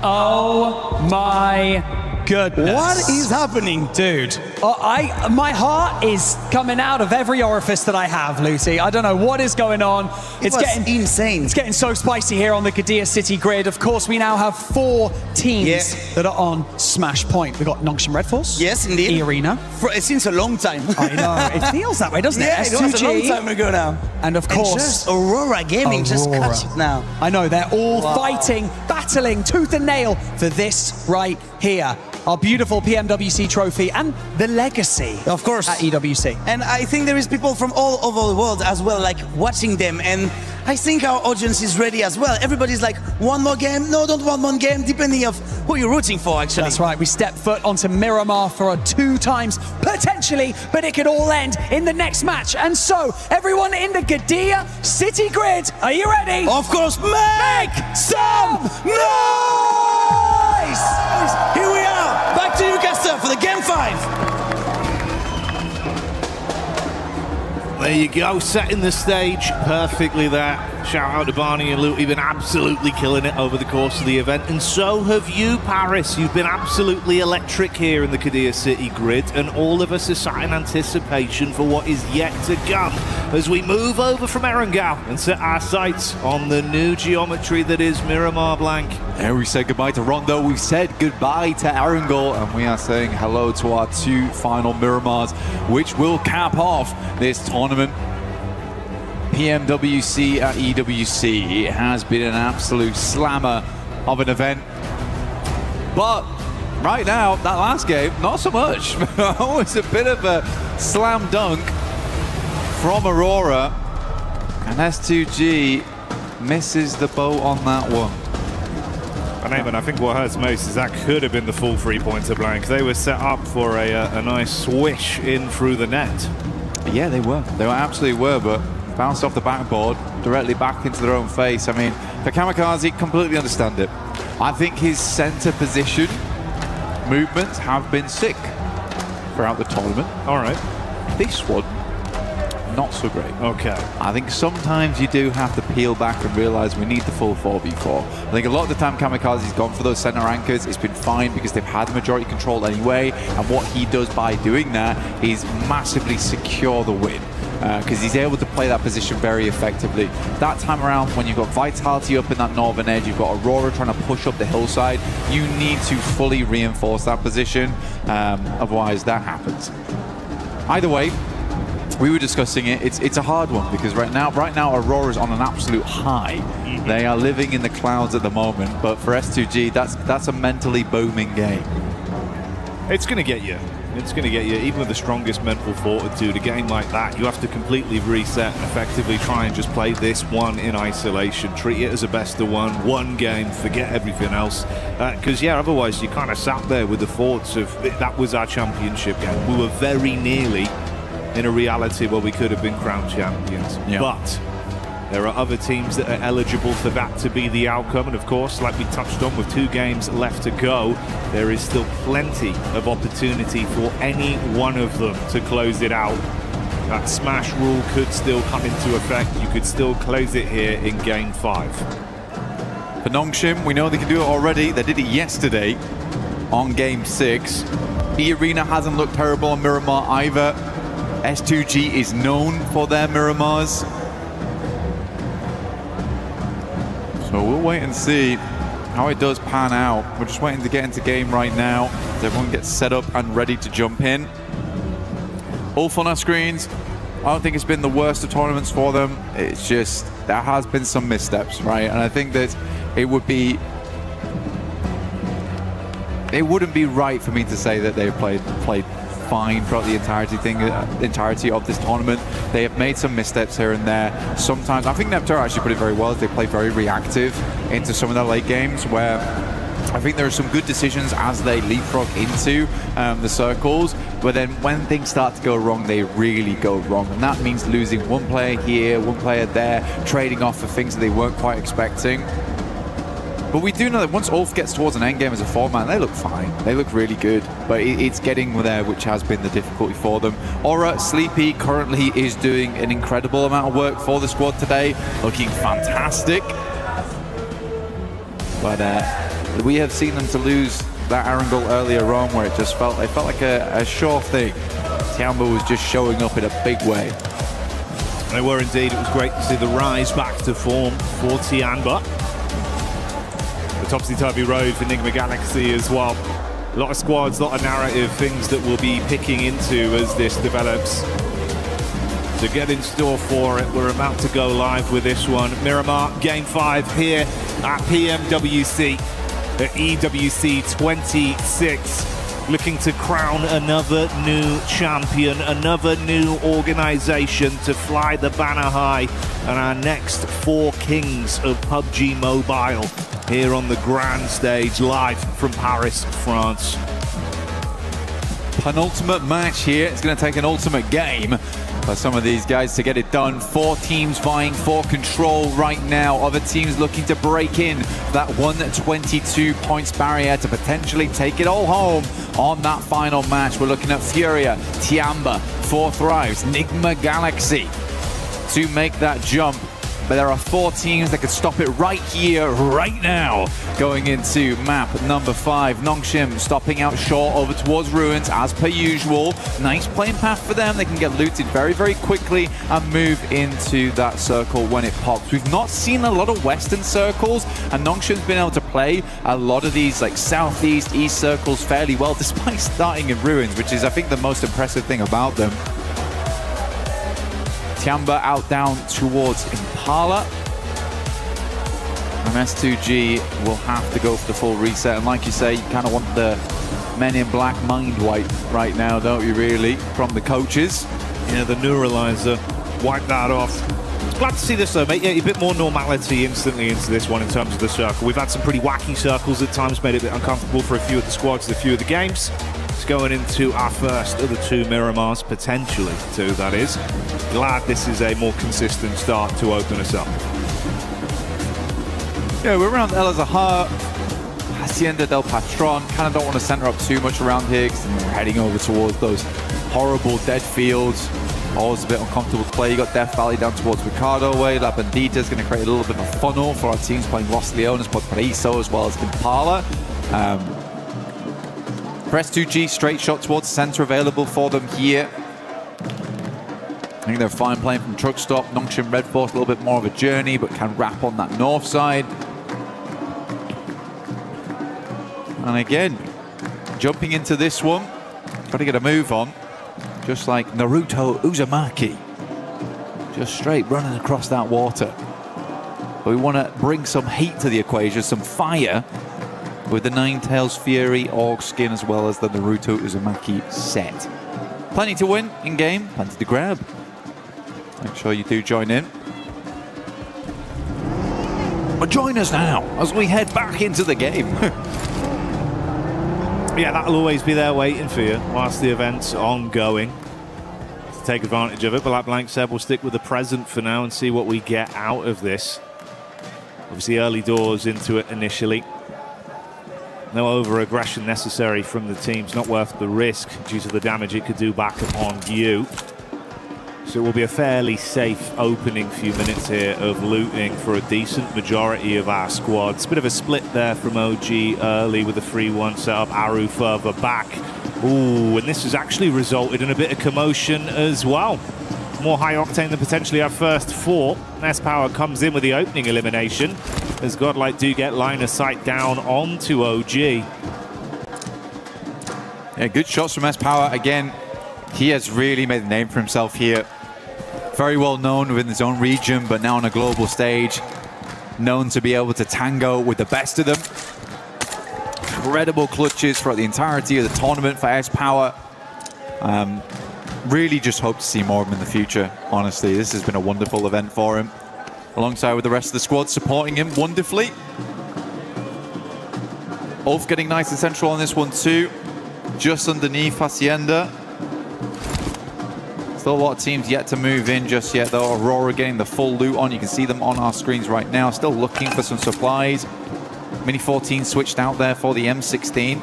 Oh my goodness. What is happening? Dude, my heart is coming out of every orifice that I have, Lucy. I don't know what is going on. It's getting insane. It's getting so spicy here on the Qiddiya City grid. Of course, we now have 4 teams that are on Smash Point. We've got Nongshim Red Force. Yes, indeed. E-Arena. Since a long time. I know. It feels that way, doesn't it? Yeah, S2G. it was a long time ago now. And of course, just Aurora Gaming just catch it now. I know, they're all fighting, battling tooth and nail for this right here. Our beautiful PMWC trophy and the legacy, of course, at EWC. And I think there is people from all over the world as well, like watching them. And I think our audience is ready as well. Everybody's like, one more game? No, don't want one game, depending of who you're rooting for, actually. That's right. We step foot onto Miramar for 2 times, potentially, but it could all end in the next match. And so, everyone in the Qiddiya City grid, are you ready? Of course, make some noise! Here we are, back to Newcastle for the Game 5. There you go, setting the stage perfectly there. Shout out to Barney and Luke, you've been absolutely killing it over the course of the event, and so have you, Paris. You've been absolutely electric here in the Qiddiya City grid, and all of us are sat in anticipation for what is yet to come as we move over from Erangel and set our sights on the new geometry that is Miramar Blanc. And we said goodbye to Rondo, we've said goodbye to Erangel, and we are saying hello to our 2 final Miramars, which will cap off this tournament. PMWC at EWC. It has been an absolute slammer of an event. But right now, that last game, not so much. It was a bit of a slam dunk from Aurora. And S2G misses the boat on that one. And Eamon, I think what hurts most is that could have been the full 3-pointer blank. They were set up for a nice swish in through the net. Yeah, they were. They absolutely were, but bounced off the backboard, directly back into their own face. I mean, for Kamikaze, completely understand it. I think his center position movements have been sick throughout the tournament. All right. This one, not so great. Okay. I think sometimes you do have to peel back and realize we need the full 4v4. I think a lot of the time Kamikaze's gone for those center anchors. It's been fine because they've had majority control anyway, and what he does by doing that is massively secure the win. Because he's able to play that position very effectively. That time around, when you've got Vitality up in that northern edge, you've got Aurora trying to push up the hillside, you need to fully reinforce that position, otherwise that happens. Either way, we were discussing it, it's a hard one, because right now Aurora's on an absolute high. They are living in the clouds at the moment, but for S2G, that's a mentally booming game. It's going to get you. It's going to get you, even with the strongest mental fortitude. A game like that, you have to completely reset and effectively try and just play this one in isolation. Treat it as a best of one game, forget everything else. Because, yeah, otherwise you kind of sat there with the thoughts of, that was our championship game. We were very nearly in a reality where we could have been crowned champions. Yeah. But there are other teams that are eligible for that to be the outcome, and of course, like we touched on, with 2 games left to go, there is still plenty of opportunity for any one of them to close it out. That smash rule could still come into effect. You could still close it here in Game 5. For Nongshim, we know they can do it already. They did it yesterday on Game 6. E-Arena hasn't looked terrible on Miramar either. S2G is known for their Miramars. So we'll wait and see how it does pan out. We're just waiting to get into game right now as everyone gets set up and ready to jump in. All fun on screens. I don't think it's been the worst of tournaments for them. It's just, there has been some missteps, right? And I think that it wouldn't be right for me to say that they've played fine throughout the entirety of this tournament. They have made some missteps here and there. Sometimes, I think Neptune actually put it very well, as they play very reactive into some of their late games, where I think there are some good decisions as they leapfrog into the circles, but then when things start to go wrong, they really go wrong. And that means losing one player here, one player there, trading off for things that they weren't quite expecting. But we do know that once Ulf gets towards an endgame as a 4-man, they look fine. They look really good. But it's getting there, which has been the difficulty for them. Aura, Sleepy currently is doing an incredible amount of work for the squad today. Looking fantastic. But we have seen them to lose that Erangel earlier on where it felt like a sure thing. Tiamba was just showing up in a big way. They were indeed. It was great to see the rise back to form for Tiamba. The topsy-turvy road for Enigma Galaxy as well. A lot of squads, a lot of narrative, things that we'll be picking into as this develops. So get in store for it. We're about to go live with this one. Miramar Game 5 here at PMWC, at EWC 26. Looking to crown another new champion, another new organization to fly the banner high, and our next 4 kings of PUBG Mobile here on the grand stage, live from Paris, France. Penultimate match here. It's going to take an ultimate game for some of these guys to get it done. 4 teams vying for control right now. Other teams looking to break in that 122 points barrier to potentially take it all home on that final match. We're looking at Furia, Tiamba, 4 Thrives, Enigma Galaxy to make that jump. But there are 4 teams that could stop it right here, right now. Going into map number 5, Nongshim stopping out short over towards Ruins as per usual. Nice playing path for them. They can get looted very, very quickly and move into that circle when it pops. We've not seen a lot of western circles, and Nongshim's been able to play a lot of these like southeast, east circles fairly well, despite starting in Ruins, which is, I think, the most impressive thing about them. Tiamba out down towards Impala. And S2G will have to go for the full reset. And like you say, you kind of want the Men in Black mind wipe right now, don't you, really, from the coaches? Yeah, the neuralizer, wipe that off. Glad to see this, though, mate. Yeah, a bit more normality instantly into this one in terms of the circle. We've had some pretty wacky circles at times, made it a bit uncomfortable for a few of the squads, a few of the games. It's going into our first of the 2 Miramars, potentially 2, that is. Glad this is a more consistent start to open us up. Yeah, we're around El Azahar, Hacienda del Patron. Kind of don't want to center up too much around here because we're heading over towards those horrible dead fields. Always a bit uncomfortable to play. You got Death Valley down towards Ricardo way. La Bandita is going to create a little bit of a funnel for our teams playing Los Leones, Paraíso, as well as Impala. For S2G, straight shot towards the center available for them here. I think they're fine playing from truck stop. Nongshim Red Force, a little bit more of a journey, but can wrap on that north side. And again, jumping into this one, got to get a move on. Just like Naruto Uzumaki. Just straight running across that water. But we want to bring some heat to the equation, some fire, with the Ninetales Fury Org skin as well as the Naruto Uzumaki set. Plenty to win in game, plenty to grab. Make sure you do join in. But join us now as we head back into the game. Yeah, that'll always be there waiting for you whilst the event's ongoing. To take advantage of it, but like Blank said, we'll stick with the present for now and see what we get out of this. Obviously, early doors into it initially. No over-aggression necessary from the teams, not worth the risk due to the damage it could do back upon you. So it will be a fairly safe opening few minutes here of looting for a decent majority of our squads. Bit of a split there from OG early with the 3-1 setup, Aru further back. Ooh, and this has actually resulted in a bit of commotion as well. More high octane than potentially our first 4. S-Power comes in with the opening elimination as Godlike do get line of sight down onto OG. Yeah, good shots from S-Power. Again, he has really made a name for himself here. Very well known within his own region, but now on a global stage. Known to be able to tango with the best of them. Incredible clutches throughout the entirety of the tournament for S-Power. Really just hope to see more of him in the future, honestly. This has been a wonderful event for him. Alongside with the rest of the squad supporting him wonderfully. Ulf getting nice and central on this one too. Just underneath Hacienda. Still a lot of teams yet to move in just yet though. Aurora getting the full loot on. You can see them on our screens right now. Still looking for some supplies. Mini 14 switched out there for the M16.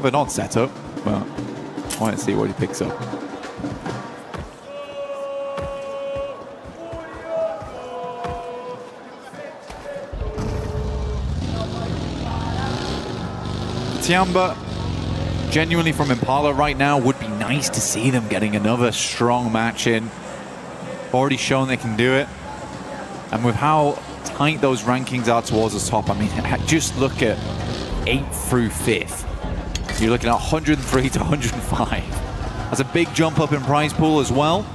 But not set up. But I want to see what he picks up. Tiamba, genuinely from Impala right now, would be nice to see them getting another strong match in. Already shown they can do it. And with how tight those rankings are towards the top, I mean, just look at 8th through 5th. You're looking at 103 to 105. That's a big jump up in prize pool as well.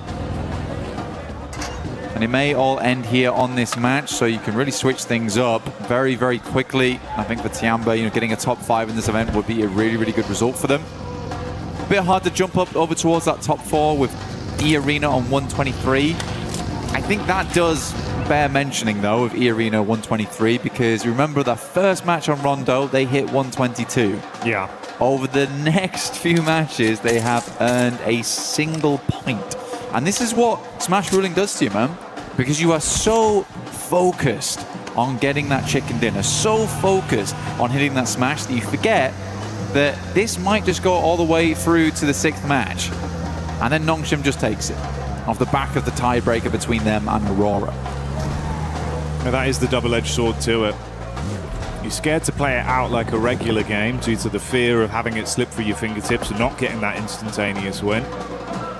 And it may all end here on this match, so you can really switch things up very, very quickly. I think for Tiamba, you know, getting a top 5 in this event would be a really, really good result for them. A bit hard to jump up over towards that top 4 with E-Arena on 123. I think that does bear mentioning, though, of E-Arena 123, because remember the first match on Rondo, they hit 122. Yeah. Over the next few matches, they have earned a single point. And this is what Smash Ruling does to you, man. Because you are so focused on getting that chicken dinner, so focused on hitting that smash that you forget that this might just go all the way through to the 6th match. And then Nongshim just takes it off the back of the tiebreaker between them and Aurora. Now that is the double-edged sword to it. You're scared to play it out like a regular game due to the fear of having it slip through your fingertips and not getting that instantaneous win.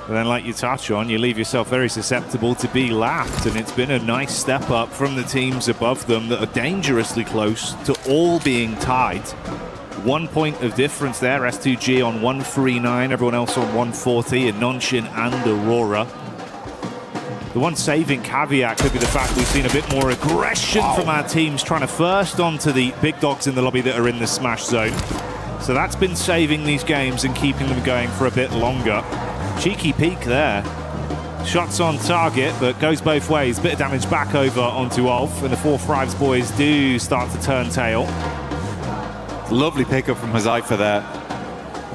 But then, like you touch on, you leave yourself very susceptible to be lapped, and it's been a nice step up from the teams above them that are dangerously close to all being tied. 1 point of difference there, S2G on 139, everyone else on 140, and Nongshim and Aurora. The one saving caveat could be the fact we've seen a bit more aggression from our teams trying to first onto the big dogs in the lobby that are in the smash zone. So that's been saving these games and keeping them going for a bit longer. Cheeky peek there. Shots on target, but goes both ways. Bit of damage back over onto Ulf, and the 4-5s boys do start to turn tail. Lovely pickup from Huzaifa there.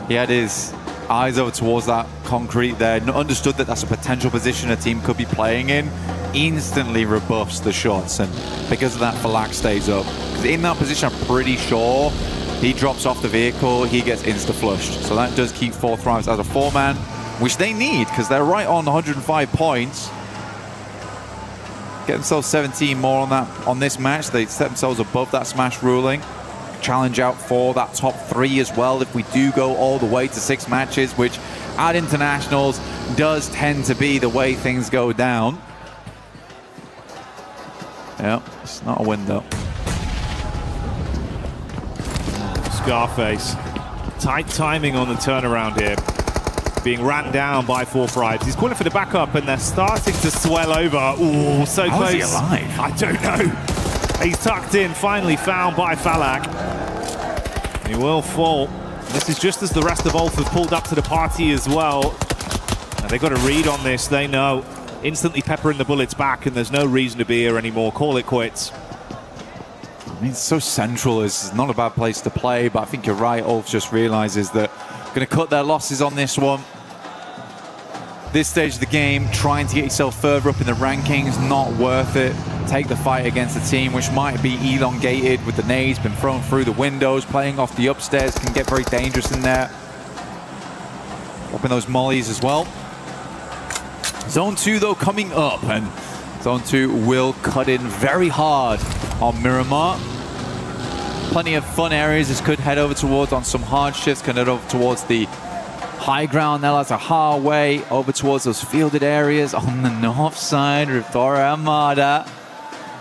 He had his eyes over towards that concrete there, understood that that's a potential position a team could be playing in, instantly rebuffs the shots, and because of that, Falak stays up. Because in that position, I'm pretty sure he drops off the vehicle, he gets insta-flushed. So that does keep 4-5s as a 4-man, which they need, because they're right on 105 points. Get themselves 17 more on that on this match. They set themselves above that smash ruling. Challenge out for that top 3 as well if we do go all the way to 6 matches, which at internationals does tend to be the way things go down. Yeah, it's not a win though. Scarface. Tight timing on the turnaround here. Being ran down by 4-5s. He's calling for the backup and they're starting to swell over. Ooh, so How close. is he alive? I don't know. He's tucked in, finally found by Falak. He will fall. This is just as the rest of Ulf have pulled up to the party as well. And they've got a read on this, they know. Instantly peppering the bullets back, and there's no reason to be here anymore. Call it quits. I mean, it's so central. It's not a bad place to play, but I think you're right. Ulf just realizes that going to cut their losses on this one. This stage of the game, trying to get yourself further up in the rankings, not worth it. Take the fight against a team which might be elongated with the nades, been thrown through the windows, playing off the upstairs, can get very dangerous in there. Dropping those mollies as well. Zone 2 though coming up, and Zone 2 will cut in very hard on Miramar. Plenty of fun areas this could head over towards on some hard shifts, can head over towards the high ground, El Azahar way, over towards those fielded areas on the north side of Torre Armada.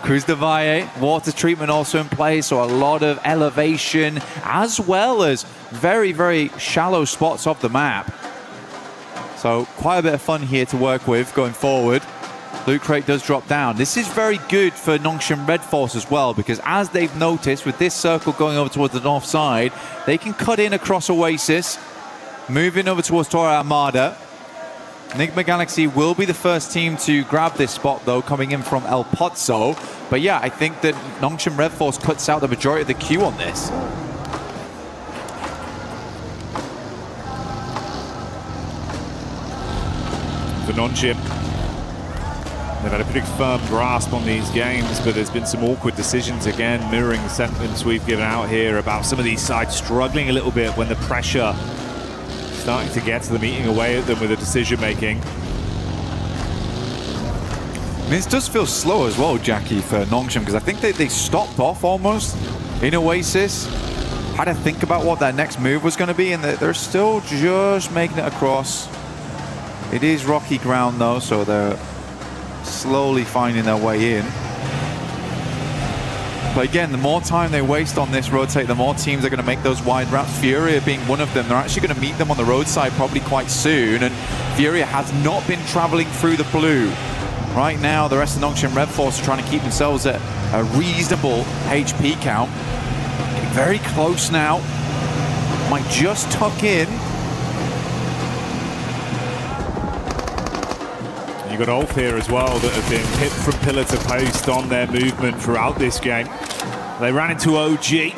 Cruz de Valle, water treatment also in place, so a lot of elevation, as well as very, very shallow spots of the map. So quite a bit of fun here to work with going forward. Loot crate does drop down. This is very good for Nongshim Red Force as well, because as they've noticed, with this circle going over towards the north side, they can cut in across Oasis, moving over towards Torre Armada. Enigma Galaxy will be the first team to grab this spot, though, coming in from El Pozo. But yeah, I think that Nongshim Red Force cuts out the majority of the queue on this. For Nongshim, they've had a pretty firm grasp on these games, but there's been some awkward decisions again, mirroring the sentiments we've given out here about some of these sides struggling a little bit when the pressure starting to get to them, eating away at them with the decision making. I mean, this does feel slow as well, Jackie, for Nongshim, because I think they stopped off almost in Oasis. had to think about what that next move was going to be, and they're still just making it across. It is rocky ground though, so they're slowly finding their way in. But again, the more time they waste on this rotate, the more teams are going to make those wide routes. Furia being one of them. They're actually going to meet them on the roadside probably quite soon, and Furia has not been traveling through the blue. Right now, the rest of Nongshim Red Force are trying to keep themselves at a reasonable HP count. Getting very close now. Might just tuck in. You've got Ulf here as well that have been hit from pillar to post on their movement throughout this game. They ran into OG.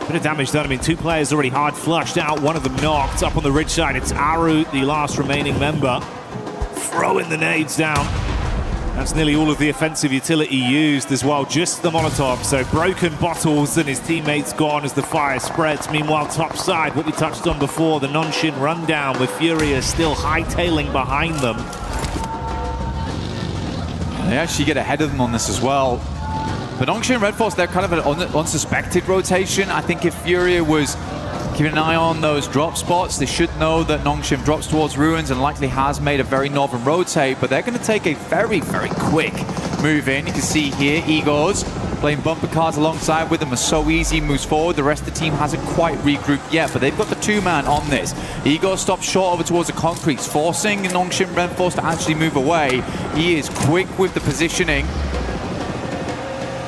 Bit of damage done. I mean, 2 players already hard flushed out. One of them knocked up on the ridge side. It's Aru, the last remaining member, throwing the nades down. That's nearly all of the offensive utility used as well, just the Molotov. So broken bottles and his teammates gone as the fire spreads. Meanwhile, top side, what we touched on before, the Nongshim rundown with Furia still hightailing behind them. They actually get ahead of them on this as well. But Nongshim Red Force, they're kind of an unsuspected rotation. I think if Furia was keeping an eye on those drop spots, they should know that Nongshim drops towards Ruins and likely has made a very northern rotate, but they're going to take a very, very quick move in. You can see here, Igors playing bumper cars alongside with them are so easy, moves forward. The rest of the team hasn't quite regrouped yet, but they've got the 2-man on this. Igor stops short over towards the concretes, forcing Nongshim Red Force to actually move away. He is quick with the positioning.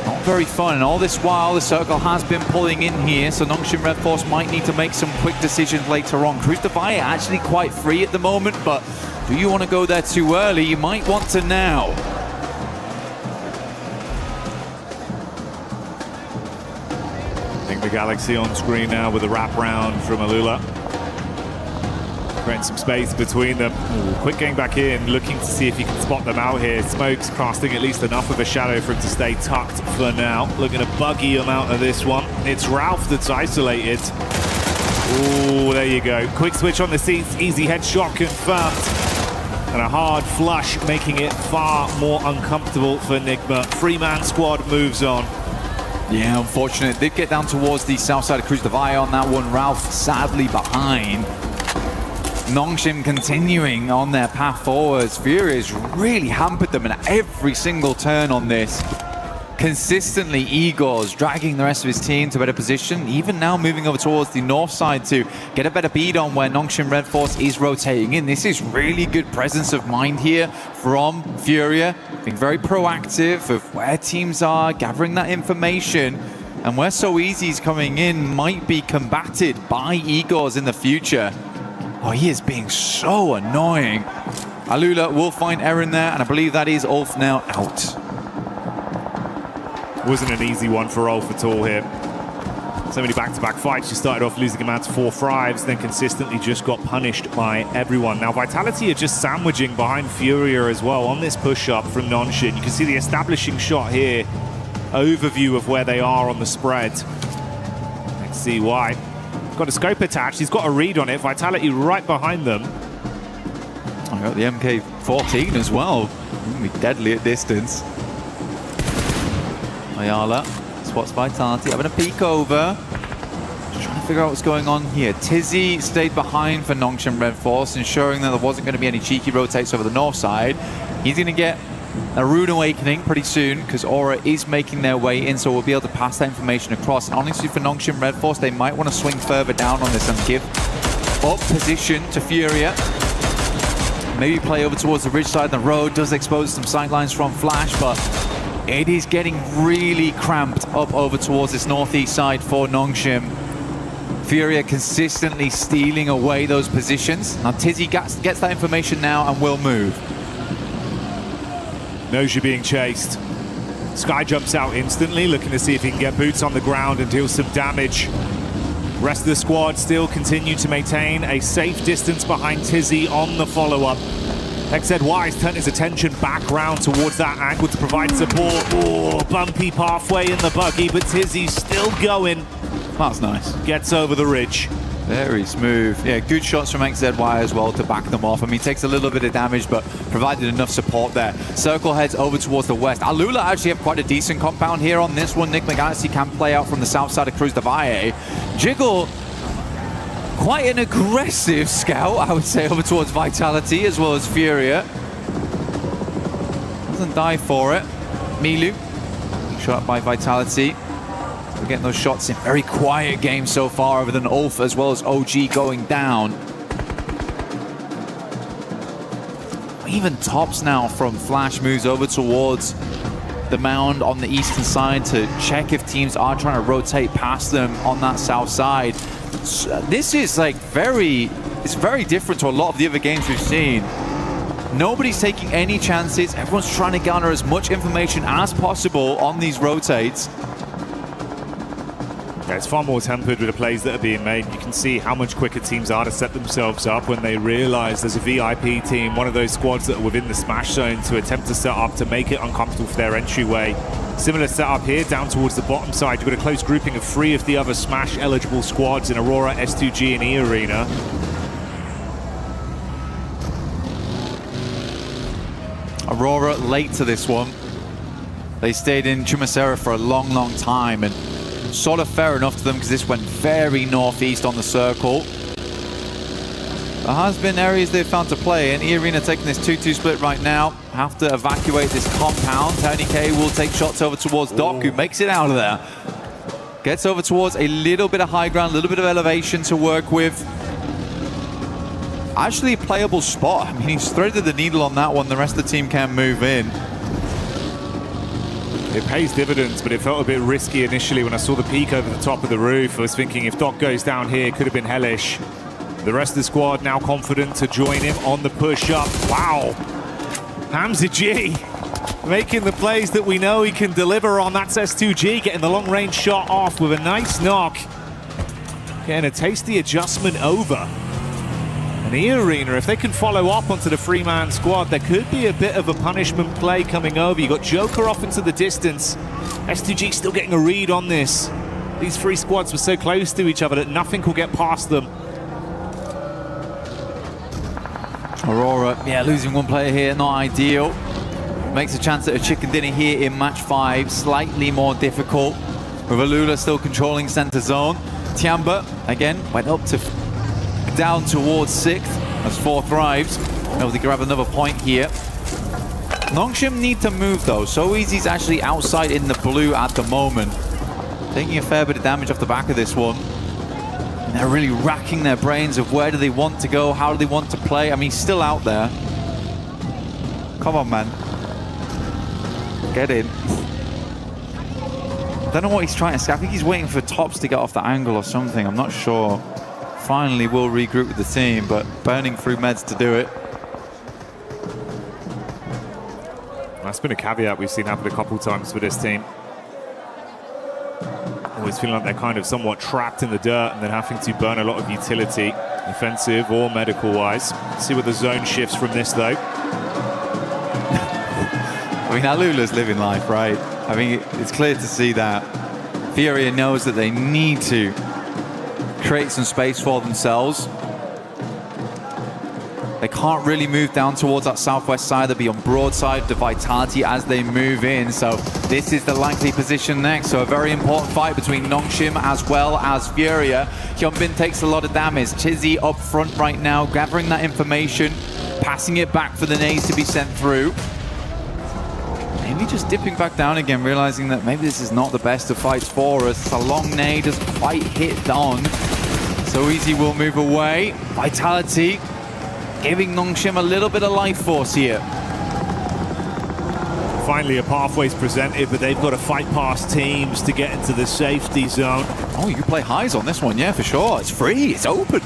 Not very fun, and all this while the circle has been pulling in here, so Nongshim Red Force might need to make some quick decisions later on. Cruz Defy actually quite free at the moment, but do you want to go there too early? You might want to now. I think the Galaxy on screen now with a wraparound from Alula. Creating some space between them. Ooh, quick getting back in, looking to see if he can spot them out here. Smoke's casting at least enough of a shadow for him to stay tucked for now. Looking to buggy him out of this one. It's Ralph that's isolated. Oh, there you go. Quick switch on the seats, easy headshot confirmed. And a hard flush, making it far more uncomfortable for Nigma. 3-man squad moves on. Yeah, unfortunate. Did get down towards the south side of Cruz Defy on that one. Ralph sadly behind. Nongshim continuing on their path forwards. Furia's really hampered them in every single turn on this. Consistently, Igor's dragging the rest of his team to a better position, even now moving over towards the north side to get a better beat on where Nongshim Red Force is rotating in. This is really good presence of mind here from Furia, being very proactive of where teams are, gathering that information, and where So Easy's coming in might be combated by Igor's in the future. Oh, he is being so annoying. Alula will find Eren there, and I believe that is Ulf now out. Wasn't an easy one for Ulf at all here. So many back-to-back fights. She started off losing him out to 4 frags, then consistently just got punished by everyone. Now, Vitality are just sandwiching behind Furia as well on this push-up from Nongshim. You can see the establishing shot here. Overview of where they are on the spread. Let's see why. Got a scope attached. He's got a read on it. Vitality right behind them. I got the MK14 as well. Be deadly at distance. Ayala spots Vitality, having a peek over. Just trying to figure out what's going on here. Tizzy stayed behind for Nongshim Red Force, ensuring that there wasn't going to be any cheeky rotates over the north side. He's going to get a Rune Awakening pretty soon because Aura is making their way in, so we'll be able to pass that information across. And honestly, for Nongshim Red Force, they might want to swing further down on this and give up position to Furia. Maybe play over towards the ridge side of the road. Does expose some sightlines from Flash, but it is getting really cramped up over towards this northeast side for Nongshim. Furia consistently stealing away those positions. Now Tizzy gets that information now and will move. Knows you're being chased. Sky jumps out instantly, looking to see if he can get boots on the ground and deal some damage. Rest of the squad still continue to maintain a safe distance behind Tizzy on the follow-up. XZY has turned his attention back round towards that angle to provide support. Oh, bumpy pathway in the buggy, but Tizzy's still going. That's nice. Gets over the ridge. Very smooth. Yeah, good shots from XZY as well to back them off. I mean, takes a little bit of damage, but provided enough support there. Circle heads over towards the west. Alula actually have quite a decent compound here on this one. Nick McGassie can play out from the south side of Cruz de Valle. Jiggle, quite an aggressive scout, I would say, over towards Vitality as well as Furia. Doesn't die for it. Milu, shot by Vitality. We're getting those shots in. Very quiet game so far, other than Ulf as well as OG going down. Even Tops now from Flash moves over towards the mound on the eastern side to check if teams are trying to rotate past them on that south side. So this is like it's very different to a lot of the other games we've seen. Nobody's taking any chances. Everyone's trying to garner as much information as possible on these rotates. Yeah, it's far more tempered with the plays that are being made. You can see how much quicker teams are to set themselves up when they realize there's a VIP team, one of those squads that are within the smash zone, to attempt to set up to make it uncomfortable for their entryway. Similar setup here down towards the bottom side. You've got a close grouping of 3 of the other smash eligible squads in Aurora, S2G and E Arena. Aurora late to this one. They stayed in Chumacera for a long, long time, and sort of fair enough to them because this went very northeast on the circle. There has been areas they've found to play in. E-Arena taking this 2-2 split right now. Have to evacuate this compound. Tony K will take shots over towards Doc, who makes it out of there. Gets over towards a little bit of high ground, a little bit of elevation to work with. Actually a playable spot. I mean, he's threaded the needle on that one. The rest of the team can move in. It pays dividends, but it felt a bit risky initially when I saw the peak over the top of the roof. I was thinking if Doc goes down here, it could have been hellish. The rest of the squad now confident to join him on the push-up. Wow. Hamza G making the plays that we know he can deliver on. That's S2G getting the long-range shot off with a nice knock. Getting a tasty adjustment over. And E-Arena, if they can follow up onto the 3-man squad, there could be a bit of a punishment play coming over. You got Joker off into the distance. S2G still getting a read on this. These 3 squads were so close to each other that nothing could get past them. Aurora, yeah, losing one player here, not ideal. Makes a chance at a chicken dinner here in match 5, slightly more difficult. With Alula still controlling center zone. Tiamba, again, went up to down towards 6th as 4 thrives. Able to grab another point here. Nongshim need to move though. So Easy's actually outside in the blue at the moment. Taking a fair bit of damage off the back of this one. And they're really racking their brains of where do they want to go, how do they want to play. I mean, he's still out there. Come on, man. Get in. I don't know what he's trying to say. I think he's waiting for Tops to get off the angle or something. I'm not sure. Finally will regroup with the team, but burning through meds to do it. That's been a caveat we've seen happen a couple times for this team. Always feeling like they're kind of somewhat trapped in the dirt and then having to burn a lot of utility, offensive or medical-wise. See what the zone shifts from this, though. I mean, Alula's living life, right? I mean, it's clear to see that. Furia knows that they need to create some space for themselves. They can't really move down towards that southwest side. They'll be on broadside to Vitality as they move in. So this is the likely position next. So a very important fight between Nongshim as well as Furia. Hyunbin takes a lot of damage. Chizzy up front right now, gathering that information, passing it back for the nades to be sent through. Maybe just dipping back down again, realizing that maybe this is not the best of fights for us. It's a long nade, doesn't quite hit on. So Easy will move away. Vitality giving Nongshim a little bit of life force here. Finally, a pathway's presented, but they've got to fight past teams to get into the safety zone. Oh, you can play highs on this one, yeah, for sure. It's free, it's open.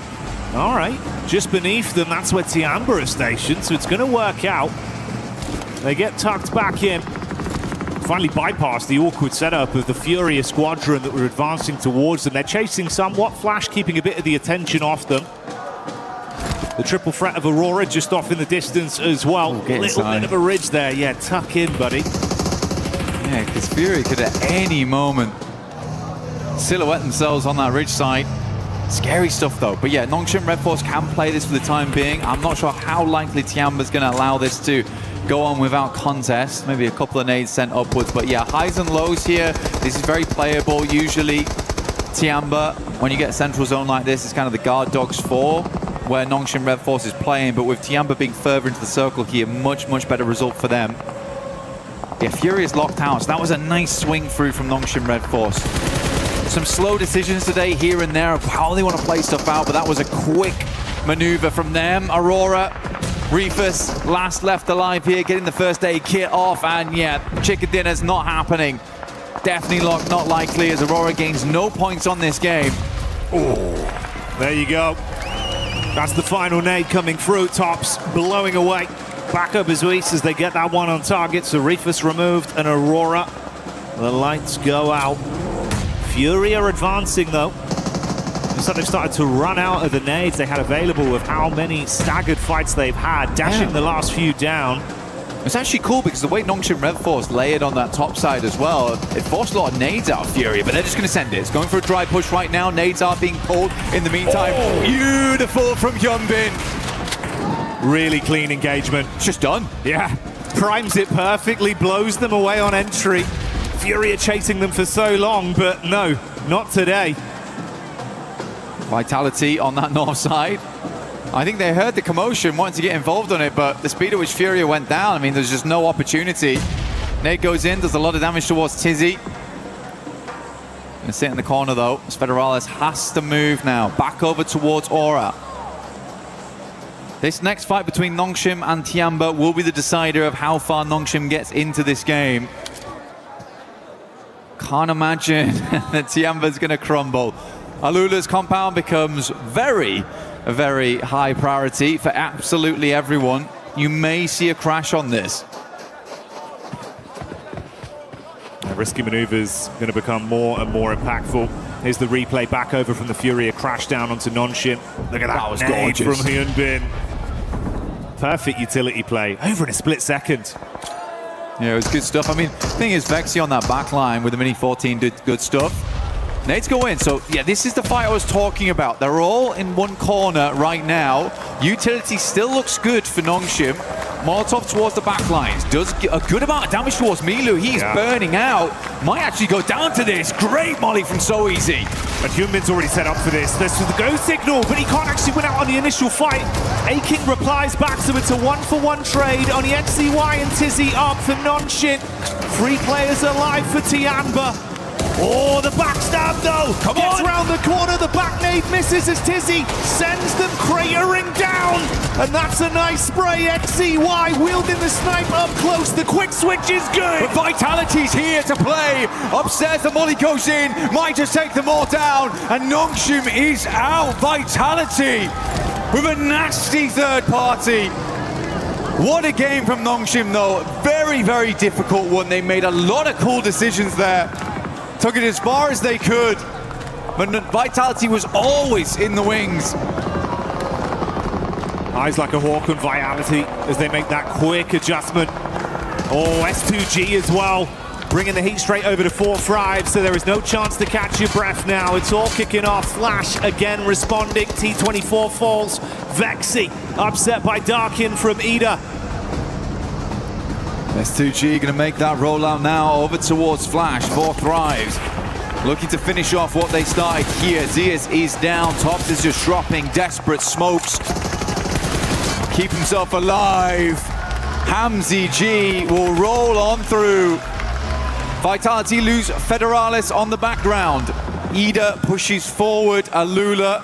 All right, just beneath them, that's where Tiamba is stationed, so it's going to work out. They get tucked back in. Finally bypass the awkward setup of the Furia squadron that were advancing towards them. They're chasing somewhat. Flash keeping a bit of the attention off them. The triple threat of Aurora just off in the distance as well. Little bit of a ridge there. Yeah, tuck in, buddy. Yeah, because Furia could at any moment silhouette themselves on that ridge side. Scary stuff though. But yeah, Nongshim Red Force can play this for the time being. I'm not sure how likely Tiamba's going to allow this to go on without contest. Maybe a couple of nades sent upwards. But yeah, highs and lows here. This is very playable. Usually Tiamba, when you get a central zone like this, it's kind of the guard dogs for where Nongshim Red Force is playing. But with Tiamba being further into the circle here, much better result for them. Yeah, Fury is locked out. So that was a nice swing through from Nongshim Red Force. Some slow decisions today here and there of how they want to play stuff out, but that was a quick maneuver from them. Aurora, Reefus, last left alive here, getting the first aid kit off, and yeah, chicken dinner's not happening. Definitely not likely, as Aurora gains no points on this game. Oh, there you go. That's the final nade coming through. Tops blowing away. Back up as Weiss as they get that one on target. So Reefus removed and Aurora. The lights go out. Fury are advancing though. Looks like they've started to run out of the nades they had available with how many staggered fights they've had, dashing the last few down. It's actually cool because the way Nongshim Red Force layered on that top side as well, it forced a lot of nades out of Fury, but they're just going to send it. It's going for a dry push right now. Nades are being pulled in the meantime. Oh. Beautiful from Hyunbin. Really clean engagement. It's just done. Yeah. Primes it perfectly, blows them away on entry. Fury are chasing them for so long, but no, not today. Vitality on that north side. I think they heard the commotion, wanted to get involved on it, but the speed at which Furia went down, I mean, there's just no opportunity. Nate goes in, does a lot of damage towards Tizzy. Gonna sit in the corner though, as Federalis has to move now, back over towards Aura. This next fight between Nongshim and Tiamba will be the decider of how far Nongshim gets into this game. Can't imagine that Tiamba's gonna crumble. Alula's compound becomes very high priority for absolutely everyone. You may see a crash on this. Risky maneuvers going to become more and more impactful. Here's the replay back over from the Fury, a crash down onto Nongshim. Look at that, was nade gorgeous from Hyunbin. Perfect utility play, over in a split second. Yeah, it was good stuff. I mean, the thing is, Vexy on that back line with the Mini 14 did good stuff. Nades go in, so yeah, this is the fight I was talking about. They're all in one corner right now. Utility still looks good for Nongshim. Molotov towards the back lines. Does a good amount of damage towards Milu. He's burning out. Might actually go down to this. Great molly from So Easy. And Hyunbin's already set up for this. This is the go signal, but he can't actually win out on the initial fight. A-King replies back, so it's a 1-for-1 trade. Only XCY and Tizzy up for Nongshim. 3 players alive for Tiamba. Oh, the backstab though! Gets around the corner, the back nade misses as Tizzy sends them cratering down! And that's a nice spray, XCY wielding the snipe up close, the quick switch is good! But Vitality's here to play! Upstairs the molly goes in, might just take them all down, and Nongshim is out! Vitality with a nasty third party! What a game from Nongshim though, very difficult one. They made a lot of cool decisions there. Took it as far as they could, but Vitality was always in the wings. Eyes like a hawk on Vitality as they make that quick adjustment. Oh, S2G as well, bringing the heat straight over to 4-5, so there is no chance to catch your breath now. It's all kicking off. Flash again responding. T24 falls. Vexy upset by Darkin from Ida. S2G going to make that rollout now over towards Flash. 4 thrives. Looking to finish off what they started here. Zias is down. Tops is just dropping. Desperate smokes. Keep himself alive. Hamzy G will roll on through. Vitality lose Federalis on the background. Ida pushes forward. Alula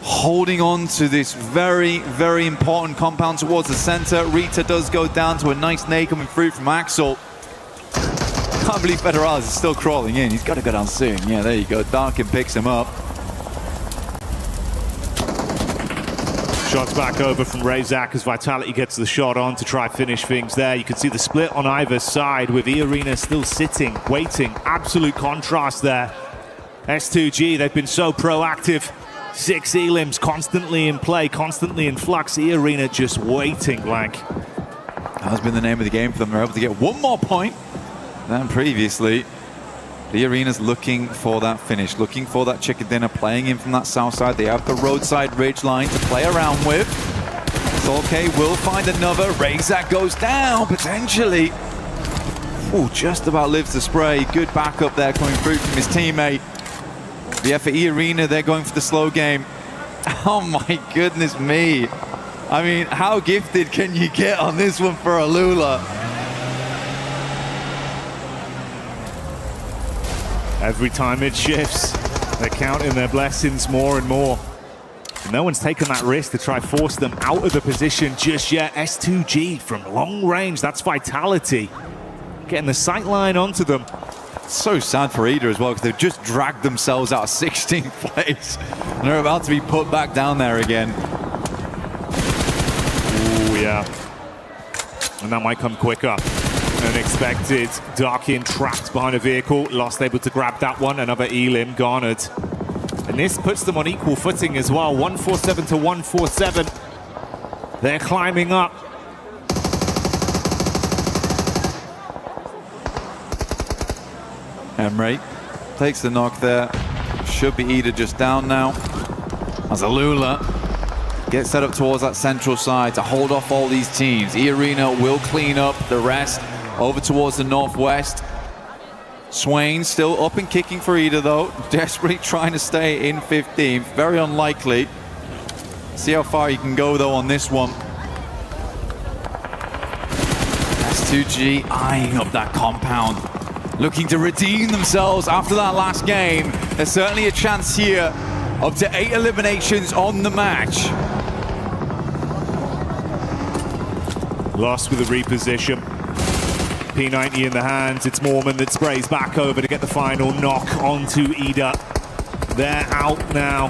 holding on to this very important compound towards the center. Rita does go down to a nice nade coming through from Axel. Can't believe Federalis is still crawling in. He's got to go down soon. Yeah, there you go. Darkin picks him up. Shots back over from Razak as Vitality gets the shot on to try finish things there. You can see the split on either side with E-Arena still sitting, waiting. Absolute contrast there. S2G, they've been so proactive. 6 elims constantly in play, constantly in flux. E-Arena just waiting blank. That has been the name of the game for them. They're able to get one more point than previously. The Arena's looking for that finish, looking for that chicken dinner, playing in from that south side. They have the roadside ridge line to play around with. Solke will find another. Razak goes down, potentially. Ooh, just about lives the spray. Good backup there coming through from his teammate. The for E-Arena, they're going for the slow game. Oh my goodness me. I mean, how gifted can you get on this one for Alula? Every time it shifts, they're counting their blessings more and more. And no one's taken that risk to try force them out of the position just yet. S2G from long range, that's Vitality. Getting the sight line onto them. So sad for Ida as well, because they've just dragged themselves out of 16th place. And they're about to be put back down there again. Ooh, yeah. And that might come quicker than expected. Darkin trapped behind a vehicle. Lost able to grab that one. Another Elim garnered. And this puts them on equal footing as well. 147 to 147. They're climbing up. Emre takes the knock there. Should be Ida just down now. As Alula gets set up towards that central side to hold off all these teams. E-Arena will clean up the rest over towards the northwest. Swain still up and kicking for Ida though. Desperately trying to stay in 15th. Very unlikely. See how far you can go though on this one. S2G eyeing up that compound. Looking to redeem themselves after that last game. There's certainly a chance here. Up to 8 eliminations on the match. Lost with a reposition. P90 in the hands. It's Mormon that sprays back over to get the final knock onto Ida. They're out now.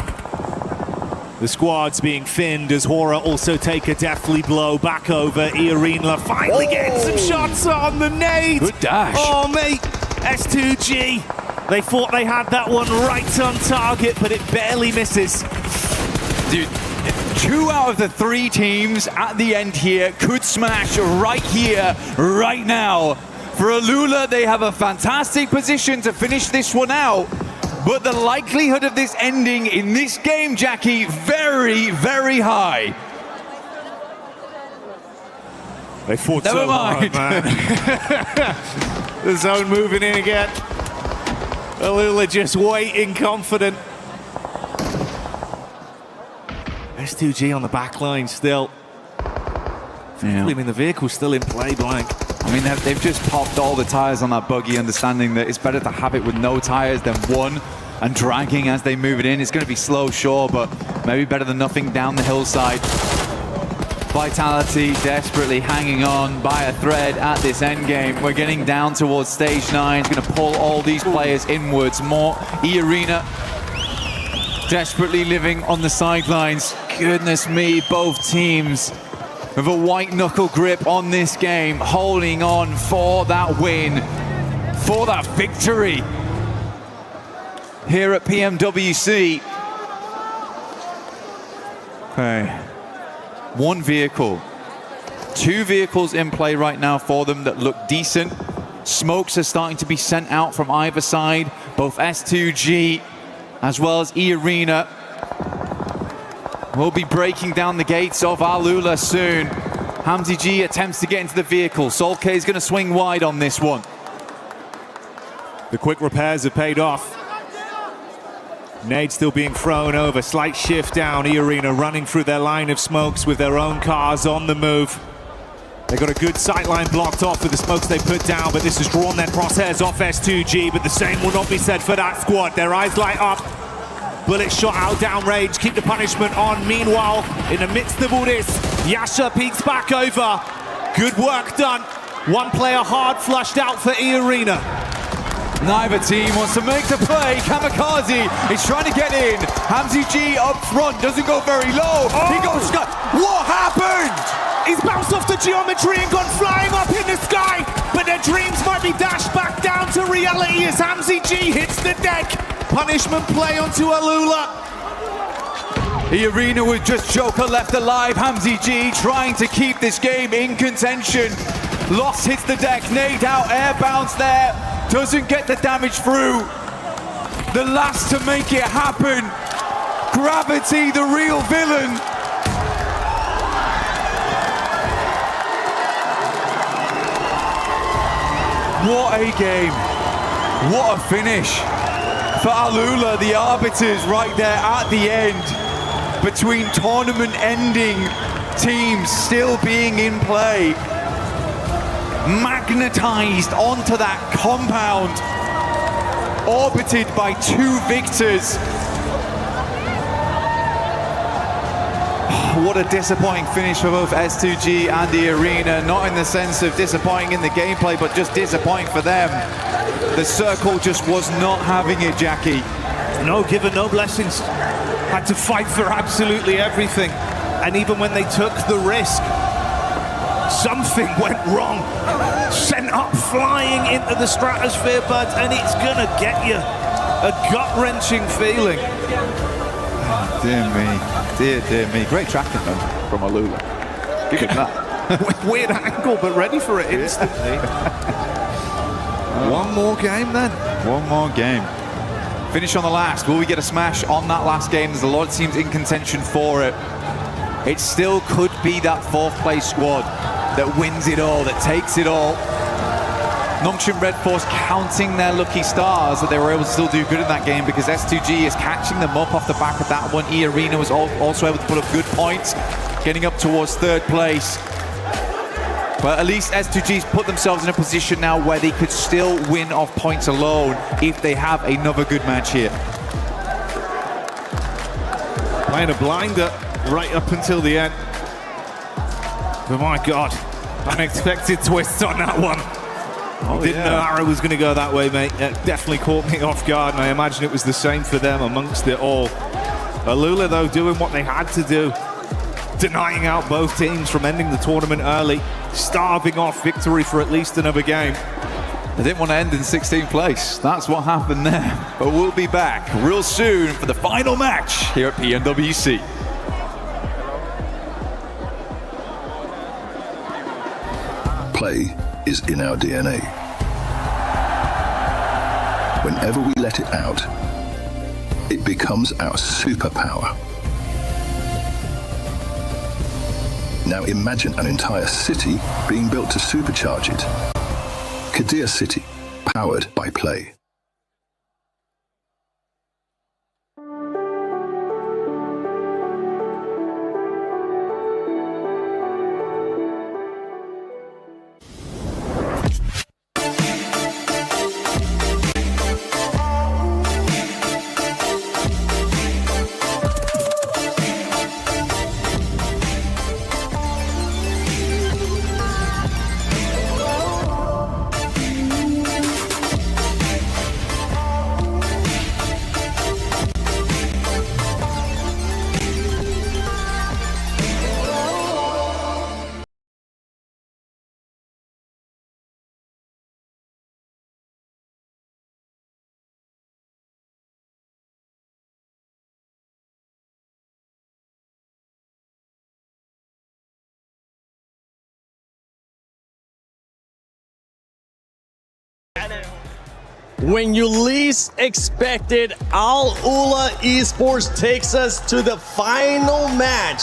The squad's being thinned as Hora also take a deathly blow back over. E-Arena finally getting some shots on the nade. Good dash. Oh, mate. S2G. They thought they had that one right on target, but it barely misses. Dude, 2 out of the 3 teams at the end here could smash right here, right now. For Alula, they have a fantastic position to finish this one out. But the likelihood of this ending in this game, Jackie, very, very high. They fought so hard, man. The zone moving in again. Alula just waiting, confident. S2G on the back line still. Yeah. I mean, the vehicle's still in play, Blank. I mean, they've just popped all the tires on that buggy, understanding that it's better to have it with no tires than one and dragging as they move it in. It's going to be slow, sure, but maybe better than nothing down the hillside. Vitality desperately hanging on by a thread at this end game. We're getting down towards stage 9. It's going to pull all these players inwards more. E-Arena desperately living on the sidelines. Goodness me, both teams with a white knuckle grip on this game, holding on for that win, for that victory here at PMWC. Okay, 1 vehicle, 2 vehicles in play right now for them that look decent. Smokes are starting to be sent out from either side, both S2G as well as E-Arena. We'll be breaking down the gates of Alula soon. Hamzy G attempts to get into the vehicle. Solke is going to swing wide on this one. The quick repairs have paid off. Nade still being thrown over. Slight shift down. E-Arena running through their line of smokes with their own cars on the move. They got a good sight line blocked off with the smokes they put down, but this has drawn their crosshairs off S2G, but the same will not be said for that squad. Their eyes light up. Bullet shot out downrange, keep the punishment on. Meanwhile, in the midst of all this, Yasha peeks back over. Good work done. 1 player hard flushed out for E-Arena. Neither team wants to make the play. Kamikaze is trying to get in. Hamzy G up front, doesn't go very low. He goes, what happened? He's bounced off the geometry and gone flying up in the sky, but their dreams might be dashed back down to reality as Hamzy G hits the deck. Punishment play onto Alula. E-Arena with just Joker left alive. Hamzy G trying to keep this game in contention. Lost hits the deck, nade out, air bounce there doesn't get the damage through. The last to make it happen. Gravity, the real villain. What a game. What a finish. For Alula, the arbiters right there at the end. Between tournament-ending teams still being in play. Magnetized onto that compound. Orbited by 2 victors. What a disappointing finish for both S2G and the Arena. Not in the sense of disappointing in the gameplay, but just disappointing for them. The circle just was not having it, Jackie. No given, no blessings. Had to fight for absolutely everything. And even when they took the risk, something went wrong. Sent up flying into the stratosphere, bud, and it's gonna get you a gut-wrenching feeling. Dear me, dear me. Great tracking though from Alula. Give him that. Weird angle, but ready for it instantly. One more game then. One more game. Finish on the last. Will we get a smash on that last game? There's a lot of teams in contention for it. It still could be that 4th place squad that wins it all, that takes it all. Nongshim Red Force counting their lucky stars that they were able to still do good in that game, because S2G is catching them up off the back of that one. E-Arena was also able to put up good points, getting up towards 3rd place. But at least S2G's put themselves in a position now where they could still win off points alone if they have another good match here. Playing a blinder right up until the end. But my God, unexpected twist on that one. Didn't know Arrow was going to go that way, mate. It definitely caught me off guard, and I imagine it was the same for them amongst it all. Alula, though, doing what they had to do, denying out both teams from ending the tournament early, starving off victory for at least another game. They didn't want to end in 16th place. That's what happened there. But we'll be back real soon for the final match here at PMWC. Play is in our DNA. Whenever we let it out, it becomes our superpower. Now imagine an entire city being built to supercharge it. Kadir City, powered by Play. When you least expect it, Alula Esports takes us to the final match,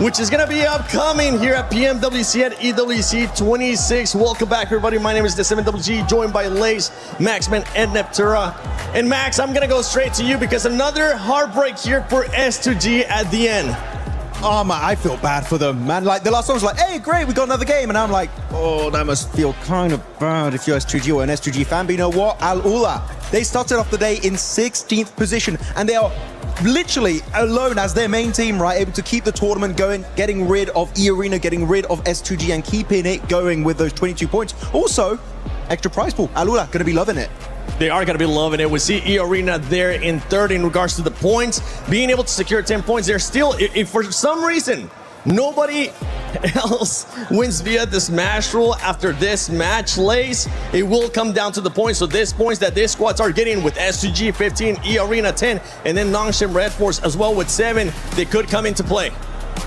which is going to be upcoming here at PMWC at EWC 26. Welcome back, everybody. My name is The7WG, joined by Lace, Maxman, and Neptura. And Max, I'm going to go straight to you because another heartbreak here for S2G at the end. Oh man, I feel bad for them, man. Like the last one was like, hey, great, we got another game. And I'm like, oh, that must feel kind of bad if you're S2G or an S2G fan. But you know what? Alula, they started off the day in 16th position and they are literally alone as their main team, right? Able to keep the tournament going, getting rid of E-Arena, getting rid of S2G and keeping it going with those 22 points. Also, extra prize pool. Alula gonna be loving it. They are going to be loving it. We see E-Arena there in 3rd in regards to the points. Being able to secure 10 points, they're still, if for some reason, nobody else wins via the smash rule after this match, Lace, it will come down to the points. So these points that these squads are getting with S2G 15, E-Arena 10, and then Nongshim Red Force as well with 7, they could come into play.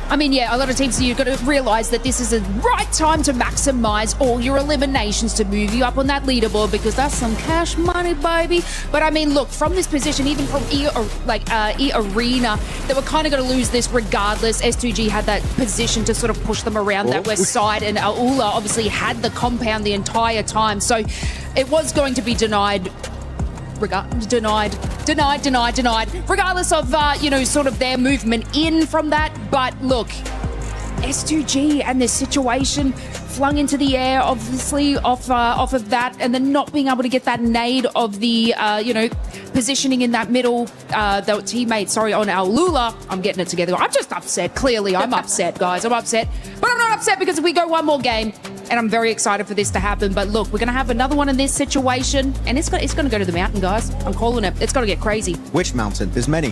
I mean, yeah, a lot of teams, you've got to realize that this is the right time to maximize all your eliminations to move you up on that leaderboard, because that's some cash money, baby. But I mean, look, from this position, even from E Arena, they were kind of going to lose this regardless. S2G had that position to sort of push them around that west side, and Aula obviously had the compound the entire time. So it was going to be denied. Denied. Regardless of, sort of their movement in from that. But look, S2G and their situation flung into the air, obviously, off of that, and then not being able to get that nade of the, positioning in that middle, the teammate, on Aulula. I'm getting it together. I'm just upset. Clearly, I'm upset, guys. I'm upset. But I'm not upset because if we go one more game, and I'm very excited for this to happen. But look, we're going to have another one in this situation, and it's going to go to the mountain, guys. I'm calling it. It's going to get crazy. Which mountain? There's many.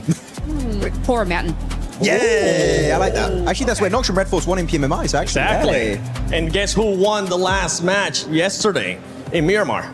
Pora Mountain. Yeah, I like that. Actually, that's where Nongshim Red Force won in PMMI, so actually. Exactly. Yeah. And guess who won the last match yesterday in Miramar?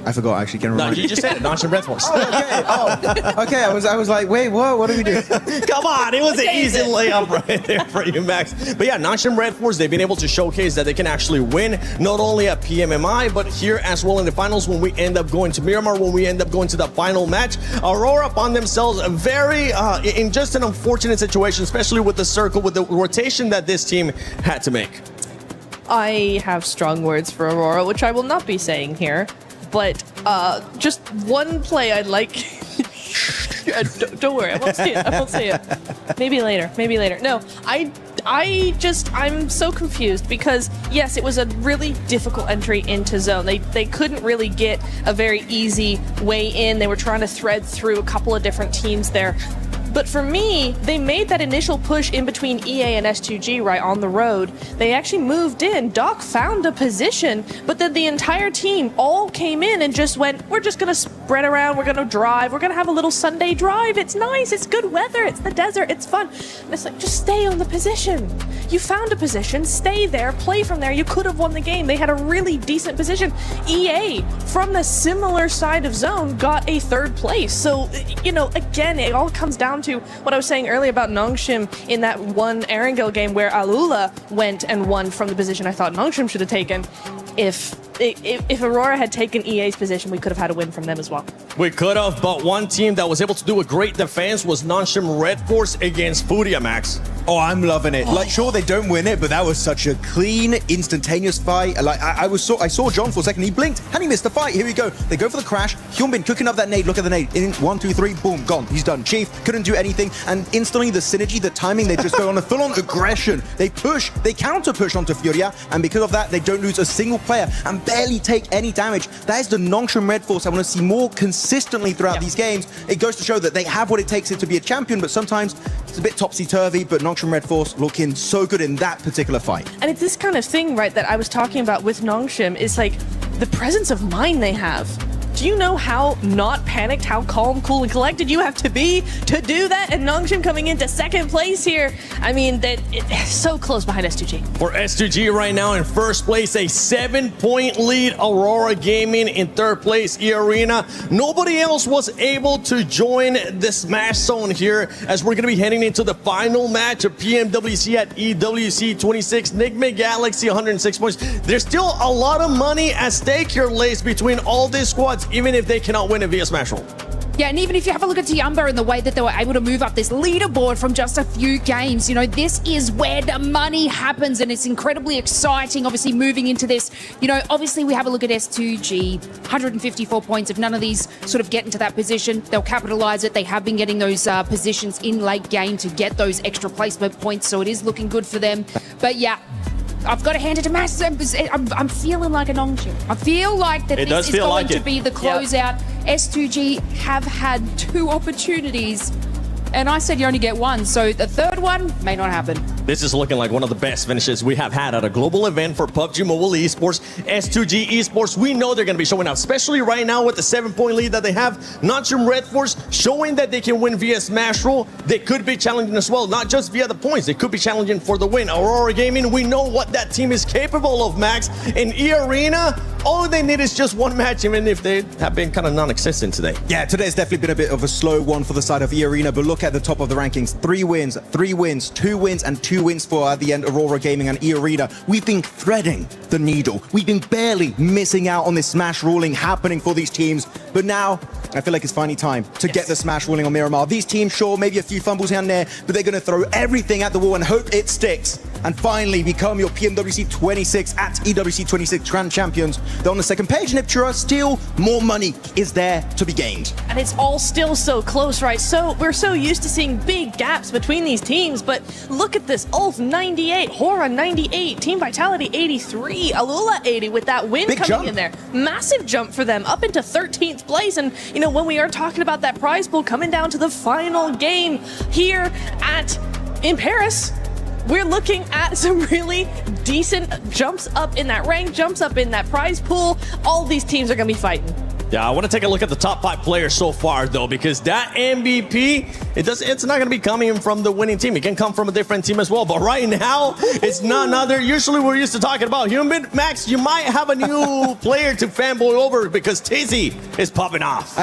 I forgot, actually. Can No, remind you just said it. Nongshim Red Force. Okay. I was like, wait, what do we do? Come on, it was an easy layup right there for you, Max. But yeah, Nongshim Red Force, they've been able to showcase that they can actually win, not only at PMMI, but here as well in the finals when we end up going to Miramar, when we end up going to the final match. Aurora found themselves very, in just an unfortunate situation, especially with the circle, with the rotation that this team had to make. I have strong words for Aurora, which I will not be saying here. But just one play I'd like. Don't worry, I won't say it. Maybe later. No, I'm so confused because yes, it was a really difficult entry into zone. They couldn't really get a very easy way in. They were trying to thread through a couple of different teams there. But for me, they made that initial push in between EA and S2G right on the road. They actually moved in. Doc found a position, but then the entire team all came in and just went, we're just going to spread around. We're going to drive. We're going to have a little Sunday drive. It's nice. It's good weather. It's the desert. It's fun. And it's like, just stay on the position. You found a position. Stay there. Play from there. You could have won the game. They had a really decent position. EA, from the similar side of zone, got a third place. So, again, it all comes down to what I was saying earlier about Nongshim in that one Erangel game where Aulula went and won from the position I thought Nongshim should have taken. If Aurora had taken EA's position, we could have had a win from them as well. We could have, but one team that was able to do a great defense was Nongshim Red Force against Furia, Max. Oh, I'm loving it. Like, sure, they don't win it, but that was such a clean, instantaneous fight. Like, I saw John for a second. He blinked, and he missed the fight. Here we go. They go for the crash. Hyunbin cooking up that nade. Look at the nade. In 1, 2, 3, boom, gone. He's done. Chief couldn't do anything, and instantly the synergy, the timing, they just go on a full-on aggression. They push, they counter-push onto Furia, and because of that, they don't lose a single player and barely take any damage. That is the Nongshim Red Force I want to see more consistently throughout these games. It goes to show that they have what it takes to be a champion, but sometimes it's a bit topsy-turvy, but Nongshim Red Force looking so good in that particular fight. And it's this kind of thing, right, that I was talking about with Nongshim, is like the presence of mind they have. Do you know how not panicked, how calm, cool, and collected you have to be to do that? And Nongshim coming into second place here. I mean, it's so close behind S2G. For S2G right now in first place, a 7-point lead. Aurora Gaming in third place, E-Arena. Nobody else was able to join the Smash Zone here as we're going to be heading into the final match of PMWC at EWC 26. Nigma Galaxy, 106 points. There's still a lot of money at stake here, Lace, between all these squads, even if they cannot win it via Smash Roll. Yeah, and even if you have a look at Tiamba and the way that they were able to move up this leaderboard from just a few games, this is where the money happens, and it's incredibly exciting, obviously, moving into this. Obviously, we have a look at S2G, 154 points. If none of these sort of get into that position, they'll capitalize it. They have been getting those positions in late game to get those extra placement points, so it is looking good for them. But yeah, I've got to hand it to Max. I'm feeling like a Nongshim. I feel like that this is going to be the closeout. S2G have had 2 opportunities, and I said you only get one, so the third one may not happen. This is looking like one of the best finishes we have had at a global event for PUBG Mobile Esports, S2G Esports. We know they're going to be showing out, especially right now with the 7-point lead that they have. Nongshim Red Force showing that they can win via Smash Roll. They could be challenging as well, not just via the points. They could be challenging for the win. Aurora Gaming, we know what that team is capable of, Max. In E-Arena, all they need is just one match, even if they have been kind of non-existent today. Yeah, today's definitely been a bit of a slow one for the side of E-Arena, but look at the top of the rankings. 3 wins, 2 wins, and 2 wins for, at the end, Aurora Gaming and E-Arena. We've been threading the needle. We've been barely missing out on this smash ruling happening for these teams. But now, I feel like it's finally time to get the smash ruling on Miramar. These teams, sure, maybe a few fumbles here and there, but they're going to throw everything at the wall and hope it sticks. And finally become your PMWC 26 at EWC 26 Grand Champions. They're on the second page, Niptura. Still more money is there to be gained. And it's all still so close, right? So we're so used to seeing big gaps between these teams, but look at this. Ulf 98, Hora 98, Team Vitality 83, Alula 80 with that win big coming jump in there. Massive jump for them, up into 13th place. And, you know, when we are talking about that prize pool coming down to the final game here in Paris, we're looking at some really decent jumps up in that rank, jumps up in that prize pool. All these teams are going to be fighting. Yeah, I want to take a look at the top 5 players so far, though, because that MVP, it's not going to be coming from the winning team. It can come from a different team as well. But right now, it's none other. Usually, we're used to talking about Human. Max, you might have a new player to fanboy over because Tizzy is popping off.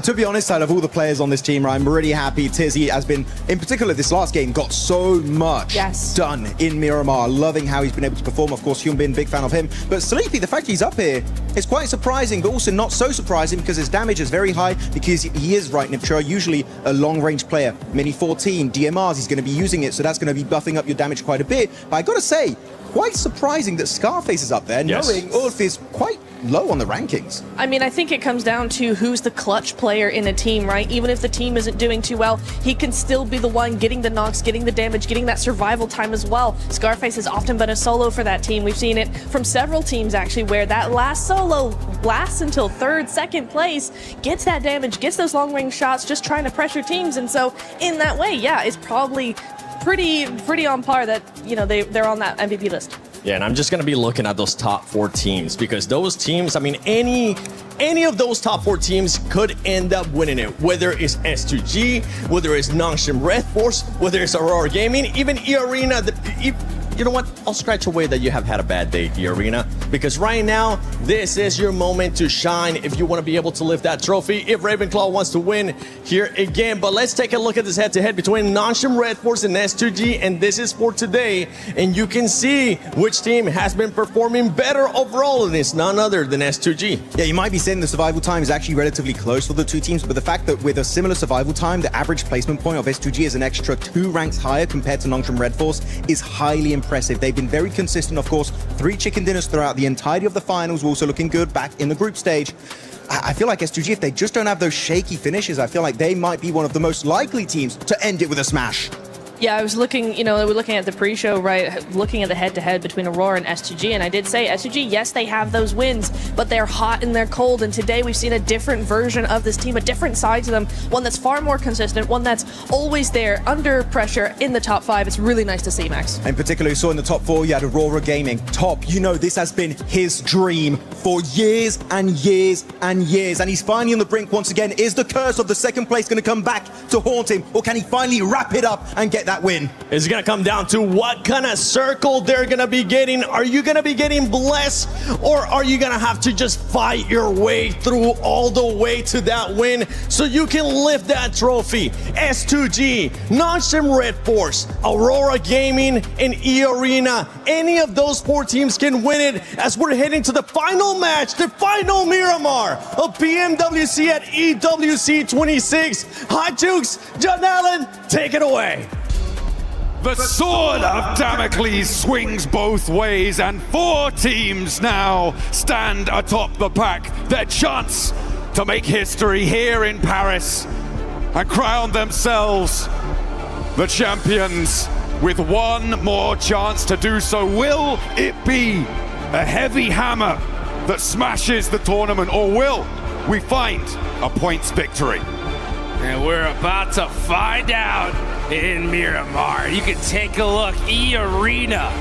To be honest, out of all the players on this team, I'm really happy. Tizzy has been, in particular, this last game, got so much done in Miramar. Loving how he's been able to perform. Of course, Hyunbin, big fan of him. But Sleepy, the fact he's up here is quite surprising, but also not so surprising because his damage is very high because he is right, Niptura, usually a long-range player. Mini 14, DMRs, he's going to be using it, so that's going to be buffing up your damage quite a bit. But I got to say, quite surprising that Scarface is up there, knowing Ulf is quite low on the rankings. I mean, I think it comes down to who's the clutch player in a team, right? Even if the team isn't doing too well, he can still be the one getting the knocks, getting the damage, getting that survival time as well. Scarface has often been a solo for that team. We've seen it from several teams, actually, where that last solo lasts until 3rd, 2nd place, gets that damage, gets those long-range shots, just trying to pressure teams. And so, in that way, yeah, it's probably pretty on par that, you know, they're on that MVP list. Yeah, and I'm just going to be looking at those top 4 teams because those teams, I mean, any of those top 4 teams could end up winning it, whether it's S2G, whether it's Nongshim Red Force, whether it's Aurora Gaming, even E-Arena. You know what? I'll scratch away that you have had a bad day, E-Arena, because right now, this is your moment to shine if you want to be able to lift that trophy, if Ravenclaw wants to win here again. But let's take a look at this head-to-head between Nongshim Red Force and S2G, and this is for today. And you can see which team has been performing better overall, and it's none other than S2G. Yeah, you might be saying the survival time is actually relatively close for the 2 teams, but the fact that with a similar survival time, the average placement point of S2G is an extra 2 ranks higher compared to Nongshim Red Force is highly impressive. They've been very consistent, of course. 3 chicken dinners throughout the entirety of the finals, also looking good back in the group stage. I feel like S2G, if they just don't have those shaky finishes, I feel like they might be one of the most likely teams to end it with a smash. Yeah, I was looking, you know, we're looking at the pre-show, right, looking at the head-to-head between Aurora and S2G, and I did say S2G, yes, they have those wins, but they're hot and they're cold, and today we've seen a different version of this team, a different side to them, one that's far more consistent, one that's always there, under pressure, in the top 5. It's really nice to see, Max. In particular, you saw in the top 4, you had Aurora Gaming. Top, you know, this has been his dream for years and years and years, and he's finally on the brink once again. Is the curse of the 2nd place going to come back to haunt him, or can he finally wrap it up and get that win? It's going to come down to what kind of circle they're going to be getting. Are you going to be getting blessed, or are you going to have to just fight your way through all the way to that win so you can lift that trophy? S2G, Nongshim Red Force, Aurora Gaming, and E-Arena. Any of those 4 teams can win it as we're heading to the final match, the final Miramar of PMWC at EWC 26. Hot Jukes, John Allen, take it away. The sword of Damocles swings both ways, and 4 teams now stand atop the pack. Their chance to make history here in Paris and crown themselves the champions with one more chance to do so. Will it be a heavy hammer that smashes the tournament, or will we find a points victory? And we're about to find out. in Miramar. You can take a look. E-Arena,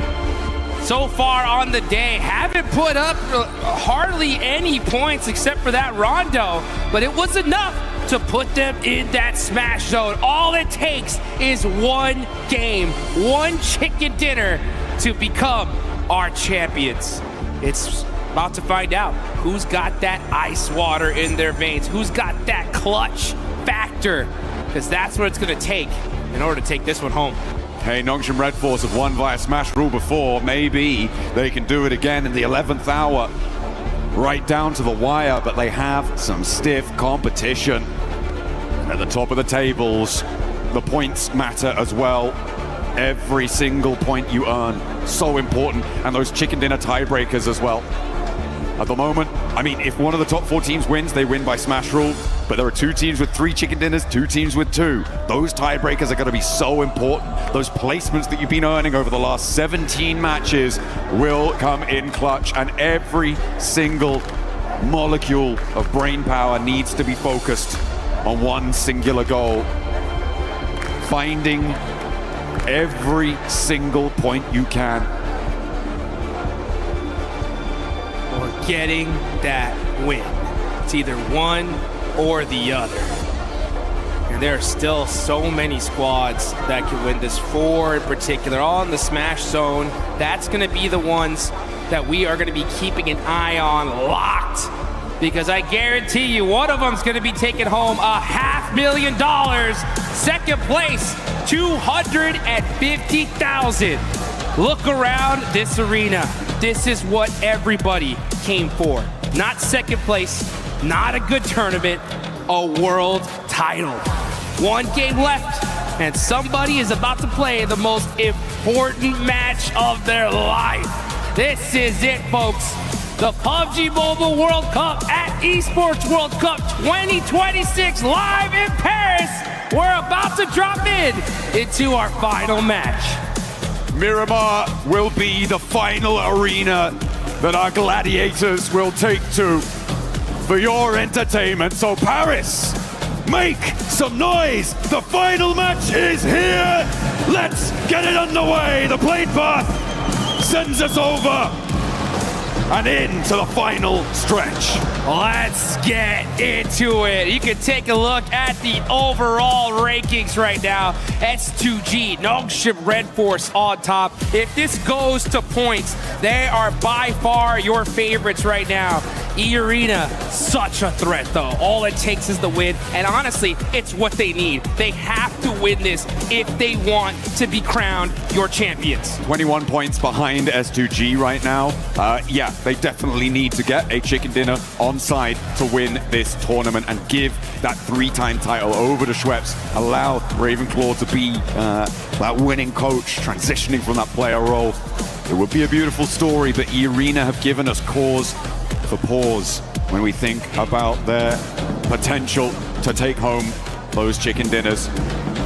so far on the day, haven't put up hardly any points except for that rondo, but it was enough to put them in that smash zone. All it takes is one game, one chicken dinner to become our champions. It's about to find out who's got that ice water in their veins, who's got that clutch factor, because that's what it's going to take in order to take this one home. Hey, Nongshim Red Force have won via Smash Rule before. Maybe they can do it again in the 11th hour. Right down to the wire, but they have some stiff competition. At the top of the tables, the points matter as well. Every single point you earn, so important. And those chicken dinner tiebreakers as well. At the moment, I mean, if one of the top 4 teams wins, they win by Smash Rule. But there are 2 teams with 3 chicken dinners, 2 teams with 2. Those tiebreakers are going to be so important. Those placements that you've been earning over the last 17 matches will come in clutch. And every single molecule of brain power needs to be focused on one singular goal. Finding every single point you can. Or getting that win. It's either one or the other. And there are still so many squads that can win this. 4 in particular, all in the Smash Zone. That's going to be the ones that we are going to be keeping an eye on locked. Because I guarantee you, one of them's going to be taking home $500,000. Second place, $250,000. Look around this arena. This is what everybody came for. Not second place, not a good tournament, a world title. 1 game left, and somebody is about to play the most important match of their life. This is it, folks. The PUBG Mobile World Cup at Esports World Cup 2026 live in Paris. We're about to drop into our final match. Miramar will be the final arena that our gladiators will take to for your entertainment. So Paris, make some noise. The final match is here. Let's get it underway. The plane path sends us over and into the final stretch. Let's get into it. You can take a look at the overall rankings right now. S2G, Nongshim Red Force on top. If this goes to points, they are by far your favorites right now. E-Arena, such a threat though. All it takes is the win, and honestly, it's what they need. They have to win this if they want to be crowned your champions. 21 points behind S2G right now. Yeah, they definitely need to get a chicken dinner on side to win this tournament and give that 3-time title over to Schweppes. Allow Ravenclaw to be that winning coach, transitioning from that player role. It would be a beautiful story, but E-Arena have given us cause for pause when we think about their potential to take home those chicken dinners.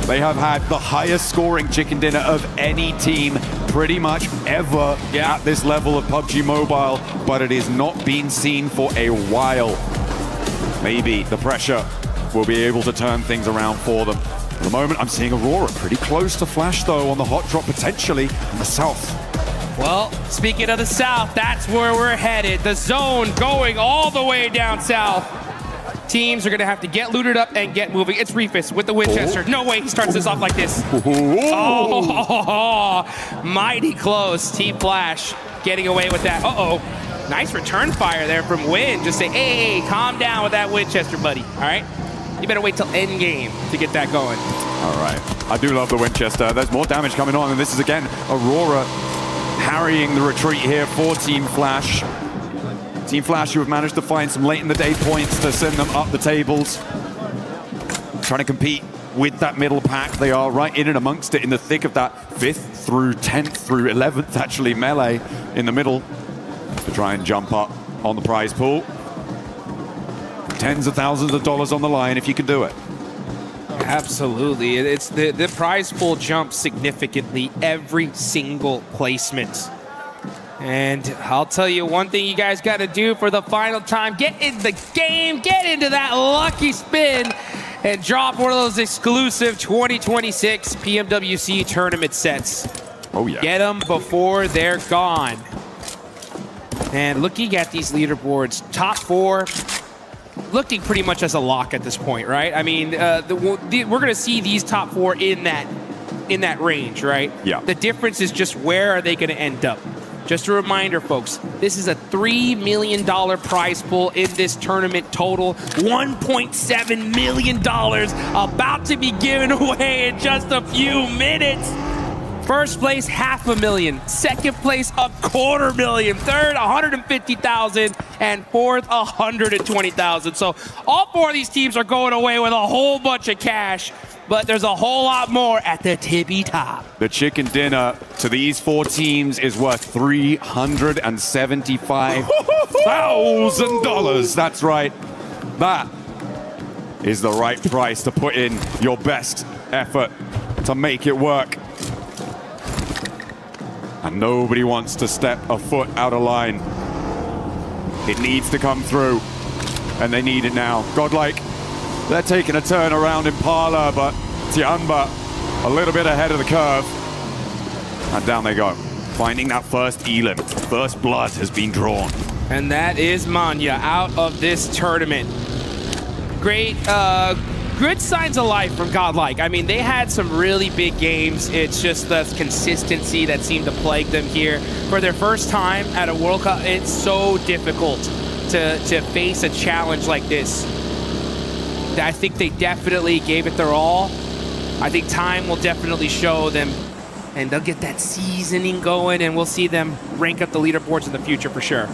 They have had the highest scoring chicken dinner of any team pretty much ever at this level of PUBG Mobile, but it has not been seen for a while. Maybe the pressure will be able to turn things around for them. At the moment, I'm seeing Aurora pretty close to Flash, though, on the hot drop, potentially in the south. Well, speaking of the south, that's where we're headed. The zone going all the way down south. Teams are going to have to get looted up and get moving. It's Reefus with the Winchester. No way he starts this off like this. Oh, mighty close. Team Flash getting away with that. Uh-oh. Nice return fire there from Win. Just say, hey, calm down with that Winchester, buddy. All right? You better wait till end game to get that going. All right. I do love the Winchester. There's more damage coming on, and this is, again, Aurora harrying the retreat here for Team Flash. Team Flash, who have managed to find some late in the day points to send them up the tables. Trying to compete with that middle pack. They are right in and amongst it in the thick of that 5th through 10th through 11th, actually, melee in the middle to try and jump up on the prize pool. Tens of thousands of dollars on the line if you can do it. Absolutely. It's the prize pool jumps significantly every single placement. And I'll tell you one thing you guys got to do for the final time. Get in the game. Get into that lucky spin. and drop one of those exclusive 2026 PMWC tournament sets. Oh, yeah. Get them before they're gone. And looking at these leaderboards, top 4 looking pretty much as a lock at this point, right? I mean, we're going to see these top 4 in that range, right? Yeah. The difference is just where are they going to end up? Just a reminder, folks, this is a $3 million prize pool in this tournament total. $1.7 million about to be given away in just a few minutes. First place, $500,000. Second place, $250,000. Third, $150,000. And fourth, $120,000. So all 4 of these teams are going away with a whole bunch of cash. But there's a whole lot more at the tippy top. The chicken dinner to these 4 teams is worth $375,000. That's right. That is the right price to put in your best effort to make it work. And nobody wants to step a foot out of line. It needs to come through, and they need it now. Godlike, they're taking a turn around Impala, but Tianba a little bit ahead of the curve. And down they go, finding that first elim. First blood has been drawn. And that is Manya out of this tournament. Great, good signs of life from Godlike. I mean, they had some really big games. It's just the consistency that seemed to plague them here. For their first time at a World Cup, it's so difficult to face a challenge like this. I think they definitely gave it their all. I think time will definitely show them, and they'll get that seasoning going, and we'll see them rank up the leaderboards in the future for sure.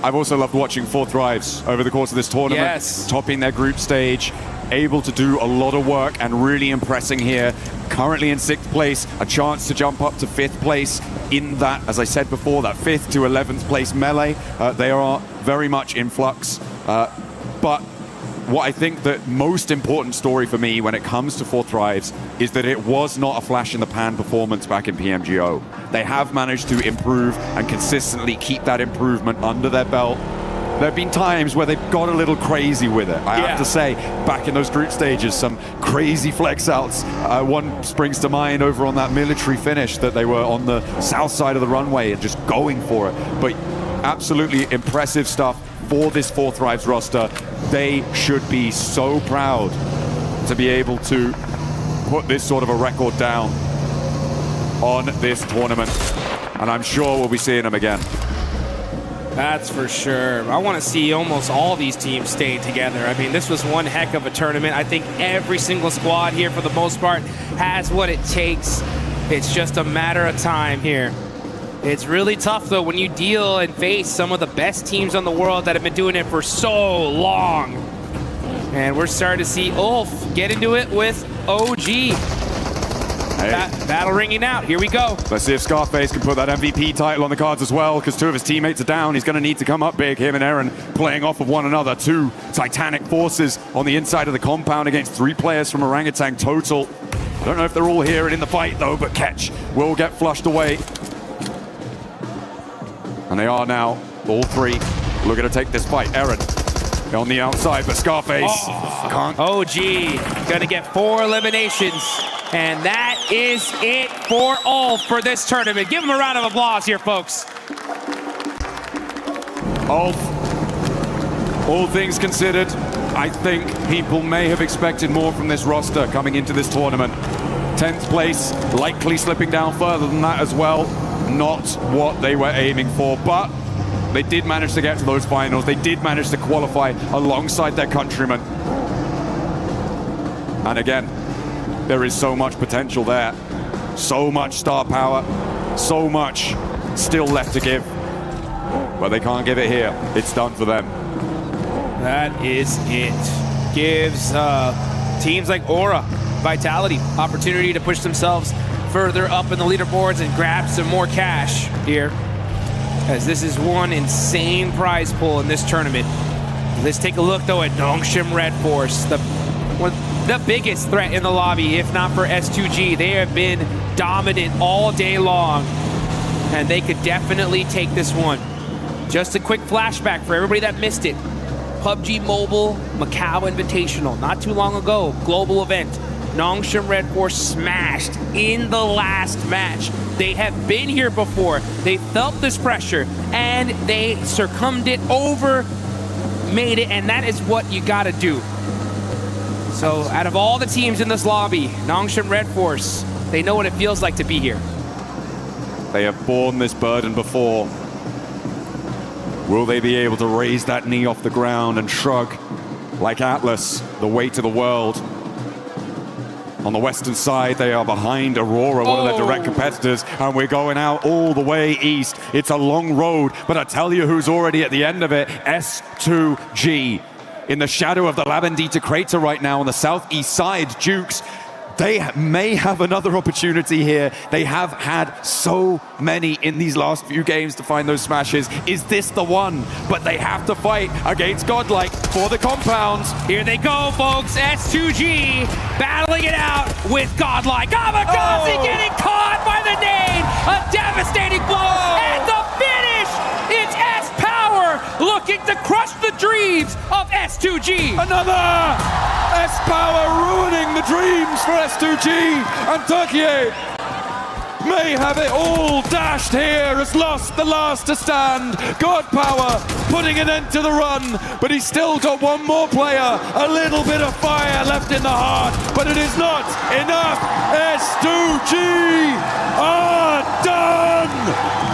I've also loved watching 4 Thrives over the course of this tournament. Yes. Topping their group stage, able to do a lot of work and really impressing here. Currently in 6th place, a chance to jump up to 5th place in that, as I said before, that 5th to 11th place melee. They are very much in flux. But what I think the most important story for me when it comes to 4 Thrives is that it was not a flash in the pan performance back in PMGO. They have managed to improve and consistently keep that improvement under their belt. There have been times where they've got a little crazy with it. I have to say, back in those group stages, some crazy flex outs. One springs to mind over on that military finish that they were on the south side of the runway and just going for it. But absolutely impressive stuff for this 4 Thrives roster. They should be so proud to be able to put this sort of a record down on this tournament. And I'm sure we'll be seeing them again. That's for sure. I want to see almost all these teams stay together. I mean, this was one heck of a tournament. I think every single squad here, for the most part, has what it takes. It's just a matter of time here. It's really tough, though, when you deal and face some of the best teams in the world that have been doing it for so long. And we're starting to see Ulf get into it with OG. Battle ringing out. Here we go. Let's see if Scarface can put that MVP title on the cards as well, because 2 of his teammates are down. He's going to need to come up big. Him and Aaron playing off of one another. 2 titanic forces on the inside of the compound against 3 players from Orangutan total. I don't know if they're all here and in the fight, though, but Ketch will get flushed away. And they are now, all 3, looking to take this fight. Aaron on the outside, but Scarface can't. OG gonna get 4 eliminations. And that is it for Ulf for this tournament. Give him a round of applause here, folks. Ulf, all things considered, I think people may have expected more from this roster coming into this tournament. 10th place, likely slipping down further than that as well. Not what they were aiming for, but they did manage to get to those finals. They did manage to qualify alongside their countrymen. And again, there is so much potential there. So much star power. So much still left to give. But they can't give it here. It's done for them. That is it. Gives teams like Aura, Vitality, opportunity to push themselves further up in the leaderboards and grab some more cash here, as this is one insane prize pool in this tournament. Let's take a look, though, at Nongshim Red Force, the biggest threat in the lobby, if not for S2G. They have been dominant all day long, and they could definitely take this one. Just a quick flashback for everybody that missed it. PUBG Mobile Macau Invitational, not too long ago, global event. Nongshim Red Force smashed in the last match. They have been here before. They felt this pressure and they succumbed it over, made it, and that is what you gotta do. So out of all the teams in this lobby, Nongshim Red Force, they know what it feels like to be here. They have borne this burden before. Will they be able to raise that knee off the ground and shrug like Atlas, the weight of the world? On the western side, they are behind Aurora, one of their direct competitors, and we're going out all the way east. It's a long road, but I tell you who's already at the end of it, S2G. In the shadow of the Labendita crater right now on the southeast side, Dukes, they may have another opportunity here. They have had so many in these last few games to find those smashes. Is this the one? But they have to fight against Godlike for the compound. Here they go, folks. S2G battling it out with Godlike. Kamikaze getting caught by the nade. A devastating blow. And the finish. It's S-Power looking to crush the dreams of S2G. Another S-Power ruining the dreams for S2G, and Turkey may have it all. Dashed here, has lost the last to stand. God Power putting an end to the run, but he's still got one more player. A little bit of fire left in the heart, but it is not enough. S2G are done.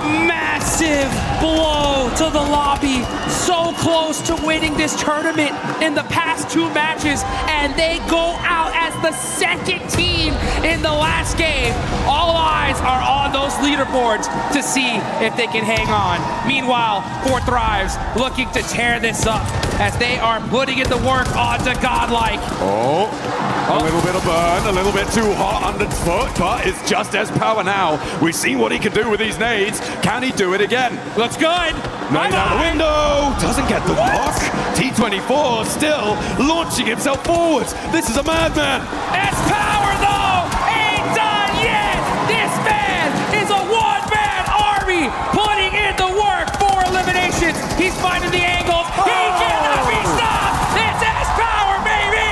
Massive blow to the lobby. So close to winning this tournament in the past two matches, and they go out as the second team in the last game. All eyes are on those leaderboards to see if they can hang on. Meanwhile, Four Thrives looking to tear this up as they are putting in the work onto Godlike. A little bit of burn, a little bit too hot underfoot, but it's just S-Power now. We've seen what he can do with these nades. Can he do it again? Looks good. Nade out the window, doesn't get the block. T24 still launching himself forwards. This is a madman. S-Power though, ain't done yet. This man is a one-man army putting in the work for eliminations. He's finding the angles. He cannot be stopped. It's S-Power, baby.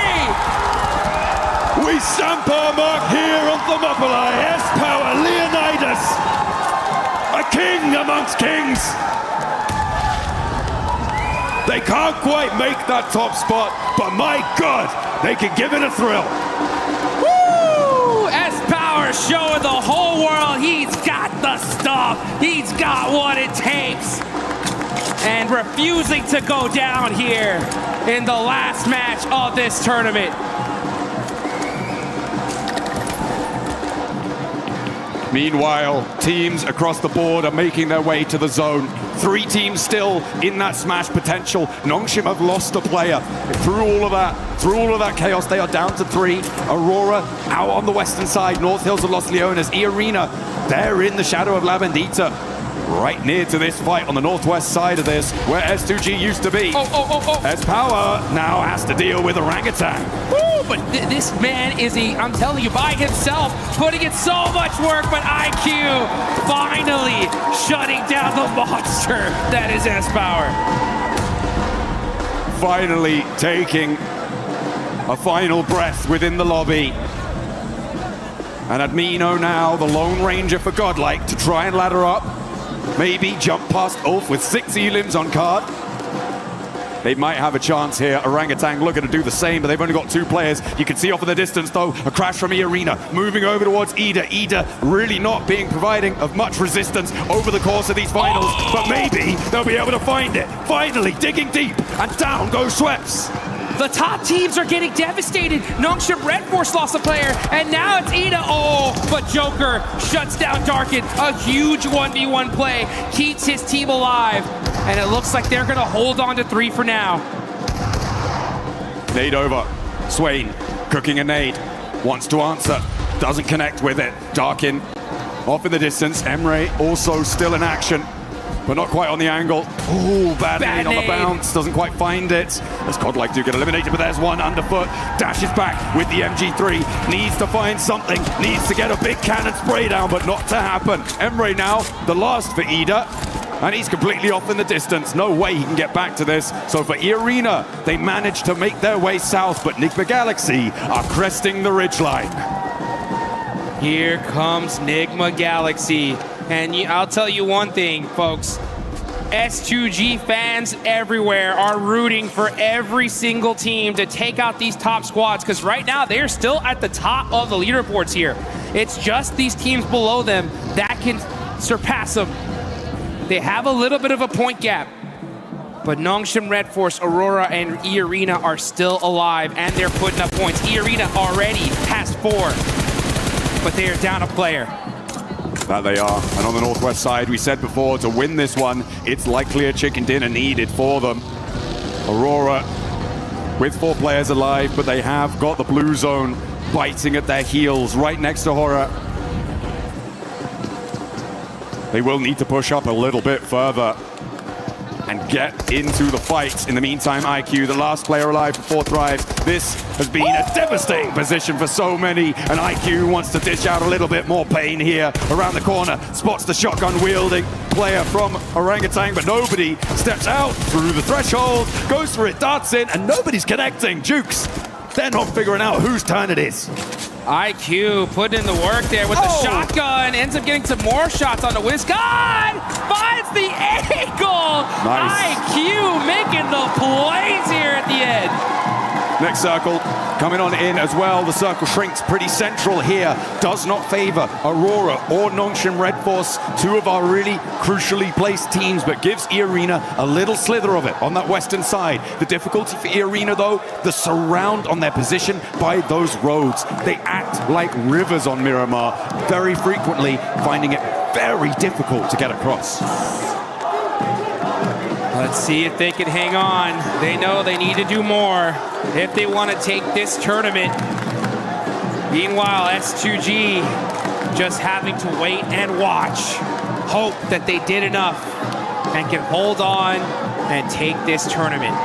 We stamp our mark here on Thermopylae. S-Power, Leonidas, a king amongst kings. They can't quite make that top spot, but my God, they can give it a thrill. Woo! S-Power showing the whole world he's got the stuff. He's got what it takes. And refusing to go down here in the last match of this tournament. Meanwhile, teams across the board are making their way to the zone. 3 teams still in that smash potential. Nongshim have lost a player. Through all of that chaos, they are down to 3. Aurora out on the western side. North Hills of Los Leones. E-Arena, they're in the shadow of Labendita. Right near to this fight on the northwest side of this, where S2G used to be. S-Power now has to deal with Orangutan. Woo, but this man is I'm telling you, by himself, putting in so much work, but IQ finally shutting down the monster that is S-Power. Finally taking a final breath within the lobby. And Admino now, the Lone Ranger for Godlike, to try and ladder up. Maybe jump past Ulf with 6 elims on card. They might have a chance here. Orangutan looking to do the same, but they've only got 2 players. You can see off in the distance, though, a crash from E-Arena. Moving over towards Ida. Ida really not providing of much resistance over the course of these finals, but maybe they'll be able to find it. Finally, digging deep, and down goes Schweppes. The top teams are getting devastated. Nongshim Red Force lost a player, and now it's Ida. But Joker shuts down Darkin. A huge 1v1 play keeps his team alive, and it looks like they're gonna hold on to 3 for now. Nade over. Swain cooking a nade. Wants to answer. Doesn't connect with it. Darkin off in the distance. Emre also still in action, but not quite on the angle. Oh, bad nade on the bounce. Doesn't quite find it. As Godlike do get eliminated, but there's one underfoot. Dashes back with the MG3. Needs to find something. Needs to get a big cannon spray down, but not to happen. Emre now, the last for Ida. And he's completely off in the distance. No way he can get back to this. So for E-Arena, they managed to make their way south, but Nigma Galaxy are cresting the ridgeline. Here comes Nigma Galaxy. And I'll tell you one thing, folks. S2G fans everywhere are rooting for every single team to take out these top squads, because right now they're still at the top of the leaderboards here. It's just these teams below them that can surpass them. They have a little bit of a point gap, but Nongshim Red Force, Aurora, and E-Arena are still alive, and they're putting up points. E-Arena already has 4, but they are down a player. That they are. And on the northwest side, we said before, to win this one, it's likely a chicken dinner needed for them. Aurora with 4 players alive, but they have got the blue zone biting at their heels right next to Horror. They will need to push up a little bit further and get into the fight. In the meantime, IQ, the last player alive for 4 Thrives. This has been a devastating position for so many, and IQ wants to dish out a little bit more pain here. Around the corner, spots the shotgun-wielding player from Orangutan, but nobody steps out through the threshold, goes for it, darts in, and nobody's connecting. Jukes, they're not figuring out whose turn it is. IQ putting in the work there with the shotgun, ends up getting some more shots on the WizKid, finds the angle! Nice. IQ making the plays here at the end. Next circle coming on in as well. The circle shrinks pretty central here. Does not favor Aurora or Nongshim Red Force, 2 of our really crucially placed teams, but gives E-Arena a little slither of it on that western side. The difficulty for E-Arena, though, the surround on their position by those roads. They act like rivers on Miramar, very frequently finding it very difficult to get across. Let's see if they can hang on. They know they need to do more if they want to take this tournament. Meanwhile, S2G just having to wait and watch. Hope that they did enough and can hold on and take this tournament.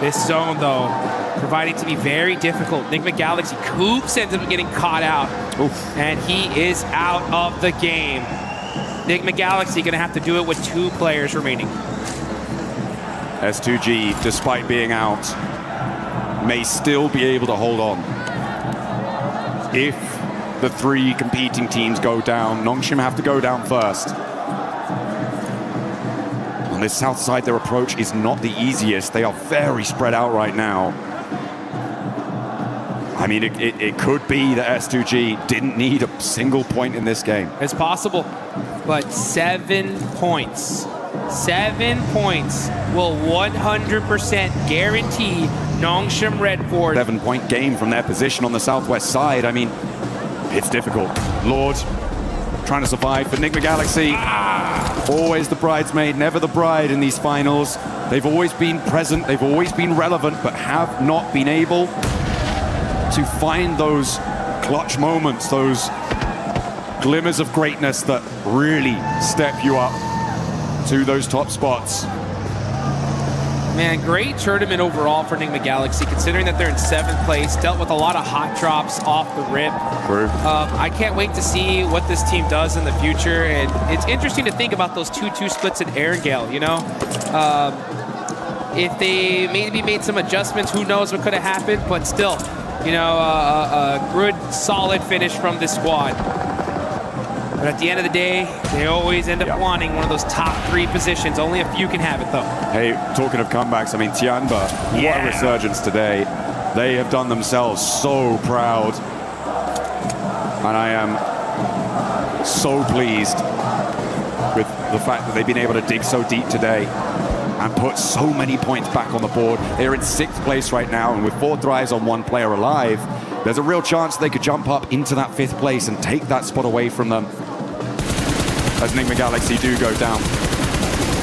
This zone, though, proving to be very difficult. Nigma Galaxy, Coops ends up getting caught out. And he is out of the game. Nigma Galaxy gonna have to do it with 2 players remaining. S2G, despite being out, may still be able to hold on. If the 3 competing teams go down, Nongshim have to go down first. On this south side, their approach is not the easiest. They are very spread out right now. I mean, it could be that S2G didn't need a single point in this game. It's possible, but 7 points. 7 points will 100% guarantee Nongshim Red Force. 7-point game from their position on the southwest side. I mean, it's difficult. Lord trying to survive for Nigma Galaxy. Always the bridesmaid, never the bride in these finals. They've always been present, they've always been relevant, but have not been able to find those clutch moments, those glimmers of greatness that really step you up to those top spots. Man, great tournament overall for Nigma Galaxy, considering that they're in 7th place, dealt with a lot of hot drops off the rip. True. I can't wait to see what this team does in the future, and it's interesting to think about those 2-2 splits in Erangel, you know? If they maybe made some adjustments, who knows what could have happened, but still, you know, a good, solid finish from this squad. But at the end of the day, they always end up wanting one of those top 3 positions. Only a few can have it, though. Hey, talking of comebacks, I mean, Tianba, what a resurgence today. They have done themselves so proud. And I am so pleased with the fact that they've been able to dig so deep today and put so many points back on the board. They're in 6th place right now, and with 4 Thrives on 1 player alive, there's a real chance they could jump up into that 5th place and take that spot away from them. As Nigma Galaxy do go down.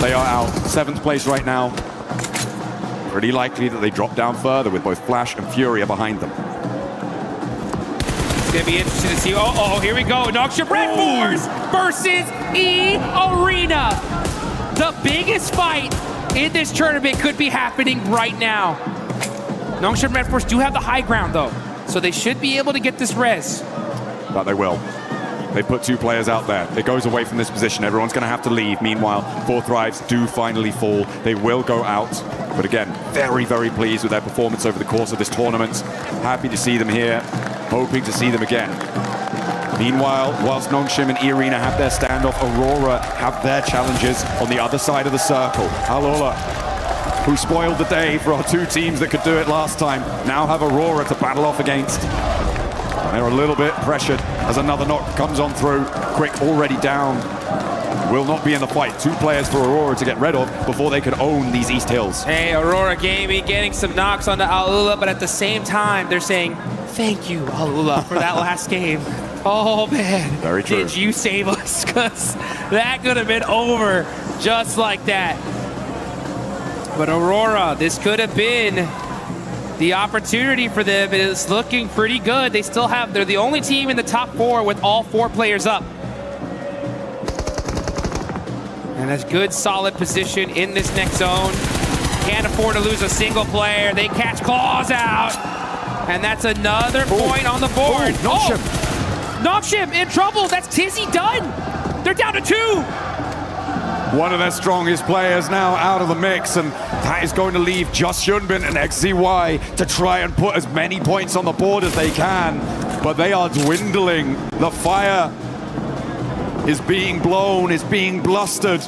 They are out. 7th place right now. Pretty likely that they drop down further with both Flash and Furia behind them. It's going to be interesting to see. Oh, here we go. Nongshim Red Force versus E-Arena. The biggest fight in this tournament could be happening right now. Nongshim Red Force do have the high ground, though, so they should be able to get this res. But they will. They put 2 players out there. It goes away from this position. Everyone's going to have to leave. Meanwhile, 4 Thrives do finally fall. They will go out. But again, very, very pleased with their performance over the course of this tournament. Happy to see them here. Hoping to see them again. Meanwhile, whilst Nongshim and E-Arena have their standoff, Aurora have their challenges on the other side of the circle. Alola, who spoiled the day for our 2 teams that could do it last time, now have Aurora to battle off against. They're a little bit pressured as another knock comes on through. Quick already down. Will not be in the fight. 2 players for Aurora to get rid of before they could own these East Hills. Hey, Aurora Gaming getting some knocks onto Alula, but at the same time, they're saying, thank you, Alula, for that last game. Oh, man. Very true. Did you save us? Because that could have been over just like that. But Aurora, this could have been the opportunity for them. It is looking pretty good. They still have, they're the only team in the top 4 with all 4 players up. And a good, solid position in this next zone. Can't afford to lose a single player. They catch Claws out. And that's another point on the board. Nongshim. Nongshim in trouble. That's Tizzy done. They're down to 2. One of their strongest players now out of the mix, and that is going to leave just Hyunbin and XZY to try and put as many points on the board as they can. But they are dwindling. The fire is being blown, is being blustered,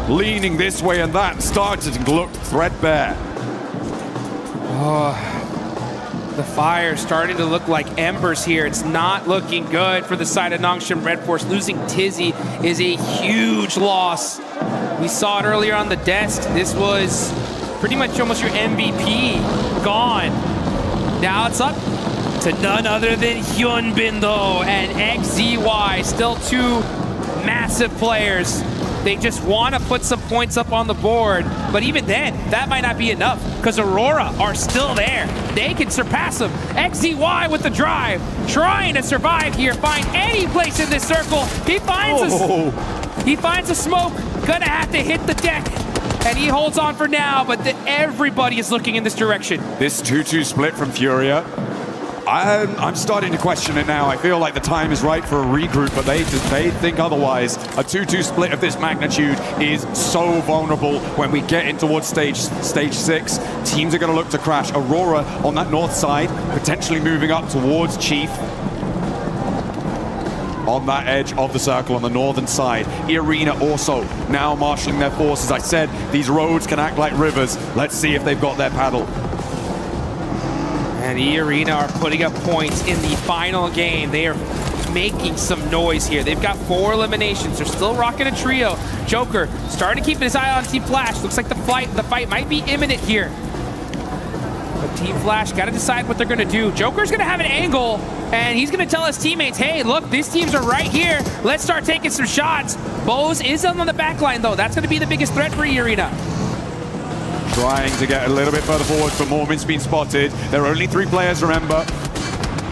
leaning this way and that, starting to look threadbare. Oh, the fire starting to look like embers here. It's not looking good for the side of Nongshim Red Force. Losing Tizzy is a huge loss. We saw it earlier on the desk. This was pretty much almost your MVP gone. Now it's up to none other than Hyunbin though, and XZY, still 2 massive players. They just want to put some points up on the board, but even then, that might not be enough, because Aurora are still there. They can surpass them. XZY with the drive, trying to survive here, find any place in this circle. He finds a smoke, gonna have to hit the deck, and he holds on for now, but everybody is looking in this direction. This 2-2 split from Furia, I'm starting to question it now. I feel like the time is right for a regroup, but they think otherwise. A 2-2 split of this magnitude is so vulnerable when we get in towards stage 6. Teams are going to look to crash. Aurora on that north side, potentially moving up towards Chief. On that edge of the circle on the northern side. E-Arena also now marshalling their forces. I said these roads can act like rivers. Let's see if they've got their paddle. And E-Arena are putting up points in the final game. They are making some noise here. They've got 4 eliminations. They're still rocking a trio. Joker starting to keep his eye on Team Flash. Looks like the fight might be imminent here. But Team Flash got to decide what they're going to do. Joker's going to have an angle, and he's going to tell his teammates, hey, look, these teams are right here. Let's start taking some shots. Bose is on the back line, though. That's going to be the biggest threat for E-Arena. Trying to get a little bit further forward, but Mormon's been spotted. There are only 3 players, remember.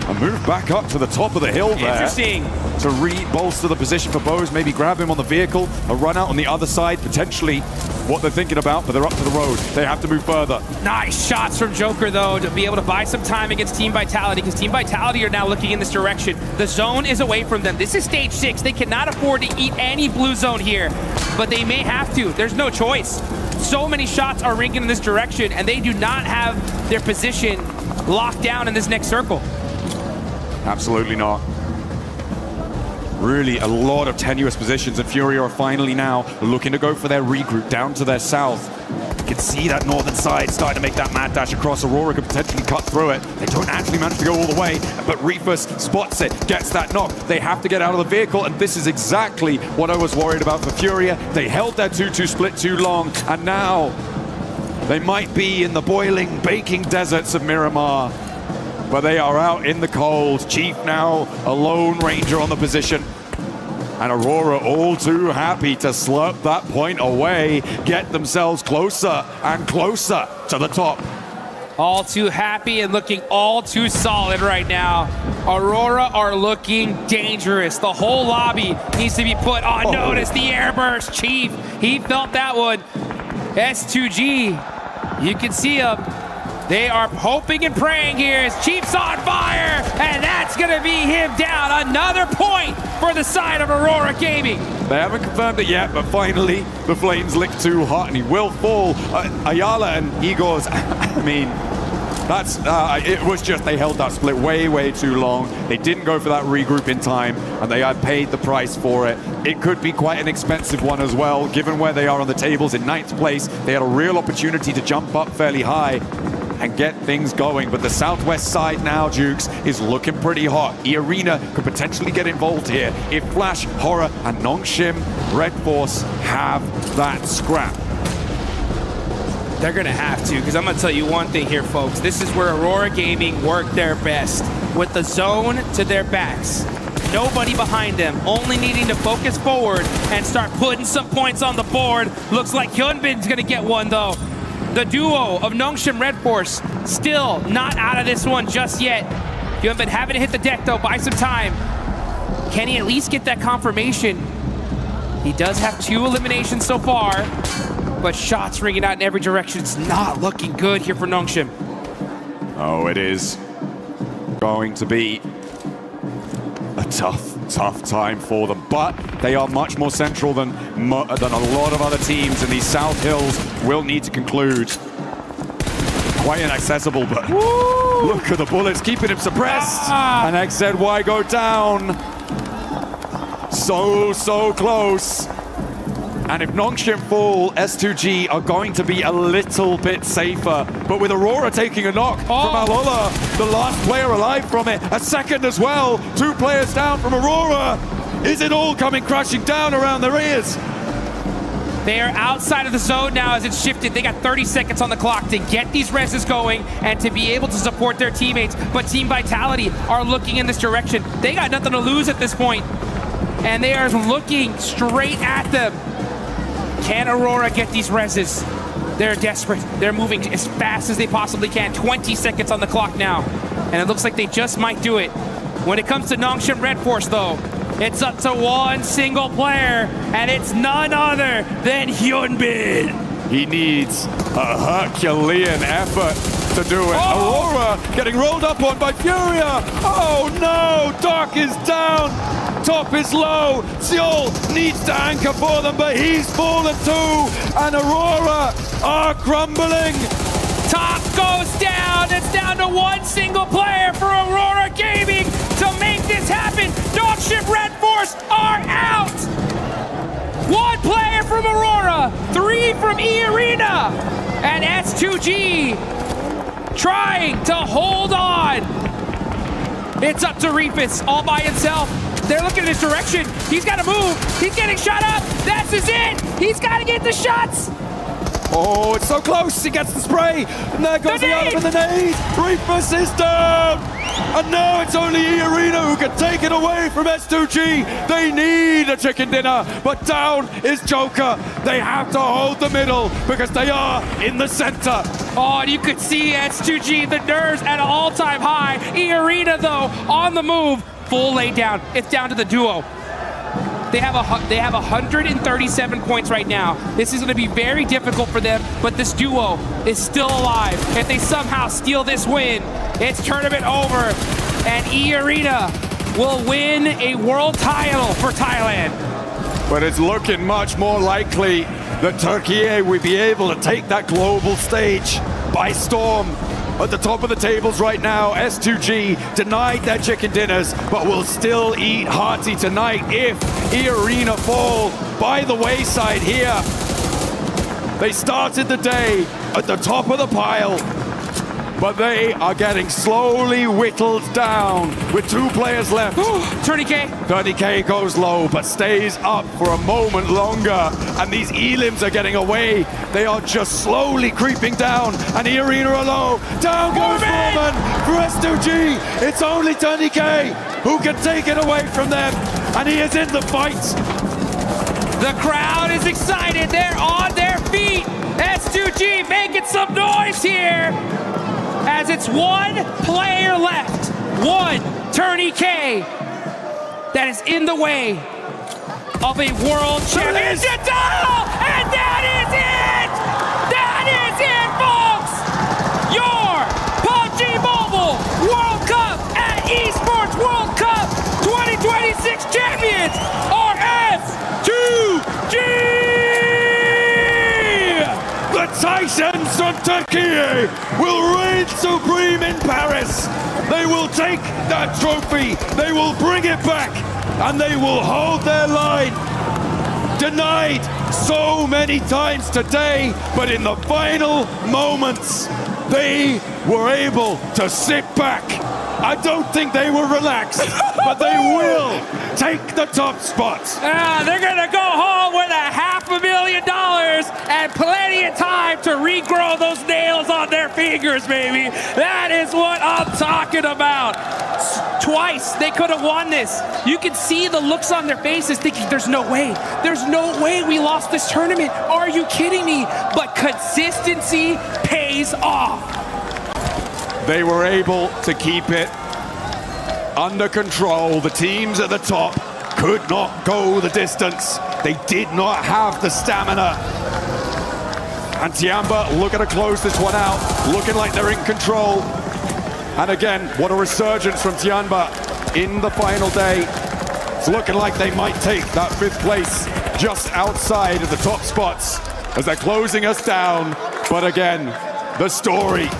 A move back up to the top of the hill there. Interesting. To re-bolster the position for Bose, maybe grab him on the vehicle, a run out on the other side, potentially what they're thinking about, but they're up to the road. They have to move further. Nice shots from Joker, though, to be able to buy some time against Team Vitality, because Team Vitality are now looking in this direction. The zone is away from them. This is stage 6. They cannot afford to eat any blue zone here, but they may have to. There's no choice. So many shots are ringing in this direction, and they do not have their position locked down in this next circle. Absolutely not. Really a lot of tenuous positions, and Furia are finally now looking to go for their regroup down to their south. You can see that northern side starting to make that mad dash across. Aurora could potentially cut through it. They don't actually manage to go all the way, but Reefus spots it, gets that knock. They have to get out of the vehicle, and this is exactly what I was worried about for Furia. They held their 2-2 split too long, and now they might be in the boiling, baking deserts of Miramar. But they are out in the cold. Chief now a lone ranger on the position. And Aurora all too happy to slurp that point away, get themselves closer and closer to the top. All too happy and looking all too solid right now. Aurora are looking dangerous. The whole lobby needs to be put on notice. The airburst, Chief, he felt that one. S2G, you can see him. They are hoping and praying here as Chief's on fire, and that's going to be him down. Another point for the side of Aurora Gaming. They haven't confirmed it yet, but finally the flames lick too hot and he will fall. Ayala and Igor's, I mean, that's it was just they held that split way too long. They didn't go for that regroup in time, and they had paid the price for it. It could be quite an expensive one as well, given where they are on the tables in 9th place. They had a real opportunity to jump up fairly high and get things going, but the southwest side now, Jukes, is looking pretty hot. E-Arena could potentially get involved here if Flash, Horror, and Nongshim Red Force have that scrap. They're going to have to, because I'm going to tell you one thing here, folks. This is where Aurora Gaming worked their best, with the zone to their backs. Nobody behind them, only needing to focus forward and start putting some points on the board. Looks like Hyunbin's going to get one, though. The duo of Nongshim Red Force still not out of this one just yet. Hyunbin having to hit the deck, though, buy some time. Can he at least get that confirmation? He does have 2 eliminations so far, but shots ringing out in every direction. It's not looking good here for Nongshim. Oh, it is going to be a tough time for them, but they are much more central than a lot of other teams, and these South Hills will need to conclude. Quite inaccessible, but look at the bullets keeping him suppressed. And XZY go down. So close. And if Nongshim fall, S2G are going to be a little bit safer. But with Aurora taking a knock from Alola, the last player alive from it, a second as well. 2 players down from Aurora. Is it all coming crashing down around their ears? They are outside of the zone now as it's shifted. They got 30 seconds on the clock to get these reses going and to be able to support their teammates. But Team Vitality are looking in this direction. They got nothing to lose at this point, and they are looking straight at them. Can Aurora get these reses? They're desperate. They're moving as fast as they possibly can. 20 seconds on the clock now, and it looks like they just might do it. When it comes to Nongshim Red Force, though, it's up to one single player, and it's none other than Hyunbin. He needs a Herculean effort to do it. Aurora getting rolled up on by Furia. Oh no, Dark is down. Top is low. Seoul needs to anchor for them, but he's fallen too. And Aurora are crumbling. Top goes down. It's down to one single player for Aurora Gaming to make this happen. Nongshim Red Force are out. 1 player from Aurora, 3 from E-Arena, and S2G trying to hold on. It's up to Reefus all by himself. They're looking in his direction. He's got to move. He's getting shot up. That's his it. He's got to get the shots. Oh, it's so close. He gets the spray. And there goes the other with the nade. Reefus is down. And now it's only E-Arena who can take it away from S2G. They need a chicken dinner. But down is Joker. They have to hold the middle because they are in the center. Oh, and you could see S2G, the nerves at an all-time high. E-Arena, though, on the move. Full lay down. It's down to the duo. They have 137 points right now. This is going to be very difficult for them, but this duo is still alive. If they somehow steal this win, it's tournament over, and E-Arena will win a world title for Thailand. But it's looking much more likely that Turkey will be able to take that global stage by storm. At the top of the tables right now, S2G denied their chicken dinners, but will still eat hearty tonight if E-Arena fall by the wayside here. They started the day at the top of the pile, but they are getting slowly whittled down with 2 players left. 30K. 30K goes low, but stays up for a moment longer. And these elims are getting away. They are just slowly creeping down. And E-Arena are low. Down goes Foreman for S2G. It's only 30K who can take it away from them. And he is in the fight. The crowd is excited. They're on their feet. S2G making some noise here, as it's 1 player left. 1 TourneyK that is in the way of a world championship title, and that is it! That is it, folks! Your Titans from Turkey will reign supreme in Paris. They will take that trophy, they will bring it back, and they will hold their line. Denied so many times today, but in the final moments, they were able to sit back. I don't think they were relaxed, but they will take the top spot. They're gonna go home with $500,000 and plenty of time to regrow those nails on their fingers, baby. That is what I'm talking about. Twice they could have won this. You can see the looks on their faces thinking there's no way we lost this tournament. Are you kidding me? But consistency pays off. They were able to keep it under control. The teams at the top could not go the distance. They did not have the stamina. And Tiamba looking to close this one out, looking like they're in control. And again, what a resurgence from Tiamba in the final day. It's looking like they might take that 5th place just outside of the top spots as they're closing us down. But again, the story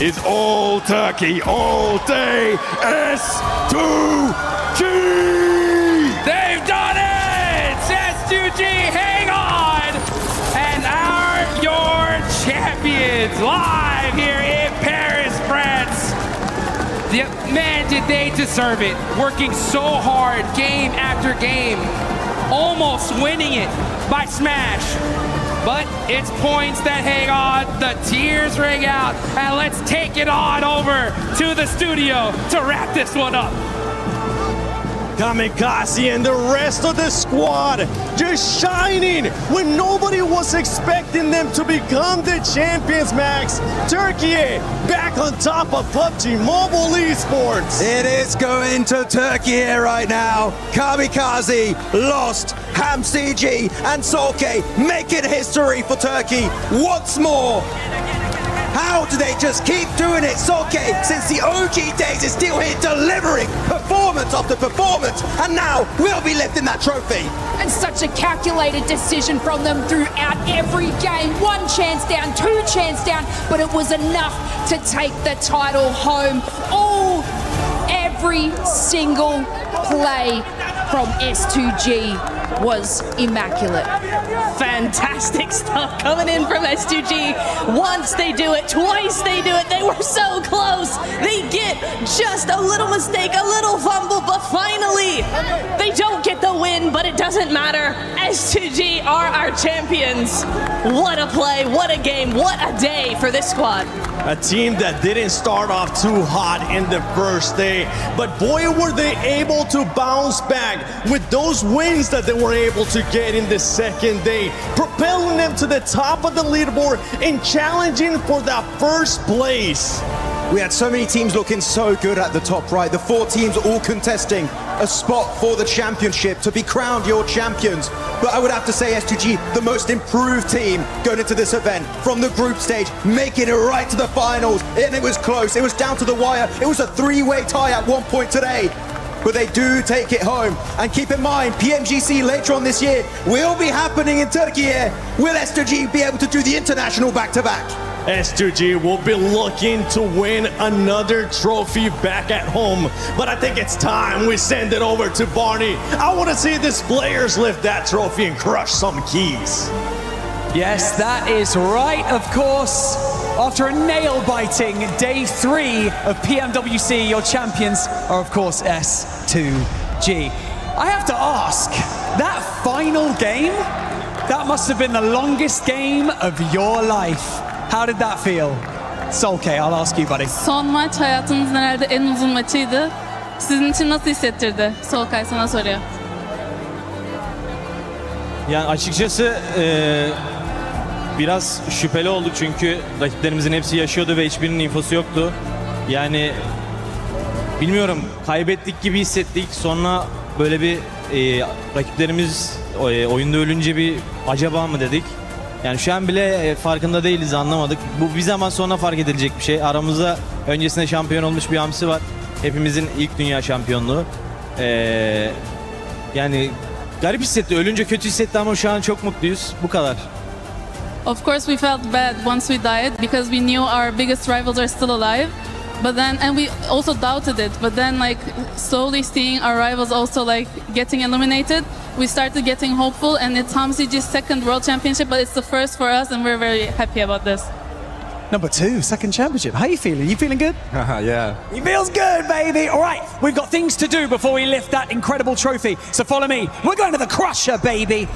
is all Turkey, all day, S2G! They've done it! S2G, hang on! And your champions, live here in Paris, France. Man, did they deserve it. Working so hard, game after game. Almost winning it by Smash. But it's points that hang on, the tears ring out, and let's take it on over to the studio to wrap this one up. Kamikaze and the rest of the squad just shining when nobody was expecting them to become the champions, Max. Turkey back on top of PUBG Mobile Esports. It is going to Turkey right now. Kamikaze lost. HamCG and Solke making history for Turkey once more. How do they just keep doing it? Solke, since the OG days, is still here delivering performance after performance, and now we'll be lifting that trophy. And such a calculated decision from them throughout every game. 1 chance down, 2 chance down, but it was enough to take the title home. Every single play from S2G was immaculate. Fantastic stuff coming in from S2G. Once they do it, twice they do it. They were so close. They get just a little mistake, a little fumble, but finally they don't get the win, but it doesn't matter. S2G are our champions. What a play, what a game, what a day for this squad. A team that didn't start off too hot in the first day, but boy were they able to bounce back with those wins that they were able to get in the second day, propelling them to the top of the leaderboard and challenging for that 1st place. We had so many teams looking so good at the top right. The 4 teams all contesting a spot for the championship to be crowned your champions. But I would have to say S2G, the most improved team going into this event from the group stage, making it right to the finals. And it was close. It was down to the wire. It was a 3-way tie at one point today. But they do take it home. And keep in mind, PMWC later on this year will be happening in Turkey. Will S2G be able to do the international back-to-back? S2G will be looking to win another trophy back at home. But I think it's time we send it over to Barney. I want to see these players lift that trophy and crush some keys. Yes, that is right, of course. After a nail-biting day 3 of PMWC, your champions are, of course, S2G. I have to ask, that final game, that must have been the longest game of your life. How did that feel? Solke, I'll ask you, buddy. Son maç hayatınızın herhalde en uzun maçıydı. Sizin için nasıl hissettirdi? Solkay sana soruyor. Yani açıkçası biraz şüpheli oldu çünkü rakiplerimizin hepsi yaşıyordu ve hiçbirinin infosu yoktu. Yani bilmiyorum, kaybettik gibi hissettik. Sonra böyle bir rakiplerimiz oyunda ölünce bir acaba mı dedik. Yani şu an bile farkında değiliz, anlamadık. Bu bir zaman sonra fark edilecek bir şey. Aramızda öncesinde şampiyon olmuş bir hamsi var. Hepimizin ilk dünya şampiyonluğu. Yani garip hissetti. Ölünce kötü hissetti ama şu an çok mutluyuz. Bu kadar. Of course, we felt bad once we died because we knew our biggest rivals are still alive. But then, and we also doubted it. But then, like, slowly seeing our rivals also like getting eliminated, we started getting hopeful. And it's Hamzi's second World Championship, but it's the first for us, and we're very happy about this. Number 2, second championship. How are you feeling? You feeling good? Yeah. He feels good, baby. All right, we've got things to do before we lift that incredible trophy. So follow me. We're going to the Crusher, baby.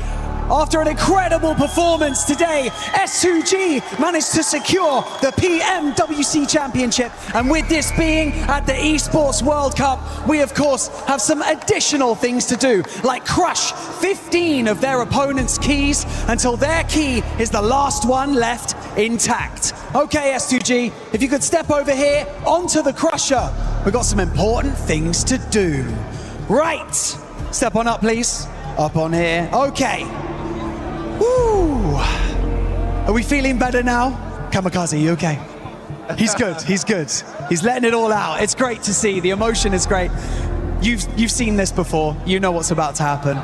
After an incredible performance today, S2G managed to secure the PMWC Championship. And with this being at the Esports World Cup, we of course have some additional things to do, like crush 15 of their opponent's keys until their key is the last one left intact. Okay, S2G, if you could step over here onto the Crusher. We've got some important things to do. Right, step on up, please. Up on here. Okay. Woo! Are we feeling better now? Kamikaze, you okay? He's good, he's good. He's letting it all out. It's great to see. The emotion is great. You've seen this before. You know what's about to happen.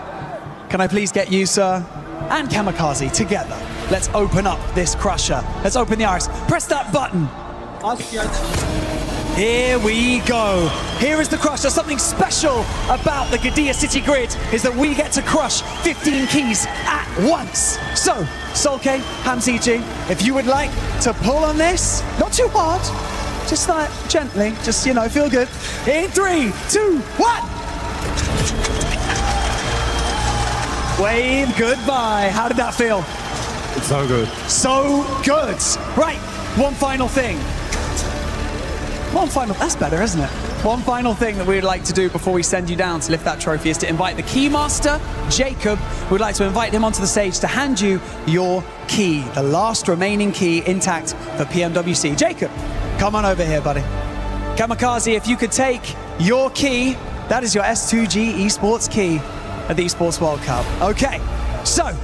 Can I please get you, sir, and Kamikaze together? Let's open up this Crusher. Let's open the iris. Press that button. Here we go. Here is the Crusher. Something special about the Gadia City Grid is that we get to crush 15 keys at once. So, Solke, Hamziji, if you would like to pull on this, not too hard, just like gently, just, you know, feel good. In 3, 2, 1. Wave goodbye. How did that feel? It's so good. So good. Right, one final thing. That's better, isn't it? One final thing that we would like to do before we send you down to lift that trophy is to invite the Keymaster, Jacob. We'd like to invite him onto the stage to hand you your key, the last remaining key intact for PMWC. Jacob, come on over here, buddy. Kamikaze, if you could take your key, that is your S2G Esports key at the Esports World Cup. Okay, so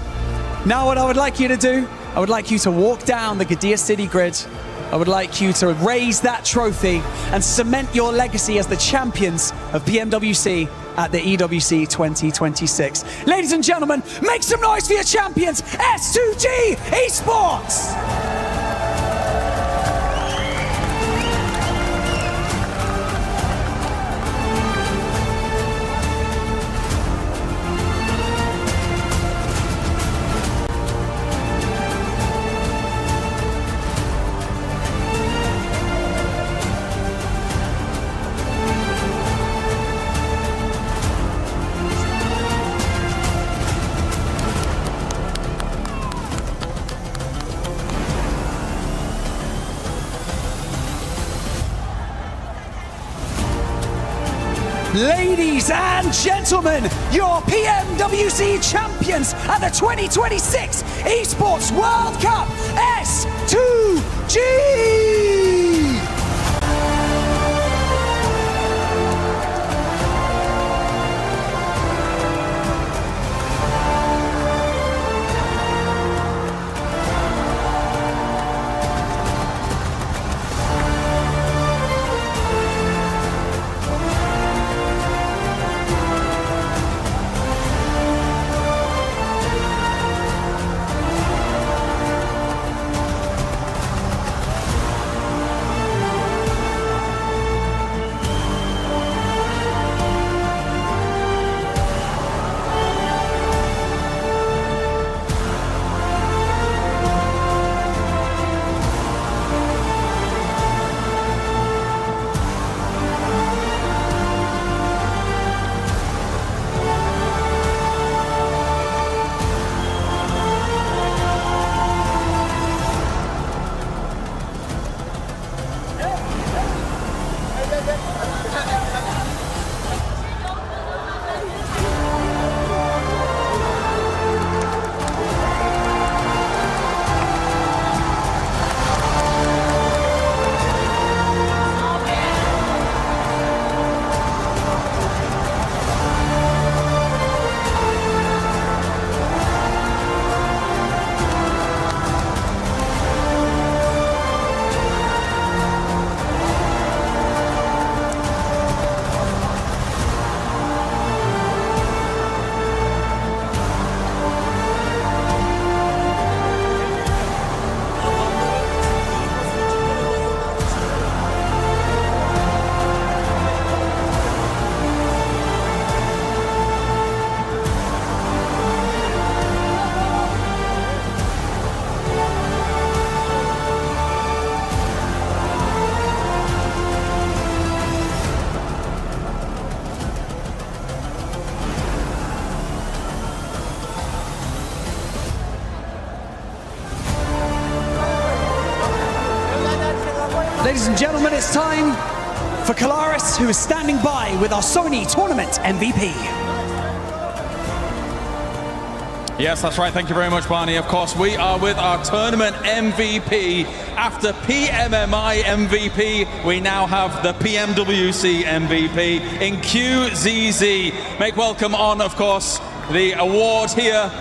now what I would like you to do, I would like you to walk down the Gadia City Grid. I would like you to raise that trophy and cement your legacy as the champions of PMWC at the EWC 2026. Ladies and gentlemen, make some noise for your champions, S2G Esports! Ladies and gentlemen, your PMWC champions at the 2026 Esports World Cup, S2G! Ladies and gentlemen, it's time for Kalaris, who is standing by with our Sony Tournament MVP. Yes, that's right. Thank you very much, Barney. Of course, we are with our tournament MVP. After PMMI MVP, we now have the PMWC MVP in QZZ. Make welcome on, of course, the award here.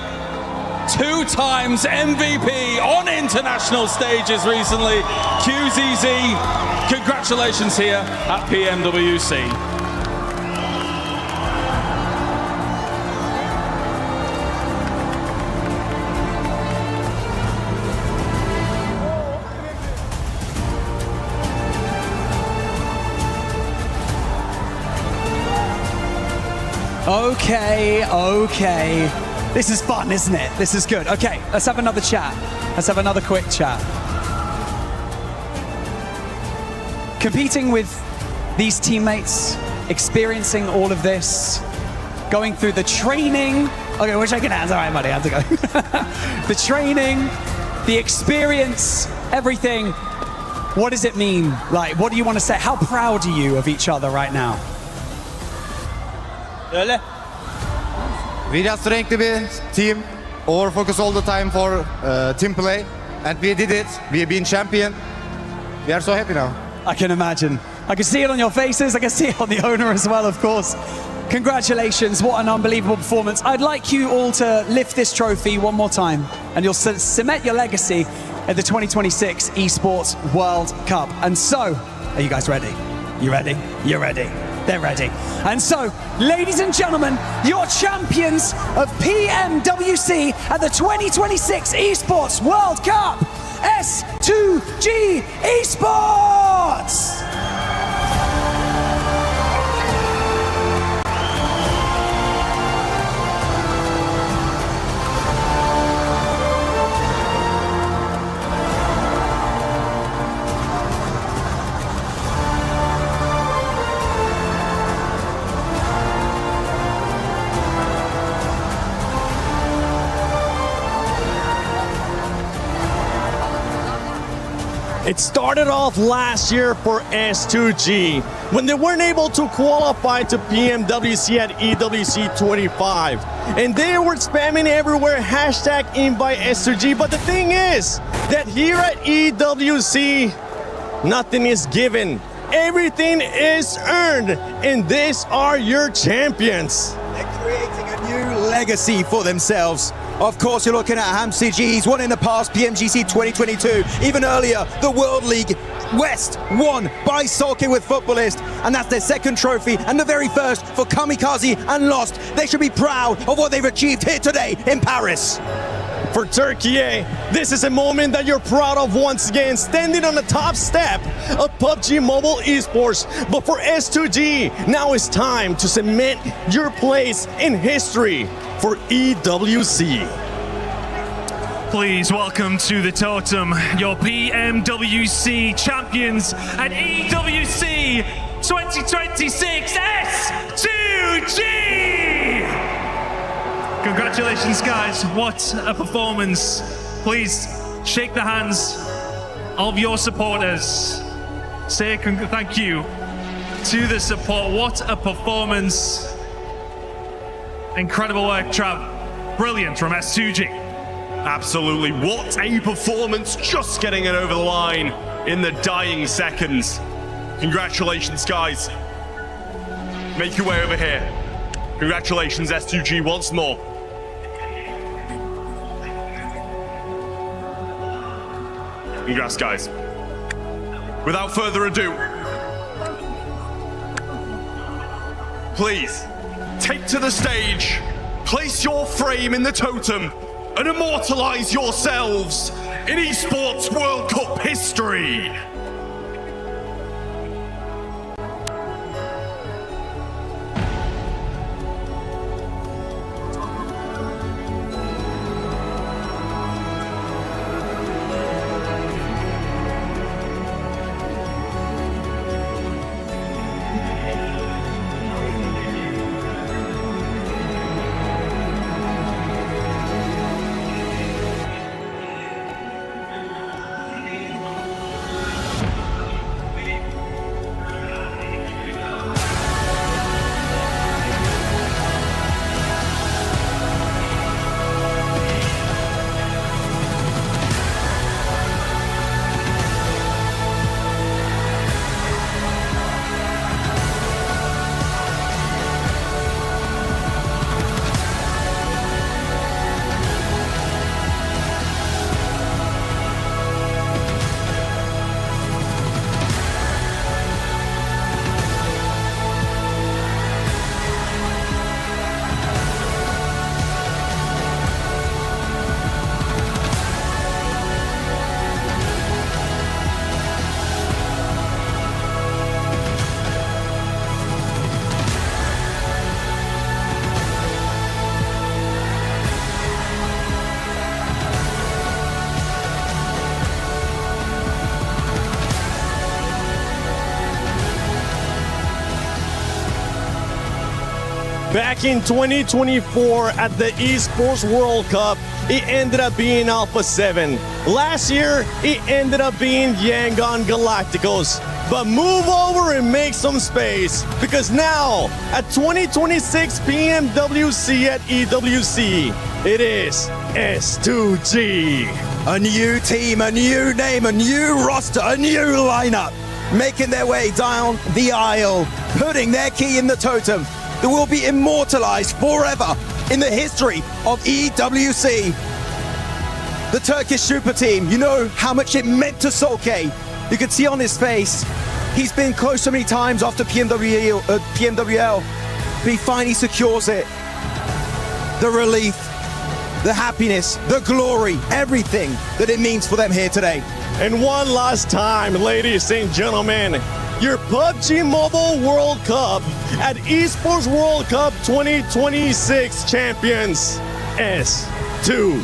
2 times MVP on international stages recently. QZZ, congratulations here at PMWC. Okay. This is fun, isn't it? This is good. Okay, let's have another chat. Let's have another quick chat. Competing with these teammates, experiencing all of this, going through the training. Okay, we're shaking hands. All right, buddy, how's it going? The training, the experience, everything. What does it mean? Like, what do you want to say? How proud are you of each other right now? We just ranked the team, over focus all the time for team play, and we did it. We've been champion. We are so happy now. I can imagine. I can see it on your faces. I can see it on the owner as well, of course. Congratulations, what an unbelievable performance. I'd like you all to lift this trophy one more time, and you'll cement your legacy at the 2026 Esports World Cup. And so, are you guys ready? You ready? You're ready. They're ready. And so, ladies and gentlemen, your champions of PMWC at the 2026 Esports World Cup, S2G Esports! It started off last year for S2G when they weren't able to qualify to PMWC at EWC 25. And they were spamming everywhere, hashtag invite S2G. But the thing is that here at EWC, nothing is given. Everything is earned. And these are your champions. They're creating a new legacy for themselves. Of course, you're looking at Hamsi G. He's won in the past PMGC 2022. Even earlier, the World League West won by Solke with Footballist. And that's their second trophy and the very first for Kamikaze and Lost. They should be proud of what they've achieved here today in Paris. For Turkey, this is a moment that you're proud of once again, standing on the top step of PUBG Mobile Esports. But for S2G, now it's time to cement your place in history for EWC. Please welcome to the totem your PMWC champions at EWC 2026 S2G! Congratulations, guys. What a performance. Please shake the hands of your supporters. Say thank you to the support. What a performance. Incredible work, Trav. Brilliant from S2G. Absolutely. What a performance. Just getting it over the line in the dying seconds. Congratulations, guys. Make your way over here. Congratulations, S2G, once more. Congrats, guys. Without further ado, please take to the stage, place your frame in the totem, and immortalize yourselves in Esports World Cup history. Back in 2024 at the Esports World Cup, it ended up being Alpha 7. Last year, it ended up being Yangon Galacticos. But move over and make some space, because now at 2026 PMWC at EWC, it is S2G. A new team, a new name, a new roster, a new lineup, making their way down the aisle, putting their key in the totem that will be immortalized forever in the history of EWC. The Turkish super team, you know how much it meant to Solkay. You could see on his face, he's been close so many times after PMWL, but he finally secures it. The relief, the happiness, the glory, everything that it means for them here today. And one last time, ladies and gentlemen, your PUBG Mobile World Cup at Esports World Cup 2026 champions, S2G.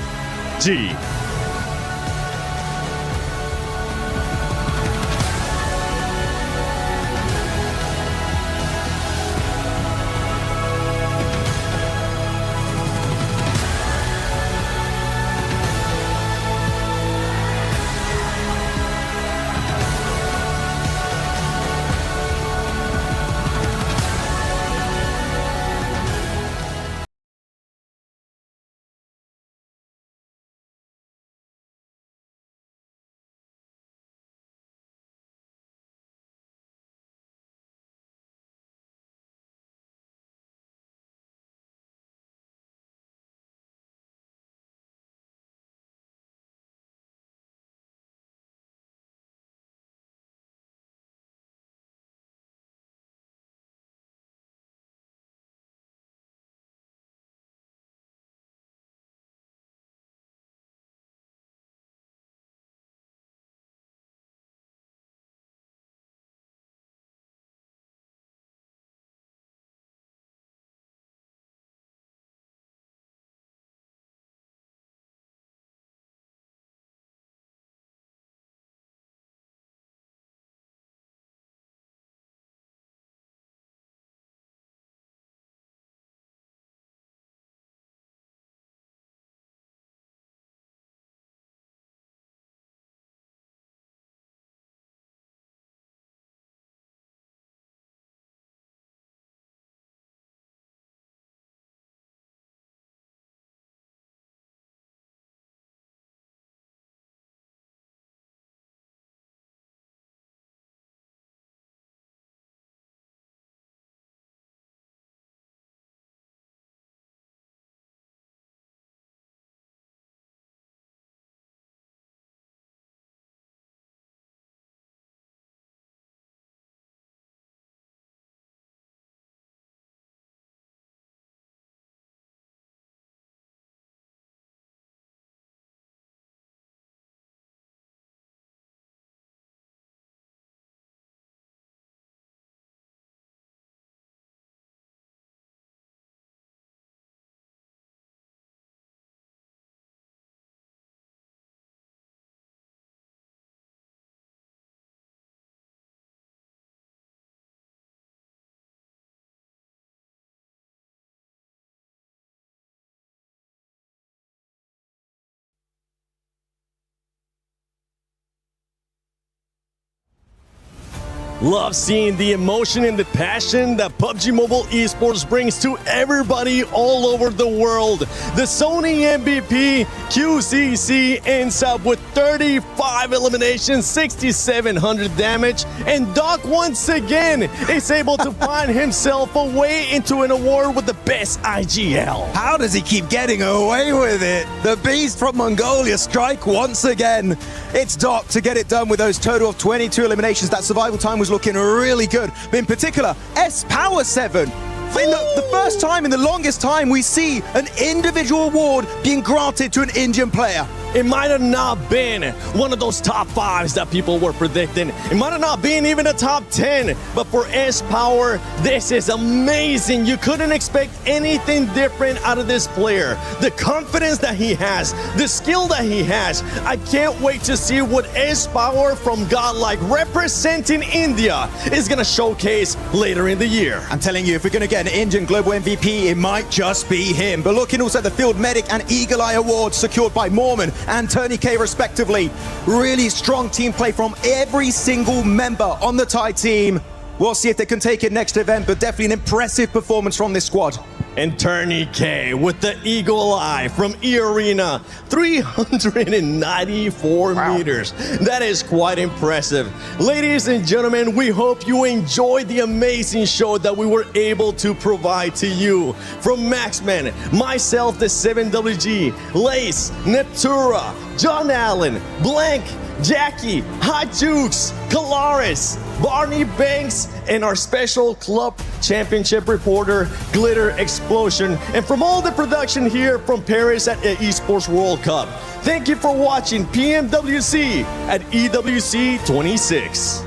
Love seeing the emotion and the passion that PUBG Mobile Esports brings to everybody all over the world. The Sony MVP QCC ends up with 35 eliminations, 6,700 damage, and Doc once again is able to find himself a way into an award with the best IGL. How does he keep getting away with it? The beast from Mongolia strike once again. It's Doc to get it done with those total of 22 eliminations. That survival time was looking really good. But in particular, S-Power 7. In the first time in the longest time we see an individual award being granted to an Indian player. It might have not been one of those top 5s that people were predicting. It might have not been even a top 10, but for S-Power, this is amazing. You couldn't expect anything different out of this player. The confidence that he has, the skill that he has. I can't wait to see what S-Power from Godlike representing India is going to showcase later in the year. I'm telling you, if we're going to get an Indian Global MVP, it might just be him. But looking also at the Field Medic and Eagle Eye awards secured by Mormon and Tony K respectively. Really strong team play from every single member on the Thai team. We'll see if they can take it next event, but definitely an impressive performance from this squad. And Turney K with the Eagle Eye from E-Arena, 394 meters. That is quite impressive. Ladies and gentlemen, we hope you enjoyed the amazing show that we were able to provide to you. From Maxman, myself, the 7WG, Lace, Neptura, John Allen, Blank, Jackie, Hot Jukes, Kalaris, Barney Banks, and our special club championship reporter, Glitter Explosion. And from all the production here from Paris at the Esports World Cup. Thank you for watching PMWC at EWC 26.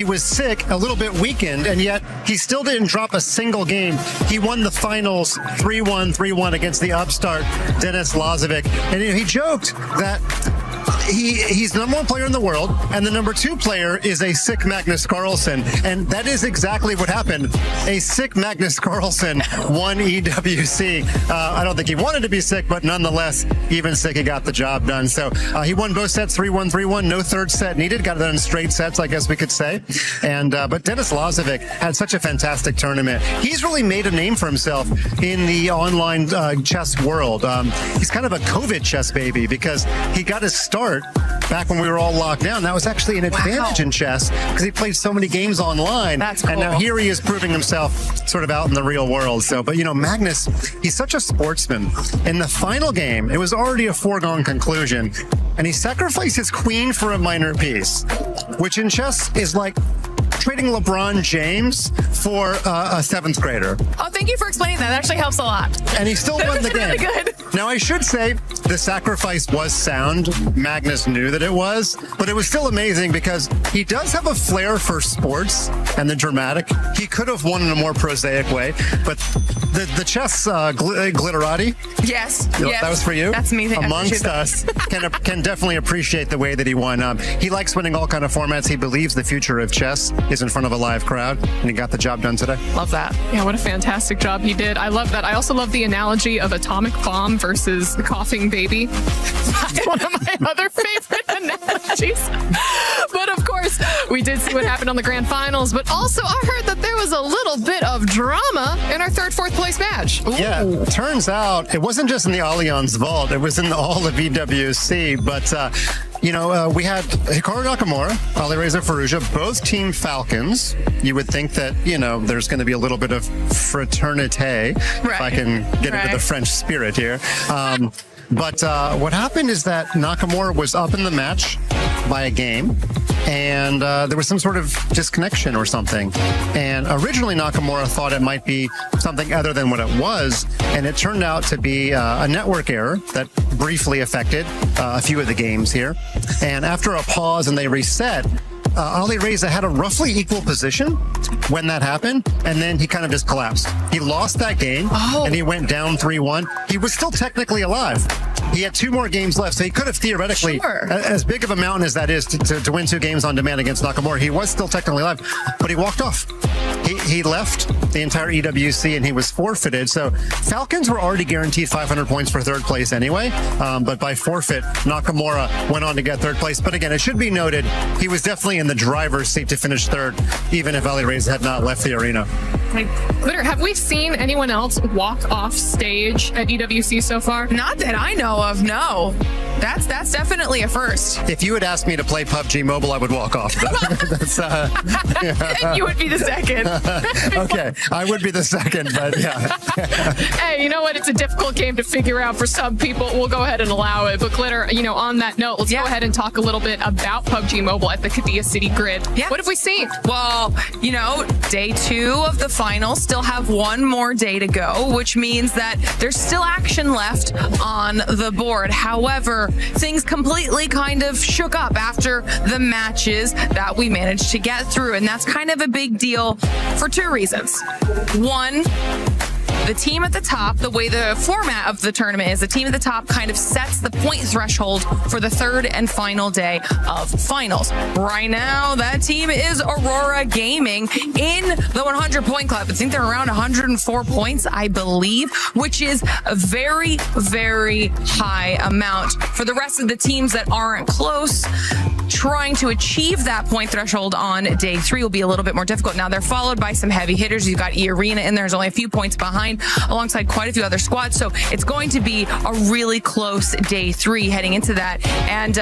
was sick, a little bit weakened, and yet he still didn't drop a single game. He won the finals 3-1, 3-1 against the upstart Denis Lazovic. And he joked that he's the number one player in the world, and the number two player is a sick Magnus Carlsen. And that is exactly what happened. A sick Magnus Carlsen won EWC. I don't think he wanted to be sick, but nonetheless, even sick, he got the job done. So he won both sets 3-1, 3-1. No third set needed. Got it done in straight sets, I guess we could say. And but Denis Lazovic had such a fantastic tournament. He's really made a name for himself in the online chess world. He's kind of a COVID chess baby because he got his start back when we were all locked down. That was actually an advantage in chess because he played so many games online. That's cool. And now here he is proving himself sort of out in the real world. So, but you know, Magnus, he's such a sportsman. In the final game, it was already a foregone conclusion, and he sacrificed his queen for a minor piece, which in chess is like trading LeBron James for a seventh grader. Oh, thank you for explaining that. That actually helps a lot. And he still won the game. Really good. Now, I should say, the sacrifice was sound. Magnus knew that it was, but it was still amazing because he does have a flair for sports and the dramatic. He could have won in a more prosaic way, but the chess glitterati. Yes, yes. That was for you. That's me. Amongst us, can definitely appreciate the way that he won. He likes winning all kind of formats. He believes the future of chess is in front of a live crowd, and he got the job done today. Love that. Yeah, what a fantastic job he did. I love that. I also love the analogy of atomic bomb versus the coughing baby. That's one of my other favorite analogies. But of course, we did see what happened on the grand finals, but also I heard that there was a little bit of drama in our third, fourth place match. Ooh. Yeah, turns out it wasn't just in the Allianz Vault, it was in all of EWC, but we had Hikaru Nakamura, Alireza Firouzja, both Team Falcons. You would think that, there's going to be a little bit of fraternité, if I can get into the French spirit here. But what happened is that Nakamura was up in the match by a game, and there was some sort of disconnection or something. And originally Nakamura thought it might be something other than what it was, and it turned out to be a network error that briefly affected a few of the games here. And after a pause and they reset, Alireza had a roughly equal position when that happened, and then he kind of just collapsed. He lost that game, and he went down 3-1. He was still technically alive. He had 2 more games left, so he could have theoretically, as big of a mountain as that is to win 2 games on demand against Nakamura, he was still technically alive, but he walked off. He left the entire EWC and he was forfeited. So Falcons were already guaranteed 500 points for third place anyway, but by forfeit, Nakamura went on to get third place. But again, it should be noted, he was definitely in the driver's seat to finish third, even if Alireza had not left the arena. Glitter, have we seen anyone else walk off stage at EWC so far? Not that I know of, no. That's definitely a first. If you had asked me to play PUBG Mobile, I would walk off. You would be the second. Okay, I would be the second, but yeah. Hey, you know what? It's a difficult game to figure out for some people. We'll go ahead and allow it. But Glitter, on that note, let's go ahead and talk a little bit about PUBG Mobile at the Qiddiya City Grid. Yeah. What have we seen? Well, day 2 of the finals, still have 1 more day to go, which means that there's still action left on the board. However, things completely kind of shook up after the matches that we managed to get through, and that's kind of a big deal for 2 reasons. One, the team at the top, the way the format of the tournament is, the team at the top kind of sets the point threshold for the 3rd and final day of finals. Right now, that team is Aurora Gaming in the 100-point club. I think they're around 104 points, I believe, which is a very, very high amount. For the rest of the teams that aren't close, trying to achieve that point threshold on day 3 will be a little bit more difficult. Now, they're followed by some heavy hitters. You've got E-Arena in there. There's only a few points behind, alongside quite a few other squads. So it's going to be a really close day 3 heading into that. And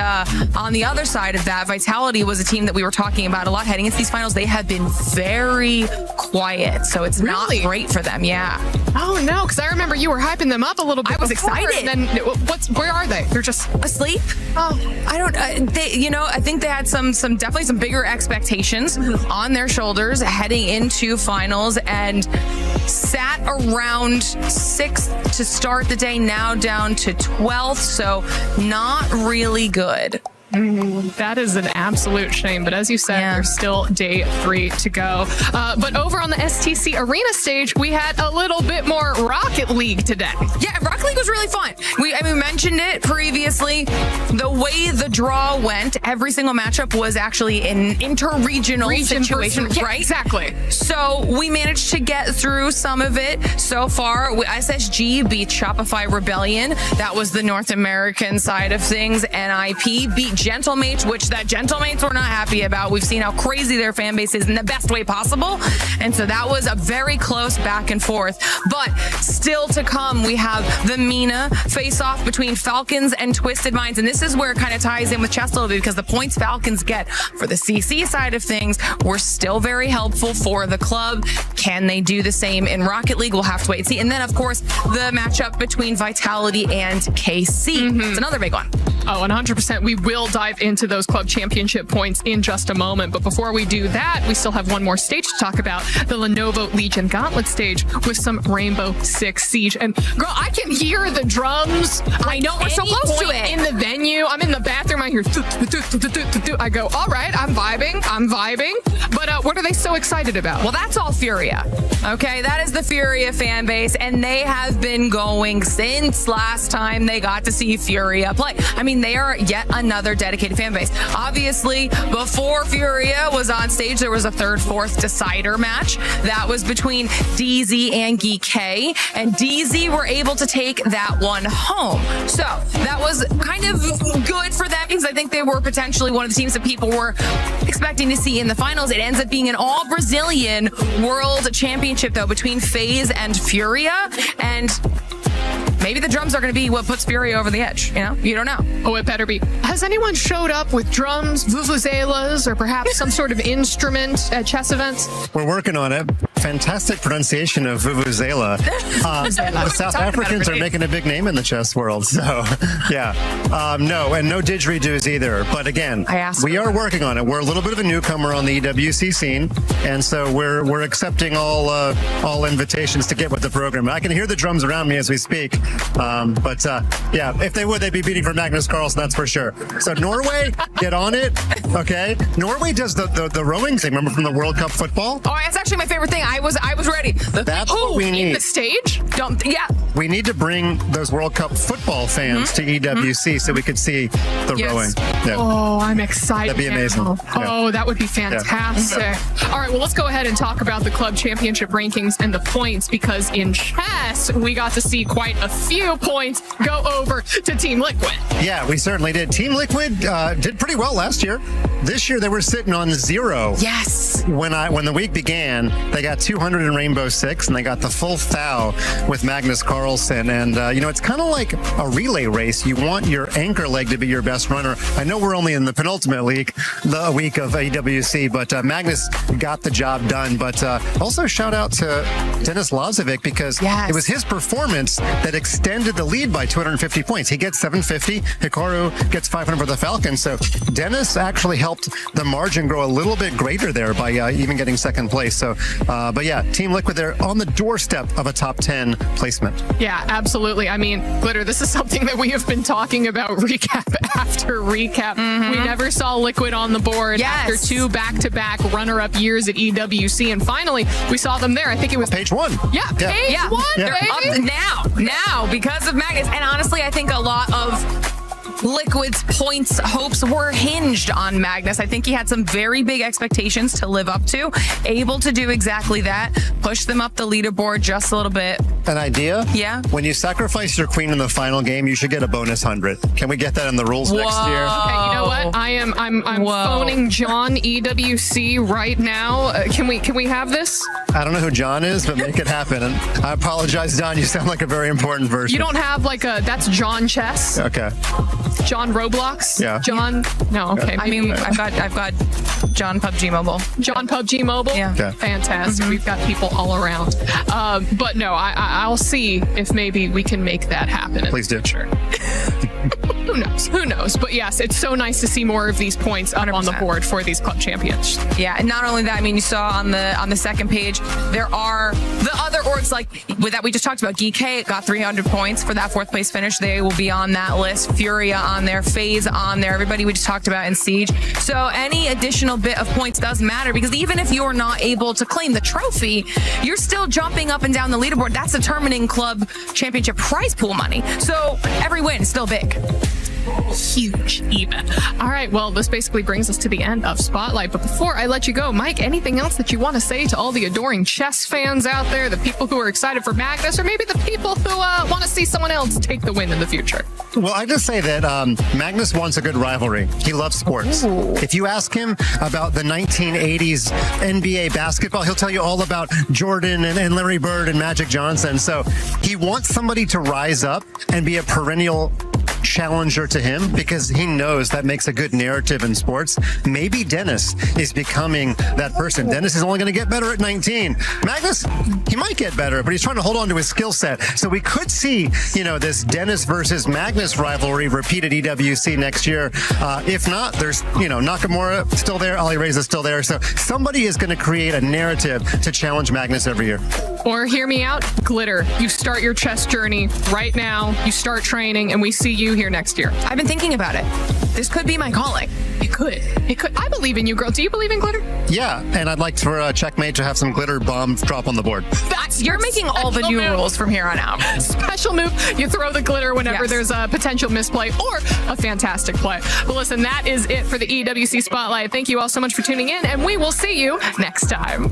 on the other side of that, Vitality was a team that we were talking about a lot heading into these finals. They have been very quiet, so it's not great for them. Yeah. Oh no, because I remember you were hyping them up a little bit. I was excited. And then where are they? They're just asleep. Oh, I don't. I think they had definitely some bigger expectations on their shoulders heading into finals, and sat around 6th to start the day, now down to 12th, so not really good. That is an absolute shame, but as you said, there's still day 3 to go. But over on the STC Arena stage, we had a little bit more Rocket League today. Yeah, Rocket League was really fun. We mentioned it previously. The way the draw went, every single matchup was actually an interregional situation, right? Exactly. So we managed to get through some of it so far. SSG beat Shopify Rebellion. That was the North American side of things. NIP beat Gentlemates, which that Gentlemates we're not happy about. We've seen how crazy their fan base is in the best way possible. And so that was a very close back and forth. But still to come, we have the MENA face-off between Falcons and Twisted Minds. And this is where it kind of ties in with chess a little bit, because the points Falcons get for the CC side of things were still very helpful for the club. Can they do the same in Rocket League? We'll have to wait and see. And then, of course, the matchup between Vitality and KC. It's another big one. Oh, 100%. We will will dive into those club championship points in just a moment. But before we do that, we still have one more stage to talk about, the Lenovo Legion Gauntlet stage with some Rainbow Six Siege. And girl, I can hear the drums. I know, we're so close to it. In the venue, I'm in the bathroom, I hear I go, all right, I'm vibing. But what are they so excited about? Well, that's all Furia. Okay, that is the Furia fan base, and they have been going since last time they got to see Furia play. I mean, they are yet another dedicated fan base. Obviously, before Furia was on stage, there was a third, fourth decider match that was between DZ and GK, and DZ were able to take that one home. So that was kind of good for them because I think they were potentially one of the teams that people were expecting to see in the finals. It ends up being an all Brazilian world championship though between FaZe and Furia, and maybe the drums are going to be what puts Furia over the edge. You know, you don't know. Oh, it better be. Has anyone showed up with drums, vuvuzelas, or perhaps some sort of instrument at chess events? We're working on it. Fantastic pronunciation of vuvuzela. The South Africans are making a big name in the chess world. So, yeah. No, and no didgeridoos either. But again, we are working on it. We're a little bit of a newcomer on the EWC scene, and so we're accepting all invitations to get with the program. I can hear the drums around me as we speak. Yeah, if they would, they'd be beating for Magnus Carlsen, that's for sure. So Norway, get on it, okay? Norway does the rowing thing, remember from the World Cup football? Oh, that's actually my favorite thing. I was ready. That's what we need. The stage? We need to bring those World Cup football fans to EWC so we could see the rowing. Yeah. Oh, I'm excited. That'd be amazing. Now. Yeah. Oh, that would be fantastic. Yeah. All right, well, let's go ahead and talk about the club championship rankings and the points, because in chess, we got to see quite a few points go over to Team Liquid. Yeah, we certainly did. Team Liquid did pretty well last year. This year, they were sitting on 0. Yes. When the week began, they got 200 in Rainbow Six, and they got the full thou with Magnus Carlsen. And, it's kind of like a relay race. You want your anchor leg to be your best runner. I know we're only in the penultimate week of EWC, but Magnus got the job done. But also shout out to Denis Lazovic, because it was his performance that extended the lead by 250 points. He gets 750. Hikaru gets 500 for the Falcons. So Denis actually helped the margin grow a little bit greater there by even getting second place. So, but yeah, Team Liquid, they're on the doorstep of a top 10 placement. Yeah, absolutely. I mean, Glitter, this is something that we have been talking about recap after recap. We never saw Liquid on the board after 2 back-to-back runner-up years at EWC, and finally we saw them there. I think it was page 1. Yeah, page 1. They're up now because of Magnus. And honestly, I think a lot of Liquid's points hopes were hinged on Magnus. I think he had some very big expectations to live up to, able to do exactly that, push them up the leaderboard just a little bit. An idea? Yeah. When you sacrifice your queen in the final game, you should get a bonus 100. Can we get that in the rules next year? Okay, you know what? I'm phoning John EWC right now. Can we have this? I don't know who John is, but make it happen. And I apologize, Don. You sound like a very important person. You don't have that's John Chess? Okay. John Roblox? Yeah. John? No, okay. I mean, I've got John PUBG Mobile. John PUBG Mobile? Yeah. Okay. Fantastic. We've got people all around. But no, I'll see if maybe we can make that happen. Please do. Sure. Who knows? But yes, it's so nice to see more of these points up on the board for these club champions. Yeah, and not only that, I mean, you saw on the second page, there are the other orgs that we just talked about. GK got 300 points for that 4th place finish. They will be on that list. Furia on there, FaZe on there, everybody we just talked about in Siege. So any additional bit of points doesn't matter, because even if you're not able to claim the trophy, you're still jumping up and down the leaderboard. That's determining club championship prize pool money. So every win is still big. Huge even. All right, well, this basically brings us to the end of Spotlight. But before I let you go, Mike, anything else that you want to say to all the adoring chess fans out there, the people who are excited for Magnus, or maybe the people who want to see someone else take the win in the future? Well, I just say that Magnus wants a good rivalry. He loves sports. Ooh. If you ask him about the 1980s NBA basketball, he'll tell you all about Jordan and Larry Bird and Magic Johnson. So he wants somebody to rise up and be a perennial challenger to him because he knows that makes a good narrative in sports. Maybe Dennis is becoming that person. Dennis is only going to get better at 19. Magnus, he might get better, but he's trying to hold on to his skill set. So we could see, this Dennis versus Magnus rivalry repeat at EWC next year. If not, there's, Nakamura still there, Ali Reza still there. So somebody is going to create a narrative to challenge Magnus every year. Or hear me out, Glitter. You start your chess journey right now. You start training, and we see you here next year. I've been thinking about it. This could be my calling. It could. It could. I believe in you, girl. Do you believe in Glitter? Yeah, and I'd like for Checkmate to have some glitter bombs drop on the board. You're making all the new rules from here on out. Special move. You throw the glitter whenever there's a potential misplay or a fantastic play. But listen, that is it for the EWC Spotlight. Thank you all so much for tuning in, and we will see you next time.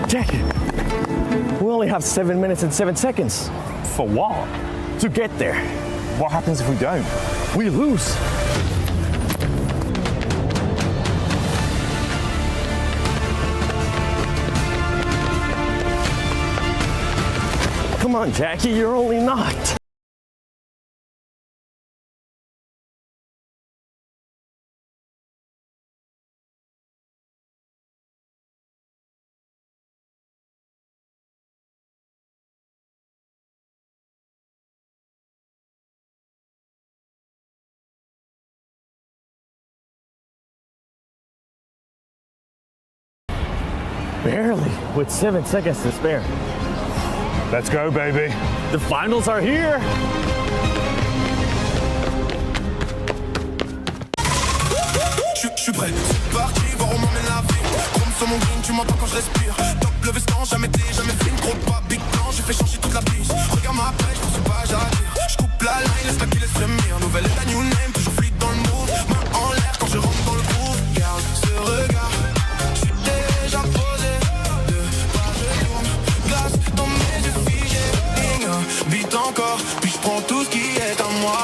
Jackie, we only have 7 minutes and 7 seconds. For what? To get there. What happens if we don't? We lose. Come on, Jackie, you're only knocked. Barely, with 7 seconds to spare. Let's go, baby. The finals are here. Je suis prêt, c'est parti, voir où m'emmène la vie. Chrome sur mon green, tu m'entends quand je respire. Top le veston, jamais film, trop de pas, big plan, j'ai fait changer toute la piste. Regarde ma pêche, je pas à dire. Je coupe la line, laisse la qui laisse frémir. Nouvelle état, new name, toujours fluide dans le move. Main en l'air quand je rentre dans le groove. Garde ce regard, je suis déjà posé. Deux pas je tourne, glace dans mes yeux figés. Beat encore, puis je prends tout ce qui est à moi.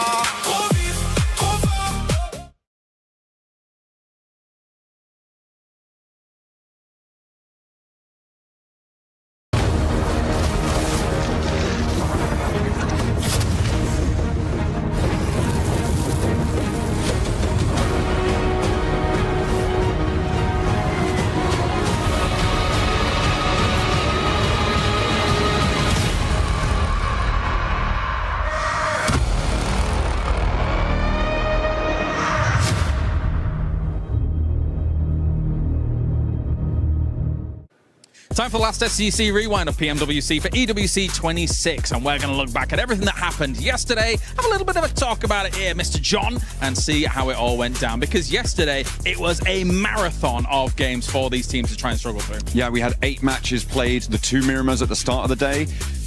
Time for the last SGC rewind of PMWC for EWC 26, and we're going to look back at everything that happened yesterday, have a little bit of a talk about it here, Mr. John, and see how it all went down, because yesterday it was a marathon of games for these teams to try and struggle through. Yeah, we had 8 matches played, the 2 Miramars at the start of the day.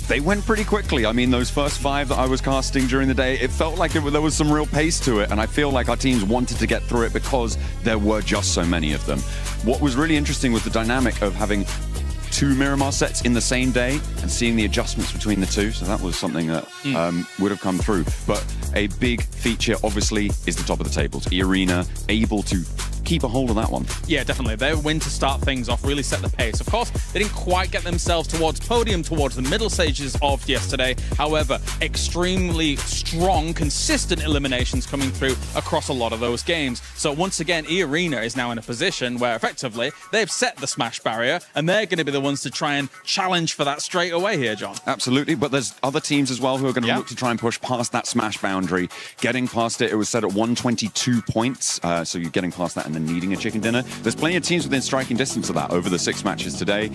They went pretty quickly. I mean, those first 5 that I was casting during the day, it felt like there was some real pace to it, and I feel like our teams wanted to get through it because there were just so many of them. What was really interesting was the dynamic of having 2 Miramar sets in the same day and seeing the adjustments between the two. So that was something that would have come through. But a big feature, obviously, is the top of the tables. E-Arena able to keep a hold of that one. Yeah, definitely. Their win to start things off really set the pace. Of course, they didn't quite get themselves towards podium, towards the middle stages of yesterday. However, extremely strong, consistent eliminations coming through across a lot of those games. So once again, E-Arena is now in a position where effectively they've set the smash barrier, and they're going to be the ones to try and challenge for that straight away here, John. Absolutely, but there's other teams as well who are going to look to try and push past that smash boundary. Getting past it, it was set at 122 points, so you're getting past that and then needing a chicken dinner. There's plenty of teams within striking distance of that over the 6 matches today.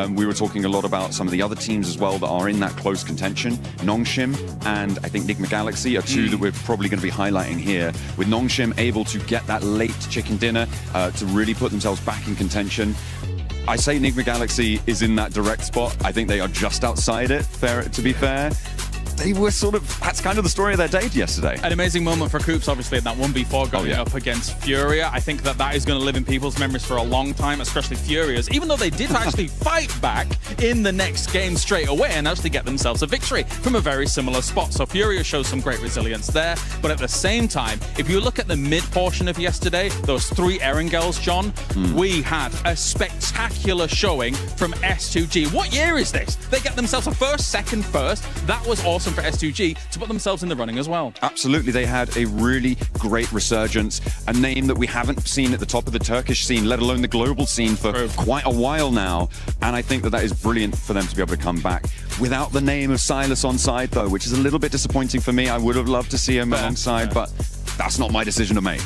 We were talking a lot about some of the other teams as well that are in that close contention. Nongshim and I think Nigma Galaxy are 2 that we're probably going to be highlighting here, with Nongshim able to get that late chicken dinner to really put themselves back in contention. I say Nigma Galaxy is in that direct spot. I think they are just outside it, to be fair. They were sort of, that's kind of the story of their day yesterday. An amazing moment for Coops, obviously, in that 1v4 going up against Furia. I think that is going to live in people's memories for a long time, especially Furia's, even though they did actually fight back in the next game straight away and actually get themselves a victory from a very similar spot. So Furia shows some great resilience there. But at the same time, if you look at the mid portion of yesterday, those 3 Erangels, John, we had a spectacular showing from S2G. What year is this? They get themselves a first, second, first. That was awesome for S2G to put themselves in the running as well. Absolutely, they had a really great resurgence, a name that we haven't seen at the top of the Turkish scene, let alone the global scene, for quite a while now, and I think that is brilliant for them to be able to come back. Without the name of Silas on side, though, which is a little bit disappointing for me. I would have loved to see him alongside, but that's not my decision to make.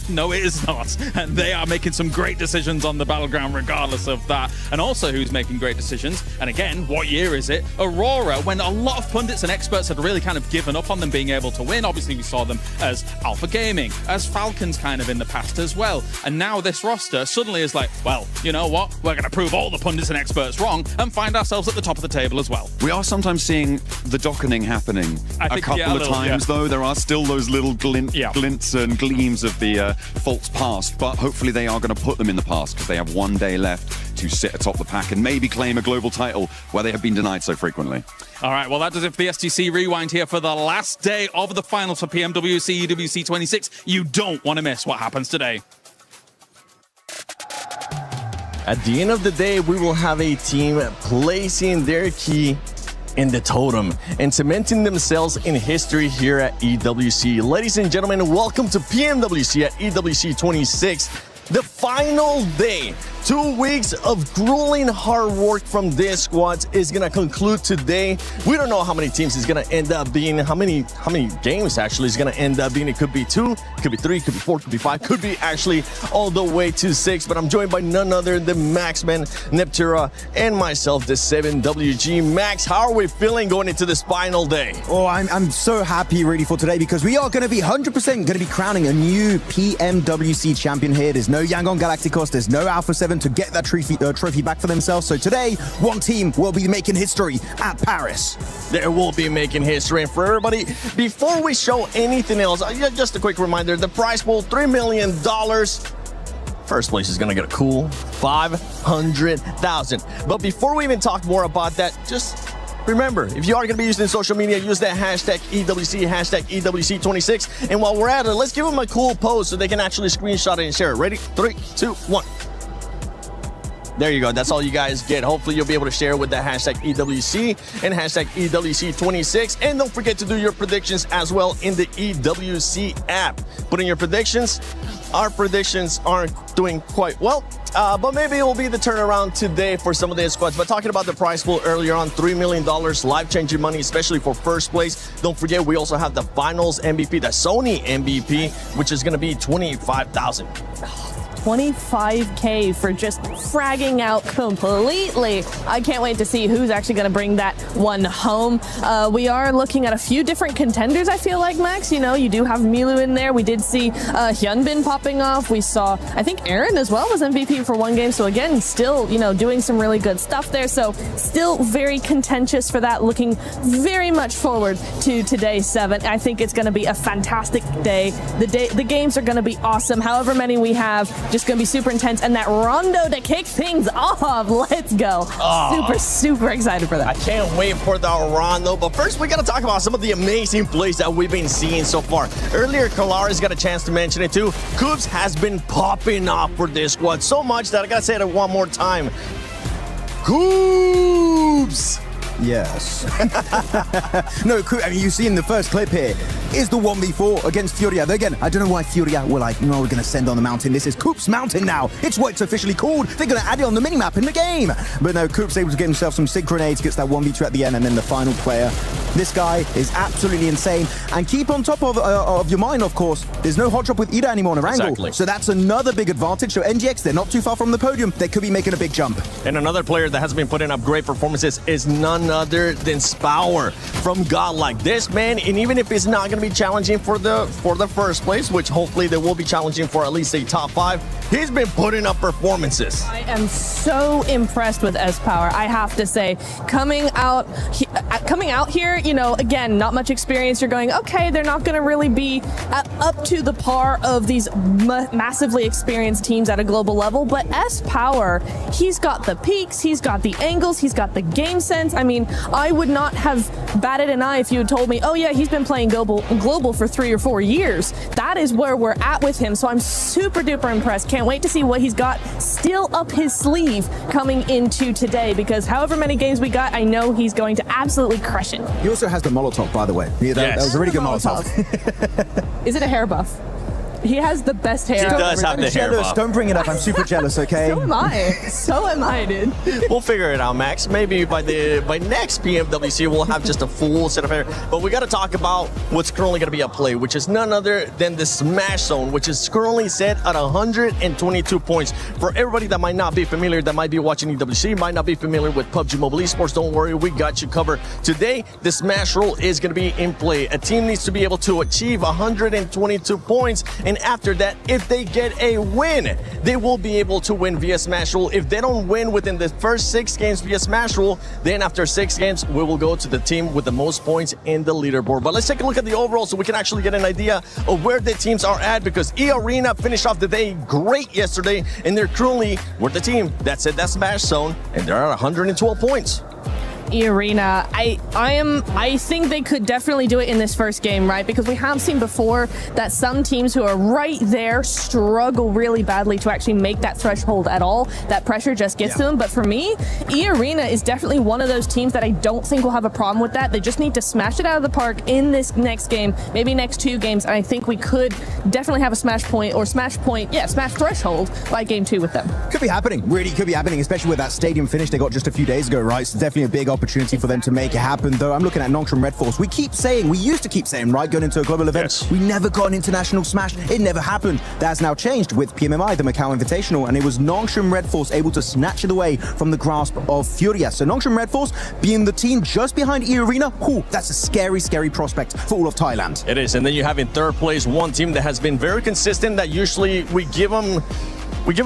No, it is not. And they are making some great decisions on the battleground regardless of that. And also who's making great decisions, and again, what year is it? Aurora, when a lot of pundits and experts had really kind of given up on them being able to win. Obviously, we saw them as Alpha Gaming, as Falcons kind of in the past as well. And now this roster suddenly is like, well, you know what? We're going to prove all the pundits and experts wrong and find ourselves at the top of the table as well. We are sometimes seeing the dockening happening a couple of times, though. There are still those little glints and gleams of the false past, but hopefully they are going to put them in the past because they have 1 day left to sit atop the pack and maybe claim a global title where they have been denied so frequently. All right, well, that does it for the SGC Rewind here for the last day of the finals for PMWC EWC 26. You don't want to miss what happens today. At the end of the day, we will have a team placing their key in the totem and cementing themselves in history here at EWC. Ladies and gentlemen, welcome to PMWC at EWC 26. The final day. 2 weeks of grueling hard work from this squad is going to conclude today. We don't know how many teams it's going to end up being, how many games actually is going to end up being. It could be 2, could be 3, could be 4, could be 5, could be actually all the way to 6. But I'm joined by none other than Maxman, Neptura, and myself, the 7WG. Max, how are we feeling going into this final day? Oh, I'm so happy really for today because we are going to be 100% going to be crowning a new PMWC champion here. There's no Yangon Galacticos, there's no Alpha 7 to get that trophy back for themselves. So today, one team will be making history at Paris. There will be making history. And for everybody, before we show anything else, just a quick reminder, the prize pool, $3 million. First place is going to get a cool $500,000. But before we even talk more about that, just remember, if you are going to be using social media, use that hashtag EWC, hashtag EWC26. And while we're at it, let's give them a cool pose so they can actually screenshot it and share it. Ready? 3, 2, 1. There you go. That's all you guys get. Hopefully, you'll be able to share with the hashtag EWC and hashtag EWC26. And don't forget to do your predictions as well in the EWC app. Put in your predictions. Our predictions aren't doing quite well, but maybe it will be the turnaround today for some of the squads. But talking about the prize pool earlier on, $3 million, life-changing money, especially for first place. Don't forget, we also have the finals MVP, the Sony MVP, which is going to be $25,000. 25K for just fragging out completely. I can't wait to see who's actually going to bring that one home. We are looking at a few different contenders, I feel like, Max. You know, you do have Milu in there. We did see Hyunbin popping off. We saw, I think, Aaron as well was MVP for one game. So again, still, you know, doing some really good stuff there. So still very contentious for that. Looking very much forward to today's 7. I think it's going to be a fantastic day. The games are going to be awesome. However many we have, just going to be super intense. And that rondo to kick things off. Let's go. Super excited for that. I can't wait for the rondo. But first, we got to talk about some of the amazing plays that we've been seeing so far. Earlier, Kalara's got a chance to mention it too. Coops has been popping off for this squad so much that I got to say it one more time. Coops! Yes. No, I mean, you see in the first clip here is the 1v4 against Furia. Again, I don't know why Furia were like, no, we're going to send on the mountain. This is Coop's Mountain now. It's what it's officially called. They're going to add it on the minimap in the game. But no, Coop's able to get himself some sig grenades, gets that 1v2 at the end, and then the final player. This guy is absolutely insane. And keep on top of your mind, of course, there's no hot drop with Ida anymore on Erangel. Exactly. So that's another big advantage. So NGX, they're not too far from the podium. They could be making a big jump. And another player that has been putting up great performances is none other than Spower from Godlike. This man, and even if it's not going to be challenging for the first place, which hopefully they will be challenging for at least a top 5, he's been putting up performances. I am so impressed with S-Power, I have to say. Coming out here, you know, again, not much experience. You're going, okay, they're not going to really be up to the par of these massively experienced teams at a global level. But S-Power, he's got the peaks, he's got the angles, he's got the game sense. I mean, I would not have batted an eye if you had told me, oh yeah, he's been playing global for 3 or 4 years. That is where we're at with him. So I'm super duper impressed. Can't wait to see what he's got still up his sleeve coming into today, because however many games we got, I know he's going to absolutely crush it. He also has the Molotov, by the way. Yeah, that was a really good Molotov. Is it a hair buff? He has the best hair. He does have the hair buff. Don't bring it up. I'm super jealous, okay? So am I. So am I, dude. We'll figure it out, Max. Maybe by next PMWC, we'll have just a full set of hair. But we got to talk about what's currently going to be at play, which is none other than the Smash Zone, which is currently set at 122 points. For everybody that might not be familiar, that might be watching EWC, might not be familiar with PUBG Mobile Esports, don't worry, we got you covered. Today, the Smash Roll is going to be in play. A team needs to be able to achieve 122 points. And after that, if they get a win, they will be able to win via Smash Roll. If they don't win within the first 6 games via Smash Roll, then after 6 games, we will go to the team with the most points in the leaderboard. But let's take a look at the overall so we can actually get an idea of where the teams are at, because E-Arena finished off the day great yesterday, and they're currently with the team that said that Smash Zone, and they're at 112 points. E-Arena, I think they could definitely do it in this first game, right? Because we have seen before that some teams who are right there struggle really badly to actually make that threshold at all. That pressure just gets to them. But for me, E-Arena is definitely one of those teams that I don't think will have a problem with that. They just need to smash it out of the park in this next game, maybe next 2 games. And I think we could definitely have a smash threshold by game 2 with them. Could be happening, really could be happening, especially with that stadium finish they got just a few days ago, right? So definitely a big opportunity for them to make it happen. Though I'm looking at Nongshim Red Force. We used to keep saying, right, going into a global event, we never got an international smash. It never happened. That's now changed with PMMI, the Macau Invitational, and it was Nongshim Red Force able to snatch it away from the grasp of Furia. So Nongshim Red Force being the team just behind E-Arena, that's a scary, scary prospect for all of Thailand. It is, and then you have in third place one team that has been very consistent, that usually we give them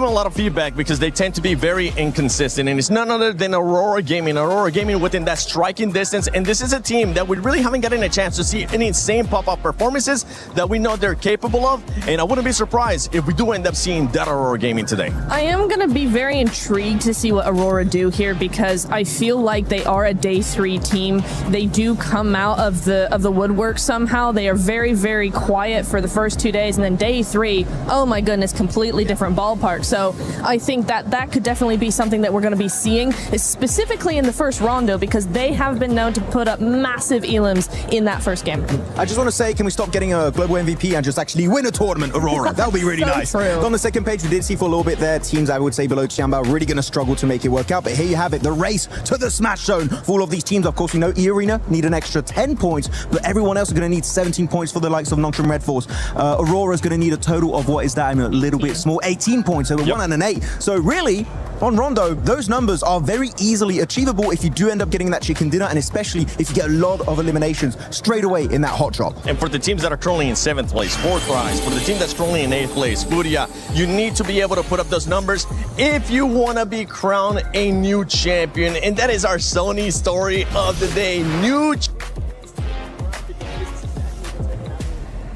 a lot of feedback because they tend to be very inconsistent, and it's none other than Aurora Gaming. Aurora Gaming within that striking distance, and this is a team that we really haven't gotten a chance to see any insane pop-up performances that we know they're capable of, and I wouldn't be surprised if we do end up seeing that Aurora Gaming today. I am going to be very intrigued to see what Aurora do here because I feel like they are a day 3 team. They do come out of the woodwork somehow. They are very, very quiet for the first 2 days, and then day 3, oh my goodness, completely different ballpark. So I think that could definitely be something that we're going to be seeing, specifically in the first rondo, because they have been known to put up massive elims in that first game. I just want to say, can we stop getting a global MVP and just actually win a tournament, Aurora? That would be really nice. True. On the second page, we did see for a little bit there, teams I would say below Tianbao really going to struggle to make it work out. But here you have it, the race to the smash zone for all of these teams. Of course, we know E-Arena need an extra 10 points, but everyone else is going to need 17 points for the likes of Nongshim Red Force. Aurora is going to need a total of, what is that? I mean, a little bit small, 18 points. So 1 and an 8. So really, on Rondo, those numbers are very easily achievable if you do end up getting that chicken dinner, and especially if you get a lot of eliminations straight away in that hot drop. And for the teams that are currently in 7th place, 4th prize, for the team that's currently in 8th place, Furia, you need to be able to put up those numbers if you want to be crowned a new champion. And that is our Sony story of the day.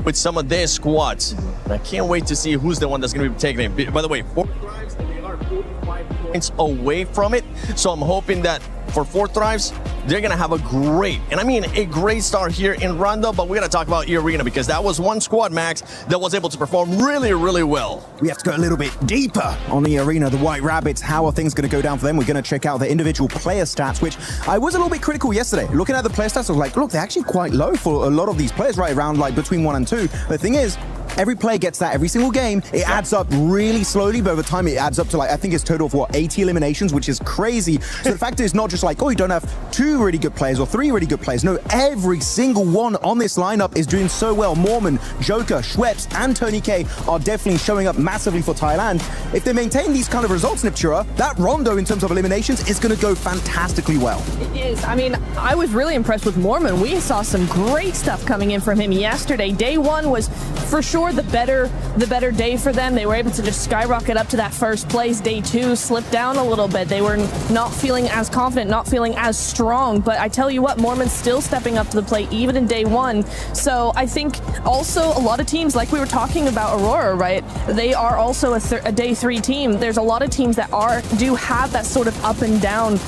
With some of their squads. I can't wait to see who's the one that's going to be taking it. By the way, 4 drives, they are 45 points away from it. So I'm hoping that for 4 drives, they're going to have a great, and I mean a great start here in Rondo, but we got to talk about E-Arena because that was one squad, Max, that was able to perform really, really well. We have to go a little bit deeper on E-Arena, the White Rabbits. How are things going to go down for them? We're going to check out their individual player stats, which I was a little bit critical yesterday. Looking at the player stats, I was like, look, they're actually quite low for a lot of these players, right around like between 1 and 2. The thing is, every player gets that every single game. It adds up really slowly, but over time it adds up to like, I think it's total of what, 80 eliminations, which is crazy. So the fact is not just like, oh, you don't have 2 really good players or 3 really good players. No, every single one on this lineup is doing so well. Mormon, Joker, Schweppes, and Tony K are definitely showing up massively for Thailand. If they maintain these kind of results, Niptura, that Rondo in terms of eliminations is going to go fantastically well. It is. I mean, I was really impressed with Mormon. We saw some great stuff coming in from him yesterday. Day 1 was for sure the better day for them. They were able to just skyrocket up to that first place. Day 2 slipped down a little bit. They were not feeling as confident, not feeling as strong. But I tell you what, Mormon's still stepping up to the plate even in day 1. So I think also a lot of teams, like we were talking about Aurora, right? They are also a day 3 team. There's a lot of teams that do have that sort of up and down,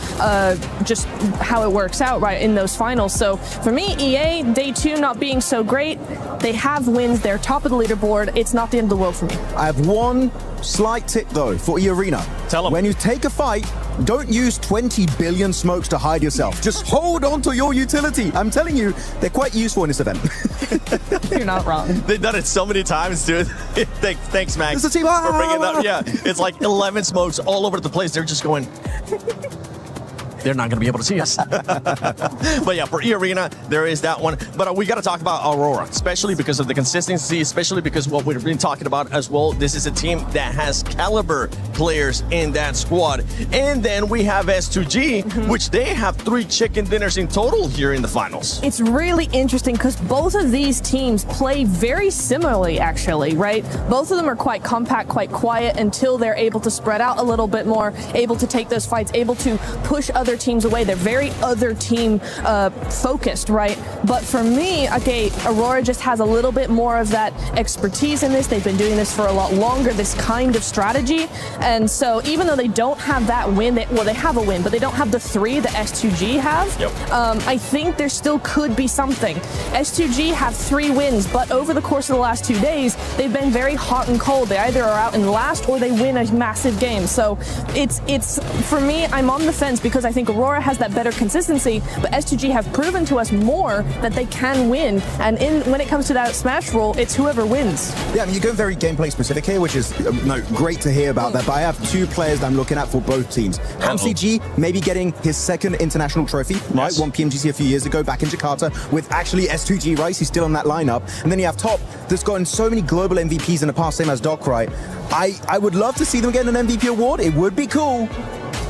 just how it works out, right, in those finals. So for me, EA, day 2 not being so great. They have wins. They're top of the leaderboard. It's not the end of the world for me. I have one slight tip though for E-Arena. Tell them. When you take a fight, don't use 20 billion smokes to hide yourself. Just hold on to your utility. I'm telling you, they're quite useful in this event. You're not wrong. They've done it so many times, dude. Thanks, Max, it's a team. for bringing that. Yeah, it's like 11 smokes all over the place. They're just going... They're not going to be able to see us. But yeah, for E-Arena, there is that one. But we got to talk about Aurora, especially because of the consistency, especially because what we've been talking about as well. This is a team that has caliber players in that squad. And then we have S2G, which they have 3 chicken dinners in total here in the finals. It's really interesting because both of these teams play very similarly, actually, right? Both of them are quite compact, quite quiet until they're able to spread out a little bit more, able to take those fights, able to push other other teams away. They're very other team focused, right? But for me, okay, Aurora just has a little bit more of that expertise in this. They've been doing this for a lot longer, this kind of strategy. And so even though they don't have that win, they have a win, but they don't have the 3 that S2G have. Yep. I think there still could be something. S2G have 3 wins, but over the course of the last 2 days, they've been very hot and cold. They either are out in last or they win a massive game. So it's for me, I'm on the fence because I think Aurora has that better consistency, but S2G have proven to us more that they can win. And when it comes to that Smash rule, it's whoever wins. Yeah, I mean, you're going very gameplay specific here, which is great to hear about that. But I have 2 players that I'm looking at for both teams. HamCG maybe getting his 2nd international trophy, right? Won PMGC a few years ago back in Jakarta with actually S2G, right? He's still in that lineup. And then you have Top that's gotten so many global MVPs in the past, same as Doc, right? I would love to see them get an MVP award. It would be cool.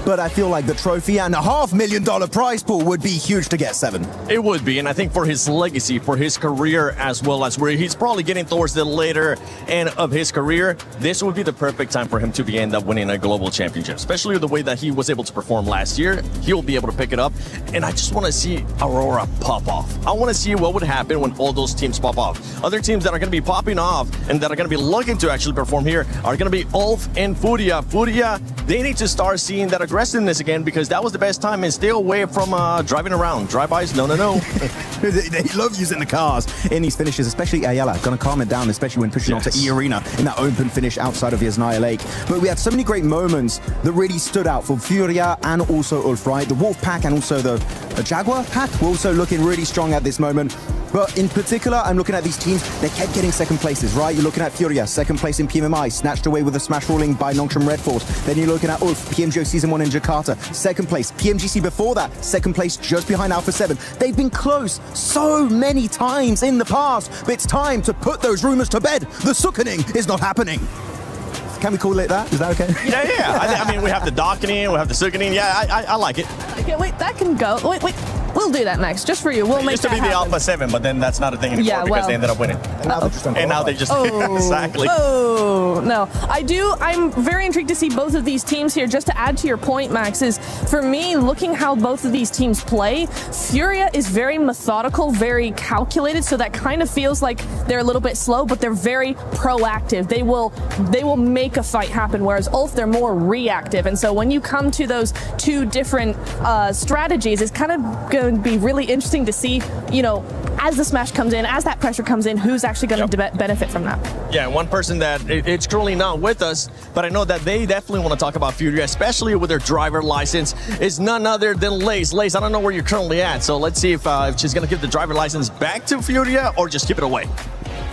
But I feel like the trophy and $500,000 prize pool would be huge to get 7. It would be, and I think for his legacy, for his career, as well as where he's probably getting towards the later end of his career, this would be the perfect time for him to end up winning a global championship, especially with the way that he was able to perform last year. He'll be able to pick it up, and I just want to see Aurora pop off. I want to see what would happen when all those teams pop off. Other teams that are going to be popping off and that are going to be looking to actually perform here are going to be Ulf and Furia. Furia, they need to start seeing that aggressiveness again, because that was the best time, and stay away from driving around. Drive-bys, no. They love using the cars in these finishes, especially Ayala. Gonna calm it down, especially when pushing onto E-Arena in that open finish outside of Yasnaya Lake. But we had so many great moments that really stood out for Furia and also Ulf, right? The Wolf pack and also the Jaguar pack were also looking really strong at this moment. But in particular, I'm looking at these teams, they kept getting 2nd places, right? You're looking at Furia, 2nd place in PMMI, snatched away with a smash ruling by Nongshim Red Force. Then you're looking at Ulf, PMGO Season 1 in Jakarta, 2nd place. PMGC before that, 2nd place just behind Alpha 7. They've been close so many times in the past, but it's time to put those rumors to bed. The Sukkening is not happening. Can we call it that? Is that okay? Yeah. I mean, we have the dockening, we have the Sukkening. Yeah, I like it. Okay, wait, that can go. Wait. We'll do that next, just for you. We'll make used to be the Alpha 7, but then that's not a thing anymore because they ended up winning. And now they just exactly. Oh, no. I'm very intrigued to see both of these teams here. Just to add to your point, Max, is for me, looking how both of these teams play, Furia is very methodical, very calculated, so that kind of feels like they're a little bit slow, but they're very proactive. They will make a fight happen, whereas Ulf, they're more reactive. And so when you come to those 2 different strategies, it's kind of going to be really interesting to see, as the smash comes in, as that pressure comes in, who's actually going to benefit from that. Yeah, one person that it's currently not with us, but I know that they definitely want to talk about Furia, especially with their driver license, is none other than Lace. Lace, I don't know where you're currently at, so let's see if she's going to give the driver license back to Furia or just keep it away.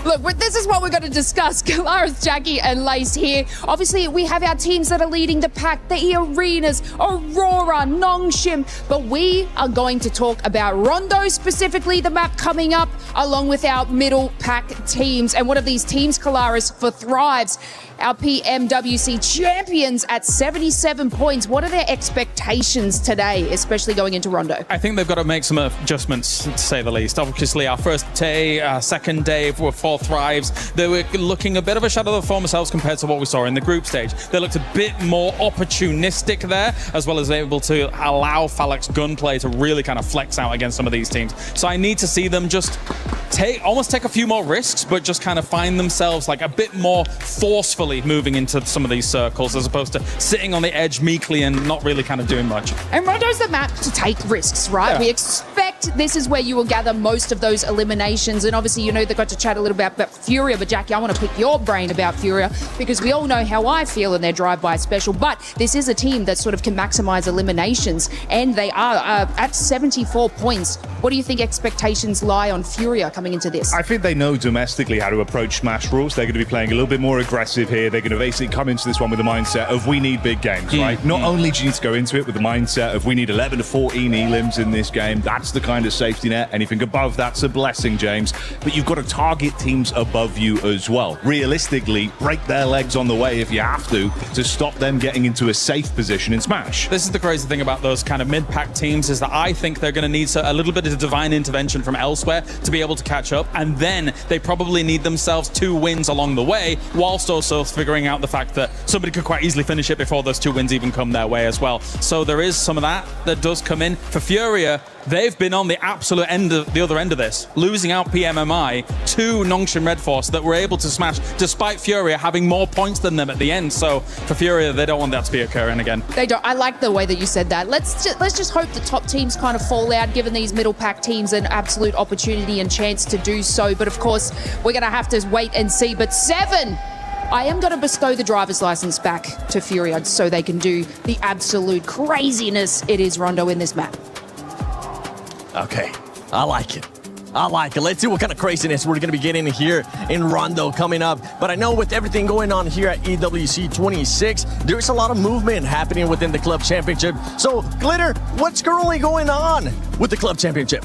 Look, this is what we're going to discuss. Kalaris, Jackie, and Lace here. Obviously, we have our teams that are leading the pack, the Arenas, Aurora, Nongshim, but we are going to talk about Rondo, specifically the map coming up, along with our middle pack teams. And one of these teams, Kalaris, for Thrives, our PMWC champions at 77 points. What are their expectations today, especially going into Rondo? I think they've got to make some adjustments, to say the least. Obviously, our first day, second day for Thrives, they were looking a bit of a shadow of their former selves compared to what we saw in the group stage. They looked a bit more opportunistic there, as well as able to allow Phalanx gunplay to really kind of flex out against some of these teams. So I need to see them just almost take a few more risks, but just kind of find themselves like a bit more forcefully moving into some of these circles, as opposed to sitting on the edge meekly and not really kind of doing much. And Rondo's the map to take risks, right? Yeah. We expect this is where you will gather most of those eliminations. And obviously, they got to chat a little bit about Furia, but Jackie, I want to pick your brain about Furia, because we all know how I feel in their drive-by special, but this is a team that sort of can maximize eliminations, and they are at 74 points. What do you think expectations lie on Furia coming into this? I think they know domestically how to approach Smash rules. They're going to be playing a little bit more aggressive here. They're going to basically come into this one with the mindset of we need big games, right? Not only do you need to go into it with the mindset of we need 11 to 14 elims in this game. That's the kind of safety net. Anything above that's a blessing, James. But you've got to target teams above you as well. Realistically, break their legs on the way if you have to stop them getting into a safe position in Smash. This is the crazy thing about those kind of mid-pack teams, is that I think they're going to need a little bit of divine intervention from elsewhere to be able to catch up, and then they probably need themselves 2 wins along the way, whilst also figuring out the fact that somebody could quite easily finish it before those 2 wins even come their way as well. So there is some of that does come in. For Furia, they've been on the absolute the other end of this, losing out PMMI to Nongshim Red Force that were able to smash despite Furia having more points than them at the end. So for Furia, they don't want that to be occurring again. They don't. I like the way that you said that. Let's just hope the top teams kind of fall out, giving these middle pack teams an absolute opportunity and chance to do so. But of course, we're going to have to wait and see. But 7, I am going to bestow the driver's license back to Furia so they can do the absolute craziness it is Rondo in this map. Okay, I like it. Let's see what kind of craziness we're going to be getting here in Rondo coming up. But I know with everything going on here at EWC 26, there's a lot of movement happening within the club championship. So, Glitter, what's currently going on with the club championship?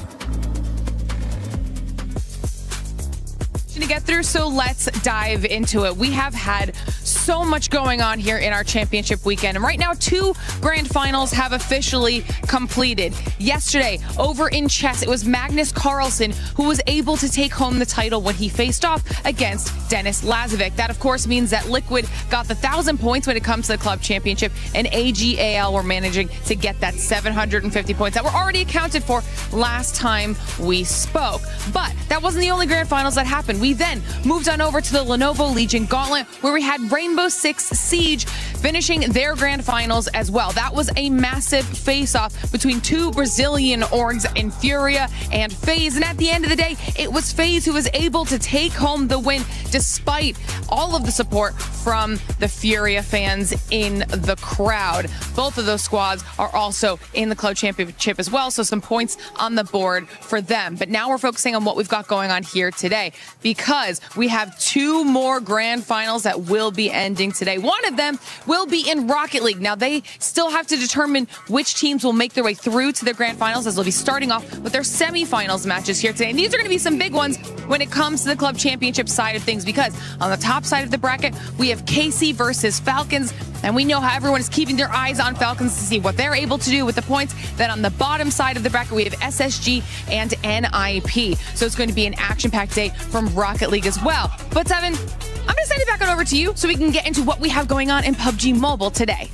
To get through, so let's dive into it. We have had so much going on here in our championship weekend, and right now 2 grand finals have officially completed. Yesterday over in chess, it was Magnus Carlsen who was able to take home the title when he faced off against Denis Lazovic. That of course means that Liquid got the 1,000 points when it comes to the club championship, and AGAL were managing to get that 750 points that were already accounted for last time we spoke. But that wasn't the only grand finals that happened. We then moved on over to the Lenovo Legion Gauntlet, where we had Rainbow Six Siege finishing their grand finals as well. That was a massive face-off between 2 Brazilian orgs in Furia and FaZe, and at the end of the day, it was FaZe who was able to take home the win despite all of the support from the Furia fans in the crowd. Both of those squads are also in the club championship as well, so some points on the board for them. But now we're focusing on what we've got going on here today, because we have 2 more grand finals that will be ending today. One of them will be in Rocket League. Now, they still have to determine which teams will make their way through to their grand finals, as they'll be starting off with their semifinals matches here today. And these are going to be some big ones when it comes to the club championship side of things, because on the top side of the bracket, we have KC versus Falcons. And we know how everyone is keeping their eyes on Falcons to see what they're able to do with the points. Then on the bottom side of the bracket, we have SSG and NIP. So it's going to be an action-packed day from Rocket League as well. But Seven, I'm going to send it back on over to you so we can get into what we have going on in PUBG Mobile today.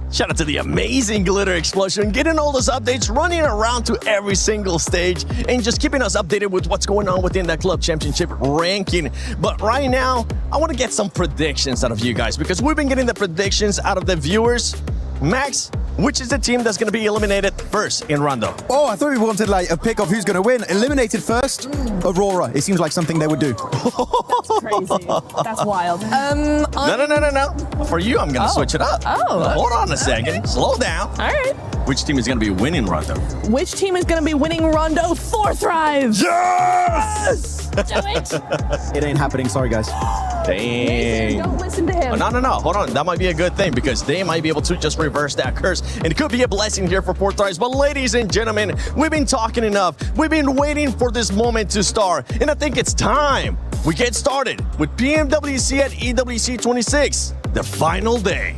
Shout out to the amazing Glitter Explosion, getting all those updates, running around to every single stage, and just keeping us updated with what's going on within that club championship ranking. But right now, I want to get some predictions out of you guys, because we've been getting the predictions out of the viewers. Max, which is the team that's going to be eliminated first in Rondo? Oh, I thought we wanted like a pick of who's going to win. Eliminated first, Aurora. It seems like something they would do. That's crazy. That's wild. No. For you, I'm going to switch it up. Oh. Hold on a second. Slow down. All right. Which team is going to be winning Rondo? Which team is going to be winning Rondo? 4 Thrive. Yes! Do it. It ain't happening. Sorry, guys. Dang. Don't listen to him. No. Hold on. That might be a good thing, because they might be able to just reverse that curse. And it could be a blessing here for 4 Thrives. But ladies and gentlemen, we've been talking enough. We've been waiting for this moment to start. And I think it's time we get started with PMWC at EWC 26, the final day.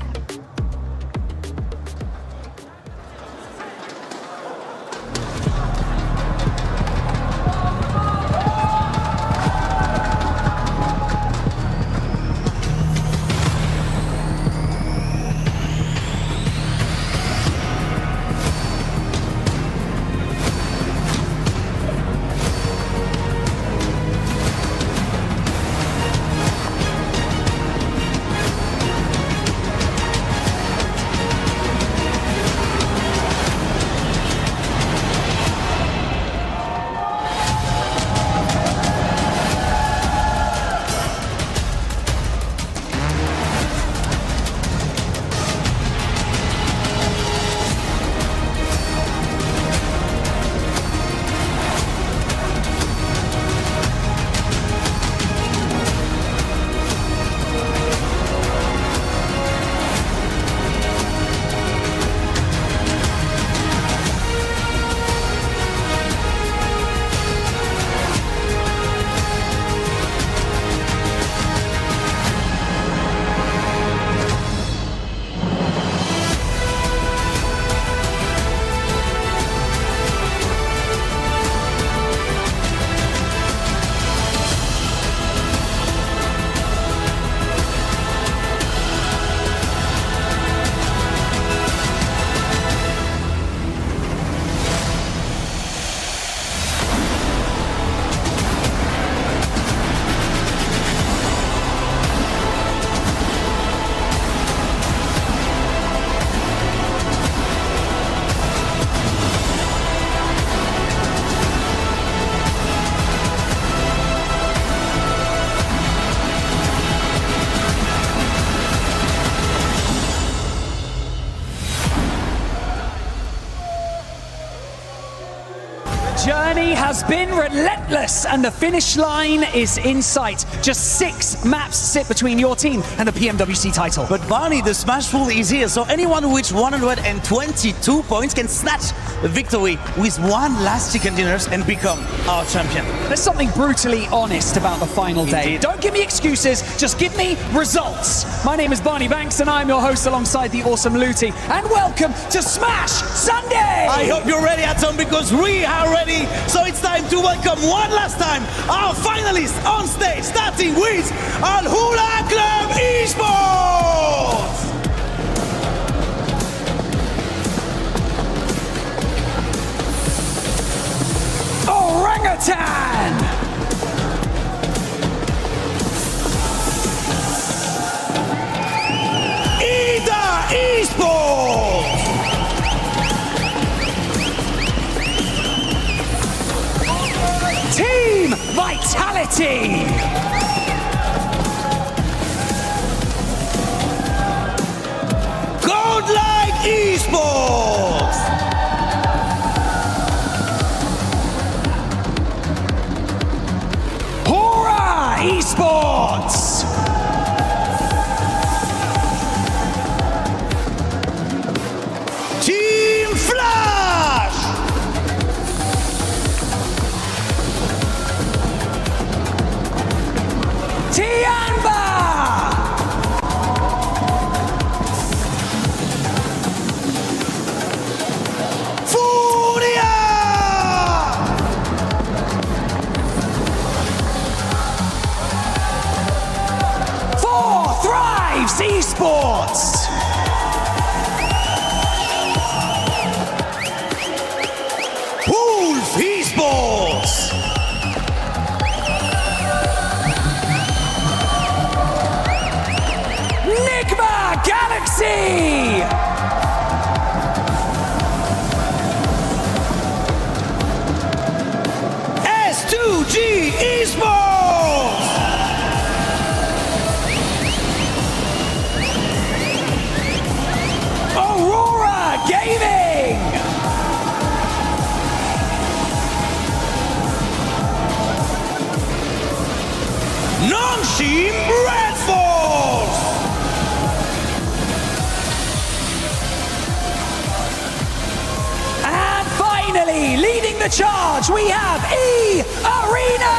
been relentless, and the finish line is in sight. Just 6 maps sit between your team and the PMWC title. But Barney, the Smash pool is here, so anyone who reaches 122 points can snatch a victory with one last chicken dinners and become our champion. There's something brutally honest about the final day. Don't give me excuses, just give me results. My name is Barney Banks, and I'm your host alongside the awesome Looty. And welcome to Smash Sunday! I hope you're ready, Atom, because we are ready. So it's time to welcome one last time our finalists on stage, starting with Al Hula Club Esports! Orangutan! Esports! Team Vitality! Godlike Esports! Hora Esports! Team Flash! Tianba! Furia! For Thrives Esports! Wolf Esports! Nigma Galaxy! S2G Esports! Aurora Gaming! Nongshim Red Force! And finally, leading the charge, we have E-Arena!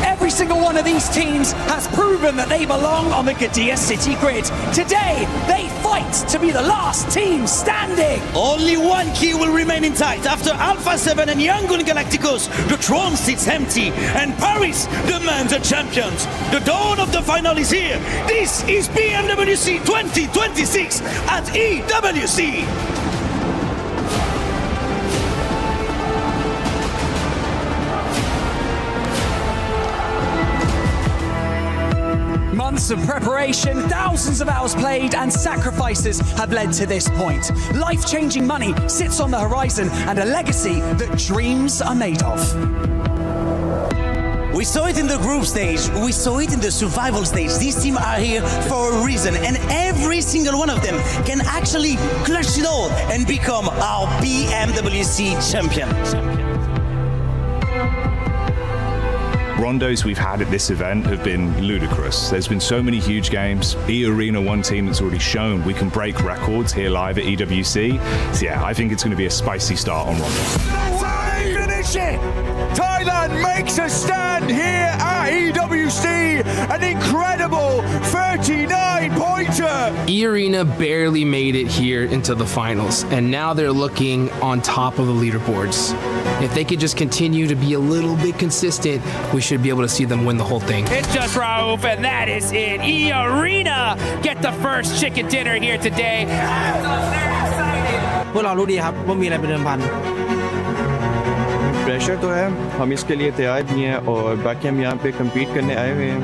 Every single one of these teams has proven that they belong on the Gadia City grid. Today, they fight to be the last team standing. Only one key will remain intact. After Alpha 7 and Yangon Galacticos, the throne sits empty, and Paris demands a champion. The dawn of the final is here. This is PMWC 2026 at EWC. Months of preparation, thousands of hours played, and sacrifices have led to this point. Life-changing money sits on the horizon, and a legacy that dreams are made of. We saw it in the group stage, we saw it in the survival stage. These teams are here for a reason, and every single one of them can actually clutch it all and become our PMWC champion. Rondos we've had at this event have been ludicrous. There's been so many huge games. E-Arena, one team that's already shown we can break records here live at EWC. So yeah, I think it's going to be a spicy start on Rondos. That's how they finish it! Thailand makes a stand here at EWC. An incredible 39-pointer! E-Arena barely made it here into the finals, and now they're looking on top of the leaderboards. If they could just continue to be a little bit consistent, we should be able to see them win the whole thing. It's just Raouf, and that is it. E-Arena get the first chicken dinner here today. พวกเรารู้ดีครับว่ามีอะไรเป็นเดิมพัน pressure तो है, हम इसके लिए तैयार भी हैं और बाकी हम यहाँ पे compete करने आए हुए हैं।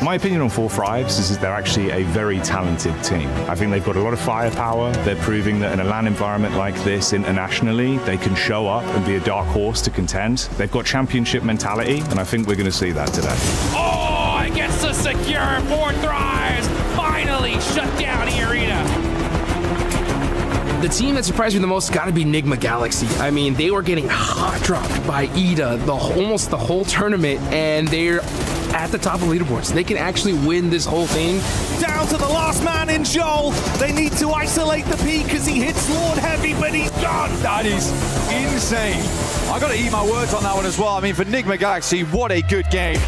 My opinion on Four Thrives is that they're actually a very talented team. I think they've got a lot of firepower. They're proving that in a LAN environment like this internationally, they can show up and be a dark horse to contend. They've got championship mentality, and I think we're going to see that today. Oh, it gets the secure. Four Thrives finally shut down E-Arena. The team that surprised me the most has got to be Nigma Galaxy. I mean, they were getting hot dropped by Ida almost the whole tournament, and they're at the top of leaderboards. They can actually win this whole thing. Down to the last man in Joel. They need to isolate the peak as he hits Lord Heavy, but he's gone. That is insane. I got to eat my words on that one as well. I mean, for Nigma Galaxy, what a good game.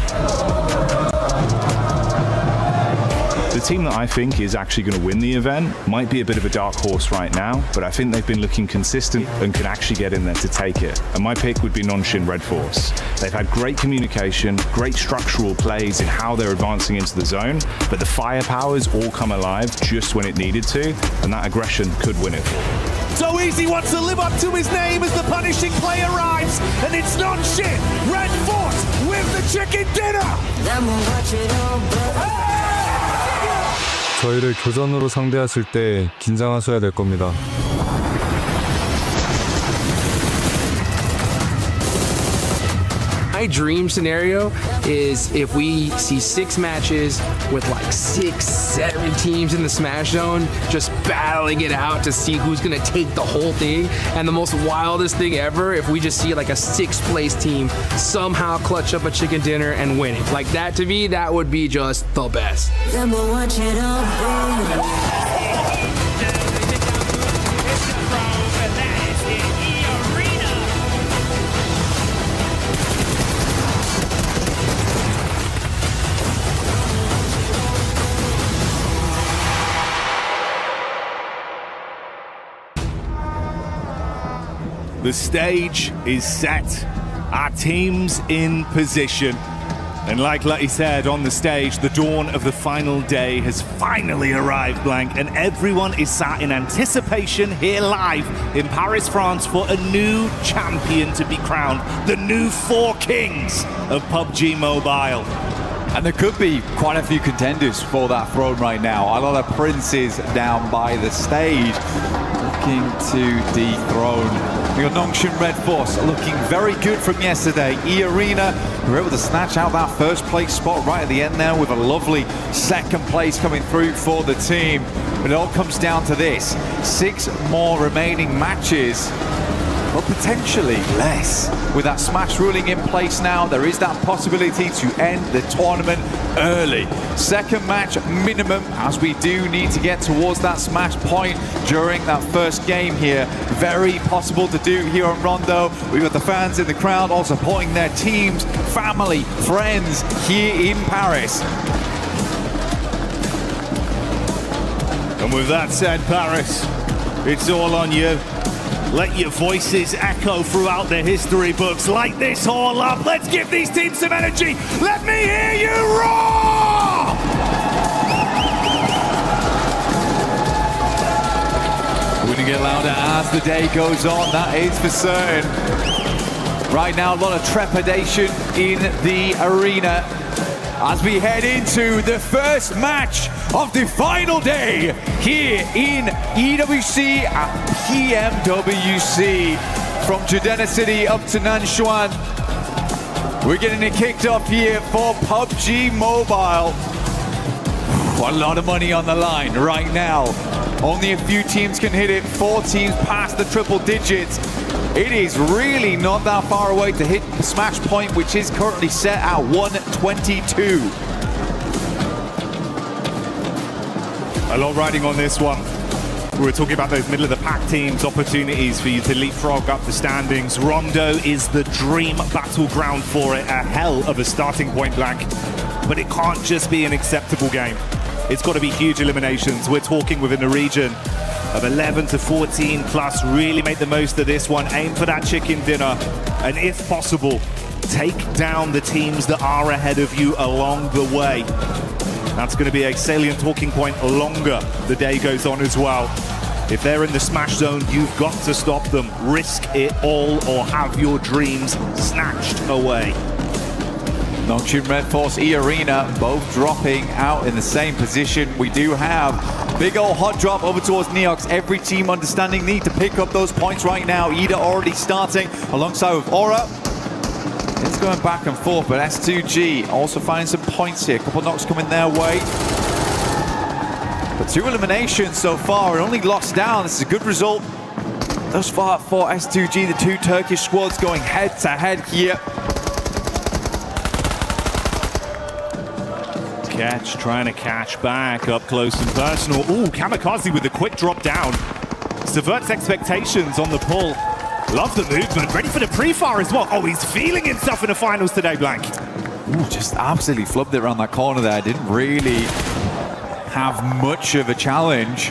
The team that I think is actually going to win the event might be a bit of a dark horse right now, but I think they've been looking consistent and can actually get in there to take it. And my pick would be Nonshin Red Force. They've had great communication, great structural plays in how they're advancing into the zone, but the firepower's all come alive just when it needed to, and that aggression could win it for them. So Easy wants to live up to his name as the punishing play arrives, and it's Nonshin Red Force with the chicken dinner. 저희를 교전으로 상대하실 때 긴장하셔야 될 겁니다. My dream scenario is if we see 6 matches with like 6, 7 teams in the Smash Zone just battling it out to see who's gonna take the whole thing. And the most wildest thing ever, if we just see like a 6th place team somehow clutch up a chicken dinner and win it. Like that, to me, that would be just the best. The stage is set. Our team's in position. And like Lutty said on the stage, the dawn of the final day has finally arrived, Blank, and everyone is sat in anticipation here live in Paris, France for a new champion to be crowned, the new 4 kings of PUBG Mobile. And there could be quite a few contenders for that throne right now. A lot of princes down by the stage looking to dethrone. We got Nongshim Red Force looking very good from yesterday. E-Arena were able to snatch out that first place spot right at the end there with a lovely second place coming through for the team. But it all comes down to this. 6 more remaining matches, but potentially less. With that Smash ruling in place now, there is that possibility to end the tournament early. Second match minimum, as we do need to get towards that Smash point during that first game here. Very possible to do here on Rondo. We've got the fans in the crowd all supporting their teams, family, friends here in Paris. And with that said, Paris, it's all on you. Let your voices echo throughout the history books. Light this all up. Let's give these teams some energy. Let me hear you roar! We're going to get louder as the day goes on, that is for certain. Right now, a lot of trepidation in the arena as we head into the first match of the final day here in EWC at PMWC. From Judena City up to Nanshuan, we're getting it kicked off here for PUBG Mobile. A lot of money on the line right now. Only a few teams can hit it, 4 teams past the triple digits. It is really not that far away to hit the Smash point, which is currently set at 122. A lot riding on this one. We were talking about those middle of the pack teams, opportunities for you to leapfrog up the standings. Rondo is the dream battleground for it, a hell of a starting point, Blank. But it can't just be an acceptable game. It's got to be huge eliminations. We're talking within the region of 11 to 14 plus. Really make the most of this one. Aim for that chicken dinner. And if possible, take down the teams that are ahead of you along the way. That's going to be a salient talking point longer the day goes on as well. If they're in the smash zone, you've got to stop them. Risk it all or have your dreams snatched away. Nongshim Red Force, E-Arena, both dropping out in the same position. We do have big old hot drop over towards Neox. Every team understanding need to pick up those points right now. Ida already starting alongside with Aura. It's going back and forth, but S2G also finding some points here. A couple knocks coming their way. But 2 eliminations so far, and only lost down. This is a good result thus far for S2G. The 2 Turkish squads going head to head here. Catch, trying to catch back up close and personal. Ooh, Kamikaze with a quick drop down. Subverts expectations on the pull. Love the movement, ready for the pre-fire as well. Oh, he's feeling himself in the finals today, Blank. Ooh, just absolutely flubbed it around that corner there. Didn't really have much of a challenge.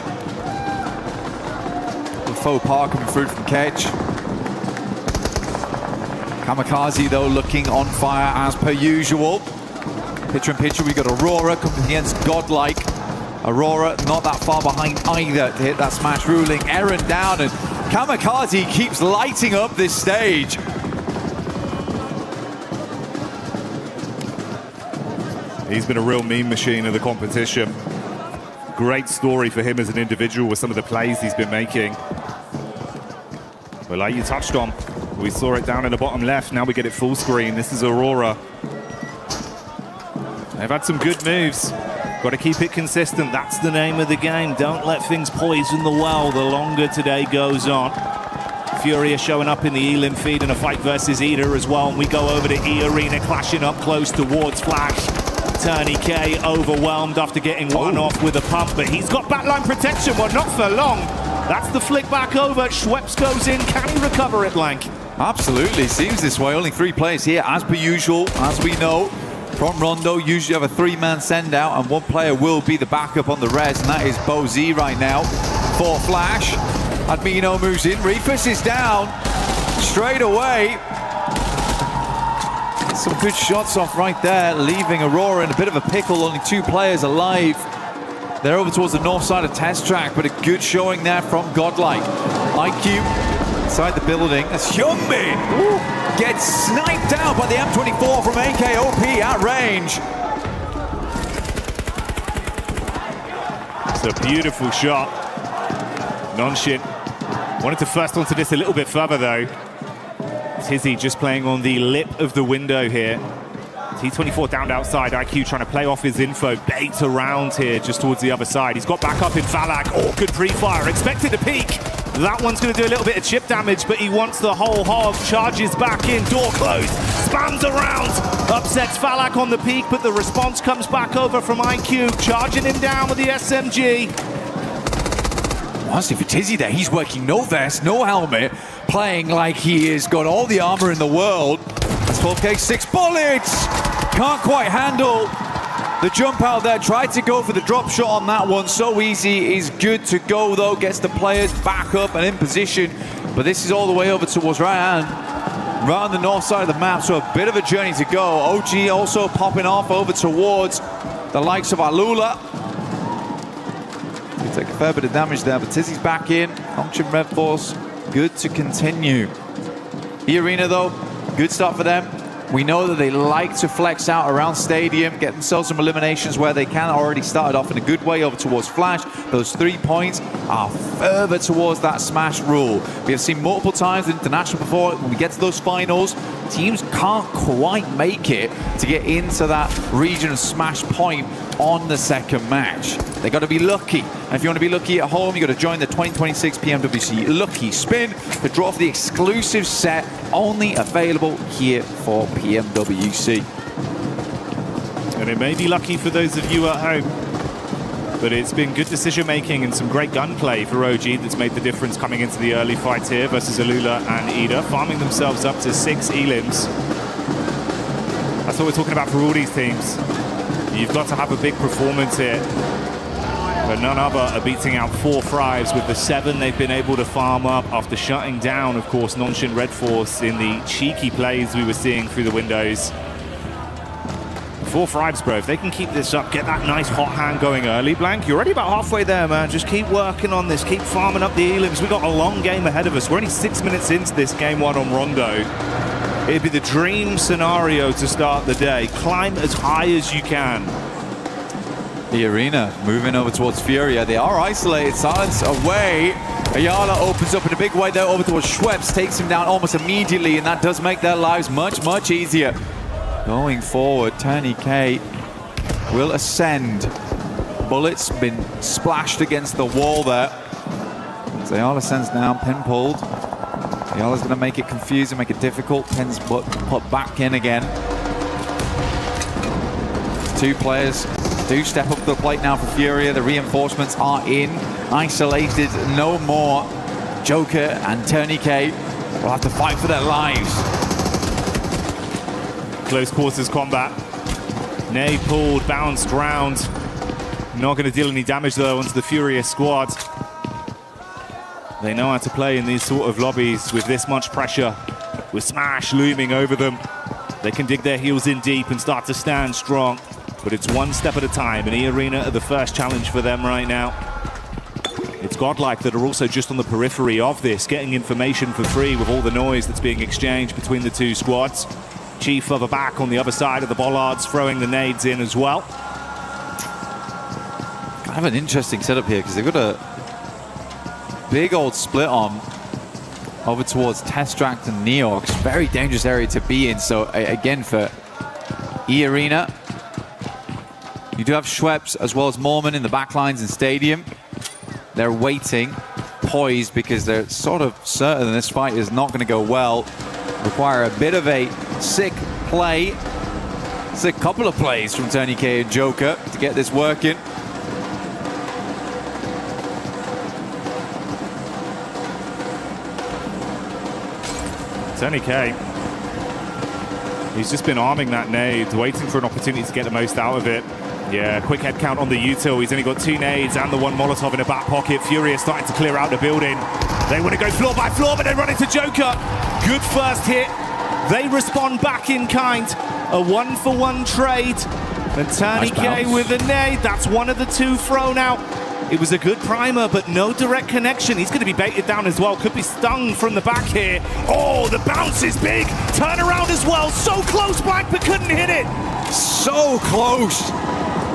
The faux pas coming through from Kedge. Kamikaze, though, looking on fire as per usual. Picture in picture, we got Aurora coming against Godlike. Aurora not that far behind either to hit that smash ruling. Eren down, and Kamikaze keeps lighting up this stage. He's been a real meme machine of the competition. Great story for him as an individual with some of the plays he's been making. But like you touched on, we saw it down in the bottom left. Now we get it full screen. This is Aurora. They've had some good moves. Got to keep it consistent. That's the name of the game. Don't let things poison the well the longer today goes on. Furia showing up in the Elim feed in a fight versus Ida as well. And we go over to E-Arena, clashing up close towards Flash. Turney K overwhelmed after getting one off with a pump, but he's got backline protection. Well, not for long. That's the flick back over. Schweppes goes in. Can he recover it, Blank? Absolutely. Seems this way. Only 3 players here, as per usual, as we know. From Rondo, usually have a 3-man send out, and 1 player will be the backup on the res, and that is Bo Z right now for Flash. Admino moves in, Reefus is down straight away. Some good shots off right there, leaving Aurora in a bit of a pickle. Only 2 players alive. They're over towards the north side of test track, but a good showing there from Godlike. IQ inside the building. That's Hyunbin. Gets sniped down by the M24 from AKOP at range. It's a beautiful shot. Nongshim wanted to first onto this a little bit further though. Tizzy just playing on the lip of the window here. T24 down outside. IQ trying to play off his info. Bait around here just towards the other side. He's got back up in Falak. Oh, good pre-fire. Expected to peek. That one's going to do a little bit of chip damage, but he wants the whole hog. Charges back in. Door closed. Spams around. Upsets Falak on the peak, but the response comes back over from IQ. Charging him down with the SMG. Honestly, for Tizzy there, he's working no vest, no helmet, playing like he has got all the armor in the world. That's 12K, 6 bullets! Can't quite handle the jump out there. Tried to go for the drop shot on that one. So easy, is good to go though. Gets the players back up and in position. But this is all the way over towards Ryan. Right on the north side of the map, so a bit of a journey to go. OG also popping off over towards the likes of Alula. We take a fair bit of damage there, but Tizzy's back in. Nongshim Red Force, good to continue. E-Arena though, good start for them. We know that they like to flex out around Stadium, get themselves some eliminations where they can. Already started off in a good way over towards Flash. Those 3 points are further towards that smash rule. We have seen multiple times in International before, when we get to those finals, teams can't quite make it to get into that region of smash point on the second match. They got to be lucky. And if you want to be lucky at home, you got to join the 2026 PMWC Lucky Spin to draw for the exclusive set only available here for PMWC. And it may be lucky for those of you at home, but it's been good decision making and some great gunplay for OG that's made the difference coming into the early fights here versus Alula and Ida, farming themselves up to 6 elims. That's what we're talking about for all these teams. You've got to have a big performance here. But none other are beating out 4 Thrives with the 7 they've been able to farm up after shutting down, of course, Nongshim Red Force in the cheeky plays we were seeing through the windows. For Fribes, bro, if they can keep this up, get that nice hot hand going early, Blank, you're already about halfway there, man. Just keep working on this, keep farming up the elims. We've got a long game ahead of us. We're only 6 minutes into this game one on Rondo. It'd be the dream scenario to start the day. Climb as high as you can. The arena moving over towards Furia. They are isolated. Silence away. Ayala opens up in a big way there over towards Schweppes. Takes him down almost immediately, and that does make their lives much, much easier. Going forward, Tony K will ascend. Bullets been splashed against the wall there. So Ayala sends down, pin pulled. Ayala's going to make it confusing, make it difficult. Pin's put back in again. Two players do step up to the plate now for Furia. The reinforcements are in. Isolated no more. Joker and Tony K will have to fight for their lives. Close quarters combat. Nay pulled, bounced round. Not going to deal any damage though onto the Furia squad. They know how to play in these sort of lobbies with this much pressure. With Smash looming over them. They can dig their heels in deep and start to stand strong. But it's one step at a time, and E-Arena are the first challenge for them right now. It's Godlike that are also just on the periphery of this, getting information for free with all the noise that's being exchanged between the two squads. Chief further back on the other side of the bollards, throwing the nades in as well. Kind of an interesting setup here, because they've got a big old split on over towards Testract and Neox. Very dangerous area to be in. So again, for E-Arena, you do have Schweppes as well as Mormon in the backlines and Stadium. They're waiting, poised, because they're sort of certain this fight is not going to go well. Require a bit of a sick play. It's a couple of plays from Tony K and Joker to get this working. Tony K, he's just been arming that nade, waiting for an opportunity to get the most out of it. Yeah, quick head count on the util. He's only got 2 nades and the 1 Molotov in the back pocket. Fury is starting to clear out the building. They want to go floor by floor, but they run into Joker. Good first hit. They respond back in kind. A 1-for-1 trade. And Tony K with a nade. That's one of the 2 thrown out. It was a good primer, but no direct connection. He's going to be baited down as well. Could be stung from the back here. Oh, the bounce is big. Turn around as well. So close back, but couldn't hit it. So close.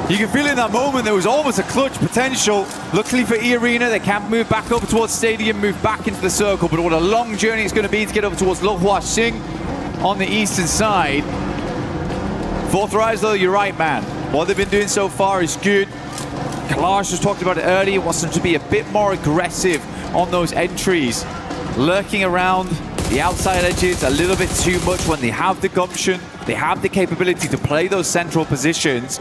You can feel in that moment there was almost a clutch potential. Luckily for E-Arena, they can't move back over towards Stadium, move back into the circle. But what a long journey it's going to be to get over towards Lo Hua Sing on the eastern side. Fourth Rise, though, you're right, man. What they've been doing so far is good. Kalash just talked about it earlier, wants them to be a bit more aggressive on those entries. Lurking around the outside edges a little bit too much when they have the gumption, they have the capability to play those central positions.